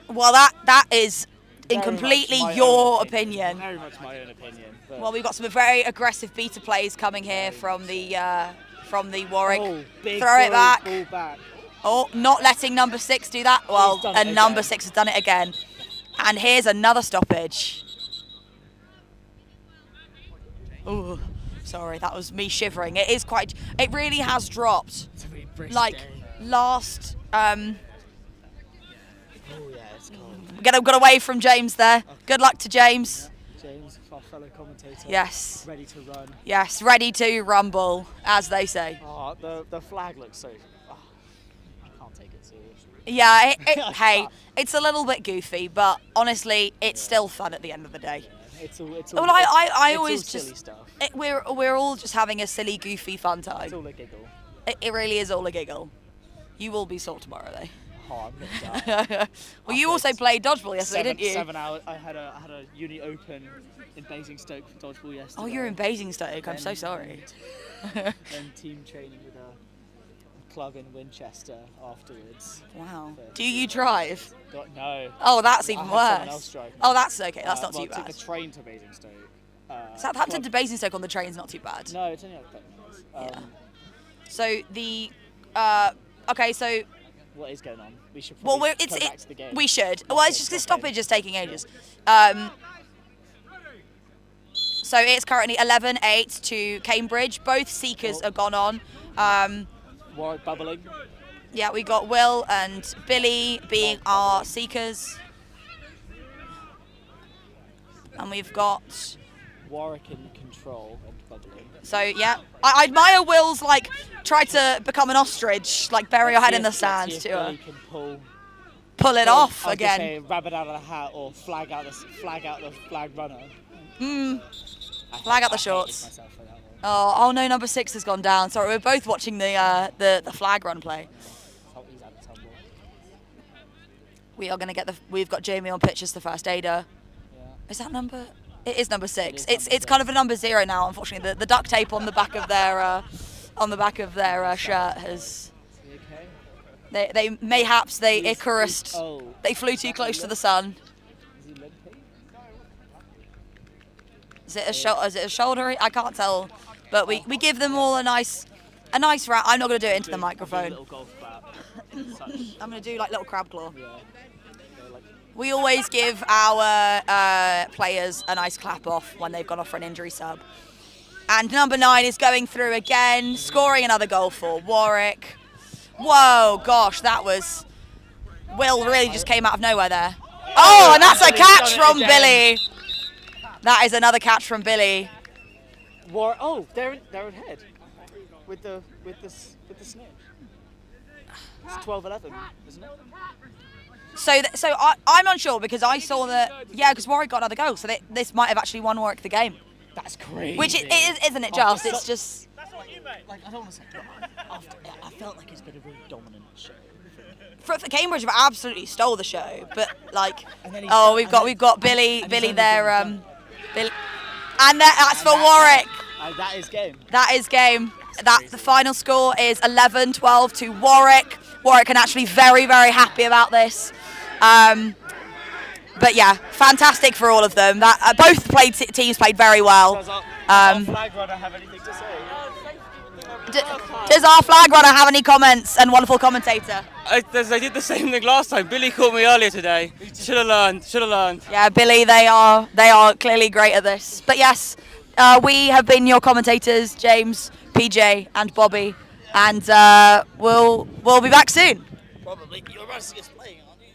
Well, that is in completely your opinion. Very much my own opinion. Well, we've got some very aggressive beta plays coming here from the Warwick. Oh, big Throw it back. Ball back. Oh, not letting number 6 do that. Well, and number 6 has done it again. And here's another stoppage. Oh, sorry, that was me shivering. It really has dropped. It's a really brisk like day. last. Oh yeah, it's cold. Got away from James there. Good luck to James. James, our fellow commentator. Yes. Ready to run. Yes, ready to rumble, as they say. Oh, the flag looks so. Oh, I can't take it seriously. Yeah, hey, it's a little bit goofy, but honestly, it's still fun at the end of the day. Yeah, it's all. Well, I it's always all silly just stuff. we're all just having a silly, goofy, fun time. It's all a giggle. It really is all a giggle. You will be sore tomorrow, though. Oh, I'm gonna die. Well, you also played dodgeball yesterday, didn't you? 7 hours. I had a uni open in Basingstoke for dodgeball yesterday. Oh, you're in Basingstoke. I'm so sorry. Then team training with a club in Winchester afterwards. Wow. Do you drive? No. Oh, that's even I had worse. someone else drive me. Oh, that's okay. That's not well, too I bad. took the train to Basingstoke. Southampton to Basingstoke on the train's not too bad. No, it's only like 30 minutes. Yeah. So the okay, so what is going on? We should well, probably come back to the game. we should. Well, it's just this stoppage is taking ages. So it's currently 11-8 to Cambridge. Both seekers have gone on. Warwick bubbling. Yeah, we got Will and Billy being our seekers. And we've got Warwick in control and bubbling. So yeah, I admire Will's try to become an ostrich, bury your head in the sand Billy can pull it off again. Say, rabbit out of the hat or flag out the flag runner. Flag out the shorts. Oh no, number 6 has gone down. Sorry, we're both watching the flag run play. We are gonna get we've got Jamie on pitch as the first aider. Yeah. Is that number? It is number 6. It's kind of a number 0 now, unfortunately. The duct tape on the back of their shirt has. They mayhaps Icarus. They flew too close to the sun. Is it a shoulder? I can't tell, but we give them all a nice round. I'm not going to do it into the microphone. I'm going to do little crab claw. We always give our players a nice clap off when they've gone off for an injury sub. And number 9 is going through again, scoring another goal for Warwick. Whoa, gosh, that was... Will really just came out of nowhere there. Oh, and that's a catch from Billy. That is another catch from Billy. Oh, they're ahead with the snitch. It's 12-11, isn't it? So I'm unsure because I saw that, because Warwick got another goal, so this might have actually won Warwick the game. That's crazy. Which it is, isn't it, just? It's just... That's what you made. I don't want to say, I felt like it's been a really dominant show. For Cambridge, have absolutely stole the show, but we've got Billy there, Billy, and that's for Warwick. That is game. That is game. The final score is 11-12 to Warwick. Warwick are actually very, very happy about this. But yeah, fantastic for all of them. Both teams played very well. Does our flag runner have anything to say? Does our flag runner have any comments and wonderful commentator? I did the same thing last time. Billy caught me earlier today. Should have learned. Yeah, Billy, they are clearly great at this. But yes, we have been your commentators, James, PJ, and Bobby, and we'll be back soon. Probably. You're rushing us playing, aren't you?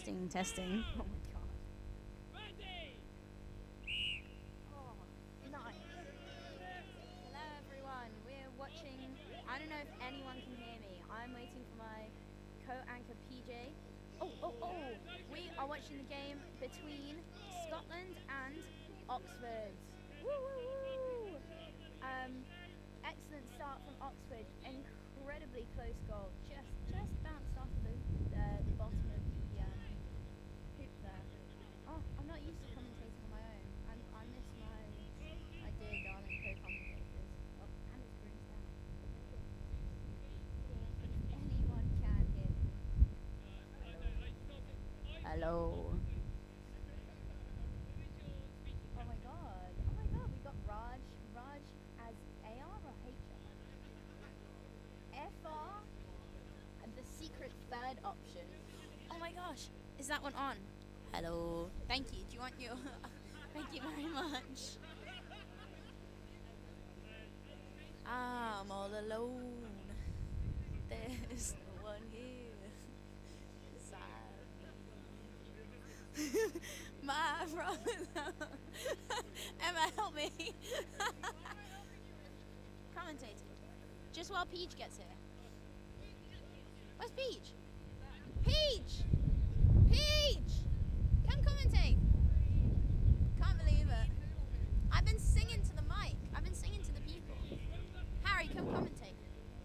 Testing, testing. Oh my god. Oh, nice. Hello everyone, we're watching, I don't know if anyone can hear me. I'm waiting for my co-anchor PJ. Oh, we are watching the game between Scotland and Oxford. Woo, woo, woo. Excellent start from Oxford, incredibly close goal. Just bounced off the bottom of the hoop there. Oh, I'm not used to commentating on my own. I miss my dear darling co-commentators. Oh, and it's brings down. If anyone can hear me. Hello. Oh my god, we got Raj as AR or HR? FR and the secret third option. Oh my gosh, is that one on? Hello. Thank you. Do you want your thank you very much. I'm all alone. There's no one here beside me. My brother. Emma, help me. Commentating. Just while Peach gets here. Where's Peach? Peach! Peach! Come commentate. Can't believe it. I've been singing to the mic. I've been singing to the people. Harry, come commentate.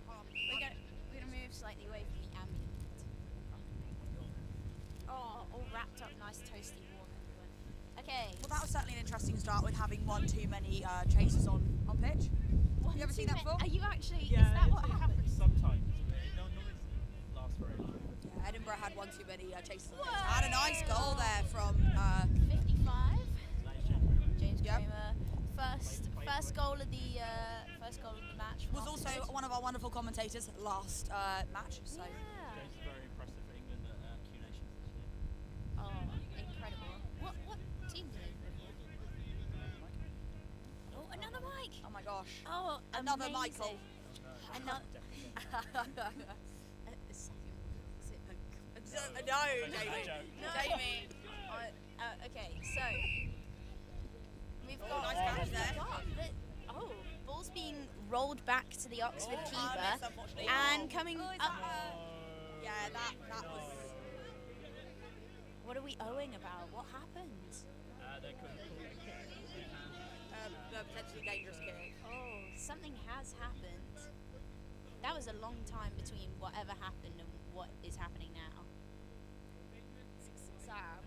We're gonna move slightly away from the ambient. Oh, all wrapped up, nice toasty warm everyone. Okay. Well, that was certainly an interesting start with having one too many chasers on pitch. You ever seen that before? Are you actually? Yeah, is that what happens? Sometimes. It don't always last very long. Yeah, Edinburgh had one too many chasers on pitch. Had a nice goal there from 55. James Kramer. First goal of the match. Was also one of our wonderful commentators last match. So. Yeah. James is very impressive for England at Q Nations this year. Oh, incredible. What team did they play for? Oh, another mic. Oh my gosh. Oh, another amazing. Michael. Another. No, Jamie. No. Jamie. Okay, so we've got nice catch there. Oh, ball's being rolled back to the Oxford keeper, unfortunately. and coming up. Yeah, that was. What are we owing about? What happened? They couldn't call it a kick. A potentially dangerous kick. Oh, something has happened. That was a long time between whatever happened and what is happening now. Sam.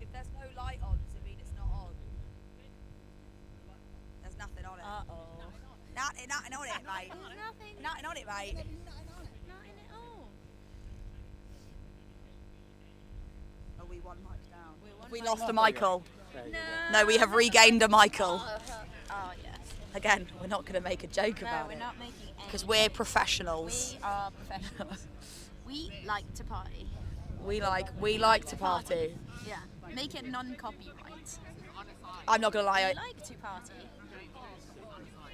If there's no light on, does it mean it's not on? There's nothing on it. Uh-oh. Nothing on it, mate. Nothing on it, mate. Nothing at all. Oh, we one mic down. We lost a Michael. No. No, we have regained a Michael. Oh, yes. Again, we're not going to make a joke about No, it. we're not making any. Because we're professionals. We are professionals. We like to party. We like to party. Yeah. Make it non-copyright. I'm not going to lie. We like to party.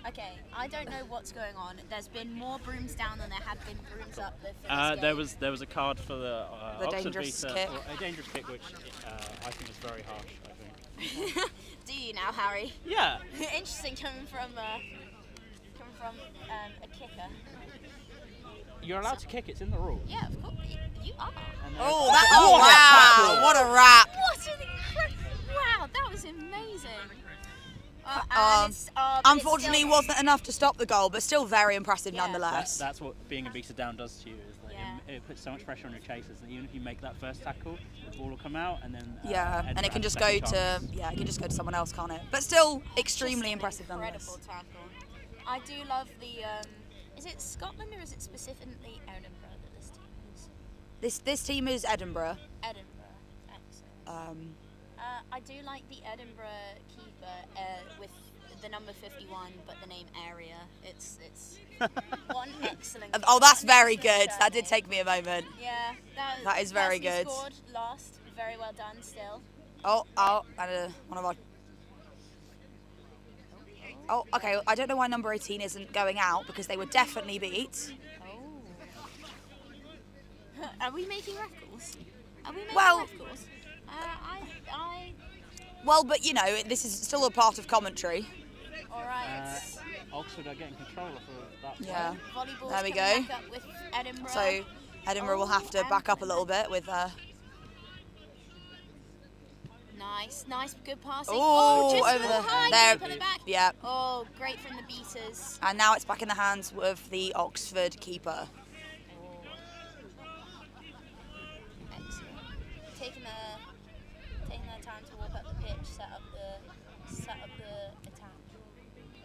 Okay, I don't know what's going on. There's been more brooms down than there had been brooms up. There was a card for the Oxford dangerous beater, kick. a dangerous kick, which I think is very harsh. I think. Do you now, Harry? Yeah. Interesting coming from a kicker. You're allowed to kick. It's in the rules. Yeah, of course. You are. Oh, wow! What a wrap! What an wow! That was amazing. Unfortunately, it wasn't enough to stop the goal, but still very impressive nonetheless. That's what being a beater down does to you. Is that it puts so much pressure on your chasers that even if you make that first tackle, the ball will come out and then and it can just go to it can just go to someone else, can't it? But still, extremely impressive nonetheless. Incredible tackle. I do love the. Is it Scotland or is it specifically Edinburgh that this team is? This team is Edinburgh. Edinburgh, excellent. I do like the Edinburgh keeper with the number 51, but the name Area. It's one excellent. Oh, that's very good. That did take me a moment. Yeah, that is very good. Scored last. Very well done. Still. And one of our. Oh, okay. I don't know why number 18 isn't going out because they were definitely beat. Are we making ref calls? Are we making Well- ref calls? Well, but you know, this is still a part of commentary. Alright. Oxford are getting control of that. Yeah. Volleyball's There we coming go. back up with Edinburgh. So Edinburgh will have to back up a little bit with. Nice, good passing. Oh, just over the high, there. pull it back. Yeah. Oh, great from the beaters. And now it's back in the hands of the Oxford keeper. Excellent. Taking their time to walk up the pitch, set up the attack.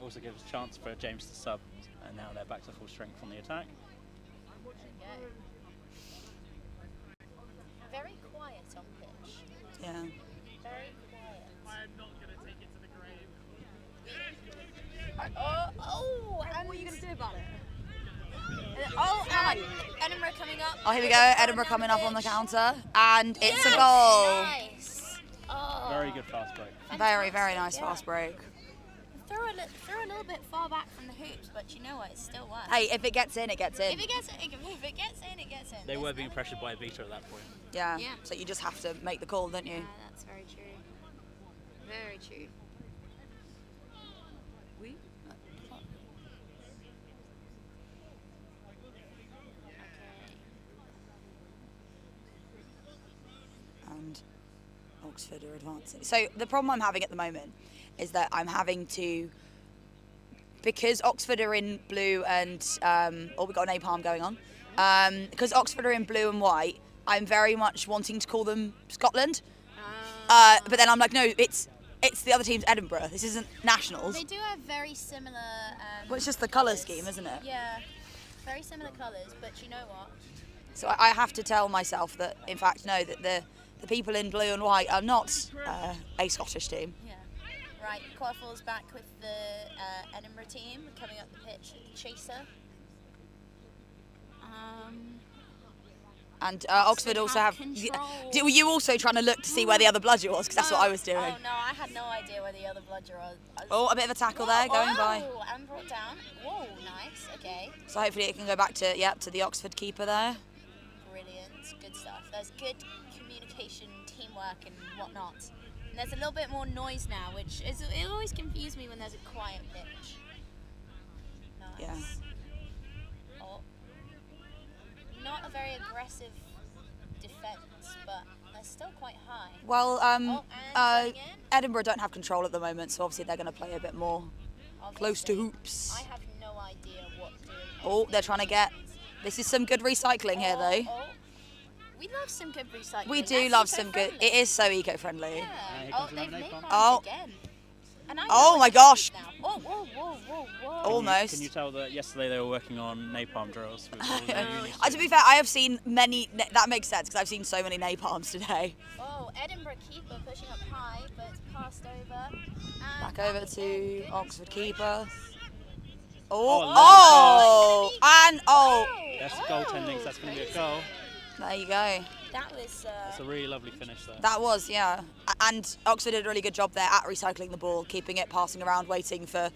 Also gives a chance for James to sub, and now they're back to full strength on the attack. Very quiet on pitch. Yeah. Very quiet. I'm not going to take it to the grave. And what are you going to do about it? And Edinburgh coming up. Oh, here we go. Edinburgh coming up on the counter, and it's a goal. Nice. Oh. Very good fast break. Very, very nice fast break. Throw a little bit far back from the hoops, but you know what? It still works. Hey, if it gets in, it gets in. If it gets in, it gets in. They were being pressured by a beater at that point. Yeah. So you just have to make the call, don't you? Yeah, that's very true. Very true. And Oxford are advancing. So the problem I'm having at the moment is that I'm having to, because Oxford are in blue and, we've got an napalm going on. Because Oxford are in blue and white, I'm very much wanting to call them Scotland. But then I'm like, no, it's the other team's Edinburgh. This isn't nationals. They do have very similar. Well, it's just the colour scheme, isn't it? Yeah, very similar colours, but you know what? So I have to tell myself that, in fact, no, that the people in blue and white are not a Scottish team. Yeah. Right, Quadball's back with the Edinburgh team coming up the pitch at the chaser. And Oxford also have. Were you also trying to look to see where the other bludger was? Because that's what I was doing. Oh no, I had no idea where the other bludger was. Oh, a bit of a tackle there, going by. And brought down. Whoa, nice. Okay. So hopefully it can go back to the Oxford keeper there. Brilliant. Good stuff. There's good communication, teamwork, and whatnot. And there's a little bit more noise now, which is it always confuses me when there's a quiet pitch. Nice. Yeah. Oh. Not a very aggressive defence, but they're still quite high. Well, Edinburgh don't have control at the moment, so obviously they're going to play a bit more close to hoops. I have no idea what to do. Oh, they're trying to get. This is some good recycling here, though. We love some good recycling. We do love some good. It is so eco-friendly. Yeah. They've napalmed again. And oh my gosh! Oh, whoa, whoa, whoa, whoa. Almost. Can you tell that yesterday they were working on napalm drills? With all the units? To be fair, I have seen many. That makes sense because I've seen so many napalms today. Oh, Edinburgh keeper pushing up high, but it's passed over. And Back over to Oxford keeper. That's goaltending, so that's going to be a goal. There you go. That was. That's a really lovely finish there. That was, yeah. And Oxford did a really good job there at recycling the ball, keeping it, passing around, waiting for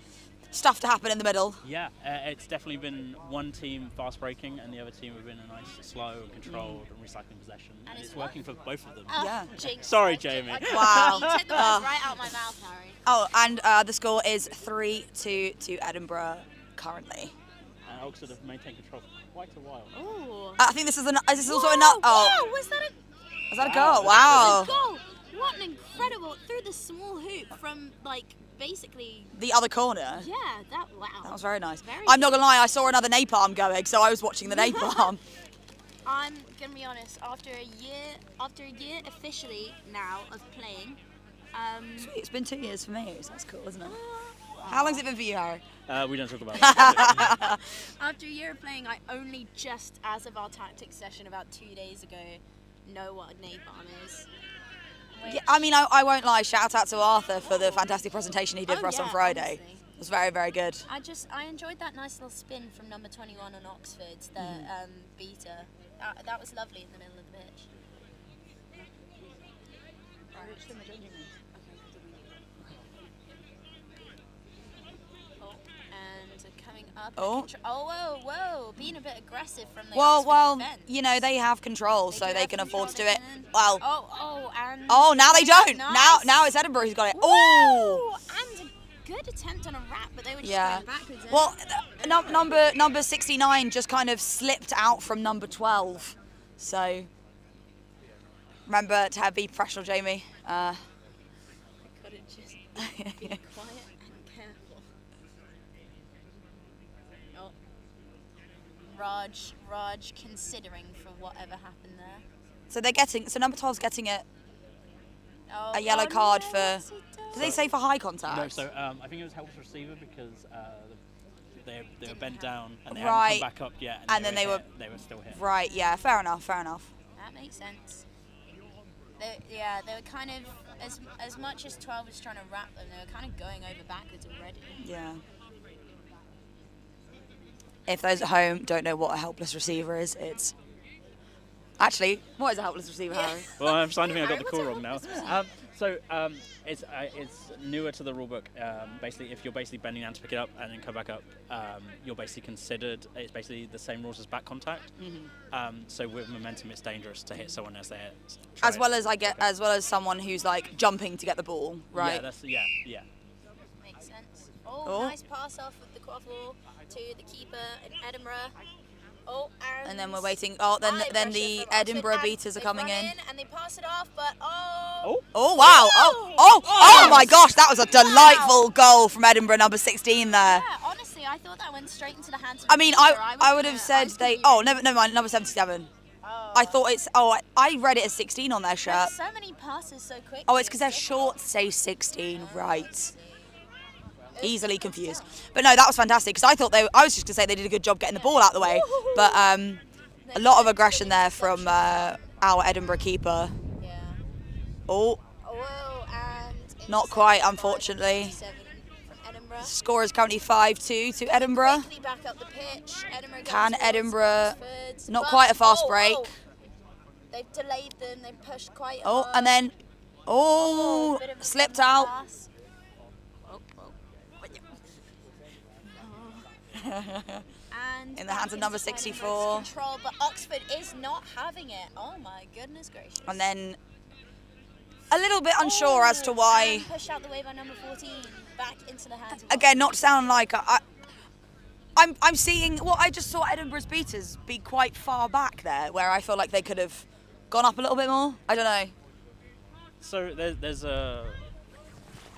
stuff to happen in the middle. Yeah, it's definitely been one team fast breaking and the other team have been a nice, slow, controlled and recycling possession. And it's working for both of them. Yeah. Sorry, Jamie. Wow. You took the words right out my mouth, Harry. Oh, and the score is 3-2 to Edinburgh currently. And Oxford have maintained control for quite a while. Ooh. I think this is also another. Oh, wow, was that was that a goal? Wow. That was a goal. What an incredible through the small hoop from basically the other corner. Yeah, that was very nice. Very I'm not gonna lie, I saw another napalm going, so I was watching the napalm. I'm gonna be honest. After a year officially now of playing, Sweet, it's been 2 years for me, so that's cool, isn't it? How long's it been for you, Harry? We don't talk about that. After a year of playing, I only just, as of our tactics session about 2 days ago, know what a napalm is. Yeah, I mean, I won't lie. Shout out to Arthur for the fantastic presentation he did for us on Friday. Honestly. It was very, very good. I enjoyed that nice little spin from number 21 on Oxford, the beater. That was lovely in the middle of the pitch. Oh, and coming Up Oh. Oh, whoa. Being a bit aggressive from the Well, Oxford defence. you know, they have control, so they can afford to do it. Well. And Oh, now they don't. Nice. Now it's Edinburgh who's got it. Whoa, Oh. and a good attempt on a wrap, but they were just Yeah. going backwards. Well, number 69 just kind of slipped out from number 12. So remember to be professional, Jamie. I could have just been quiet and careful. Oh. Raj considering for whatever happened there. So number 12's getting a yellow card for. Did they say for high contact? No, so I think it was helpless receiver because they were bent down and they Right. hadn't come back up yet. And then they were still hit. Right. Yeah. Fair enough. That makes sense. They were kind of as much as 12 was trying to wrap them, they were kind of going over backwards already. Yeah. If those at home don't know what a helpless receiver is, it's actually what is a helpless receiver, Harry? Well, I'm starting to think I got the call wrong now. It's newer to the rule book. Basically, if you're basically bending down to pick it up and then come back up, you're basically considered. It's basically the same rules as back contact. So with momentum, it's dangerous to hit someone as they're As well as someone who's like jumping to get the ball, right? Yeah. Makes sense. Oh, nice pass off with the quadball to the keeper in Edinburgh. Oh, and then we're waiting. Oh, then the Edinburgh beaters are coming in. And they pass it off, but Oh wow! Oh my gosh! That was a delightful goal from Edinburgh, number 16 there. Yeah, honestly, I thought that went straight into the hands of I mean, the keeper. I would have said they. Oh, never mind. Number 77. I thought it's. Oh, I read it as 16 on their shirt. There's so many passes so quick. Oh, it's because their shorts say 16, right? Easily confused. But no, that was fantastic because I thought I was just gonna say they did a good job getting the ball out of the way, but a lot of aggression there from our Edinburgh keeper. Yeah. Oh. And not quite, unfortunately. Score is currently 5-2 to Edinburgh. Back up the pitch. Can Edinburgh? Not quite a fast break. They've delayed them. They pushed quite hard. Oh, and then slipped out. And in the hands of number 64. Control, but Oxford is not having it. Oh my goodness gracious. And then a little bit unsure as to why. Pushed out the way by number 14, back into the hands of Again, not to sound like I'm seeing what I just saw Edinburgh's beaters be quite far back there, where I feel like they could have gone up a little bit more. I don't know. So there's a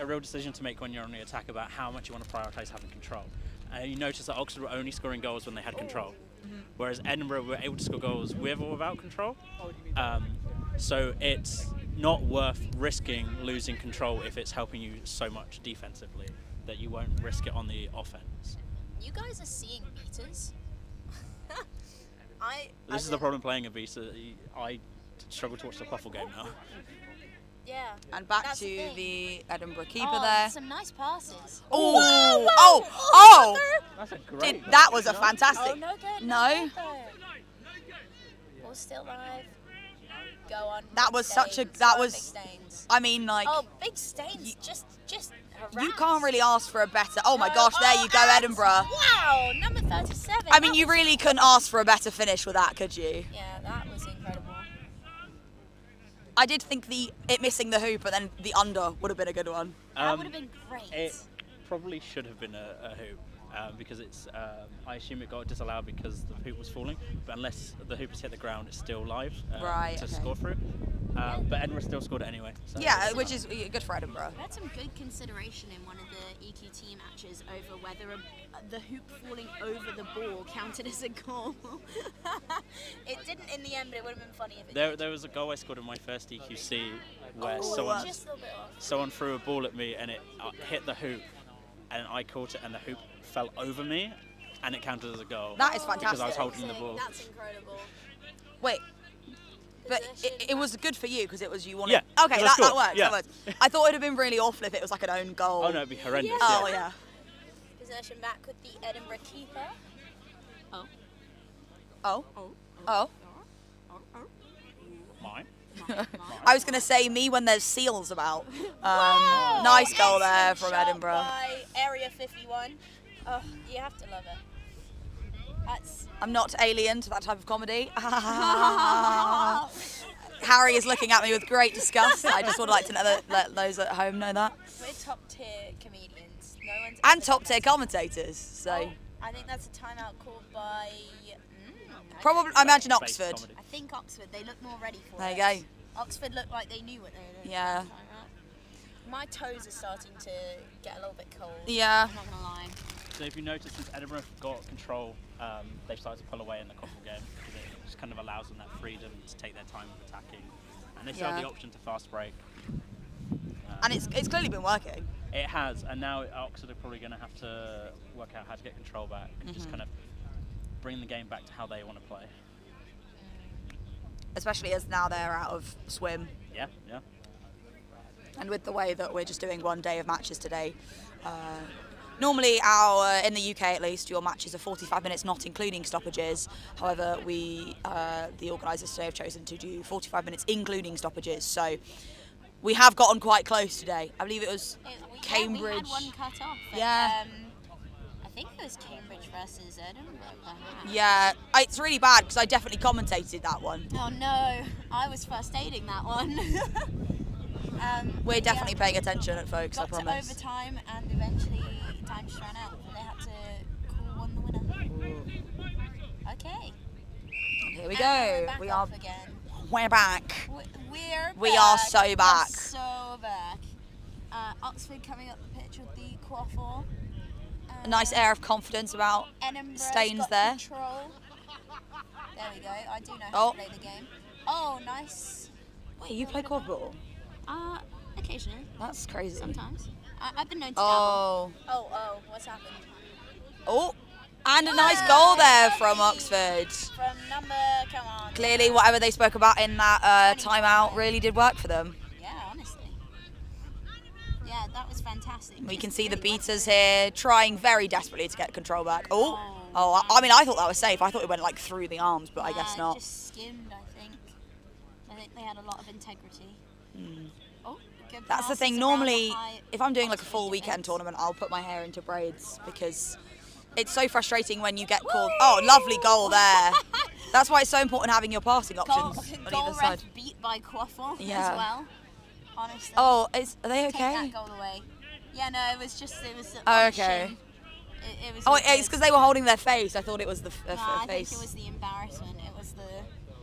real decision to make when you're on the attack about how much you want to prioritise having control. And you notice that Oxford were only scoring goals when they had control, whereas Edinburgh were able to score goals with or without control. So it's not worth risking losing control if it's helping you so much defensively that you won't risk it on the offense. You guys are seeing beaters. This is the problem playing a beta. I struggle to watch the Quaffle game now. Yeah. And back to the Edinburgh keeper oh, there. Some nice passes. Oh! That's a great. That was a fantastic. Oh, no good. No. Ball's still live. Go on. That was stains. such a. That was. Big stains. I mean, like. Oh, big stains. Just. You can't really ask for a better. Oh my gosh! There you go, Edinburgh. Wow, number 37. I mean, you really couldn't ask for a better finish with that, could you? Yeah, that was incredible. I did think it missing the hoop, but then the under would have been a good one. That would have been great. It probably should have been a hoop because it's. I assume it got disallowed because the hoop was falling, but unless the hoop has hit the ground, it's still live to score through. But Edinburgh still scored it anyway. So. Yeah, which is good for Edinburgh. We had some good consideration in one of the EQT matches over whether the hoop falling over the ball counted as a goal. It didn't in the end, but it would have been funny if it did. There was a goal I scored in my first EQC where someone threw a ball at me and it hit the hoop, and I caught it and the hoop fell over me, and it counted as a goal. That is fantastic. Because I was holding the ball. That's incredible. Wait. But it was good for you because it was you wanted. Yeah. Okay, That's that cool. works. Yeah. That works. I thought it'd have been really awful if it was like an own goal. Oh no, it'd be horrendous. Yeah. Oh yeah. Possession back with the Edinburgh keeper. Oh. Mine. I was going to say me when there's seals about. Wow. Nice goal there Excellent from shot Edinburgh. by Area 51. Oh, you have to love it. I'm not alien to that type of comedy. Harry is looking at me with great disgust. I just would like to let those at home know that. We're top tier comedians. No one's And top tier commentators. So I think that's a timeout called by. probably, I imagine Oxford. I think Oxford. They look more ready for There it. you go. Oxford looked like they knew what they were doing. Yeah. My toes are starting to get a little bit cold. Yeah. I'm not gonna lie. So if you notice, since Edinburgh got control, they've started to pull away in the Quadball game because it just kind of allows them that freedom to take their time with attacking, and they still have the option to fast break. And it's clearly been working. It has, and now Oxford are probably going to have to work out how to get control back, and just kind of bring the game back to how they want to play. Especially as now they're out of swim. Yeah, yeah. And with the way that we're just doing one day of matches today, normally in the UK at least, your matches are 45 minutes, not including stoppages. However, the organisers today have chosen to do 45 minutes including stoppages. So we have gotten quite close today. I believe it was Cambridge. Yeah, we had one cut off. Yeah. I think it was Cambridge versus Edinburgh, perhaps. Yeah, it's really bad because I definitely commentated that one. Oh no, I was first aiding that one. We're definitely paying attention, folks, I promise. Got to overtime and eventually time just ran out and they had to call one the winner. Okay. Here we go. We're back. We are so back. We're so back. Oxford coming up the pitch with the quaffle. A nice air of confidence about Edinburgh's Staines got there. Control. There we go. I do know how to play the game. Oh, nice. Wait, you play quadball? Occasionally. That's crazy. Sometimes. I've been known to Oh. dabble. Oh, what's happened? Oh, and a nice goal there from Oxford. From number, come on. Clearly, whatever they spoke about in that timeout really did work for them. Yeah, honestly. Yeah, that was fantastic. We can see the beaters here trying very desperately to get control back. Oh, I mean, I thought that was safe. I thought it went like through the arms, but I guess not. Just skimmed, I think. I think they had a lot of integrity. Oh, good That's the passes thing. around Normally, the high if I'm doing like a full weekend tournament, I'll put my hair into braids because it's so frustrating when you get called. Oh, lovely goal there. That's why it's so important having your passing options on goal either side. ref beat by Quaffle as Yeah. well. Honestly. Oh, are they okay? Take that goal away. Yeah, no, it was just Oh, okay. It was. Oh, it's because they were holding their face. I thought it was the No, I face. think it was the embarrassment. It was the.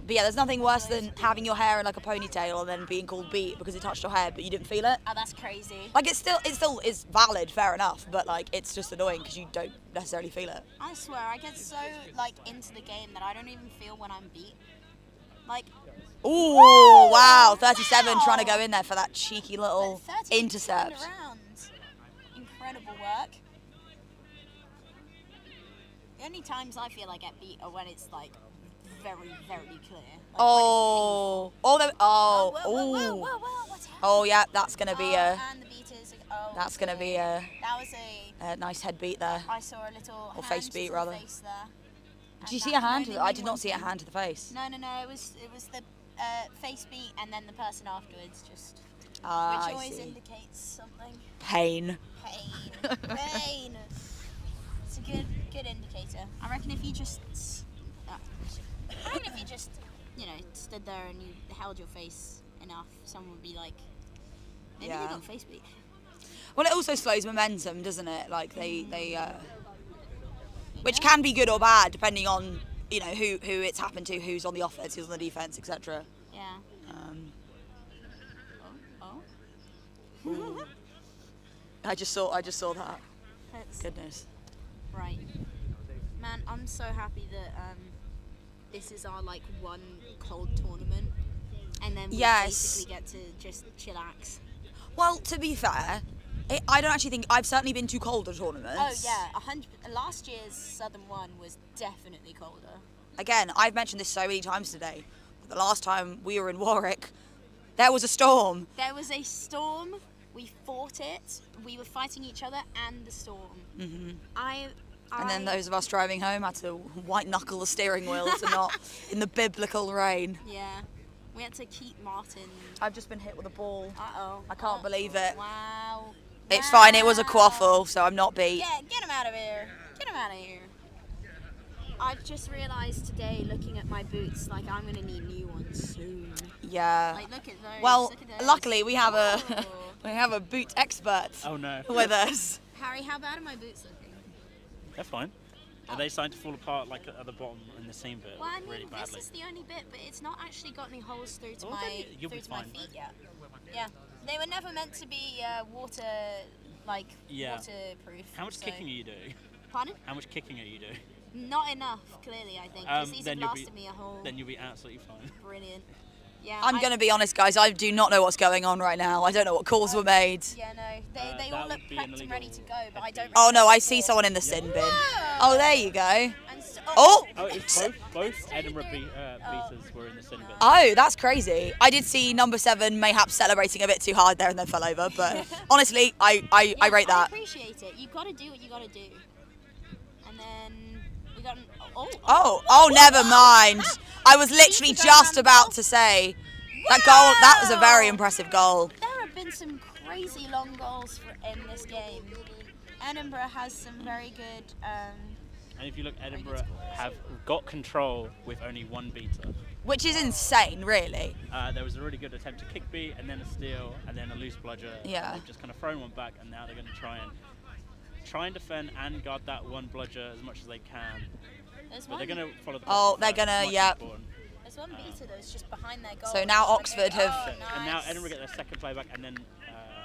But yeah, there's nothing worse than having your hair in like a ponytail and then being called beat because it touched your hair, but you didn't feel it. Oh, that's crazy. Like it still is valid, fair enough, but like it's just annoying because you don't necessarily feel it. I swear, I get so like into the game that I don't even feel when I'm beat. Like. Ooh, wow, 37 trying to go in there for that cheeky little intercept. Incredible work. The only times I feel I get beat are when it's like very, very clear. Like Oh, oh, yeah, that's gonna be a. And the beaters. That's gonna be a. That was a nice head beat there. I saw a little. Or face hand beat to the rather. face there. Did you see a hand? I did not see a hand to the face. No. It was the face beat and then the person afterwards just. Which I always see. indicates something. Pain. Pain. It's a good indicator. I reckon if you just. I reckon if you just, stood there and you held your face enough, someone would be like, maybe they got face beat. Well, it also slows momentum, doesn't it? Like which can be good or bad depending on who it's happened to, who's on the offense, who's on the defense, etc. Yeah. I just saw that. Goodness. Right. Man, I'm so happy that this is our one cold tournament, and then we basically get to just chillax. Well, to be fair, I don't actually think I've certainly been to colder tournaments. Oh yeah, 100%. Last year's Southern one was definitely colder. Again, I've mentioned this so many times today. The last time we were in Warwick, there was a storm. There was a storm. We fought it. We were fighting each other and the storm. Mm-hmm. And then those of us driving home had to white knuckle the steering wheel to not in the biblical rain. Yeah. We had to keep Martin. I've just been hit with a ball. Uh-oh. I can't believe it. Wow. It's fine, it was a quaffle, so I'm not beat. Yeah, get him out of here. Get him out of here. I've just realised today, looking at my boots, like I'm gonna need new ones soon. Yeah. Like, look at those. Well, look at those. luckily we have a boot expert. Oh no. With us. Harry, how bad are my boots looking? They're fine. Are they starting to fall apart like at the bottom in the seam bit? Well, I mean, really badly? this is the only bit, but it's not actually got any holes through to Well, my then you'll be my fine. feet yet. Yeah, they were never meant to be waterproof. How much so. kicking are you doing? Pardon? How much kicking are you doing? Not enough, clearly, I think, because these have lasted me a whole... Then you'll be absolutely fine. Brilliant. Yeah, I'm going to be honest, guys. I do not know what's going on right now. I don't know what calls were made. Yeah, no. They all look prepped and ready to go, but I don't... Oh, no, I see someone in the sin bin. Oh, there you go. Oh! It's both Edinburgh beaters were in the sin bin. Oh, that's crazy. I did see number 7 mayhaps celebrating a bit too hard there and then fell over, but honestly, I rate that. I appreciate it. You've got to do what you got to do. And then we got... Oh, never mind. I was literally just about to say that goal. That was a very impressive goal. There have been some crazy long goals in this game. Edinburgh has some very good... and if you look, Edinburgh have got control with only one beater. Which is insane, really. There was a really good attempt to kick beat, and then a steal, and then a loose bludger. Yeah. They've just kind of thrown one back, and now they're going to try and defend and guard that one bludger as much as they can. But they're going to follow the... Oh, they're going to, yeah. There's one beater that's just behind their goal. So now Oxford have... And now Edinburgh get their second play back, and then...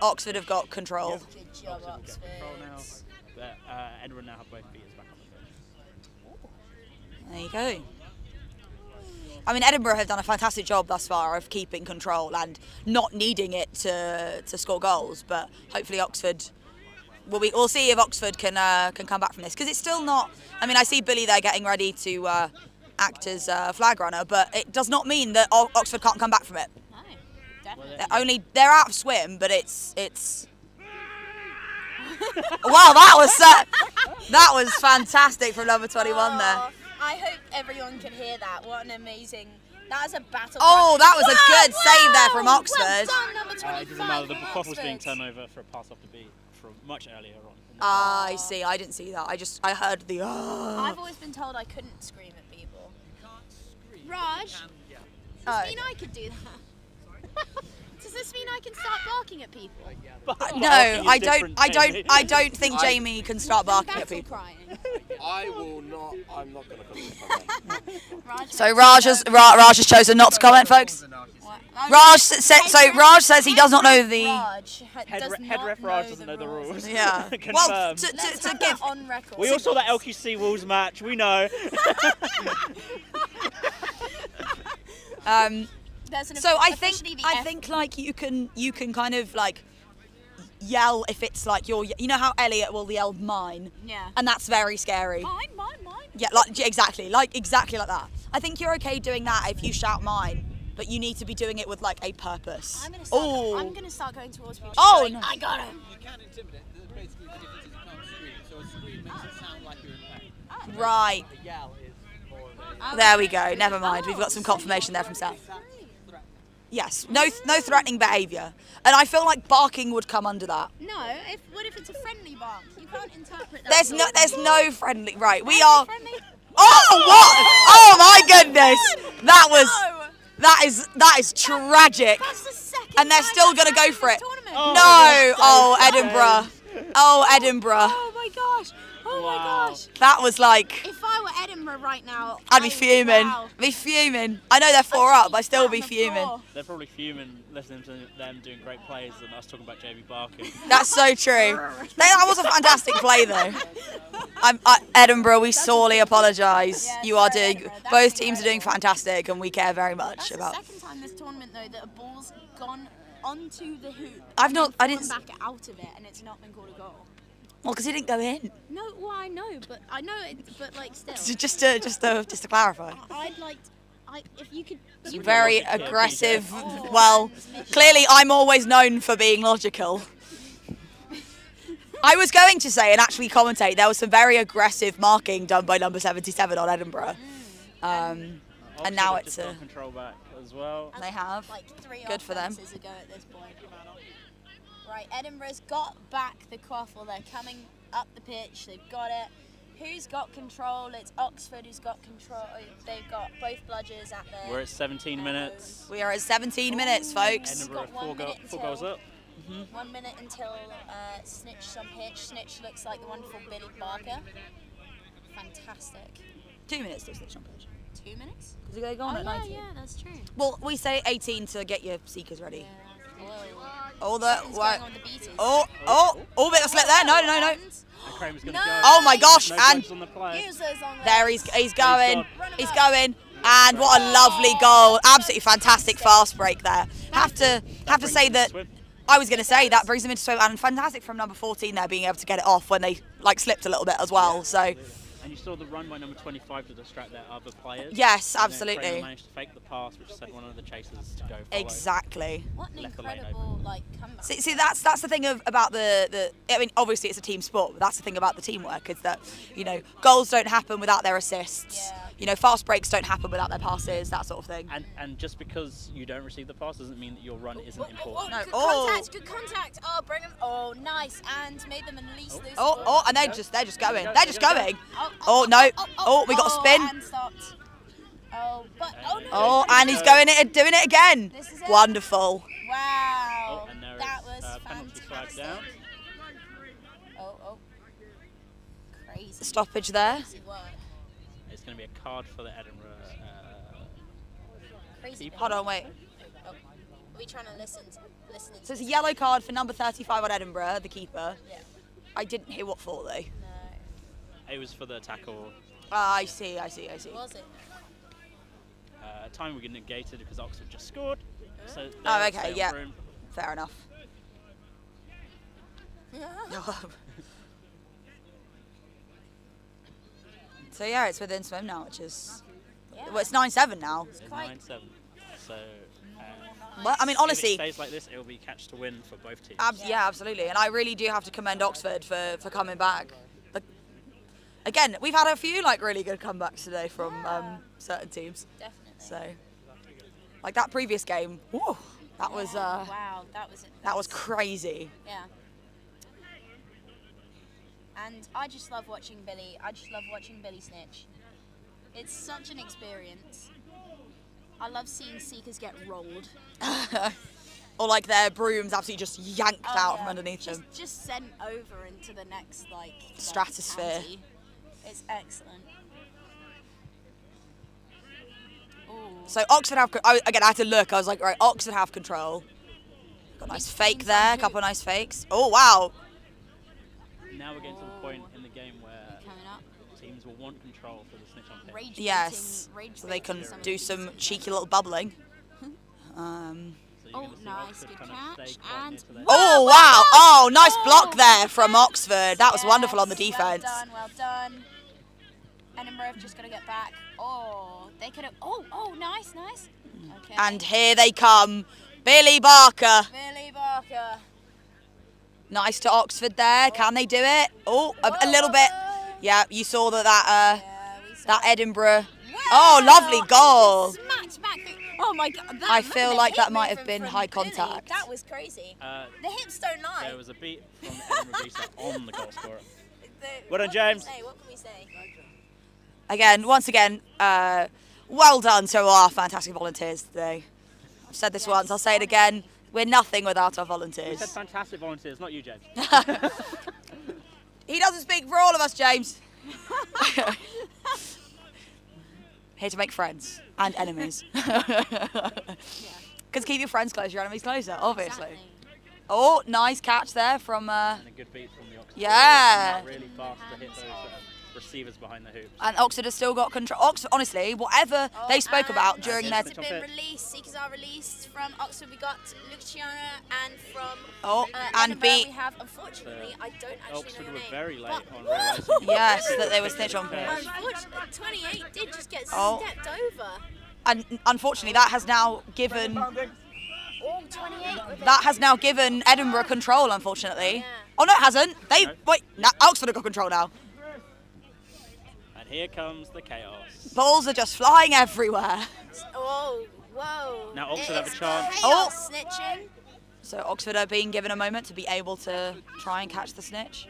Oxford have got control. Good job, Oxford. Control now. But Edinburgh now have both beaters back on the pitch. There you go. I mean, Edinburgh have done a fantastic job thus far of keeping control and not needing it to score goals. But hopefully Oxford... We'll see if Oxford can come back from this, because it's still not... I mean, I see Billy there getting ready to act as flag runner, but it does not mean that Oxford can't come back from it. No, definitely. They're out of swim, but it's... Wow, that was fantastic from number 21 there. I hope everyone can hear that. What an amazing... That is a battle. Oh, that was a good save there from Oxford. Well done, number 25. It doesn't matter, the ball was being turned over for a pass off the beat from much earlier on. I see. I didn't see that. I heard the. I've always been told I couldn't scream at people. Raj, does this mean I could do that? Does this mean I can start barking at people? No, I don't think Jamie can start barking at people. I will not. I'm not going to comment. So Raj has chosen not to comment, folks. Raj says he does not know the. Head ref Raj doesn't know the rules. Yeah. Well, to give on record. We all saw that LQC Wolves match. We know. So I think like you can kind of like yell if it's like you know how Elliot will yell mine. Yeah. And that's very scary. Mine. Yeah, exactly like that. I think you're okay doing that if you shout mine, but you need to be doing it with like a purpose. I'm gonna start going towards people. Oh, no. I got him. You can intimidate. Basically, the difference is you can't scream. So a scream makes it sound like you're in pain. Right. A yell is more of a... There we go. Never mind. We've got some confirmation there from South. Yes. No threatening behaviour. And I feel like barking would come under that. No. What if it's a friendly bark? You can't interpret that. There's no friendly. Right. We are. Oh what? Oh my goodness. That is tragic. That's the second and they're still gonna go for it. Oh, no. Oh Edinburgh. Oh Edinburgh. Oh my gosh. Oh my gosh. That was like... If I were Edinburgh right now... I'd be fuming. Wow. I'd be fuming. I know they're 4 up, but I'd still be fuming. They're probably fuming listening to them doing great plays and us talking about Jamie barking. That's so true. That was a fantastic play though. Edinburgh, we sorely apologise. Yeah, both teams are doing fantastic and we care very much about... That's the second time this tournament though that a ball's gone onto the hoop. I didn't... back out of it and it's not been called a goal. Well, because he didn't go in. No, well, I know it, but like still. Just to clarify. I'd like, if you could. Very aggressive. Well, clearly I'm always known for being logical. I was going to say and actually commentate. There was some very aggressive marking done by number 77 on Edinburgh, and now it's a control back as well. They have. Like 3 Good for them. offences ago at this point. Right, Edinburgh's got back the quaffle. They're coming up the pitch. They've got it. Who's got control? It's Oxford who's got control. They've got both bludgers at their... We're at 17 minutes. We are at 17 minutes, folks. Edinburgh, four goals up. 1 minute until Snitch's on pitch. Snitch looks like the wonderful Billy Barker. Fantastic. 2 minutes till Snitch on pitch. 2 minutes? Because they go on at 19. Yeah, that's true. Well, we say 18 to get your seekers ready. Yeah. Oh, the... Going on the beaters. Oh, bit of slip there. No. Kramer's gonna No. go. Oh my gosh, No and gloves on the player. there he's going. He's going. And what a lovely goal. Absolutely fantastic fast break there. Have to say that I was going to say that brings them into swim, and fantastic from number 14 there being able to get it off when they like slipped a little bit as well. So And you saw the run by number 25 to distract their other players. Yes, And then absolutely. Kramer managed to fake the pass, which sent one of the chasers to go follow. Exactly. What an Left the lane incredible comeback. See, that's the thing about the. I mean, obviously it's a team sport, but that's the thing about the teamwork is that goals don't happen without their assists. Yeah. Fast breaks don't happen without their passes, that sort of thing. And just because you don't receive the pass doesn't mean that your run isn't important. No. Good contact. Oh, bring them. Oh, nice. And made them unleash those. And they're just going. They're just going. Oh no. Oh, we got a spin. And stopped. Oh, but no. Oh, and he's doing it again. This is it. Wonderful. Wow. Oh, and there that is was penalty flag fantastic. down. Oh. Crazy. Stoppage there. Crazy work. It's going to be a card for the Edinburgh. Crazy. keeper. Hold on, wait. Oh. Are we trying to listen? So it's a yellow card for number 35 on Edinburgh, the keeper. Yeah. I didn't hear what for though. No. It was for the tackle. I see. Was it? Time we get negated because Oxford just scored. So Oh, they're okay, staying yeah. room. Fair enough. So yeah, it's within swim now, which is... Well, it's 9-7 now. It's 9-7. So, Well, I mean, honestly... if it stays like this, it will be catch to win for both teams. Yeah, absolutely. And I really do have to commend Oxford for coming back. Again, we've had a few really good comebacks today from certain teams. Definitely. So, like that previous game, whew, that was wow, that was crazy. Yeah. And I just love watching Billy. I just love watching Billy snitch. It's such an experience. I love seeing seekers get rolled. Or like their brooms absolutely just yanked out from underneath them. Just sent over into the next stratosphere. county. It's excellent. Ooh. So Oxford have, I had to look, I was like, right, Oxford have control. Got a nice fake there, a couple of nice fakes. Oh, wow. Now we're getting to the point in the game where teams will want control for the snitch on pitch. Yes, so they can do some cheeky little bubbling. Oh, nice, good catch. And oh, wow. Oh, nice block there from Oxford. That was wonderful on the defence. Well done. Edinburgh have just got to get back. Oh, they could have. Oh, nice. Okay. And here they come. Billy Barker. Billy Barker. Nice to Oxford there. Can they do it? Oh, a little bit. Yeah, you saw that Edinburgh. Oh, lovely goal. Smacked back. Oh my God. I feel like that might have been high contact. That was crazy. The hips don't lie. There was a beat from Edinburgh Visa on the goal scorer. Well done, James. What can we say? Once again, well done to our fantastic volunteers today. I've said this once, I'll say it again. We're nothing without our We volunteers. said fantastic volunteers, not you, James. He doesn't speak for all of us, James. Here to make friends and enemies. Because keep your friends close, your enemies closer, obviously. Exactly. Oh, nice catch there from... And a good beat from the Oxford. Yeah. Really fast to hit those receivers behind the hoops. And Oxford has still got control. Oxford, honestly, whatever they spoke about during their... Been released. Seekers are released. From Oxford, we got Luciana, and from and Edinburgh, beat. we have, unfortunately, I don't actually Oxford know were her name. very late on realising. Yes, that they were snitch on pitch. Unfortunately, 28 did just get Oh. stepped over. And unfortunately, that has now given... Oh, 28. That has now given Edinburgh control, unfortunately. Oh, no, it hasn't. Wait, Oxford have got control now. And here comes the chaos. Balls are just flying everywhere. Oh, whoa. Now Oxford have a chance. Chaos snitching. So Oxford are being given a moment to be able to try and catch the snitch.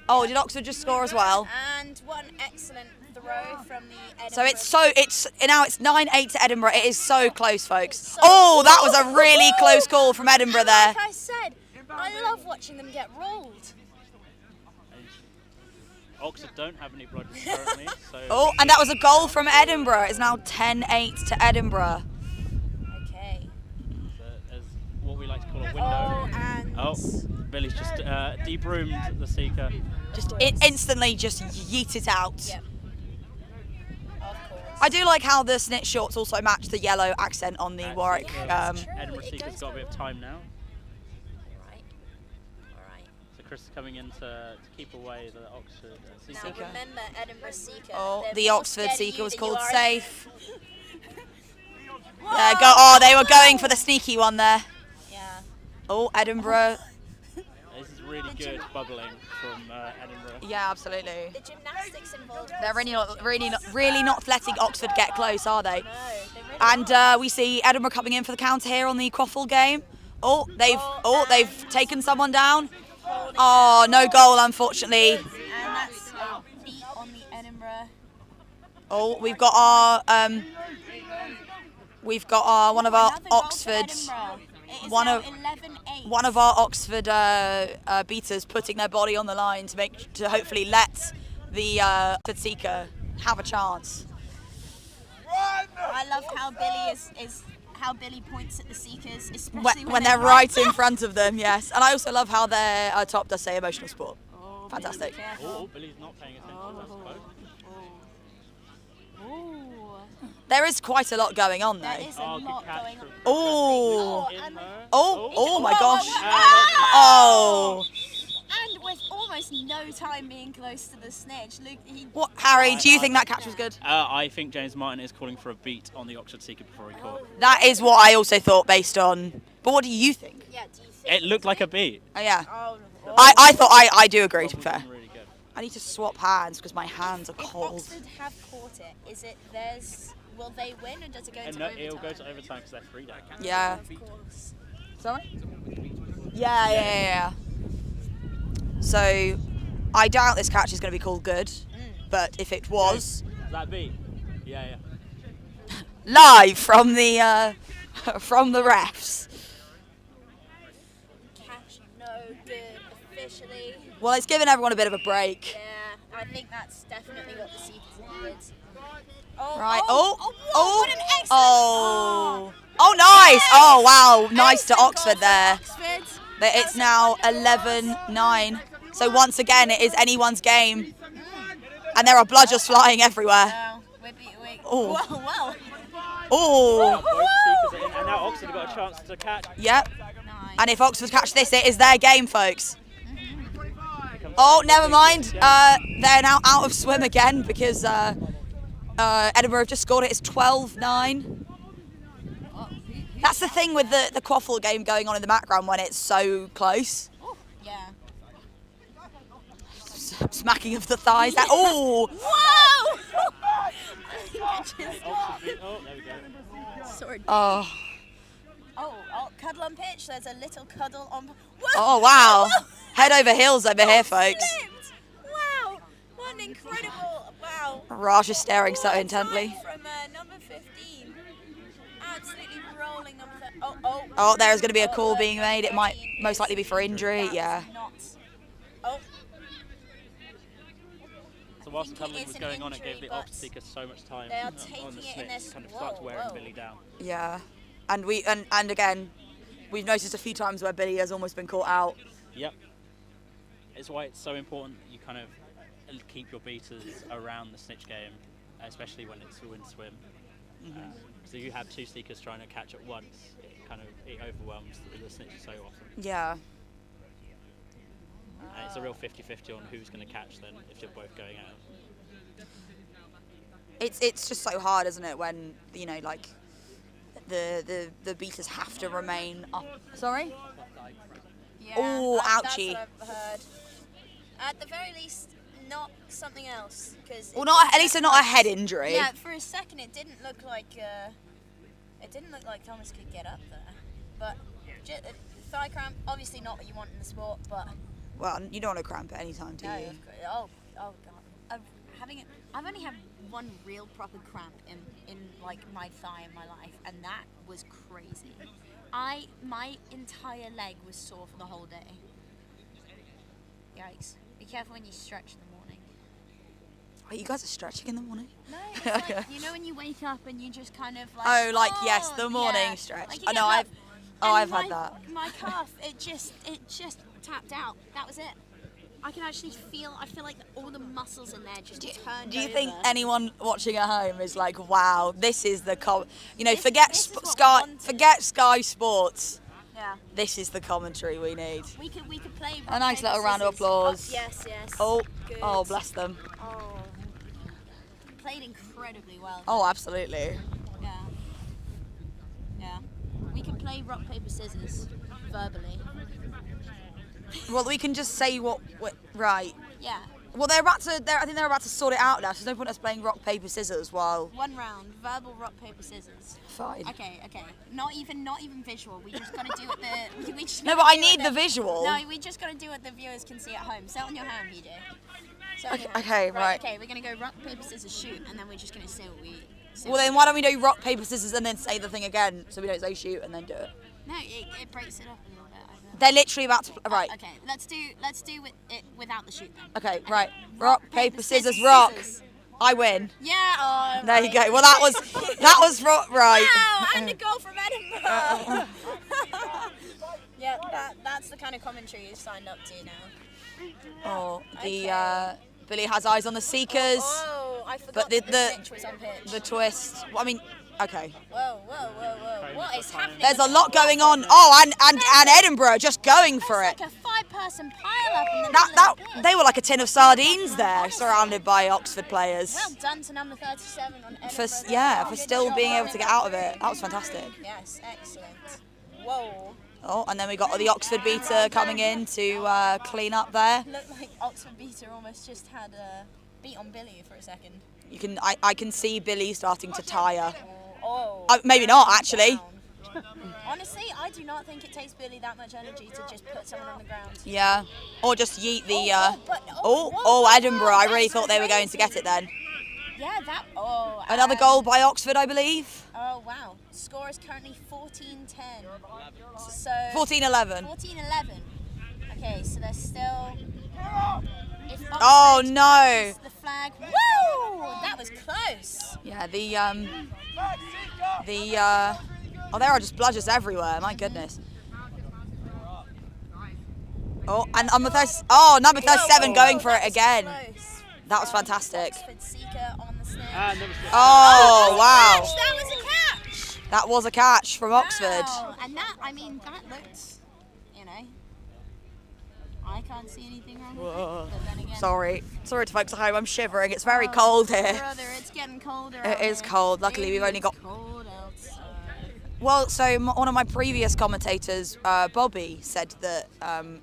Oh, did Oxford just score as well? And one excellent throw from the Edinburgh. So it's now it's 9-8 to Edinburgh. It is so close, folks. Oh, that was a really close call from Edinburgh there. Like I said, I love watching them get rolled. Oxford don't have any bludgers currently, so... Oh, and that was a goal from Edinburgh. It's now 10-8 to Edinburgh. Okay. So there's what we like to call a window. Oh, Billy's just debroomed the Seeker. Just instantly just yeet it out. Yep. Of course. I do like how the snitch shorts also match the yellow accent on the Warwick. Edinburgh Seeker's got a bit of time now. Chris is coming in to keep away the Oxford Seeker. Now remember, Edinburgh Seeker. Oh, the Oxford Seeker was called safe. They were going for the sneaky one there. Yeah. Oh, Edinburgh. This is really good bubbling from Edinburgh. Yeah, absolutely. The gymnastics involved. They're really not letting Oxford get close, are they? No, and we see Edinburgh coming in for the counter here on the Quadball game. Oh, they've taken someone down. Oh, no goal, unfortunately. And that's a beat on the Edinburgh. Oh, we've got our one of our Oxford, one of our Oxford beaters putting their body on the line to hopefully let the Oxford Seeker have a chance. I love how Billy is. How Billy points at the Seekers, especially when they're right in front of them, yes. And I also love how their top does say emotional sport. Oh, fantastic. Oh, Billy's not paying attention, I suppose. There is quite a lot going on, though. There is a lot going on. Oh my gosh. Oh. And with almost no time being close to the snitch, Luke. What, Harry? Do you think that catch was good? I think James Martin is calling for a beat on the Oxford Seeker before he caught. That is what I also thought, based on. But what do you think? Yeah, do you think it looked like a beat. Oh yeah. I do agree. To be fair. Really good. I need to swap hands because my hands are cold. If Oxford have caught it, is it theirs? Will they win, or does it go into overtime? It'll go to overtime because they're free now. Yeah. Of course. Sorry? Yeah. So, I doubt this catch is going to be called good, but if it was... Is that beat? Yeah. Live from the refs. Catch no good officially. Well, it's given everyone a bit of a break. Yeah, I think that's definitely what the Seekers needed. Right. What an excellent... Oh, nice. Oh, wow. Nice to Oxford there. It's now 11-9. So once again, it is anyone's game. And there are bludgers flying everywhere. Oh. Oh. And now Oxford have got a chance to catch. Yep. And if Oxford catch this, it is their game, folks. Oh, never mind. They're now out of swim again because Edinburgh have just scored it. It's 12-9. That's the thing with the Quadball game going on in the background when it's so close. Yeah. Smacking of the thighs. Oh! Whoa! Oh, there we go. Sorry. Oh, cuddle on pitch. There's a little cuddle on. Whoa! Oh, wow. Head over heels over here, folks. Slipped. Wow. What an incredible. Wow. Raj is staring so intently. From number 15. Absolutely rolling number 13. Oh, there is going to be a call being made. It might most likely be for injury. Yeah. So whilst the cuddling was going on, it gave the Oxford Seeker so much time on the snitch to kind of start wearing Billy down. Yeah. And and again, we've noticed a few times where Billy has almost been caught out. Yep. It's why it's so important that you kind of keep your beaters around the snitch game, especially when it's wind swim. So you have two seekers trying to catch at once, it overwhelms the snitches so often. Yeah. And it's a real 50-50 on who's going to catch then if you're both going out. It's just so hard, isn't it, when like the beaters have to remain up. Sorry? Yeah, oh, ouchie. That's what I've heard. At the very least, not something else. Well, at least not a head injury. Yeah, for a second it didn't look like Thomas could get up there. But thigh cramp, obviously not what you want in the sport, but Well, you don't want to cramp at any time, do No, you? oh god. I've only had one real proper cramp in like my thigh in my life, and that was crazy. My entire leg was sore for the whole day. Yikes. Be careful when you stretch in the morning. Oh, you guys are stretching in the morning? No, it's like, you know when you wake up and you just kind of like... Oh, like, yes, the morning stretch. Like I know, I've had that. My calf, it just tapped out. That was it. I can actually feel like all the muscles in there just turned Do you over. think anyone watching at home is like, wow, this is the forget Sky Sports. Yeah. This is the commentary we need. We could play. A nice little round of applause. Oh, yes. Oh, good. oh, bless them. Oh. Played incredibly well. Oh, absolutely. Yeah. We can play rock paper scissors verbally. Well, we can just say right. Yeah. Well, I think they're about to sort it out now. So there's no point us playing rock paper scissors while. One round, verbal rock paper scissors. Fine. Okay. Not even visual. We just gotta do what the. No, but I need the visual. No, we just gotta do what the viewers can see at home. Sit on your hand, PJ. Okay, right. Okay, we're gonna go rock paper scissors shoot, and then we're just gonna say what we. Well, then why don't we do rock paper scissors and then say the thing again, so we don't say shoot and then do it. No, it breaks it up a little bit. They're literally about to. Right. Okay, let's do it without the shoot then. Okay, right. Rock, paper, scissors, rock. I win. Yeah. Oh, there you go. Well, that was right. Wow, and a goal from Edinburgh. Yeah, that's the kind of commentary you signed up to now. Oh, Billy has eyes on the seekers. Oh, I forgot but the pitch was on pitch. The twist. Well, I mean, okay. Whoa. What is happening? There's a lot going on. Oh, and Edinburgh just going for it. Like a 5-person pile up in the middle of the pitch. They were like a tin of sardines there, surrounded by Oxford players. Well done to number 37 on Edinburgh. For still being able to get out of it. That was fantastic. Yes, excellent. Whoa. Oh, and then we got the Oxford beater coming in to clean up there. Looked like Oxford beater almost just had a beat on Billy for a second. I can see Billy starting to tire. Oh. Maybe not, actually. Honestly, I do not think it takes Billy that much energy to just put someone on the ground. Yeah. Or just yeet the. Edinburgh. I really thought they were going to get it then. Yeah, that. Oh. Another goal by Oxford, I believe. Oh, wow. Score is currently 14-10. So. 14-11. 14-11. Okay, so there's still. Oh no! The flag. Woo! That was close. Yeah, there are just bludgers everywhere. My goodness. Oh, and number 37 going for it again. That was fantastic. Oh wow! That was a catch. That was a catch from Oxford. Wow. And that looked, I can't see anything wrong with it. But then again, Sorry to folks at home. I'm shivering. It's very cold here. Brother, it's getting colder. It is cold. Luckily, we've only got. Cold outside. Well, so one of my previous commentators, Bobby, said that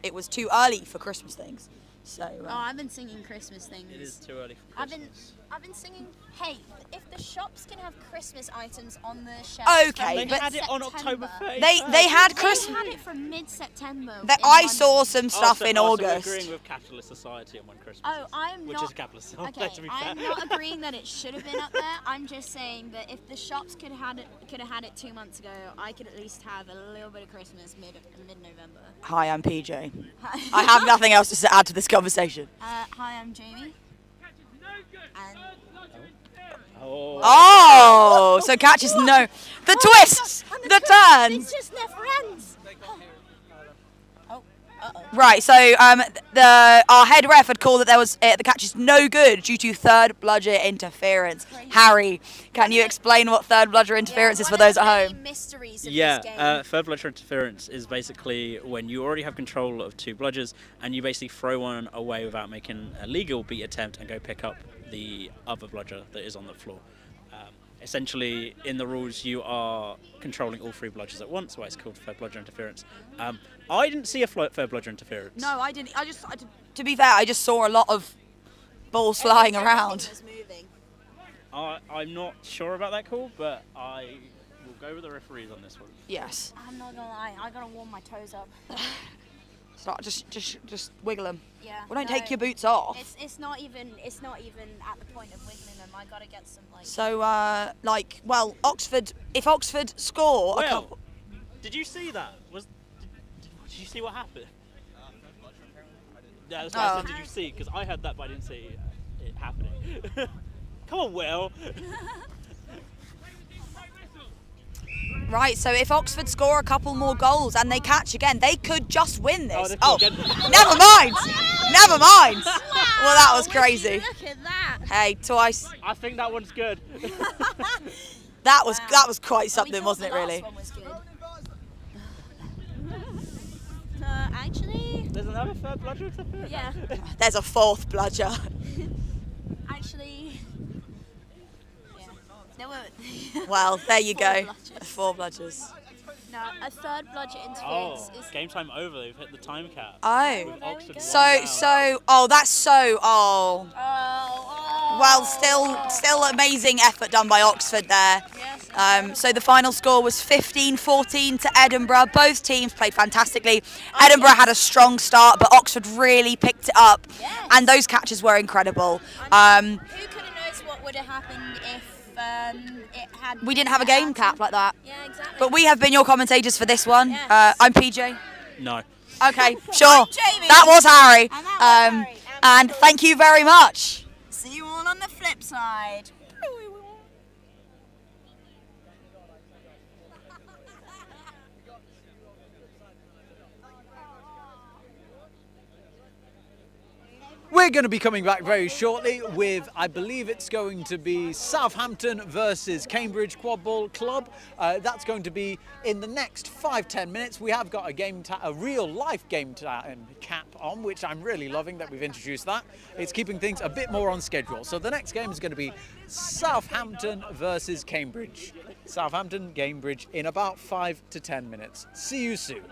it was too early for Christmas things. So. I've been singing Christmas things. It is too early for Christmas. I've been singing. Hey, if the shops can have Christmas items on the shelves. Okay, they had it on October 1st. They had Christmas. They had it from mid-September. I saw some stuff in August. We're agreeing with capitalist society on when Christmas. Oh, I'm which not. Which is capitalist. Okay, I'm not agreeing that it should have been up there. I'm just saying that if the shops could have had it 2 months ago, I could at least have a little bit of Christmas mid-November. Hi, I'm PJ. I have nothing else to add to this conversation. Hi, I'm Jamie. And so catches no. The twists, the turns. It's just never ends. Right, so our head ref had called that there was the catch is no good due to third bludger interference. Harry, can you explain what third bludger interference is for those at home? Third bludger interference is basically when you already have control of two bludgers and you basically throw one away without making a legal beat attempt and go pick up the other bludger that is on the floor. Essentially, in the rules, you are controlling all three bludgers at once, why it's called third bludger interference. I didn't see a third bludger interference. No, I didn't. To be fair, I just saw a lot of balls flying around. I'm not sure about that call, but I will go with the referees on this one. Yes. I'm not gonna lie, I gotta warm my toes up. So just wiggle them. Yeah. Well, don't take your boots off. It's not even at the point of wiggling them. I gotta get some like. So well, Oxford. If Oxford score a couple. Did you see that? Did you see what happened? Yeah, that's why I said, did you see? Because I heard that, but I didn't see it happening. Come on, Will. Right, so if Oxford score a couple more goals and they catch again, they could just win this. Oh, never mind. Never mind. Well, that was crazy. Look at that. Hey, twice. I think that one's good. That was quite something, wasn't it? Really. Last one was good. Actually. There's another third bludger up here? Yeah. There's a fourth bludger. Actually. Yeah. There were. Well, there you go. Bludgers. 4 bludgers. No, a third bludger interference is. Game time over. They've hit the time cap. Oh. With Oxford That's so. Well, still amazing effort done by Oxford there. Yes. So the final score was 15-14 to Edinburgh. Both teams played fantastically. Edinburgh had a strong start, but Oxford really picked it up, and those catches were incredible. Who could have known what would have happened if it had? We didn't have a game cap like that. Yeah, exactly. But we have been your commentators for this one. Yes. I'm PJ. No. Okay, sure. Jamie. That was Harry. And that was Harry. And thank you very much. See you all on the flip side. We're going to be coming back very shortly with, I believe it's going to be Southampton versus Cambridge Quadball Club. That's going to be in the next 5-10 minutes. We have got a real life game time cap on, which I'm really loving that we've introduced that. It's keeping things a bit more on schedule. So the next game is going to be Southampton versus Cambridge. Southampton, Cambridge in about 5 to 10 minutes. See you soon.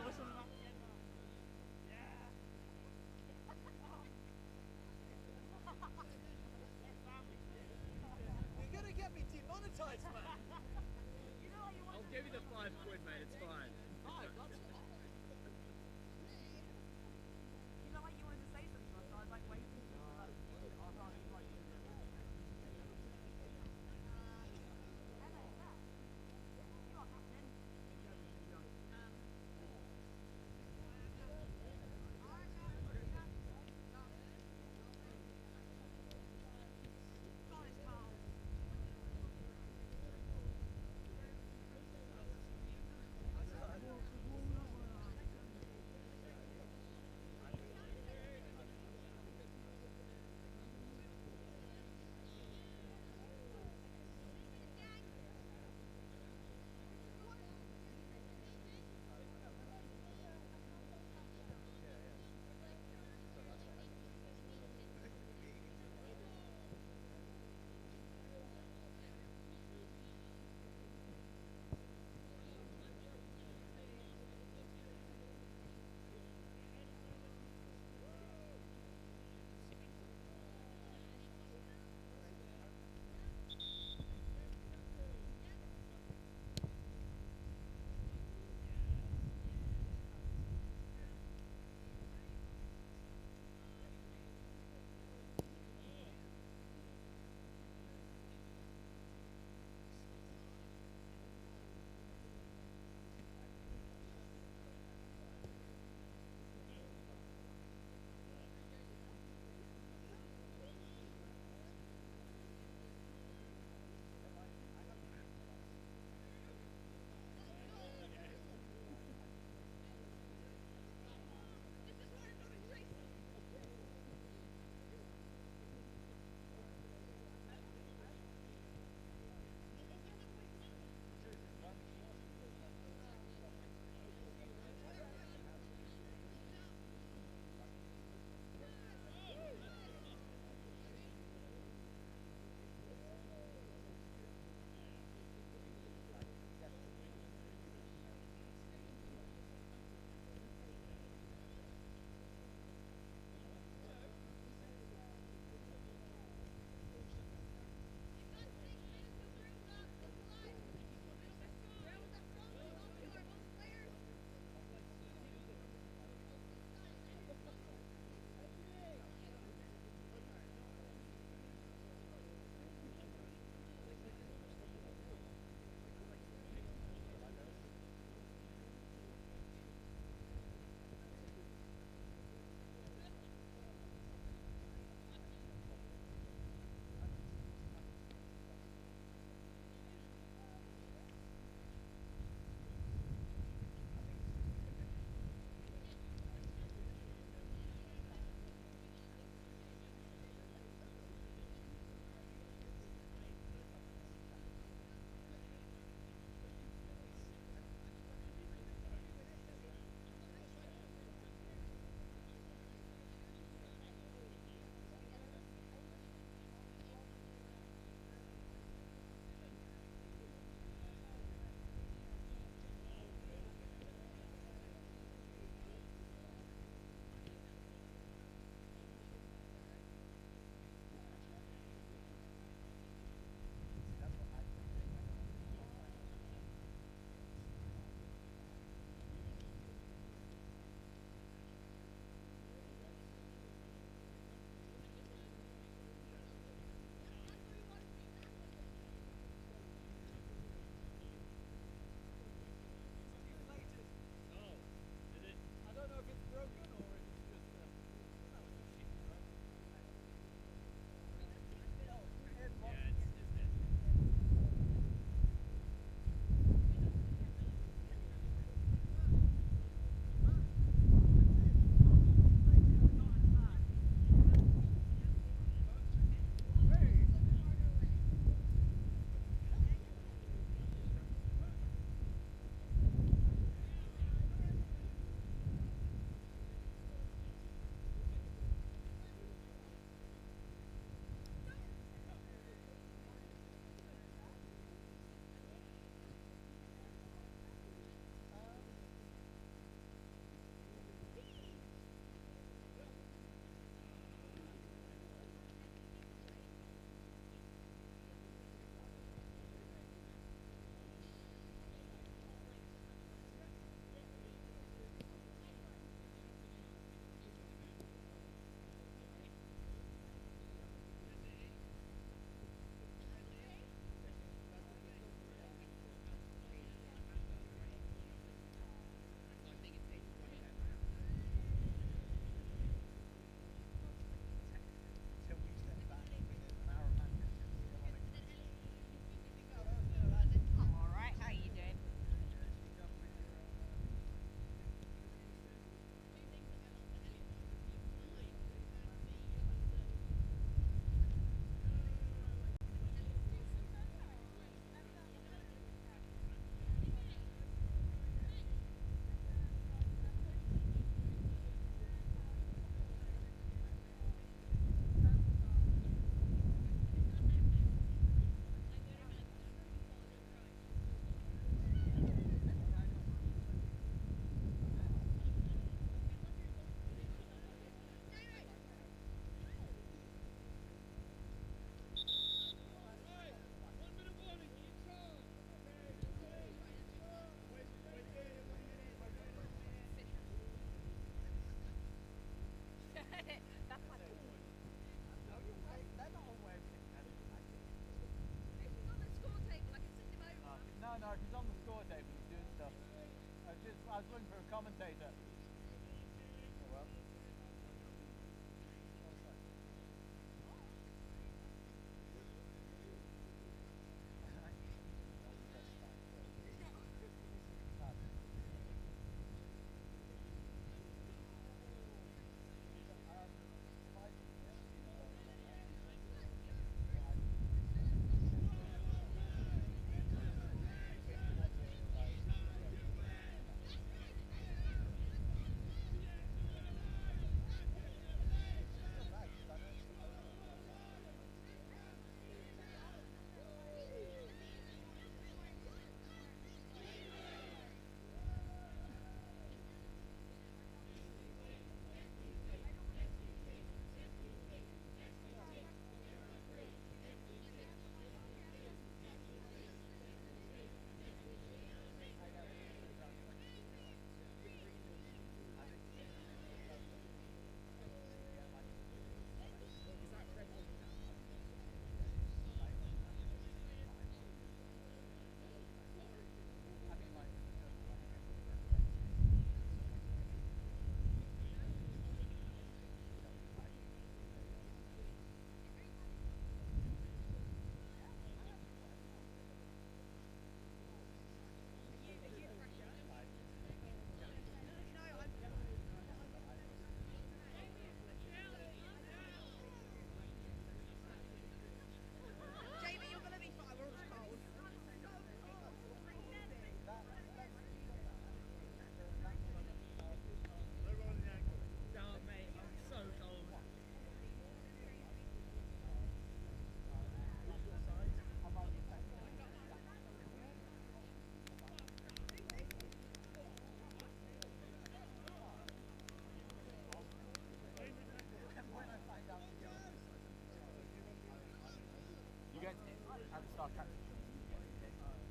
was looking for a commentator.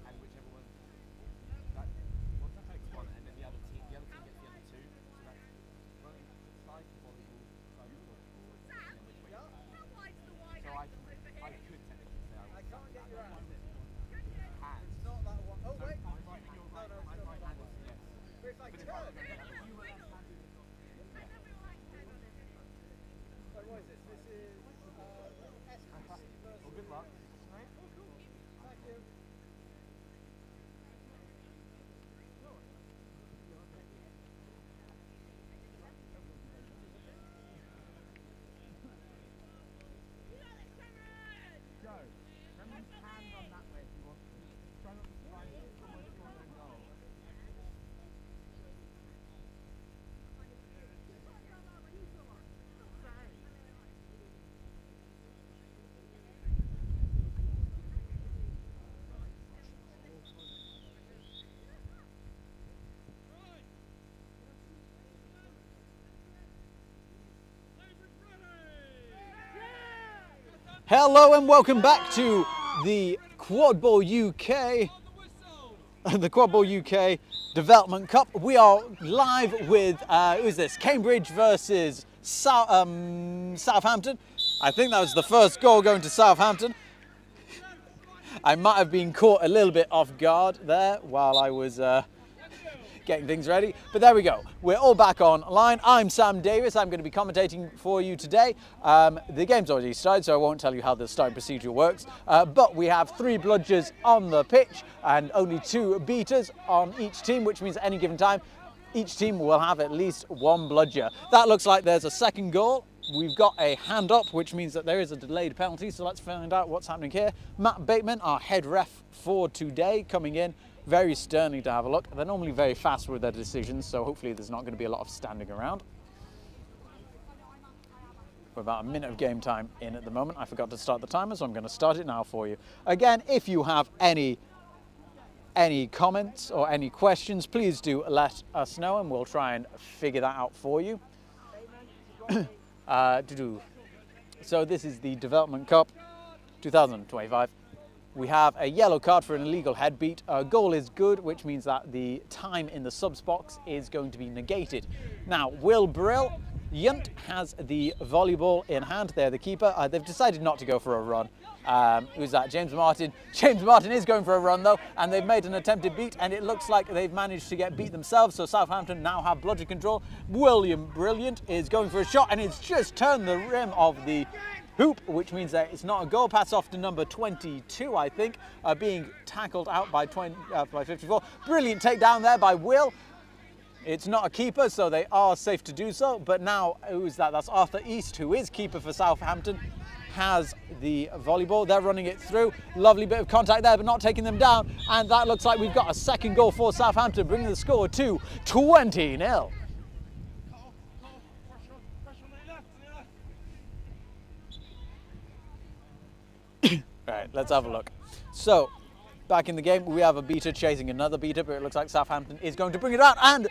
And whichever one that one takes one, and then the other team gets the other two. So that's running side to volleyball, side to volleyball, and then which way. So I could technically say I can't get your hands. It's not that one. Oh wait. My right hand is yes. But if I turn, you will have hands. So what is this? This is well, good luck. Thank you. Go. Remember hand on that way if you want to. Try not to find almost your own goal. Hello and welcome back to the Quadball UK, the Quadball UK Development Cup. We are live with, who is this? Cambridge versus Southampton. I think that was the first goal going to Southampton. I might have been caught a little bit off guard there while I was getting things ready, but there we go. We're all back online. I'm Sam Davis. I'm going to be commentating for you today. The game's already started, so I won't tell you how the starting procedure works, but we have 3 bludgers on the pitch and only 2 beaters on each team, which means at any given time each team will have at least 1 bludger. That looks like there's a second goal. We've got a hand up, which means that there is a delayed penalty, so let's find out what's happening here. Matt Bateman, our head ref for today, coming in very sternly to have a look. They're normally very fast with their decisions, so hopefully there's not going to be a lot of standing around. We're about a minute of game time in at the moment. I forgot to start the timer, so I'm going to start it now for you. Again, if you have any comments or any questions, please do let us know and we'll try and figure that out for you. So this is the Development Cup 2025. We have a yellow card for an illegal head beat. A goal is good, which means that the time in the subs box is going to be negated. Now, Will Brill Yunt has the volleyball in hand. They're the keeper. They've decided not to go for a run. Who's that? James Martin. James Martin is going for a run though, and they've made an attempted beat, and it looks like they've managed to get beat themselves, so Southampton now have bludger control. William Brilliant is going for a shot, and it's just turned the rim of the hoop, which means that it's not a goal. Pass off to number 22, I think, being tackled out by 54. Brilliant takedown there by Will. It's not a keeper, so they are safe to do so, but now, who's that? That's Arthur East, who is keeper for Southampton, has the volleyball. They're running it through. Lovely bit of contact there, but not taking them down. And that looks like we've got a second goal for Southampton, bringing the score to 20-0. Right, let's have a look. So, back in the game, we have a beater chasing another beater, but it looks like Southampton is going to bring it out. And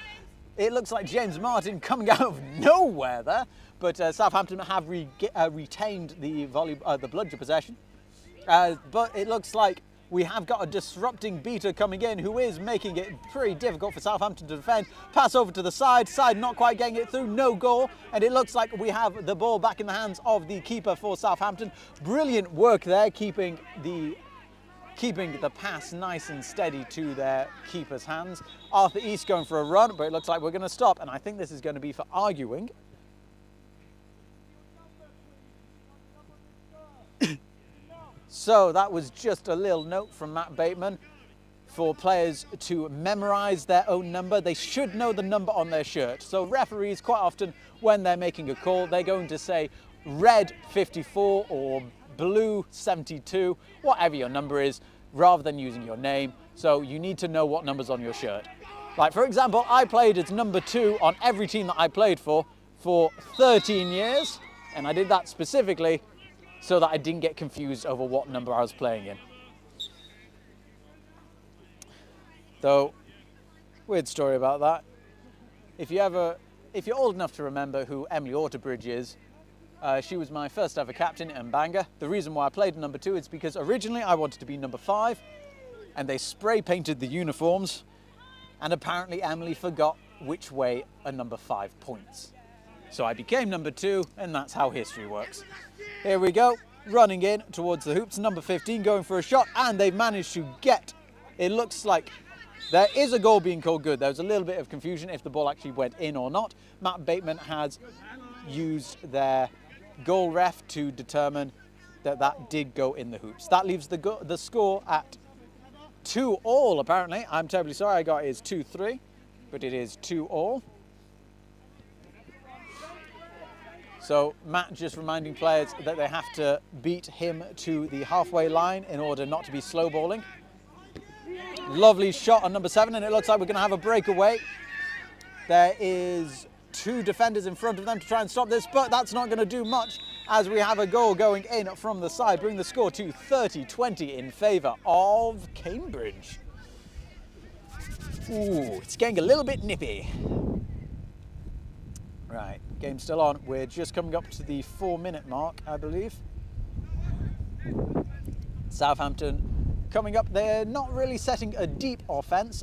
it looks like James Martin coming out of nowhere there. But Southampton have retained the bludger possession. But it looks like we have got a disrupting beater coming in who is making it pretty difficult for Southampton to defend. Pass over to the side, not quite getting it through, no goal. And it looks like we have the ball back in the hands of the keeper for Southampton. Brilliant work there, keeping the pass nice and steady to their keeper's hands. Arthur East going for a run, but it looks like we're going to stop. And I think this is going to be for arguing. So that was just a little note from Matt Bateman for players to memorise their own number. They should know the number on their shirt. So referees, quite often, when they're making a call, they're going to say red 54 or blue 72, whatever your number is, rather than using your name. So you need to know what number's on your shirt. Like, for example, I played as number 2 on every team that I played for 13 years. And I did that specifically so that I didn't get confused over what number I was playing in. Though, weird story about that. If you're old enough to remember who Emily Autobridge is, she was my first ever captain in Bangor. The reason why I played number 2 is because originally I wanted to be number 5, and they spray painted the uniforms, and apparently Emily forgot which way a number 5 points. So I became number 2, and that's how history works. Here we go, running in towards the hoops, number 15 going for a shot, and they've managed to get, it looks like there is a goal being called good. There was a little bit of confusion if the ball actually went in or not. Matt Bateman has used their goal ref to determine that that did go in the hoops. That leaves the score at 2-all apparently. I'm terribly sorry, I got it is 2-3, but it is 2-all. So Matt just reminding players that they have to beat him to the halfway line in order not to be slow balling. Lovely shot on number 7, and it looks like we're going to have a breakaway. There is 2 defenders in front of them to try and stop this, but that's not going to do much as we have a goal going in from the side, bring the score to 30-20 in favour of Cambridge. Ooh, it's getting a little bit nippy. Right, game's still on. We're just coming up to the 4-minute mark, I believe. Southampton coming up. They're not really setting a deep offence,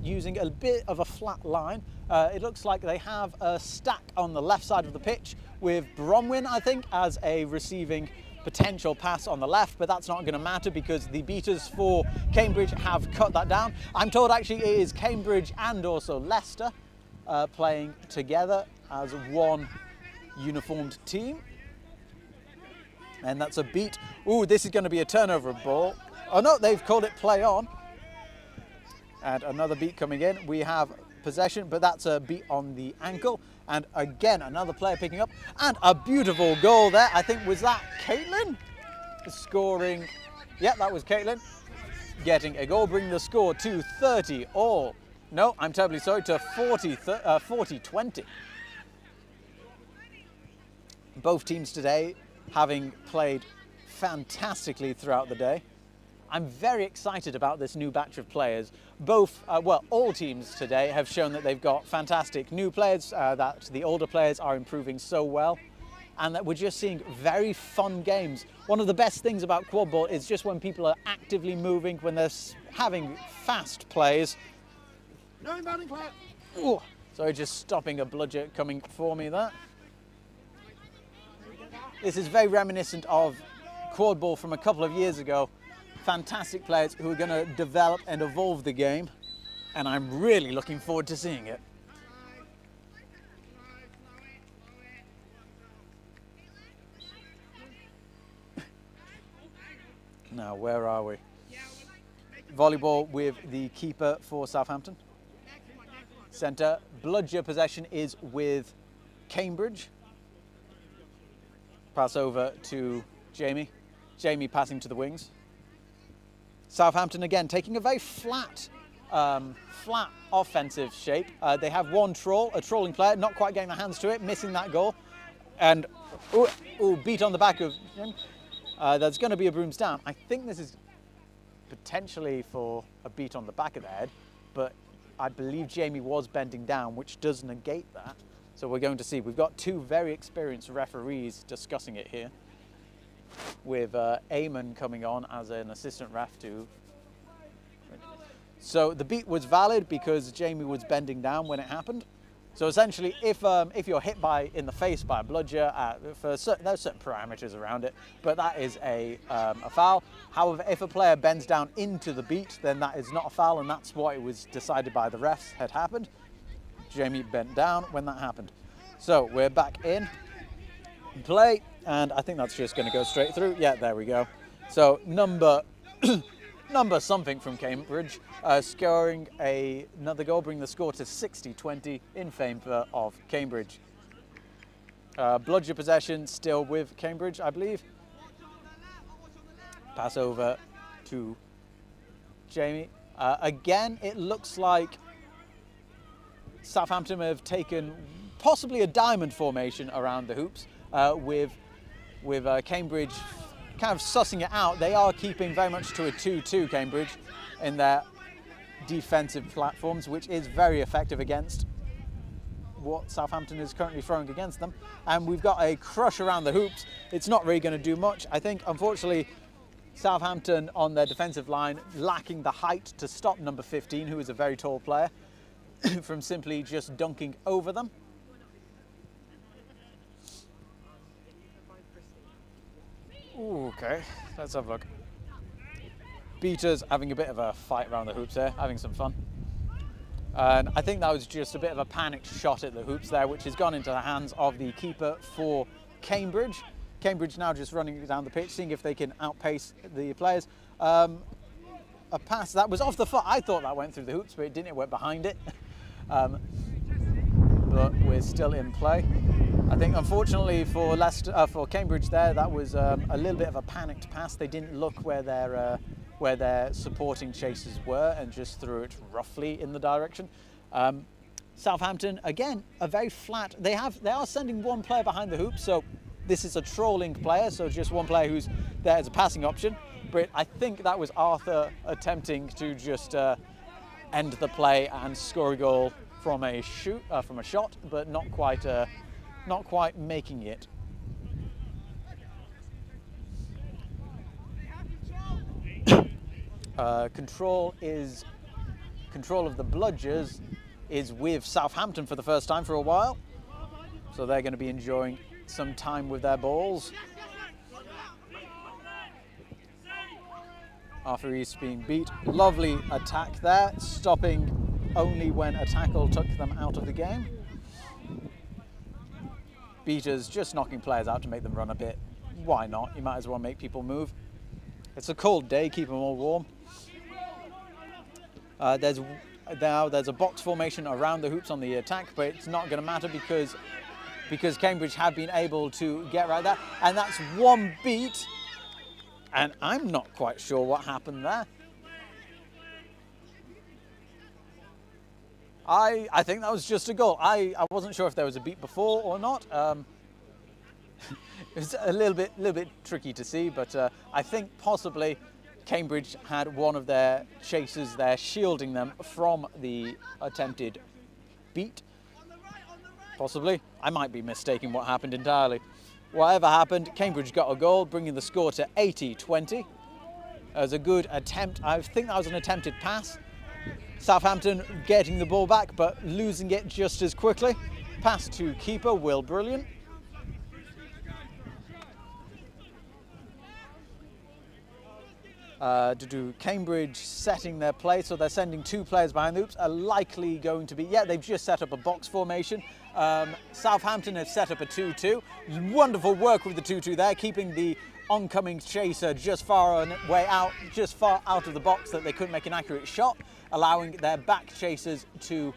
using a bit of a flat line. It looks like they have a stack on the left side of the pitch with Bromwyn, I think, as a receiving potential pass on the left, but that's not going to matter because the beaters for Cambridge have cut that down. I'm told actually it is Cambridge and also Leicester playing together as one uniformed team. And that's a beat. Ooh, this is going to be a turnover of ball. Oh no, they've called it play on. And another beat coming in. We have possession, but that's a beat on the ankle. And again, another player picking up. And a beautiful goal there. I think, was that Caitlin? Scoring. Yeah, that was Caitlin. Getting a goal, bringing the score to 30-all. No, I'm terribly sorry, to 40-20. Both teams today having played fantastically throughout the day. I'm very excited about this new batch of players. Both, well, all teams today have shown that they've got fantastic new players, that the older players are improving so well, and that we're just seeing very fun games. One of the best things about Quadball is just when people are actively moving, when they're having fast plays. No inbounding player. Ooh, sorry, just stopping a bludger coming for me there. This is very reminiscent of Quadball from a couple of years ago. Fantastic players who are going to develop and evolve the game, and I'm really looking forward to seeing it. Now, where are we? Volleyball with the keeper for Southampton. Centre. Bludger possession is with Cambridge. Pass over to Jamie. Jamie passing to the wings. Southampton again taking a very flat offensive shape. They have one troll, a trolling player, not quite getting their hands to it, missing that goal. And beat on the back of him. There's going to be a brooms down. I think this is potentially for a beat on the back of the head, but I believe Jamie was bending down, which does negate that. So we're going to see. We've got two very experienced referees discussing it here, with Eamon coming on as an assistant ref too. So the beat was valid because Jamie was bending down when it happened. So essentially, if you're hit in the face by a bludger, there's certain parameters around it, but that is a foul. However, if a player bends down into the beat, then that is not a foul, and that's what it was decided by the refs had happened. Jamie bent down when that happened. So we're back in play, and I think that's just going to go straight through. Yeah, there we go. So number something from Cambridge, scoring another goal, bringing the score to 60-20 in favour of Cambridge. Bludger possession still with Cambridge, I believe. Pass over to Jamie. Again, it looks like Southampton have taken possibly a diamond formation around the hoops, with Cambridge kind of sussing it out. They are keeping very much to a 2-2, Cambridge, in their defensive platforms, which is very effective against what Southampton is currently throwing against them. And we've got a crush around the hoops. It's not really going to do much. I think, unfortunately, Southampton on their defensive line lacking the height to stop number 15, who is a very tall player, from simply just dunking over them. Ooh, okay, let's have a look. Beaters having a bit of a fight around the hoops there, having some fun. And I think that was just a bit of a panicked shot at the hoops there, which has gone into the hands of the keeper for Cambridge. Cambridge now just running down the pitch, seeing if they can outpace the players. A pass that was off the foot. I thought that went through the hoops, but it didn't. It went behind it. But we're still in play. I think, unfortunately for for Cambridge there, that was a little bit of a panicked pass. They didn't look where their supporting chasers were and just threw it roughly in the direction. Southampton, again, a very flat. They are sending one player behind the hoop, so this is a trolling player, so just one player who's there as a passing option. But I think that was Arthur attempting to just end the play and score a goal from a shot, but not quite making it. Control of the bludgers is with Southampton for the first time for a while, so they're going to be enjoying some time with their balls. After East being beat, lovely attack there, stopping only when a tackle took them out of the game. Beaters just knocking players out to make them run a bit. Why not? You might as well make people move. It's a cold day, keep them all warm. There's a box formation around the hoops on the attack, but it's not going to matter because Cambridge have been able to get right there. And that's one beat. And I'm not quite sure what happened there. I think that was just a goal. I wasn't sure if there was a beat before or not. It's a little bit tricky to see, but I think possibly Cambridge had one of their chasers there shielding them from the attempted beat. Possibly. I might be mistaking what happened entirely. Whatever happened, Cambridge got a goal, bringing the score to 80-20. It was a good attempt. I think that was an attempted pass. Southampton getting the ball back, but losing it just as quickly. Pass to keeper Will Brilliant. Cambridge setting their play, so they're sending 2 players behind the hoops, are likely going to be, yeah, they've just set up a box formation. Southampton have set up a 2-2. Wonderful work with the 2-2 there, keeping the oncoming chaser just far out of the box that they couldn't make an accurate shot, allowing their back chasers to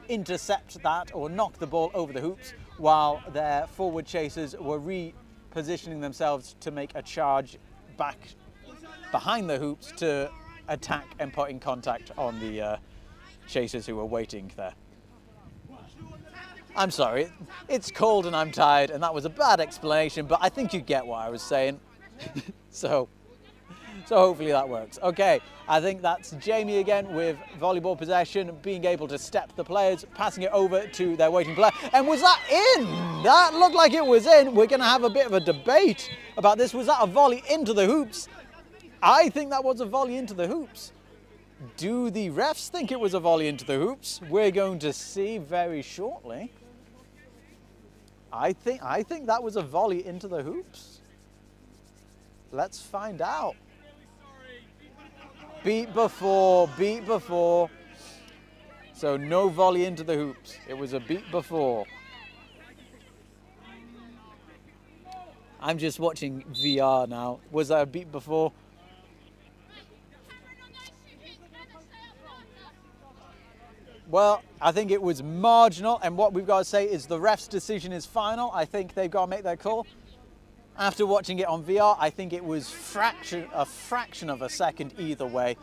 intercept that or knock the ball over the hoops, while their forward chasers were repositioning themselves to make a charge back behind the hoops to attack and put in contact on the chasers who were waiting there. I'm sorry, it's cold and I'm tired, and that was a bad explanation, but I think you get what I was saying. so hopefully that works. Okay, I think that's Jamie again with volleyball possession, being able to step the players, passing it over to their waiting player. And was that in? That looked like it was in. We're going to have a bit of a debate about this. Was that a volley into the hoops? I think that was a volley into the hoops. Do the refs think it was a volley into the hoops? We're going to see very shortly. I think that was a volley into the hoops. Let's find out. Beat before. So no volley into the hoops. It was a beat before. I'm just watching VR now. Was that a beat before? Well, I think it was marginal, and what we've got to say is the ref's decision is final. I think they've got to make their call. After watching it on VR, I think it was a fraction of a second either way.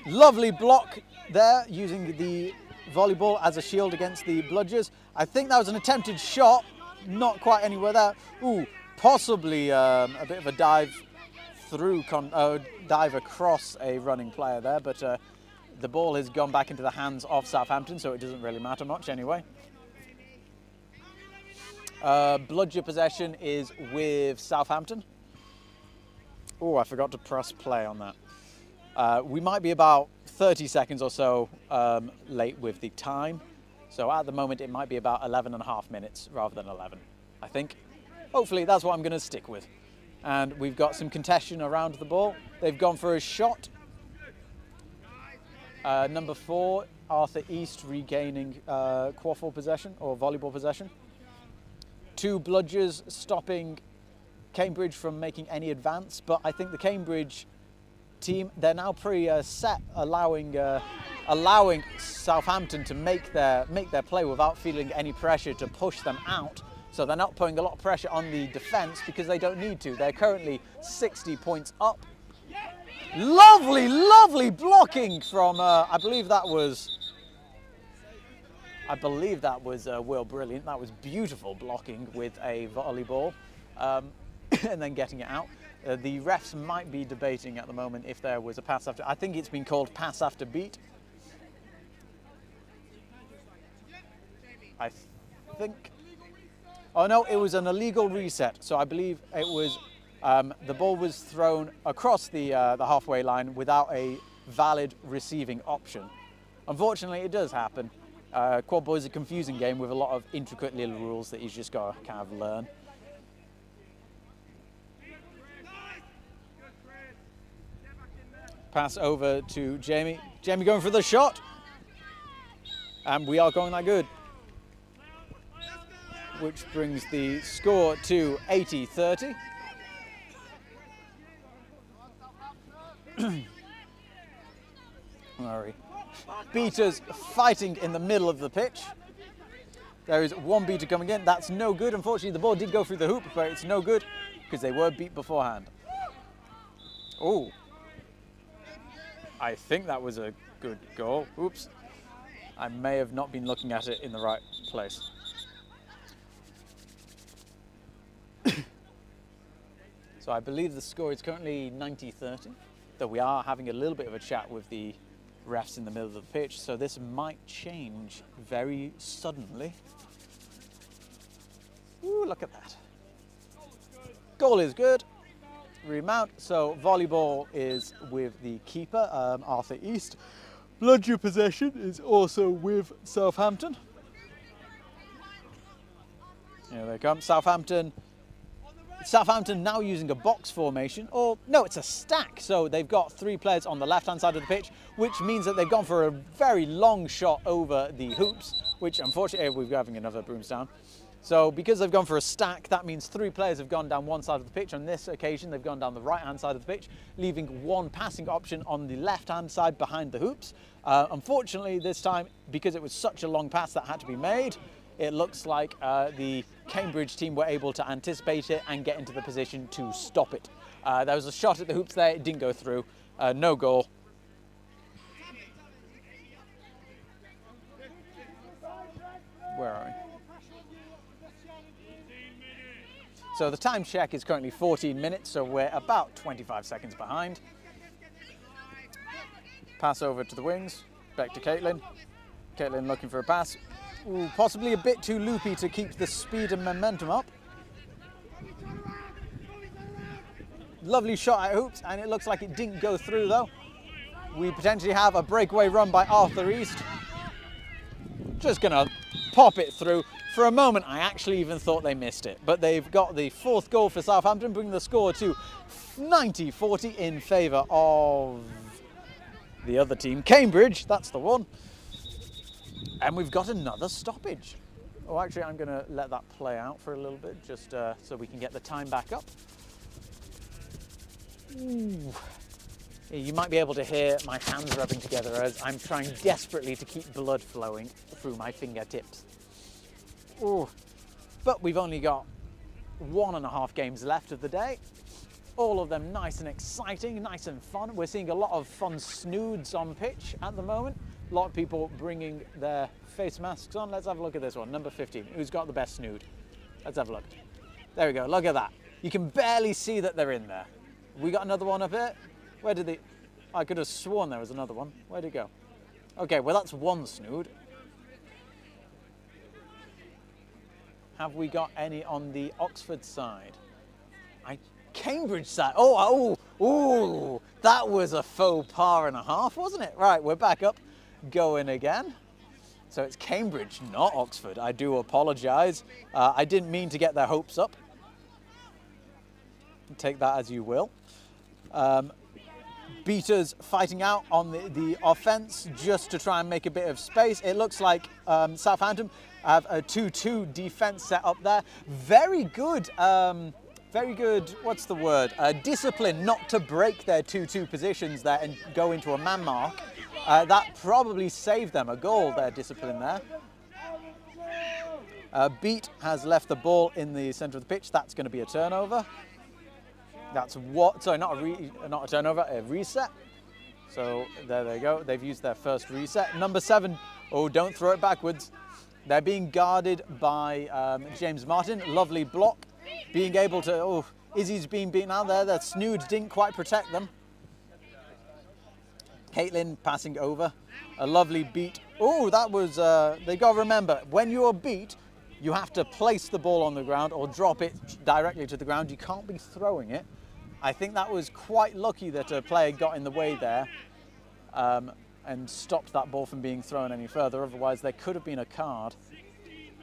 Lovely block there, using the volleyball as a shield against the bludgers. I think that was an attempted shot, not quite anywhere there. Ooh, possibly a bit of a dive across a running player there, but the ball has gone back into the hands of Southampton, so it doesn't really matter much anyway. Bludger possession is with Southampton. Oh, I forgot to press play on that. We might be about 30 seconds or so late with the time. So at the moment, it might be about 11.5 minutes rather than 11, I think. Hopefully, that's what I'm going to stick with. And we've got some contention around the ball. They've gone for a shot. Number 4, Arthur East, regaining quaffle possession or volleyball possession. 2 bludgers stopping Cambridge from making any advance, but I think the Cambridge team, they're now pretty set, allowing Southampton to make their play without feeling any pressure to push them out. So they're not putting a lot of pressure on the defence because they don't need to. They're currently 60 points up. Lovely, lovely blocking from, I believe that was Will Brilliant. That was beautiful blocking with a volleyball and then getting it out. The refs might be debating at the moment if there was a pass after. I think it's been called pass after beat. I think. Oh no, it was an illegal reset. So I believe it was. The ball was thrown across the halfway line without a valid receiving option. Unfortunately, it does happen. Quadball is a confusing game with a lot of intricate little rules that you've just got to kind of learn. Pass over to Jamie. Jamie going for the shot. And we are going that good. Which brings the score to 80-30. Murray. Beaters fighting in the middle of the pitch. There is one beater coming in. That's no good. Unfortunately, the ball did go through the hoop, but it's no good because they were beat beforehand. Oh. I think that was a good goal. Oops. I may have not been looking at it in the right place. So I believe the score is currently 90-30, though we are having a little bit of a chat with the refs in the middle of the pitch, so this might change very suddenly. Ooh, look at that. Goal is good. Remount. So volleyball is with the keeper, Arthur East. Bludger possession is also with Southampton. Here they come. Southampton Southampton now using a box formation, or no, it's a stack. So they've got 3 players on the left-hand side of the pitch, which means that they've gone for a very long shot over the hoops, which unfortunately we're having another brooms down. So because they've gone for a stack, that means 3 players have gone down one side of the pitch. On this occasion, they've gone down the right-hand side of the pitch, leaving 1 passing option on the left-hand side behind the hoops. Unfortunately, this time, because it was such a long pass that had to be made, it looks like the Cambridge team were able to anticipate it and get into the position to stop it. There was a shot at the hoops there, it didn't go through, no goal. Where are we? So the time check is currently 14 minutes, so we're about 25 seconds behind. Pass over to the wings, back to Caitlin. Caitlin looking for a pass. Ooh, possibly a bit too loopy to keep the speed and momentum up. Lovely shot at hoops, and it looks like it didn't go through though. We potentially have a breakaway run by Arthur East. Just gonna pop it through. For a moment, I actually even thought they missed it, but they've got the 4th goal for Southampton, bringing the score to 90-40 in favour of the other team, Cambridge. That's the one. And we've got another stoppage. Oh, actually, I'm going to let that play out for a little bit, just so we can get the time back up. Ooh. You might be able to hear my hands rubbing together as I'm trying desperately to keep blood flowing through my fingertips. Ooh. But we've only got 1.5 games left of the day. All of them nice and exciting, nice and fun. We're seeing a lot of fun snoods on pitch at the moment. A lot of people bringing their face masks on. Let's have a look at this one, number 15. Who's got the best snood? Let's have a look. There we go, look at that. You can barely see that they're in there. We got another one up here. Where did they... I could have sworn there was another one. Where'd it go? Okay, well that's one snood. Have we got any on the Oxford side? Cambridge side. Oh, that was a faux pas and a half, wasn't it? Right, we're back up, going again. So it's Cambridge, not Oxford. I do apologise. I didn't mean to get their hopes up. Take that as you will. Beaters fighting out on the offence just to try and make a bit of space. It looks like Southampton have a 2-2 defence set up there. Very good, what's the word? Discipline not to break their 2-2 positions there and go into a man mark. That probably saved them a goal, their discipline there. Beat has left the ball in the centre of the pitch. That's going to be a turnover. That's what, sorry, not a turnover, a reset. So there they go. They've used their first reset. Number 7, oh, don't throw it backwards. They're being guarded by James Martin. Lovely block. Being able to, oh, Izzy's been beaten out there. Their snood didn't quite protect them. Caitlin passing over. A lovely beat. Oh, that was, they got to remember, when you're beat, you have to place the ball on the ground or drop it directly to the ground. You can't be throwing it. I think that was quite lucky that a player got in the way there and stopped that ball from being thrown any further. Otherwise, there could have been a card.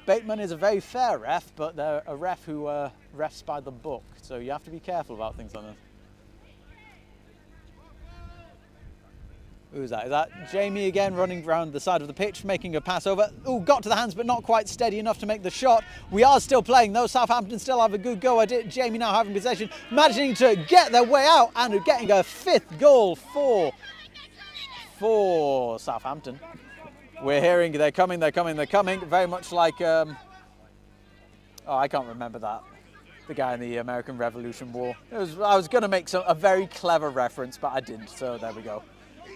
Bateman is a very fair ref, but they're a ref who refs by the book. So you have to be careful about things like this. Who's that? Is that Jamie again running around the side of the pitch, making a pass over? Oh, got to the hands, but not quite steady enough to make the shot. We are still playing, though. Southampton still have a good go at it. Jamie now having possession, managing to get their way out and getting a 5th goal for Southampton. We're hearing they're coming, they're coming, they're coming. Very much like, oh, I can't remember that. The guy in the American Revolution War. I was going to make a very clever reference, but I didn't, so there we go.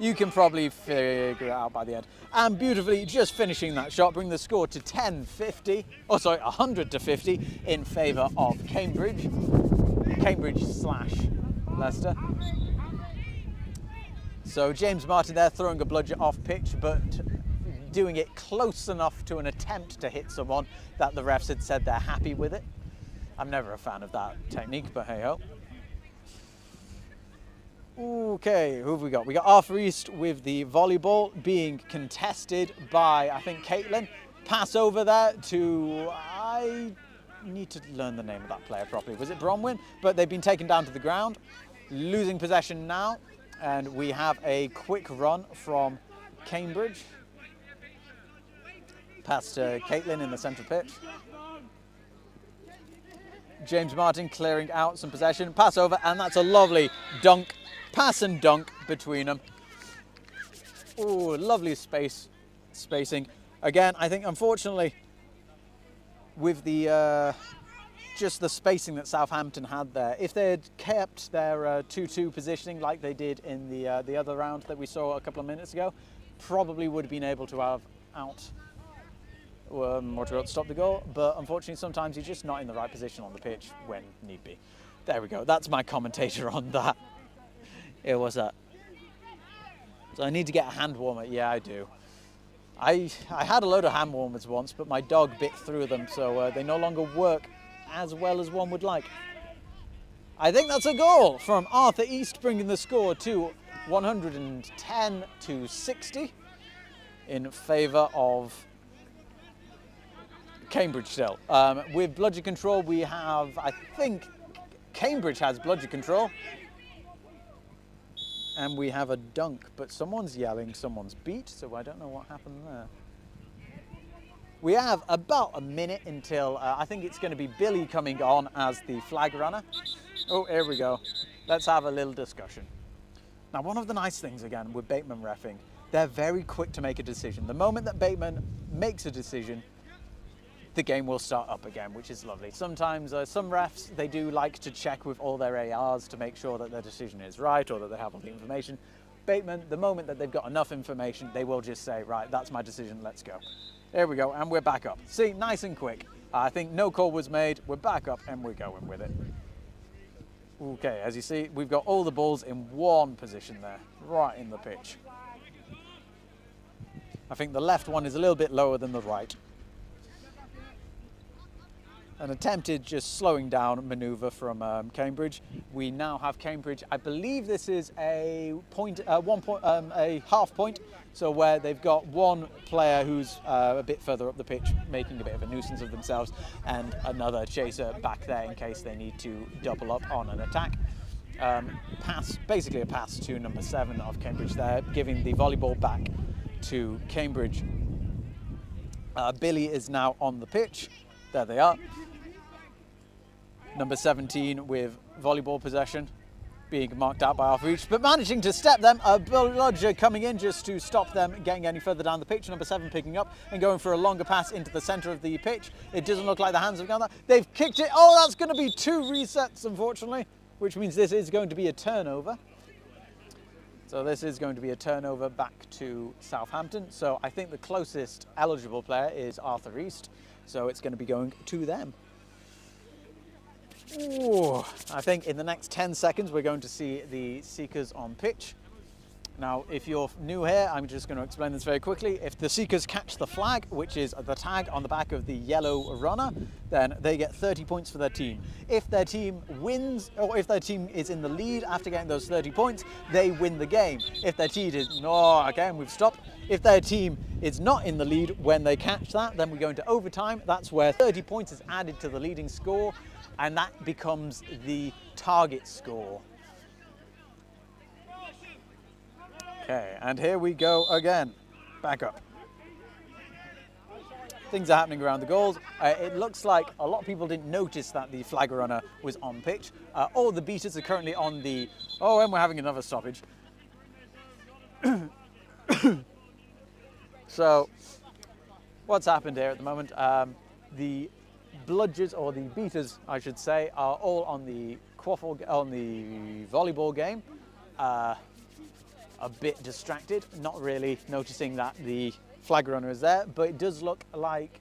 You can probably figure it out by the end. And beautifully just finishing that shot, bring the score to 10-50. Oh, sorry, 100-50 in favour of Cambridge. Cambridge/Leicester. So James Martin there throwing a bludger off pitch, but doing it close enough to an attempt to hit someone that the refs had said they're happy with it. I'm never a fan of that technique, but hey ho. Okay, who have we got? We got Arthur East with the volleyball being contested by, I think, Caitlin. Pass over there to, need to learn the name of that player properly. Was it Bronwyn? But they've been taken down to the ground, losing possession now, and we have a quick run from Cambridge. Past Caitlin in the centre pitch. James Martin clearing out some possession, pass over, and that's a lovely dunk, pass and dunk between them. Oh, lovely spacing. Again, I think unfortunately with the just the spacing that Southampton had there, if they had kept their 2-2 positioning like they did in the other round that we saw a couple of minutes ago, probably would have been able to have stop the goal, but unfortunately sometimes you're just not in the right position on the pitch when need be. There we go, that's my commentator on that. Here, what's that? So I need to get a hand warmer. Yeah, I do. I had a load of hand warmers once, but my dog bit through them, so they no longer work as well as one would like. I think that's a goal from Arthur East, bringing the score to 110 to 60 in favour of Cambridge still. With bludger control, we have, I think, Cambridge has bludger control. And we have a dunk, but someone's yelling, someone's beat, so I don't know what happened there. We have about a minute until, I think it's going to be Billy coming on as the flag runner. Oh, here we go. Let's have a little discussion. Now, one of the nice things, again, with Bateman reffing, they're very quick to make a decision. The moment that Bateman makes a decision, the game will start up again, which is lovely. Sometimes some refs, they do like to check with all their ARs to make sure that their decision is right or that they have all the information. Bateman, the moment that they've got enough information, they will just say, right, that's my decision, let's go. There we go, and we're back up. See, nice and quick. I think no call was made, we're back up and we're going with it. Okay, as you see, we've got all the balls in one position there, right in the pitch. I think the left one is a little bit lower than the right. An attempted just slowing down manoeuvre from Cambridge. We now have Cambridge. I believe this is a half point. So where they've got one player who's a bit further up the pitch, making a bit of a nuisance of themselves, and another chaser back there in case they need to double up on an attack. Basically a pass to number 7 of Cambridge there, giving the volleyball back to Cambridge. Billy is now on the pitch. There they are. Number 17 with volleyball possession, being marked out by Arthur East, but managing to step them. A bludger coming in just to stop them getting any further down the pitch. Number 7 picking up and going for a longer pass into the centre of the pitch. It doesn't look like the hands have gone there. They've kicked it. Oh, that's going to be 2 resets, unfortunately, which means this is going to be a turnover. So this is going to be a turnover back to Southampton. So I think the closest eligible player is Arthur East. So it's going to be going to them. Ooh, I think in the next 10 seconds we're going to see the Seekers on pitch. Now, if you're new here, I'm just going to explain this very quickly. If the Seekers catch the flag, which is the tag on the back of the yellow runner, then they get 30 points for their team. If their team wins, or if their team is in the lead after getting those 30 points, they win the game. If their team is, again, we've stopped. If their team is not in the lead when they catch that, then we go into overtime. That's where 30 points is added to the leading score, and that becomes the target score. Okay, and here we go again. Back up. Things are happening around the goals. It looks like a lot of people didn't notice that the flag runner was on pitch. All the beaters are currently on the... Oh, and we're having another stoppage. So, what's happened here at the moment? The bludgers, or the beaters, I should say, are all on the volleyball game. A bit distracted, not really noticing that the flag runner is there, but it does look like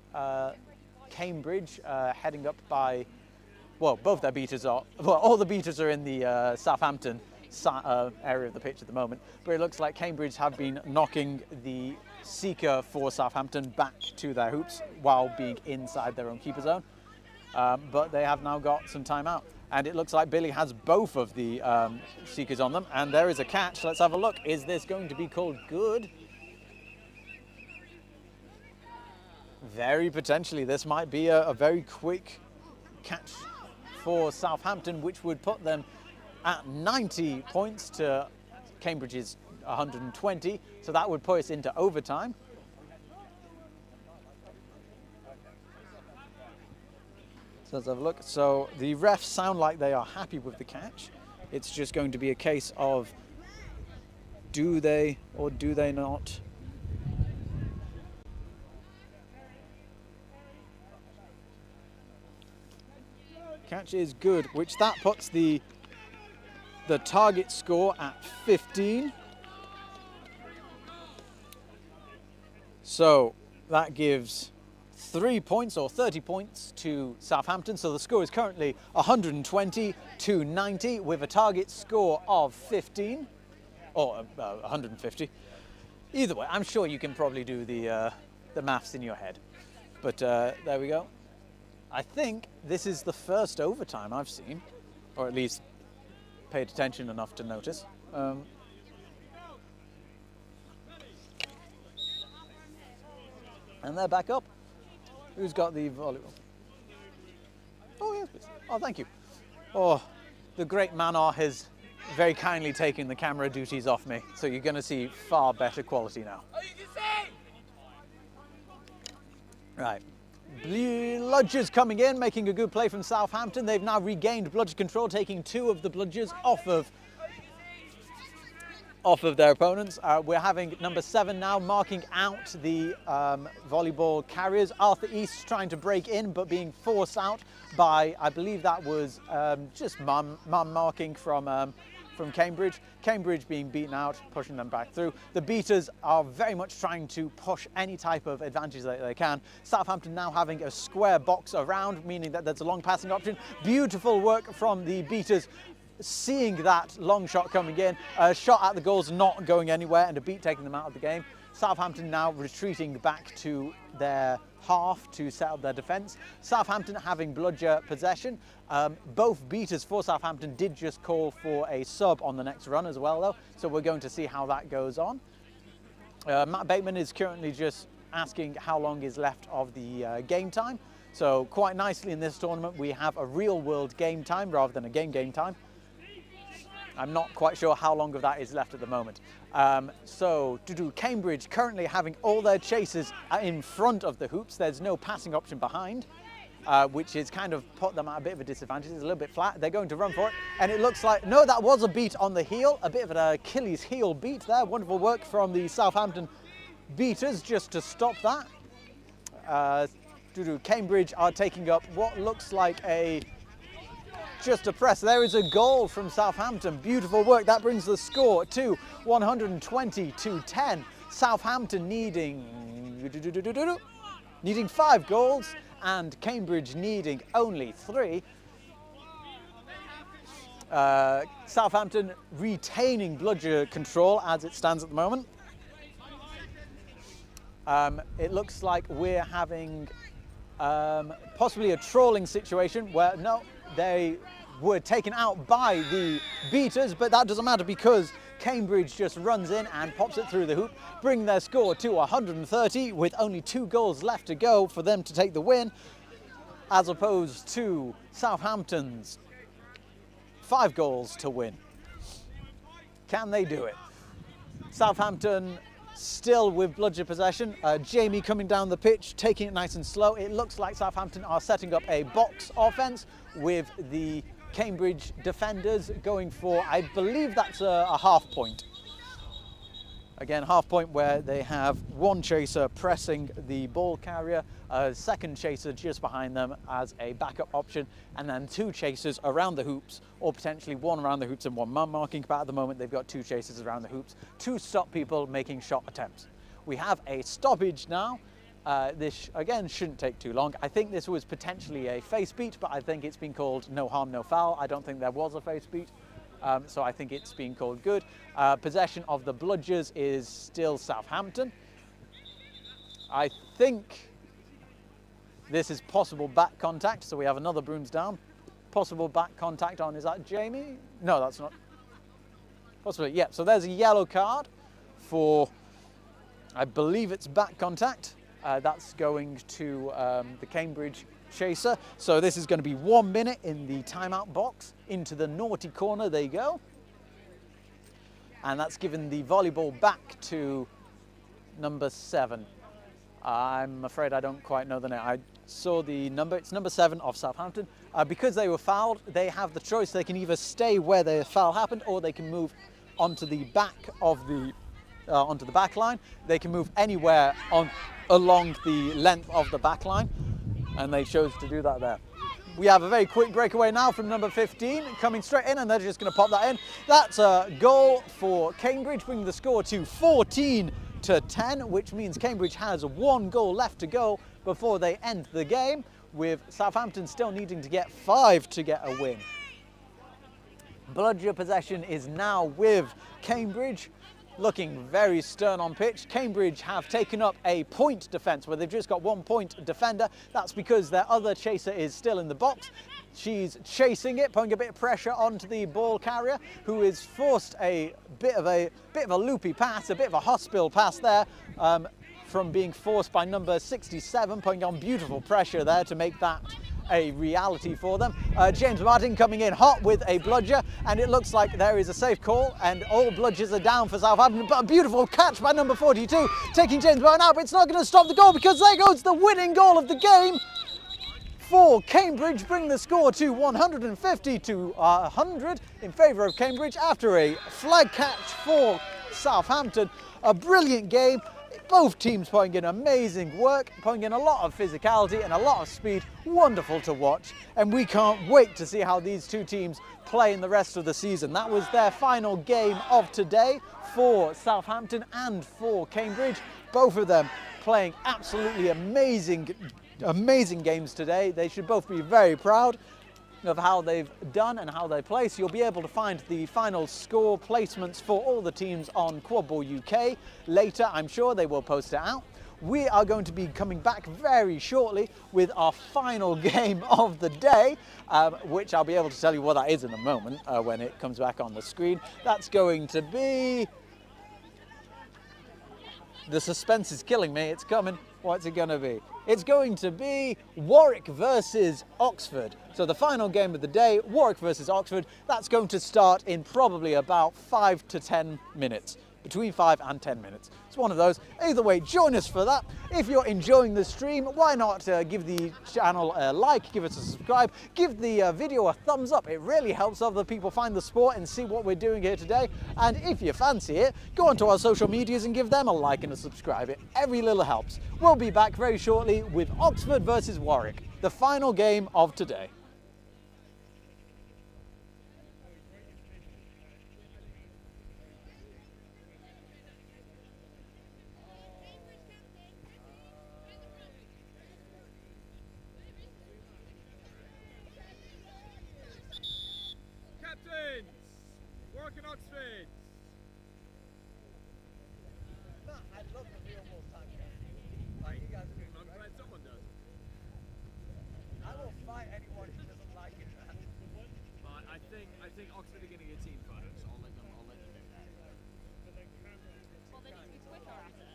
Cambridge heading up by, well, both their beaters are, well, all the beaters are in the Southampton area of the pitch at the moment, but it looks like Cambridge have been knocking the seeker for Southampton back to their hoops while being inside their own keeper zone. But they have now got some time out. And it looks like Billy has both of the seekers on them. And there is a catch. Let's have a look. Is this going to be called good? Very potentially. This might be a very quick catch for Southampton, which would put them at 90 points to Cambridge's 120. So that would put us into overtime. So let's have a look. So the refs sound like they are happy with the catch. It's just going to be a case of do they or do they not? Catch is good, which that puts the target score at 15. So that gives 3 points or 30 points to Southampton. So the score is currently 120 to 90 with a target score of 15 or 150. Either way, I'm sure you can probably do the maths in your head. But there we go. I think this is the first overtime I've seen, or at least paid attention enough to notice. And they're back up. Who's got the volleyball? Oh, yes, please. Oh, thank you. Oh, the great Manor has very kindly taken the camera duties off me, so you're going to see far better quality now. Right. Bludgers coming in, making a good play from Southampton. They've now regained bludger control, taking 2 of the bludgers off of their opponents. We're having number 7 now marking out the volleyball carriers. Arthur East trying to break in, but being forced out by, I believe that was just mum marking from Cambridge. Cambridge being beaten out, pushing them back through. The beaters are very much trying to push any type of advantage that they can. Southampton now having a square box around, meaning that there's a long passing option. Beautiful work from the beaters, seeing that long shot coming in. A shot at the goals not going anywhere, and a beat taking them out of the game. Southampton now retreating back to their half to set up their defence. Southampton having bludger possession. Both beaters for Southampton did just call for a sub on the next run as well, though, so we're going to see how that goes on. Matt Bateman is currently just asking how long is left of the game time. So quite nicely in this tournament we have a real world game time rather than a game time. I'm not quite sure how long of that is left at the moment. So Cambridge currently having all their chasers in front of the hoops. There's no passing option behind, which has kind of put them at a bit of a disadvantage. It's a little bit flat. They're going to run for it, and it looks like, no, that was a beat on the heel, a bit of an Achilles heel beat there. Wonderful work from the Southampton beaters just to stop that. Cambridge are taking up what looks like just a press. There is a goal from Southampton. Beautiful work. That brings the score to 120 to 10. Southampton needing 5 goals and Cambridge needing only 3. Southampton retaining bludger control as it stands at the moment. It looks like we're having possibly a trolling situation where, no, they were taken out by the beaters, but that doesn't matter because Cambridge just runs in and pops it through the hoop, bring their score to 130 with only 2 goals left to go for them to take the win, as opposed to Southampton's 5 goals to win. Can they do it? Southampton still with bludger possession. Jamie coming down the pitch, taking it nice and slow. It looks like Southampton are setting up a box offence with the Cambridge defenders going for, I believe that's a half point. Again, half point where they have 1 chaser pressing the ball carrier, a 2nd chaser just behind them as a backup option, and then 2 chasers around the hoops, or potentially 1 around the hoops and 1 man marking. But at the moment they've got 2 chasers around the hoops to stop people making shot attempts. We have a stoppage now. This again shouldn't take too long. I think this was potentially a face beat, but I think it's been called no harm, no foul. I don't think there was a face beat. So I think it's been called good. Possession of the bludgers is still Southampton. I think this is possible back contact, so we have another brooms down. Possible back contact on, is that Jamie? No, that's not. Possibly, yeah. So there's a yellow card for, I believe it's back contact. That's going to the Cambridge chaser. So this is going to be 1 minute in the timeout box. Into the naughty corner they go. And that's given the volleyball back to number 7. I'm afraid I don't quite know the name. I saw the number. It's number 7 of Southampton. Because they were fouled, they have the choice. They can either stay where the foul happened, or they can move onto the back of the onto the back line. They can move anywhere along the length of the back line, and they chose to do that there. We have a very quick breakaway now from number 15 coming straight in, and they're just going to pop that in. That's a goal for Cambridge, bringing the score to 14-10, which means Cambridge has 1 goal left to go before they end the game, with Southampton still needing to get 5 to get a win. Bludger possession is now with Cambridge, looking very stern on pitch. Cambridge have taken up a point defence where they've just got 1 point defender. That's because their other chaser is still in the box. She's chasing it, putting a bit of pressure onto the ball carrier, who is forced a bit of a loopy pass, a bit of a hospital pass there, from being forced by number 67, putting on beautiful pressure there to make that a reality for them. James Martin coming in hot with a bludger, and it looks like there is a safe call, and all bludgers are down for Southampton, but a beautiful catch by number 42, taking James Martin out, but it's not going to stop the goal, because there goes the winning goal of the game for Cambridge, bringing the score to 150-100 in favour of Cambridge after a flag catch for Southampton. A brilliant game. Both teams putting in amazing work, putting in a lot of physicality and a lot of speed. Wonderful to watch, and we can't wait to see how these two teams play in the rest of the season. That was their final game of today for Southampton and for Cambridge. Both of them playing absolutely amazing games today. They should both be very proud of how they've done and how they place. You'll be able to find the final score placements for all the teams on Quadball UK later. I'm sure they will post it out. We are going to be coming back very shortly with our final game of the day, which I'll be able to tell you what that is in a moment when it comes back on the screen. That's going to be... The suspense is killing me. It's coming. What's it going to be? It's going to be Warwick versus Oxford. So the final game of the day, Warwick versus Oxford, that's going to start in probably about 5 to 10 minutes. Between 5 and 10 minutes. It's one of those. Either way, join us for that. If you're enjoying the stream, why not give the channel a like, give us a subscribe, give the video a thumbs up. It really helps other people find the sport and see what we're doing here today. And if you fancy it, go onto our social medias and give them a like and a subscribe. Every little helps. We'll be back very shortly with Oxford versus Warwick, the final game of today. Warwick and Oxford. I love the real world time. Like, you guys are doing. I'm glad someone does. I will fight anyone who doesn't like it, man. But I think Oxford are going to get team photos, so I'll let you do that. Well, then you can Twitter at it.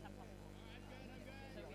10 past 4. So, well,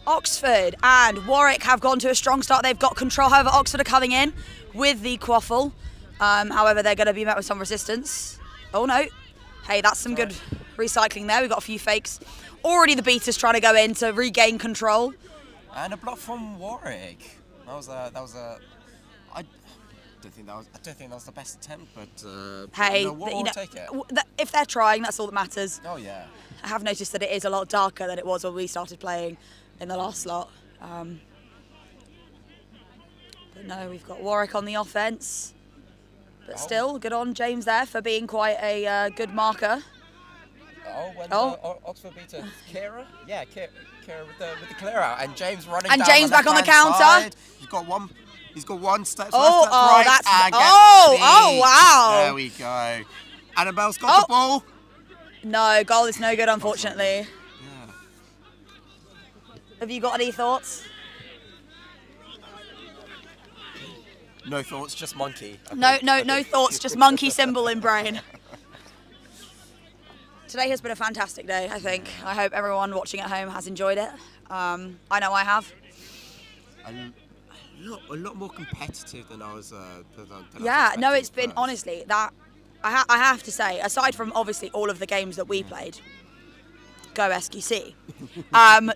Oxford and Warwick have gone to a strong start. They've got control. However, Oxford are coming in with the quaffle. However, they're going to be met with some resistance. Oh no. Hey, that's some good recycling there. We've got a few fakes. Already the beaters trying to go in to regain control. And a block from Warwick. That was a. I don't think that was the best attempt, but hey, we'll take it. If they're trying, that's all that matters. Oh yeah. I have noticed that it is a lot darker than it was when we started playing in the last slot. But no, we've got Warwick on the offense. But still, good on James there for being quite a good marker. Oxford beat Kira? Yeah, Kira with the clear out, and James running and down James the back on the counter. Side. He's got one step. Oh, right, that's and wow! There we go. Annabelle's got the ball. No, goal is no good, unfortunately. Yeah. Have you got any thoughts? No thoughts, just monkey. No thoughts, just monkey symbol in brain. Today has been a fantastic day, I think. I hope everyone watching at home has enjoyed it. I know I have. A lot more competitive than I was. It's been, honestly, that I have to say, aside from obviously all of the games that we played, go SQC,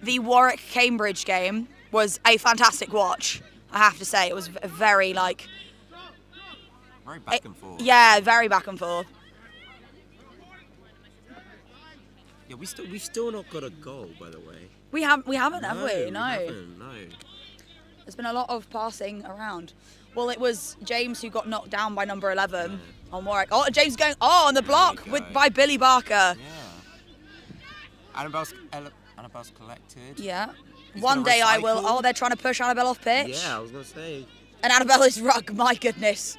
the Warwick-Cambridge game was a fantastic watch, I have to say. It was very, very back and forth. Yeah, very back and forth. Yeah, we've still not got a goal, by the way. We haven't, have we? No. Haven't, no. There's been a lot of passing around. Well, it was James who got knocked down by number 11 on Warwick. Oh, James going on the block by Billy Barker. Yeah. Annabelle's collected. Yeah. One day I will. Oh, they're trying to push Annabelle off pitch. Yeah, I was going to say. And Annabelle is rug. My goodness.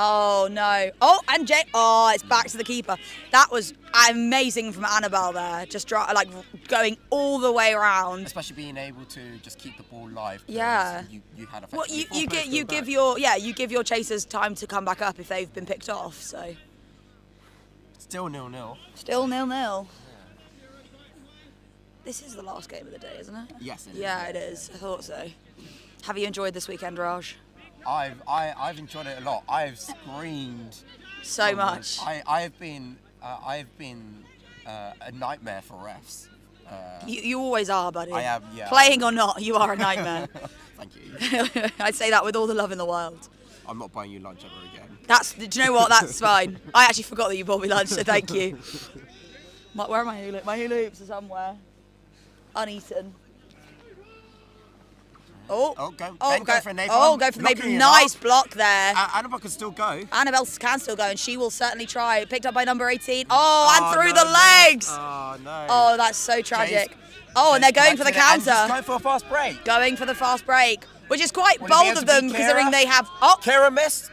Oh no! Oh, and it's back to the keeper. That was amazing from Annabelle there, just going all the way around. Especially being able to just keep the ball live. Yeah. You had well, you give your chasers time to come back up if they've been picked off. So. Still 0-0. Still 0-0. Yeah. This is the last game of the day, isn't it? Yes, it is. Yeah, it is. I thought so. Have you enjoyed this weekend, Raj? I've enjoyed it a lot. I've screamed so much. I've been a nightmare for refs. You always are, buddy. I am, yeah. Playing or not, you are a nightmare. Thank you. I say that with all the love in the world. I'm not buying you lunch ever again. Do you know what? That's fine. I actually forgot that you bought me lunch, so thank you. Where are my hula hoops? My hula hoops are somewhere. Uneaten. Go for Nathan. Oh, go for Nathan. Nice block there. Annabelle can still go. Annabelle can still go, and she will certainly try. Picked up by number 18. And through the legs. Oh, no. Oh, that's so tragic. And they're going for the counter. And going for a fast break. Going for the fast break, which is quite bold of them, considering they have... Kira missed.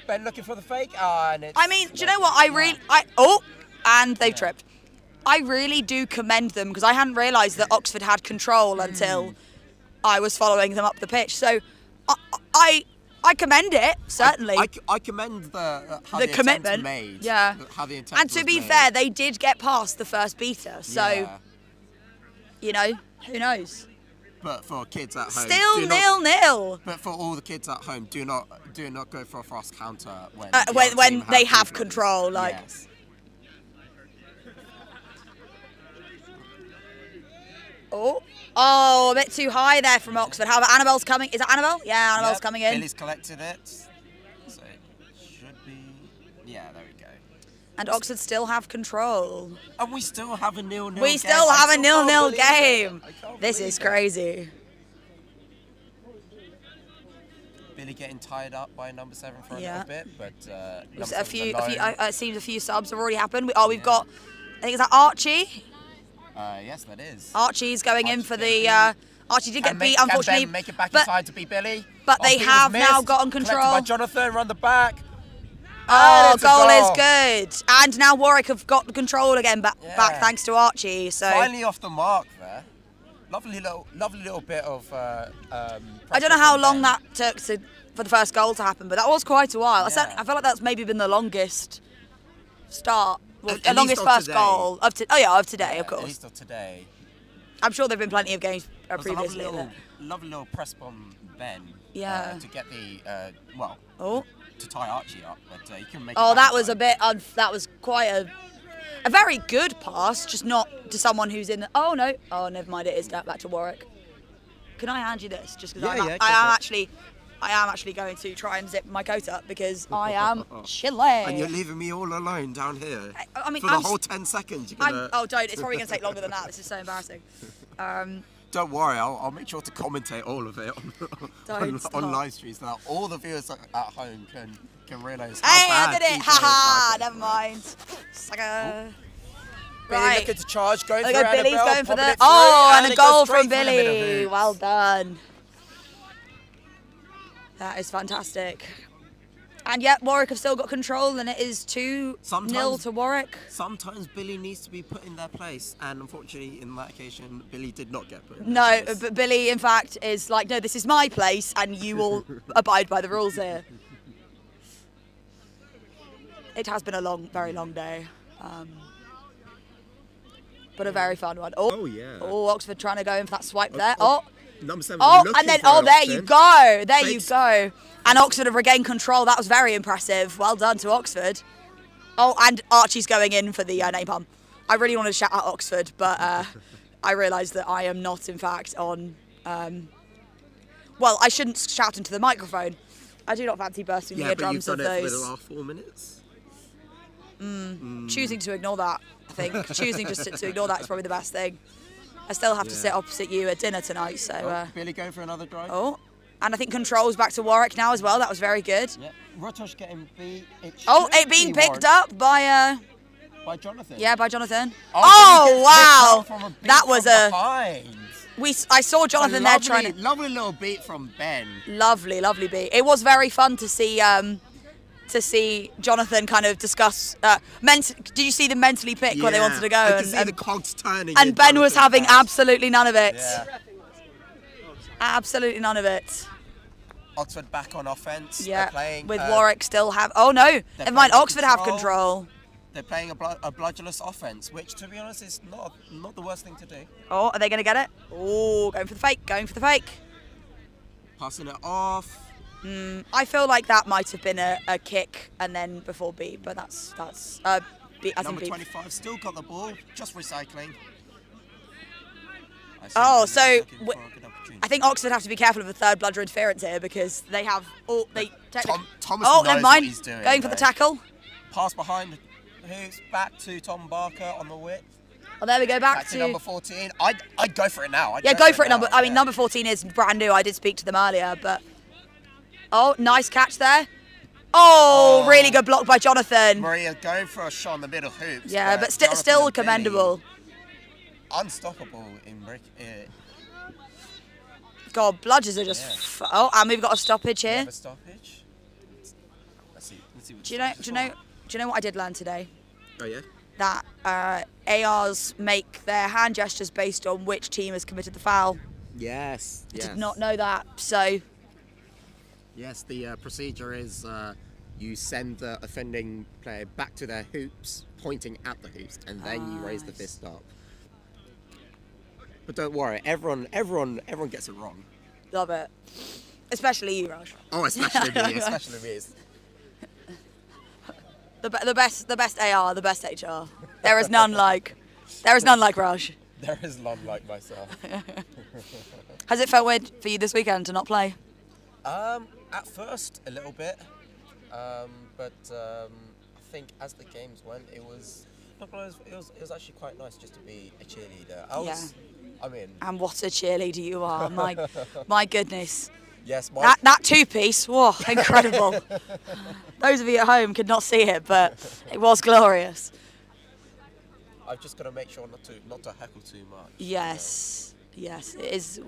Ben looking for the fake. And it's... I mean, do you know what? And they've tripped. I really do commend them, because I hadn't realised that Oxford had control until... I was following them up the pitch, so I commend it, certainly. I commend the commitment made. Yeah. How the intent and to be fair, they did get past the first beater, so who knows? But for kids at home, still 0-0. But for all the kids at home, do not go for a fast counter when they have control. Yes. Oh, a bit too high there from Oxford. However, Annabelle's coming. Is that Annabelle? Yeah, Annabelle's coming in. Billy's collected it. So it should be... Yeah, there we go. And Oxford still have control. And we still have a 0-0 game. We still have a 0-0 game. This is crazy. Billy getting tied up by number 7 for a little bit, but it seems a few subs have already happened. We've got, I think it's Archie. Yes, that is. Archie's going in for the... Archie did get beat, unfortunately. Can Ben make it back inside to beat Billy? But they have now gotten control. Collected by Jonathan, run the back. Goal is good. And now Warwick have got control again back thanks to Archie. So finally off the mark there. Lovely little bit of... I don't know how long that took for the first goal to happen, but that was quite a while. Yeah. I feel like that's maybe been the longest start. Well, the longest first goal of today, of course. At least of today. I'm sure there've been plenty of games It was a previously. lovely little press bomb Ben. Yeah. To get the to tie Archie up, but he couldn't make it. Oh, back that in was time. a bit. That was quite a very good pass, just not to someone who's in. Oh no. Oh, never mind. It is back to Warwick. Can I hand you this? Just because I am actually going to try and zip my coat up because I am chilling. And you're leaving me all alone down here. I mean, for the whole 10 seconds. You're gonna... Oh, don't. It's probably going to take longer than that. This is so embarrassing. Don't worry, I'll make sure to commentate all of it on live streams so that all the viewers at home can realise how bad I did it! PJ is Haha! like. Never mind. Sucker. Billy looking to charge, going for Billy's Annabelle, going for popping the. it through, And a it goes goal straight from through the middle Billy. hoops. Well done. That is fantastic. And yet Warwick have still got control, and it is 2-0 to Warwick. Sometimes Billy needs to be put in their place, and unfortunately, in that occasion, Billy did not get put in No, their place. but Billy, in fact, is like, no, this is my place, and you will abide by the rules here. It has been a very long day. But a very fun one. Oh, yeah. Oh, Oxford trying to go in for that swipe there. Oh. Number 7 Oh, looking and then, for an there option. you go. There you Fakes. go. And Oxford have regained control. That was very impressive. Well done to Oxford. Oh, and Archie's going in for the napalm. I really wanted to shout out Oxford, but I realised that I am not, in fact, on... well, I shouldn't shout into the microphone. I do not fancy bursting the eardrums of but you've done it those. for the last 4 minutes. Choosing to ignore that, I think. Choosing just to ignore that is probably the best thing. I still have to sit opposite you at dinner tonight, so... Billy going for another drive. Oh, and I think control's back to Warwick now as well. That was very good. Yeah. Rotosh getting beat. It being picked up by... by Jonathan. Yeah, by Jonathan. Oh, wow! from a beat That was from behind. I saw Jonathan there trying to... Lovely little beat from Ben. Lovely, lovely beat. It was very fun to see Jonathan kind of discuss. Did you see them mentally pick where they wanted to go? I could see the cogs turning. And Ben was having absolutely none of it. Yeah. Absolutely none of it. Oxford back on offence. Yeah. They're playing, with Warwick still have. Oh no! Never mind. Oxford have control. They're playing a bloodless offence, which, to be honest, is not the worst thing to do. Oh, are they going to get it? Oh, going for the fake. Going for the fake. Passing it off. I feel like that might have been a kick and then before B, but that's B. As Number in B. 25 still got the ball, just recycling. Oh, so I think Oxford have to be careful of the third bludger interference here because they have all Thomas oh, knows never mind. What he's doing, Going for the tackle. Pass behind hoops back to Tom Barker on the width. Oh, there we go. Back to number 14. I'd go for it now. Yeah, go for it. I mean, number 14 is brand new. I did speak to them earlier, but oh, nice catch there. Oh, really good block by Jonathan. Maria going for a shot on the middle hoops. Yeah, but still commendable. Unstoppable in break. God, bludgers are just. Oh, and we've got a stoppage here. A stoppage. Let's see. Do you know what I did learn today? Oh yeah. That ARs make their hand gestures based on which team has committed the foul. Yes. I did not know that. So. Yes, the procedure is you send the offending player back to their hoops, pointing at the hoops, and then you raise the fist up. But don't worry, everyone gets it wrong. Love it, especially you, Raj. Oh, especially me, especially me. The best AR, the best HR. There is none like Raj. There is none like myself. Has it felt weird for you this weekend to not play? At first, a little bit, but I think as the games went, it was actually quite nice just to be a cheerleader. And what a cheerleader you are! My goodness. Yes, that two-piece, whoa, incredible. Those of you at home could not see it, but it was glorious. I've just got to make sure not to heckle too much. Yes, yes, it is.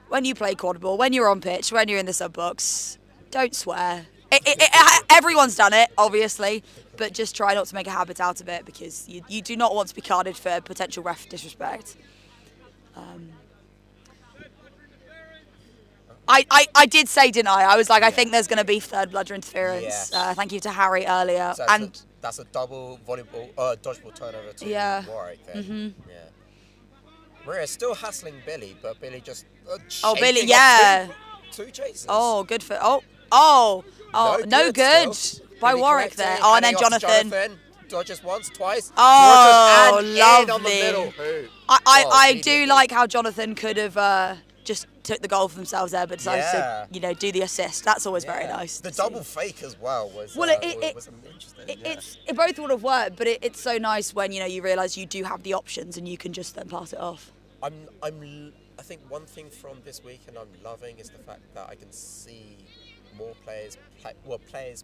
When you play quadball, when you're on pitch, when you're in the sub box, don't swear. Everyone's done it, obviously, but just try not to make a habit out of it because you do not want to be carded for potential ref disrespect. I did say, didn't I? I was like, I think there's going to be third bludger interference. Yes. Thank you to Harry earlier. So that's a double volleyball, dodgeball turnover to Warwick then. Mm-hmm. Yeah. Maria's still hassling Billy, but Billy just Billy, chasing yeah. off two chasers. Oh, good for no good by Billy Warwick there. collecting, Oh, and then handing off to Jonathan. Dodges once, twice. Oh, Dodges and in on the lovely. middle hoop. I do like how Jonathan could have just took the goal for themselves there, but decided to do the assist. That's always very nice. The double fake as well was Well, was interesting. it both would have worked, but it's so nice when you realise you do have the options and you can just then pass it off. I think one thing from this weekend I'm loving is the fact that I can see more players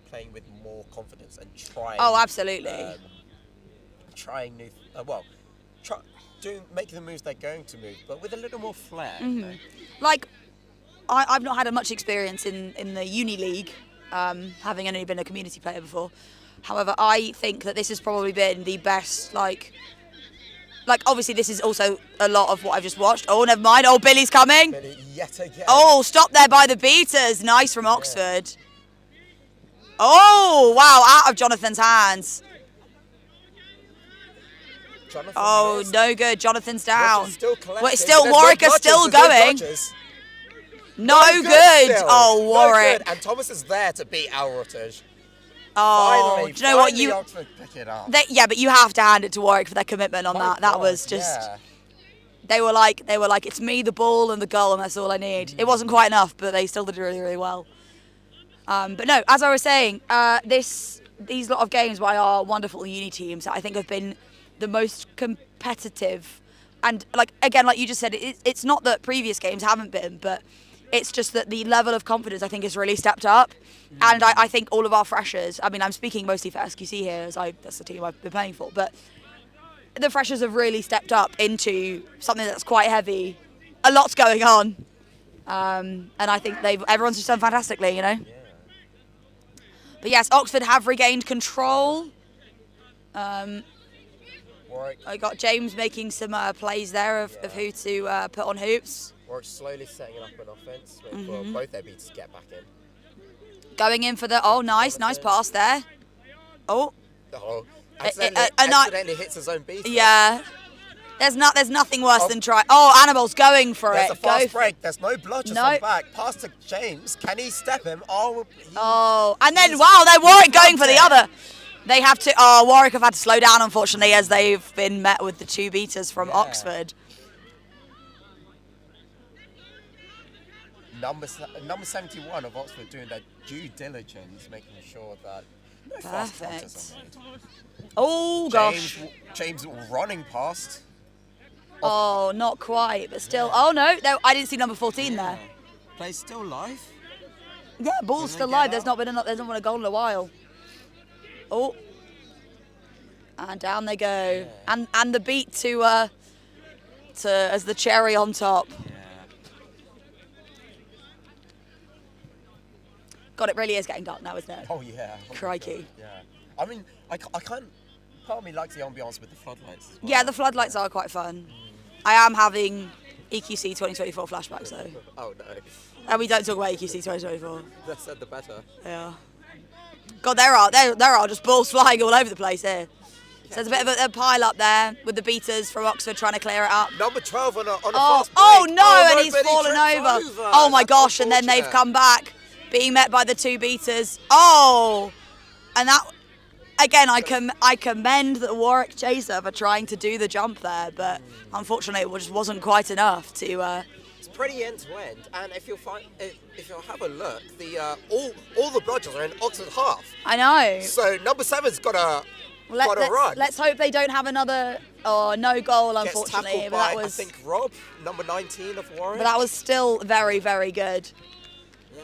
playing with more confidence and trying. Oh, absolutely. Trying new, making the moves they're going to move, but with a little more flair. Mm-hmm. Like, I've not had much experience in the uni league, having only been a community player before. However, I think that this has probably been the best, like obviously this is also a lot of what I've just watched. Oh, never mind. Oh, Billy's coming. Billy yet again. Oh, stop there by the beaters. Nice from Oxford. Oh, wow, out of Jonathan's hands. No good. Jonathan's down. Warwick is still going. No good. Oh, Warwick. No good. And Thomas is there to beat Al Rutledge. Oh, finally, do you know what Oxford pick it up. Yeah, but you have to hand it to Warwick for their commitment on that. That was just. Yeah. They were like, it's me, the ball, and the goal, and that's all I need. It wasn't quite enough, but they still did really, really well. But no, as I was saying, these lot of games by our wonderful uni teams, I think have been the most competitive. And like you just said, it's not that previous games haven't been, but it's just that the level of confidence I think has really stepped up. And I think all of our freshers, I mean, I'm speaking mostly for SQC here, as that's the team I've been playing for, but the freshers have really stepped up into something that's quite heavy. A lot's going on. And I think everyone's just done fantastically, Yeah. But yes, Oxford have regained control. Warwick. I got James making some plays there of who to put on hoops. Warwick slowly setting up an offence for both their beats to get back in. Going in for the nice pass there. Accidentally hits his own beat. Yeah. There's nothing worse than try. Oh, Annibal's going for There's it. a fast break. There's no bludgers on back. Pass to James. Can he step him? And then they're Warwick going for the other. They have to. Warwick have had to slow down, unfortunately, as they've been met with the two beaters from Oxford. Number 71 of Oxford doing their due diligence, making sure that no fast counters are made. Oh gosh. James running past. Oh, not quite, but still. Oh no, I didn't see number 14 there. Play's still live. Yeah, ball's still live. There's not been a goal in a while. Oh, and down they go, and the beat to as the cherry on top. God, it really is getting dark now, isn't it? Oh yeah. Crikey. Yeah. I mean, I can't. Part of me likes the ambiance with the floodlights as well. Yeah, the floodlights are quite fun. I am having EQC 2024 flashbacks though. Oh no. And we don't talk about EQC 2024. The said the better. Yeah. God, there are just balls flying all over the place here. So there's a bit of a pile up there with the beaters from Oxford trying to clear it up. Number 12 on a fast break. Oh no, and he's Billy fallen over. over. Oh my That's gosh, and then they've come back, being met by the two beaters. Oh, and that, again, I commend the Warwick chaser for trying to do the jump there, but unfortunately it just wasn't quite enough to... It's pretty end to end, and if you'll have a look, all the bludgers are in Oxford half. I know. So number 7's got a run. Let's hope they don't have another no goal, unfortunately. Gets but tackled that was, I think Rob, number 19 of Warwick. But that was still very, very good. Yeah.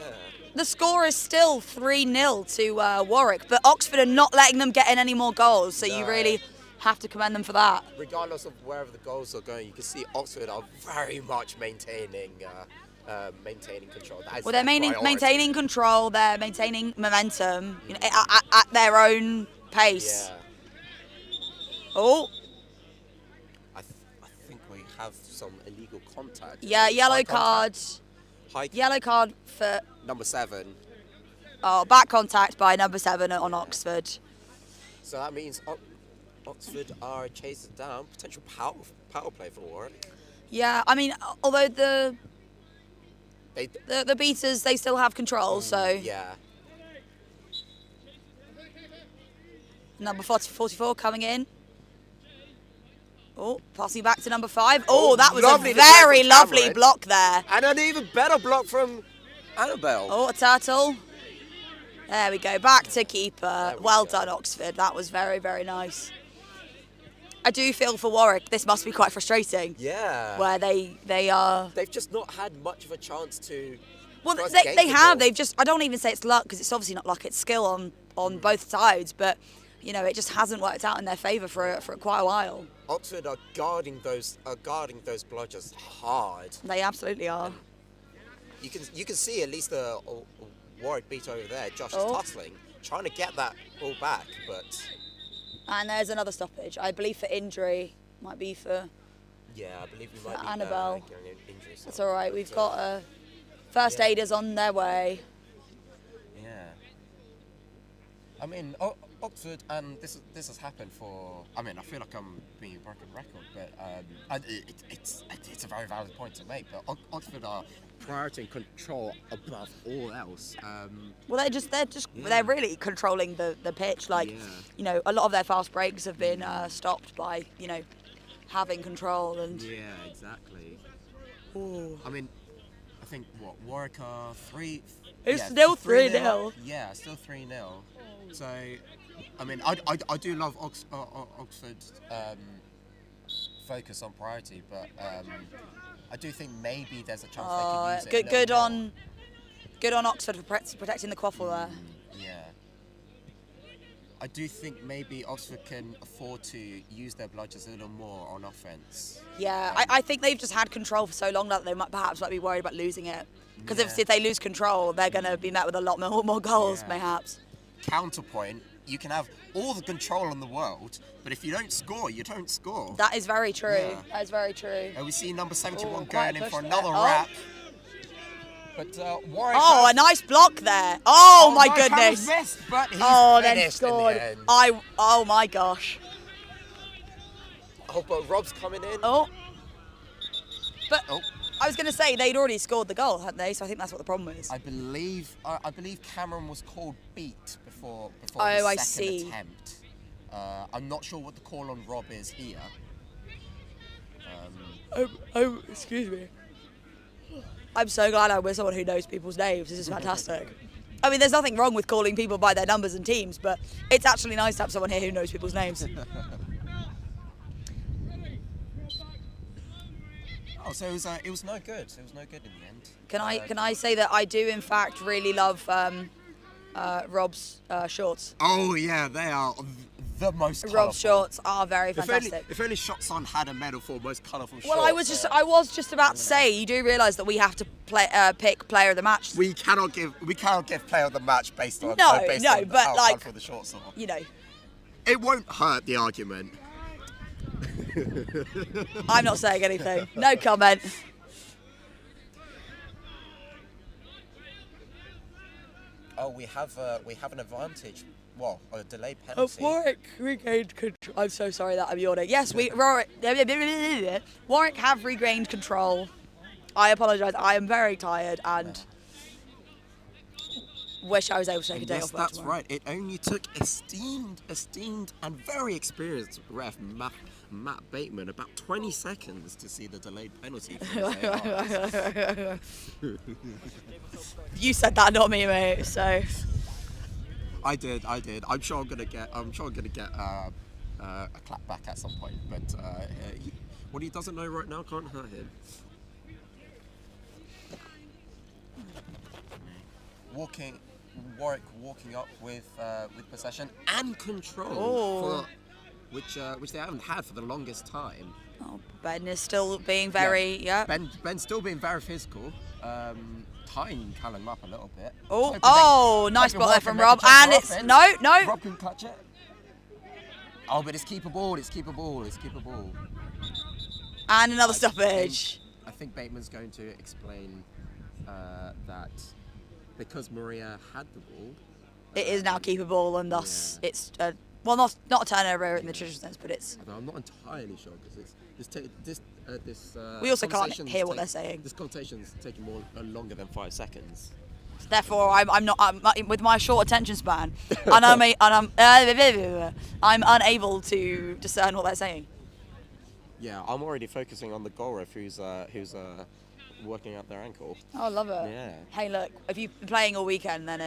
The score is still 3-0 to Warwick, but Oxford are not letting them get in any more goals, so you really have to commend them for that. Regardless of wherever the goals are going, you can see Oxford are very much maintaining control. Well, they're maintaining control, they're maintaining momentum at their own pace. Yeah. Oh. I think we have some illegal contact. Yeah, yellow card. Yellow card for... Number 7. Oh, back contact by number 7 on Oxford. So that means Oxford are chasing down potential power play for Warwick. Yeah, I mean, although the beaters, they still have control, so... Yeah. Number 44 coming in. Oh, passing back to number 5. Oh, that was a very lovely block there. And an even better block from Annabelle. Oh, a turtle. There we go, back to keeper. Well done, Oxford. That was very, very nice. I do feel for Warwick, this must be quite frustrating. Yeah. Where they are... They've just not had much of a chance to... Well, they have. They've just... I don't even say it's luck, because it's obviously not luck. It's skill on both sides. But, you know, it just hasn't worked out in their favour for quite a while. Oxford are guarding those bludgers hard. They absolutely are. You can see at least the Warwick beat over there. Josh is tussling, trying to get that ball back, but... And there's another stoppage. I believe for injury. Might be for... Yeah, I believe we might be Annabelle. getting an injury. That's all right. We've got first aiders on their way. Yeah. I mean, Oxford, and this has happened for... I mean, I feel like I'm being a broken record, but it's a very valid point to make. But Oxford are prioritizing control above all else. Well, they're really controlling the pitch. Like, you know, a lot of their fast breaks have been stopped by, you know, having control and. Yeah, exactly. Ooh. I mean, I think Warwick are 3. It's still 3-0. Yeah, still 3-0. So, I mean, I do love Oxford's focus on priority, but I do think maybe there's a chance they could use it. Good on Oxford for protecting the quaffle there. Yeah. I do think maybe Oxford can afford to use their bludgers a little more on offence. Yeah, I think they've just had control for so long that they might be worried about losing it. Because if they lose control, they're going to be met with a lot more goals, perhaps. Counterpoint, you can have all the control in the world, but if you don't score, you don't score. That is very true. Yeah. That is very true. And we see number 71 going in for another wrap. But Warwick a nice block there. Oh my goodness. Missed, but he's then scored. In the end. Oh my gosh. Oh, but Rob's coming in. But I was going to say they'd already scored the goal, hadn't they? So I think that's what the problem is. I believe Cameron was called beat before I the second see. attempt. I'm not sure what the call on Rob is here. Excuse me. I'm so glad I'm with someone who knows people's names. This is fantastic. I mean, there's nothing wrong with calling people by their numbers and teams, but it's actually nice to have someone here who knows people's names. Oh, so it was no good. It was no good in the end. Can I say that I do in fact really love Rob's shorts? Oh yeah, they are the most colourful. Rob's shorts are very fantastic. If only Shotson had a medal for most colourful shorts. Well, I was just about to say, you do realise that we have to pick player of the match. We cannot give player of the match based on how colourful the shorts are. You know, it won't hurt the argument. I'm not saying anything. No comment. Oh, we have an advantage. Well, a delayed penalty. Warwick regained control. I'm so sorry that I'm yawning. Yes, Warwick have regained control. I apologise. I am very tired and wish I was able to take a day off. Yes, that's right. It only took esteemed and very experienced ref Matt Bateman about 20 seconds to see the delayed penalty. You said that, not me, mate. So. I did. I'm sure I'm gonna get a clap back at some point. But what he doesn't know right now can't hurt him. Warwick walking up with possession and control, which they haven't had for the longest time. Oh, Ben is still being very Ben's still being very physical. Tying Callum up a little bit. Nice block there from Rob, and it's no. Rob can clutch it. Oh, but it's keepable. It's keepable. And another stoppage. I think Bateman's going to explain that because Maria had the ball, it is now keepable, and thus it's Well, not a turnover in the traditional sense, but it's. I'm not entirely sure because this we also can't hear what they're saying. This conversation's taking more longer than 5 seconds. Therefore, I'm with my short attention span, and I'm unable to discern what they're saying. Yeah, I'm already focusing on the goal ref who's working out their ankle. Oh, I love it. Yeah. Hey, look, if you've been playing all weekend, then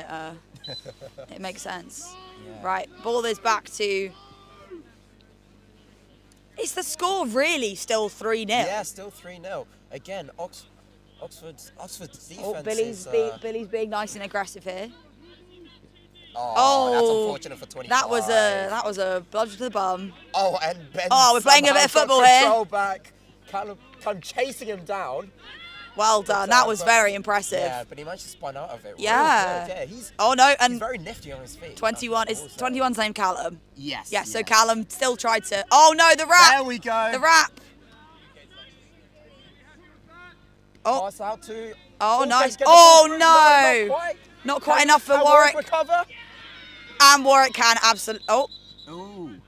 it makes sense. Yeah. Right, ball is back to. Is the score really still 3-0? Yeah, still 3-0. Again, Oxford's defense Billy's is... Billy's being nice and aggressive here. Oh, that's unfortunate for 25. That was a bludgeon to the bum. Oh, and Ben. Oh, we're playing a bit of football control here. Back. Callum chasing him down. Well done. That was very impressive. Yeah, but he managed to spin out of it. Yeah. Real good. Yeah, oh no, and he's very nifty on his feet. 21's named Callum. Yes. Yeah. So Callum still tried to. Oh no, the wrap. There we go. The wrap. Oh. Pass out to. Oh nice. Oh no. Not quite enough for Warwick. Recover? And Warwick can absolutely. Oh. Ooh.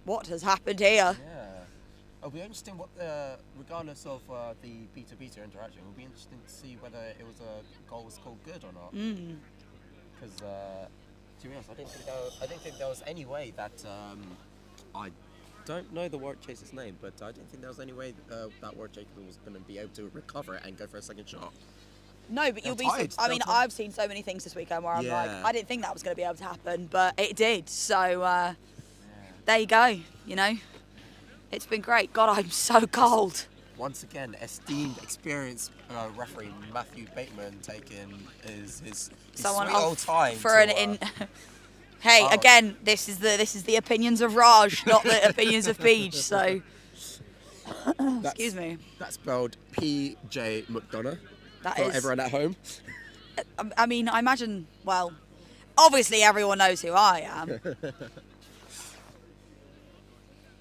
What has happened here? Yeah. It'll be interesting what regardless of the beta interaction, it'll be interesting to see whether it was a goal was called good or not. Because to be honest, I didn't think there was any way that I don't know the Warwick chaser's name, but I didn't think there was any way that Warwick chaser was going to be able to recover it and go for a second shot. No, but you'll be. I mean, I've seen so many things this weekend where I'm like, I didn't think that was going to be able to happen, but it did. So there you go. You know, it's been great. God, I'm so cold. Once again, esteemed, experienced referee Matthew Bateman taking his Someone sweet old time for an in. Hey, again, this is the opinions of Raj, not the opinions of Peach. So, excuse me. That's spelled P.J. McDonough. That for is everyone at home. I mean, I imagine. Well, obviously everyone knows who I am.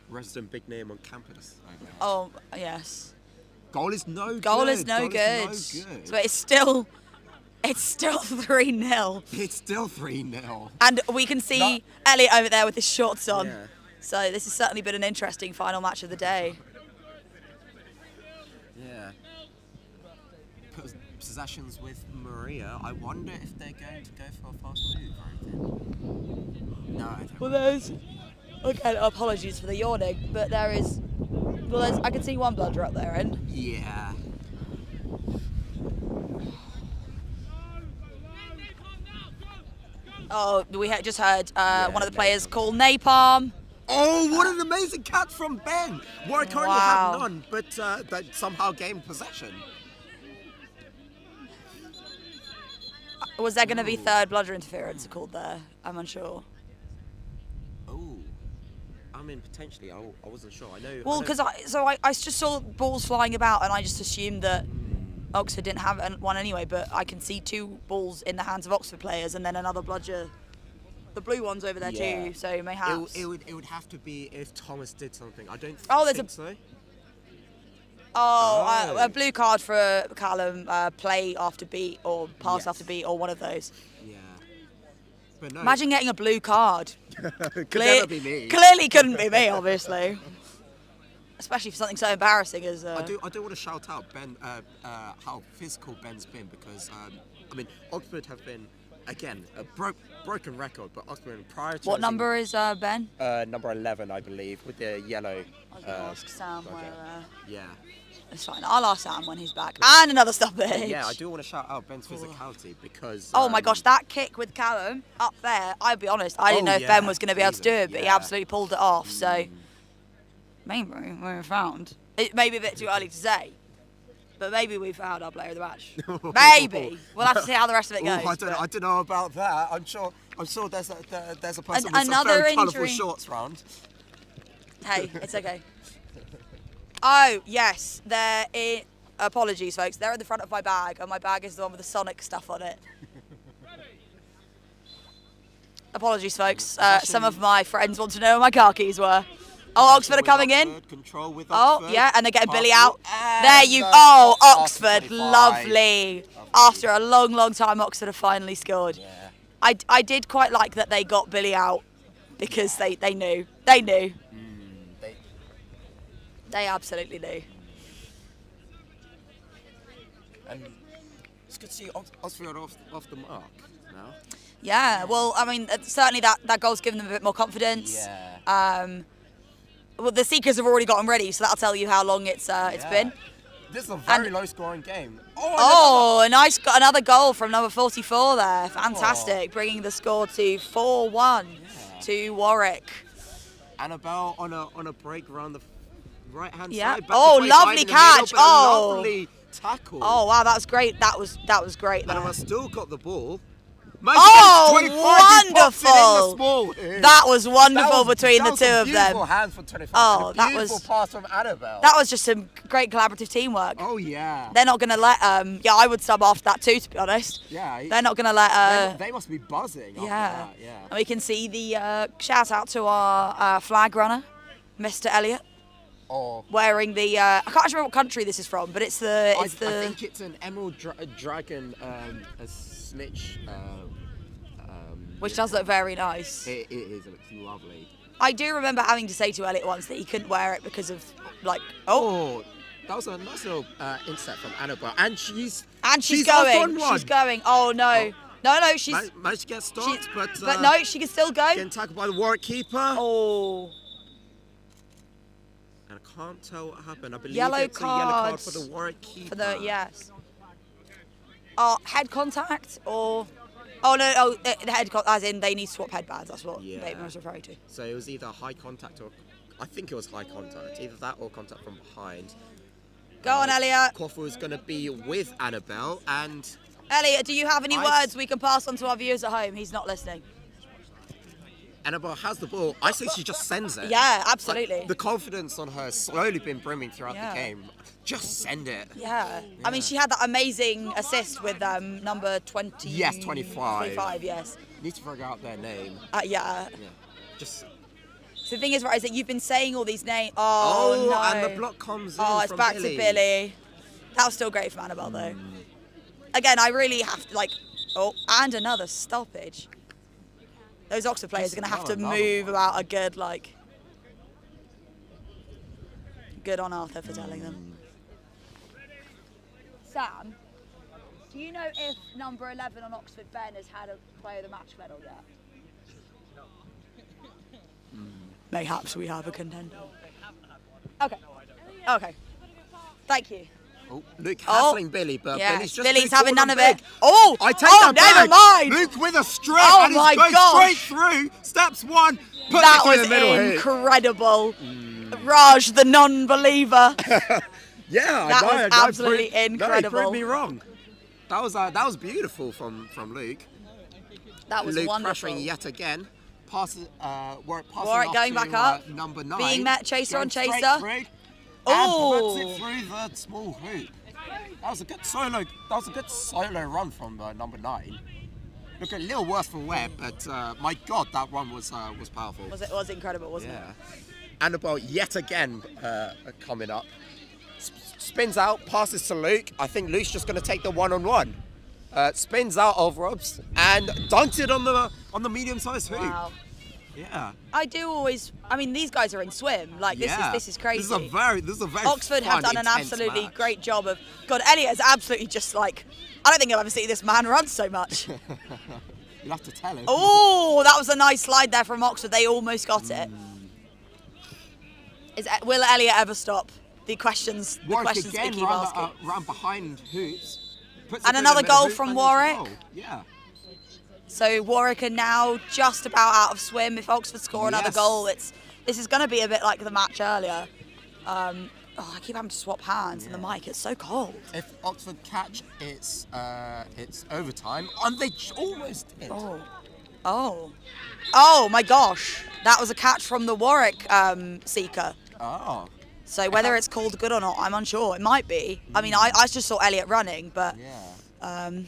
Resident big name on campus. Oh yes. Goal is no good. Goal is no good. So it's still 3-0. It's still 3-0. And we can see Elliot over there with his shorts on. Yeah. So this has certainly been an interesting final match of the day. Yeah. Possessions with Maria. I wonder if they're going to go for a fast move or anything. No, I don't. Well, there's. Again, apologies for the yawning, but there is. Well, I can see one bludger up there, and. Yeah. Oh, we just heard one of the players call napalm. Oh, what an amazing catch from Ben! Warwick currently have none, but that somehow gained possession. Was there going to be third bludger interference called there? I'm unsure. Oh, I mean potentially. I wasn't sure. I know. Well, because I just saw balls flying about, and I just assumed that Oxford didn't have one anyway. But I can see 2 balls in the hands of Oxford players, and then another bludger. The blue one's over there too, so mayhaps. It would have to be if Thomas did something. I don't think so. Oh, a blue card for Callum, play after beat or pass after beat or one of those. Yeah. But no. Imagine getting a blue card. Could never be me. Clearly couldn't be me, obviously. Especially for something so embarrassing as... I do want to shout out Ben, how physical Ben's been because, I mean, Oxford have been, again, a broken record, but Oxford prior to... What number is Ben? Number 11, I believe, with the yellow... I was going to ask Sam where... Yeah. It's fine. I'll ask Sam when he's back. And another stoppage. Yeah, I do want to shout out Ben's physicality because... oh my gosh, that kick with Callum up there, I'll be honest, I didn't know if Ben was going to be able to do it, but he absolutely pulled it off, so... Maybe we found. It may be a bit too early to say, but maybe we found our player of the match. Maybe. We'll have to see how the rest of it goes. I don't know about that. I'm sure there's a person with some another very colourful injury. shorts round. Hey, it's okay. Oh, yes. Apologies, folks. They're in the front of my bag, and my bag is the one with the Sonic stuff on it. Apologies, folks. Some of my friends want to know where my car keys were. Oh, Oxford are coming in. Control with Oxford. Oh, yeah, and they're getting Billy out. There you go. Oh, Oxford, lovely. After a long, long time, Oxford have finally scored. Yeah. I did quite like that they got Billy out because they knew. They knew. They absolutely knew. And it's good to see Oxford off the mark now. Yeah, well, I mean, certainly that goal's given them a bit more confidence. Yeah. Well, the Seekers have already gotten ready, so that'll tell you how long it's been. This is a very low-scoring game. Oh, another goal from number 44 there. Fantastic, bringing the score to 4-1 to Warwick. Annabelle on a break around the right-hand Yeah. side. Oh, lovely catch. Oh, lovely tackle. Oh, wow, that was great. That was great. Annabelle still got the ball. Oh, wonderful! That was wonderful between the two of them. Hands for 25. Oh, that beautiful was pass from Annabelle. That was just some great collaborative teamwork. Oh yeah. They're not gonna let yeah, I would sub after that too, to be honest. Yeah. They're not gonna let they must be buzzing. Yeah. After that, yeah. And we can see the shout out to our flag runner, Mr. Elliot. Oh. Wearing the I can't remember what country this is from, but it's the I think it's an emerald dragon a snitch. Which does look very nice. It is. It looks lovely. I do remember having to say to Elliot once that he couldn't wear it because of like that was a nice little intercept from Annabelle, and she's going. Off on she's going. Oh no. No, she's managed to get stopped, but no, she can still go. Getting tackled by the Warwick keeper. Oh. And I can't tell what happened. I believe Yellow it's a yellow card for the cards Warwick keeper. For the yes. Head contact or. Oh no! The head as in they need to swap headbands. That's what Bateman was referring to. So it was either high contact or, I think it was high contact. Either that or contact from behind. Go on, Elliot. Quaffle was going to be with Annabelle, and Elliot, do you have any words we can pass on to our viewers at home? He's not listening. Annabelle has the ball. I say she just sends it. Yeah, absolutely. Like, the confidence on her has slowly been brimming throughout the game. Just send it. Yeah. I mean, she had that amazing assist with number 20. Yes, 25. 25, yes. Need to figure out their name. Yeah. Just. So the thing is, right, is that you've been saying all these names. Oh, no. And the block comes in. Oh, it's from back Billy. to Billy. That was still great from Annabelle, though. Again, I really have to, like. Oh, and another stoppage. Those Oxford players are going to have to move about a good, like. Good on Arthur for telling them. Sam, do you know if number 11 on Oxford Ben has had a player of the match medal yet? Mayhaps we have a contender. Okay. Thank you. Oh, Luke hassling Billy, but Billy's having none of it. Oh, I take that back. Never mind. Luke with a straight, and he's going straight through. Steps one, puts that it was through the middle. Incredible. Raj, the non-believer. Yeah, that was absolutely incredible. No, he proved me wrong. That was beautiful from Luke. That was Luke wonderful. pressuring yet again. Warwick going back up. Number 9. Being met chaser on chaser. Oh! And puts it through the small hoop. That was a good solo. That was a good solo run from number 9. Look, a little worse for wear, but my God, that run was powerful. It was incredible, wasn't it? Annabelle yet again coming up. Spins out, passes to Luke. I think Luke's just going to take the one-on-one. Spins out of Robs and dunks it on the medium-sized hoop. Wow. Yeah. I do always. I mean, these guys are in swim. Like this is crazy. This is a very Oxford have done an absolutely great job of. God, Elliot is absolutely just like. I don't think I've ever seen this man run so much. You'll have to tell him. Oh, that was a nice slide there from Oxford. They almost got it. Will Elliot ever stop? The questions again, keep asking. Ran behind hoops. And another goal from Warwick. Yeah. So Warwick are now just about out of swim. If Oxford score another goal, this is going to be a bit like the match earlier. I keep having to swap hands in the mic. It's so cold. If Oxford catch, it's overtime, and they almost did. Oh my gosh! That was a catch from the Warwick seeker. Oh. So whether it's called good or not, I'm unsure. It might be. I mean, I just saw Elliot running, but I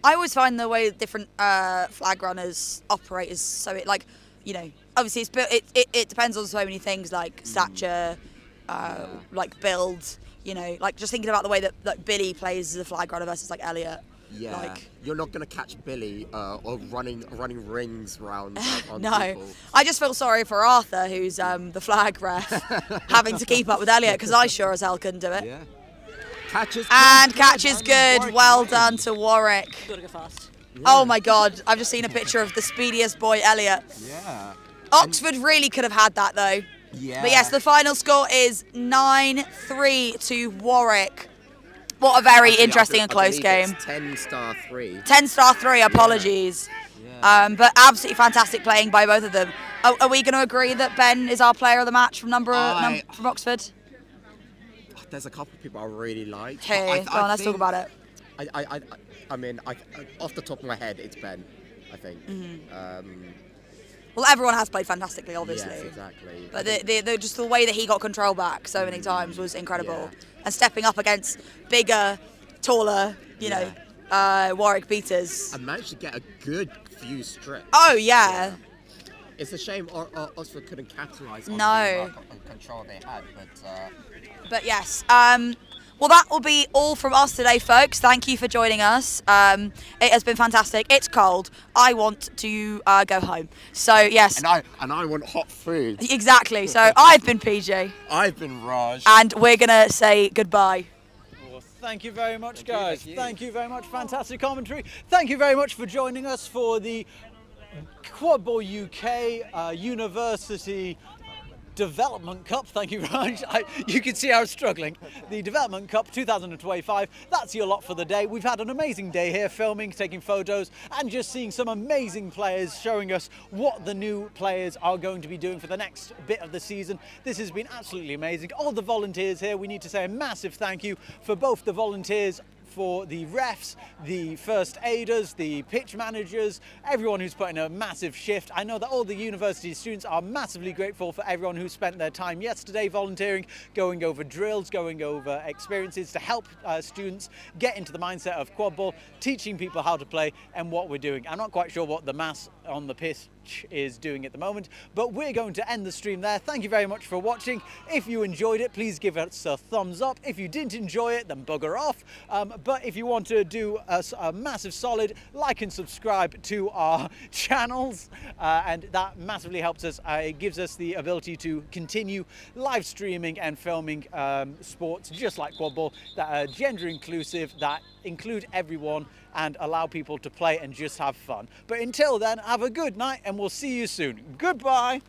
always find the way different flag runners operate is so obviously it depends on so many things like stature, like build. Like just thinking about the way that Billy plays as a flag runner versus like Elliot. Yeah, Like, you're not gonna catch Billy or running rings around on no. people. I just feel sorry for Arthur, who's the flag ref, having to keep up with Elliot, because I sure as hell couldn't do it. Yeah. Catches and catch is good. Well done to Warwick. Gotta go fast. Yeah. Oh my God, I've just seen a picture of the speediest boy, Elliot. Yeah. Oxford really could have had that though. Yeah. But yes, the final score is 9-3 to Warwick. What a very interesting and close game. 10-3. 10-3, apologies. Yeah. But absolutely fantastic playing by both of them. Are we going to agree that Ben is our player of the match from from Oxford? There's a couple of people I really like. Hey, go on, let's talk about it. I mean, off the top of my head, it's Ben, I think. Well, everyone has played fantastically, obviously. Yes, exactly. But just the way that he got control back so many times was incredible. And stepping up against bigger, taller, you know, Warwick beaters. I managed to get a good few strips. Oh, yeah. It's a shame Oxford couldn't capitalise on the control they had, But yes, well, that will be all from us today, folks. Thank you for joining us. It has been fantastic. It's cold. I want to go home. So, yes. And I want hot food. Exactly. So, I've been PJ. I've been Raj. And we're going to say goodbye. Well, thank you very much, guys. Thank you very much. Fantastic commentary. Thank you very much for joining us for the Quadball UK University Development Cup. Thank you, Raj. You can see I was struggling. The Development Cup 2025. That's your lot for the day. We've had an amazing day here filming, taking photos and just seeing some amazing players showing us what the new players are going to be doing for the next bit of the season. This has been absolutely amazing. All the volunteers here, we need to say a massive thank you for both the volunteers, for the refs, the first aiders, the pitch managers, everyone who's put in a massive shift. I know that all the university students are massively grateful for everyone who spent their time yesterday volunteering, going over drills, going over experiences to help students get into the mindset of Quadball, teaching people how to play and what we're doing. I'm not quite sure what the mass on the pitch is doing at the moment, but we're going to end the stream there. Thank you very much for watching. If you enjoyed it, please give us a thumbs up. If you didn't enjoy it, then bugger off. But if you want to do a massive solid, like and subscribe to our channels, and that massively helps us. It gives us the ability to continue live streaming and filming sports just like Quadball that are gender inclusive, that include everyone and allow people to play and just have fun. But until then, have a good night and we'll see you soon. Goodbye.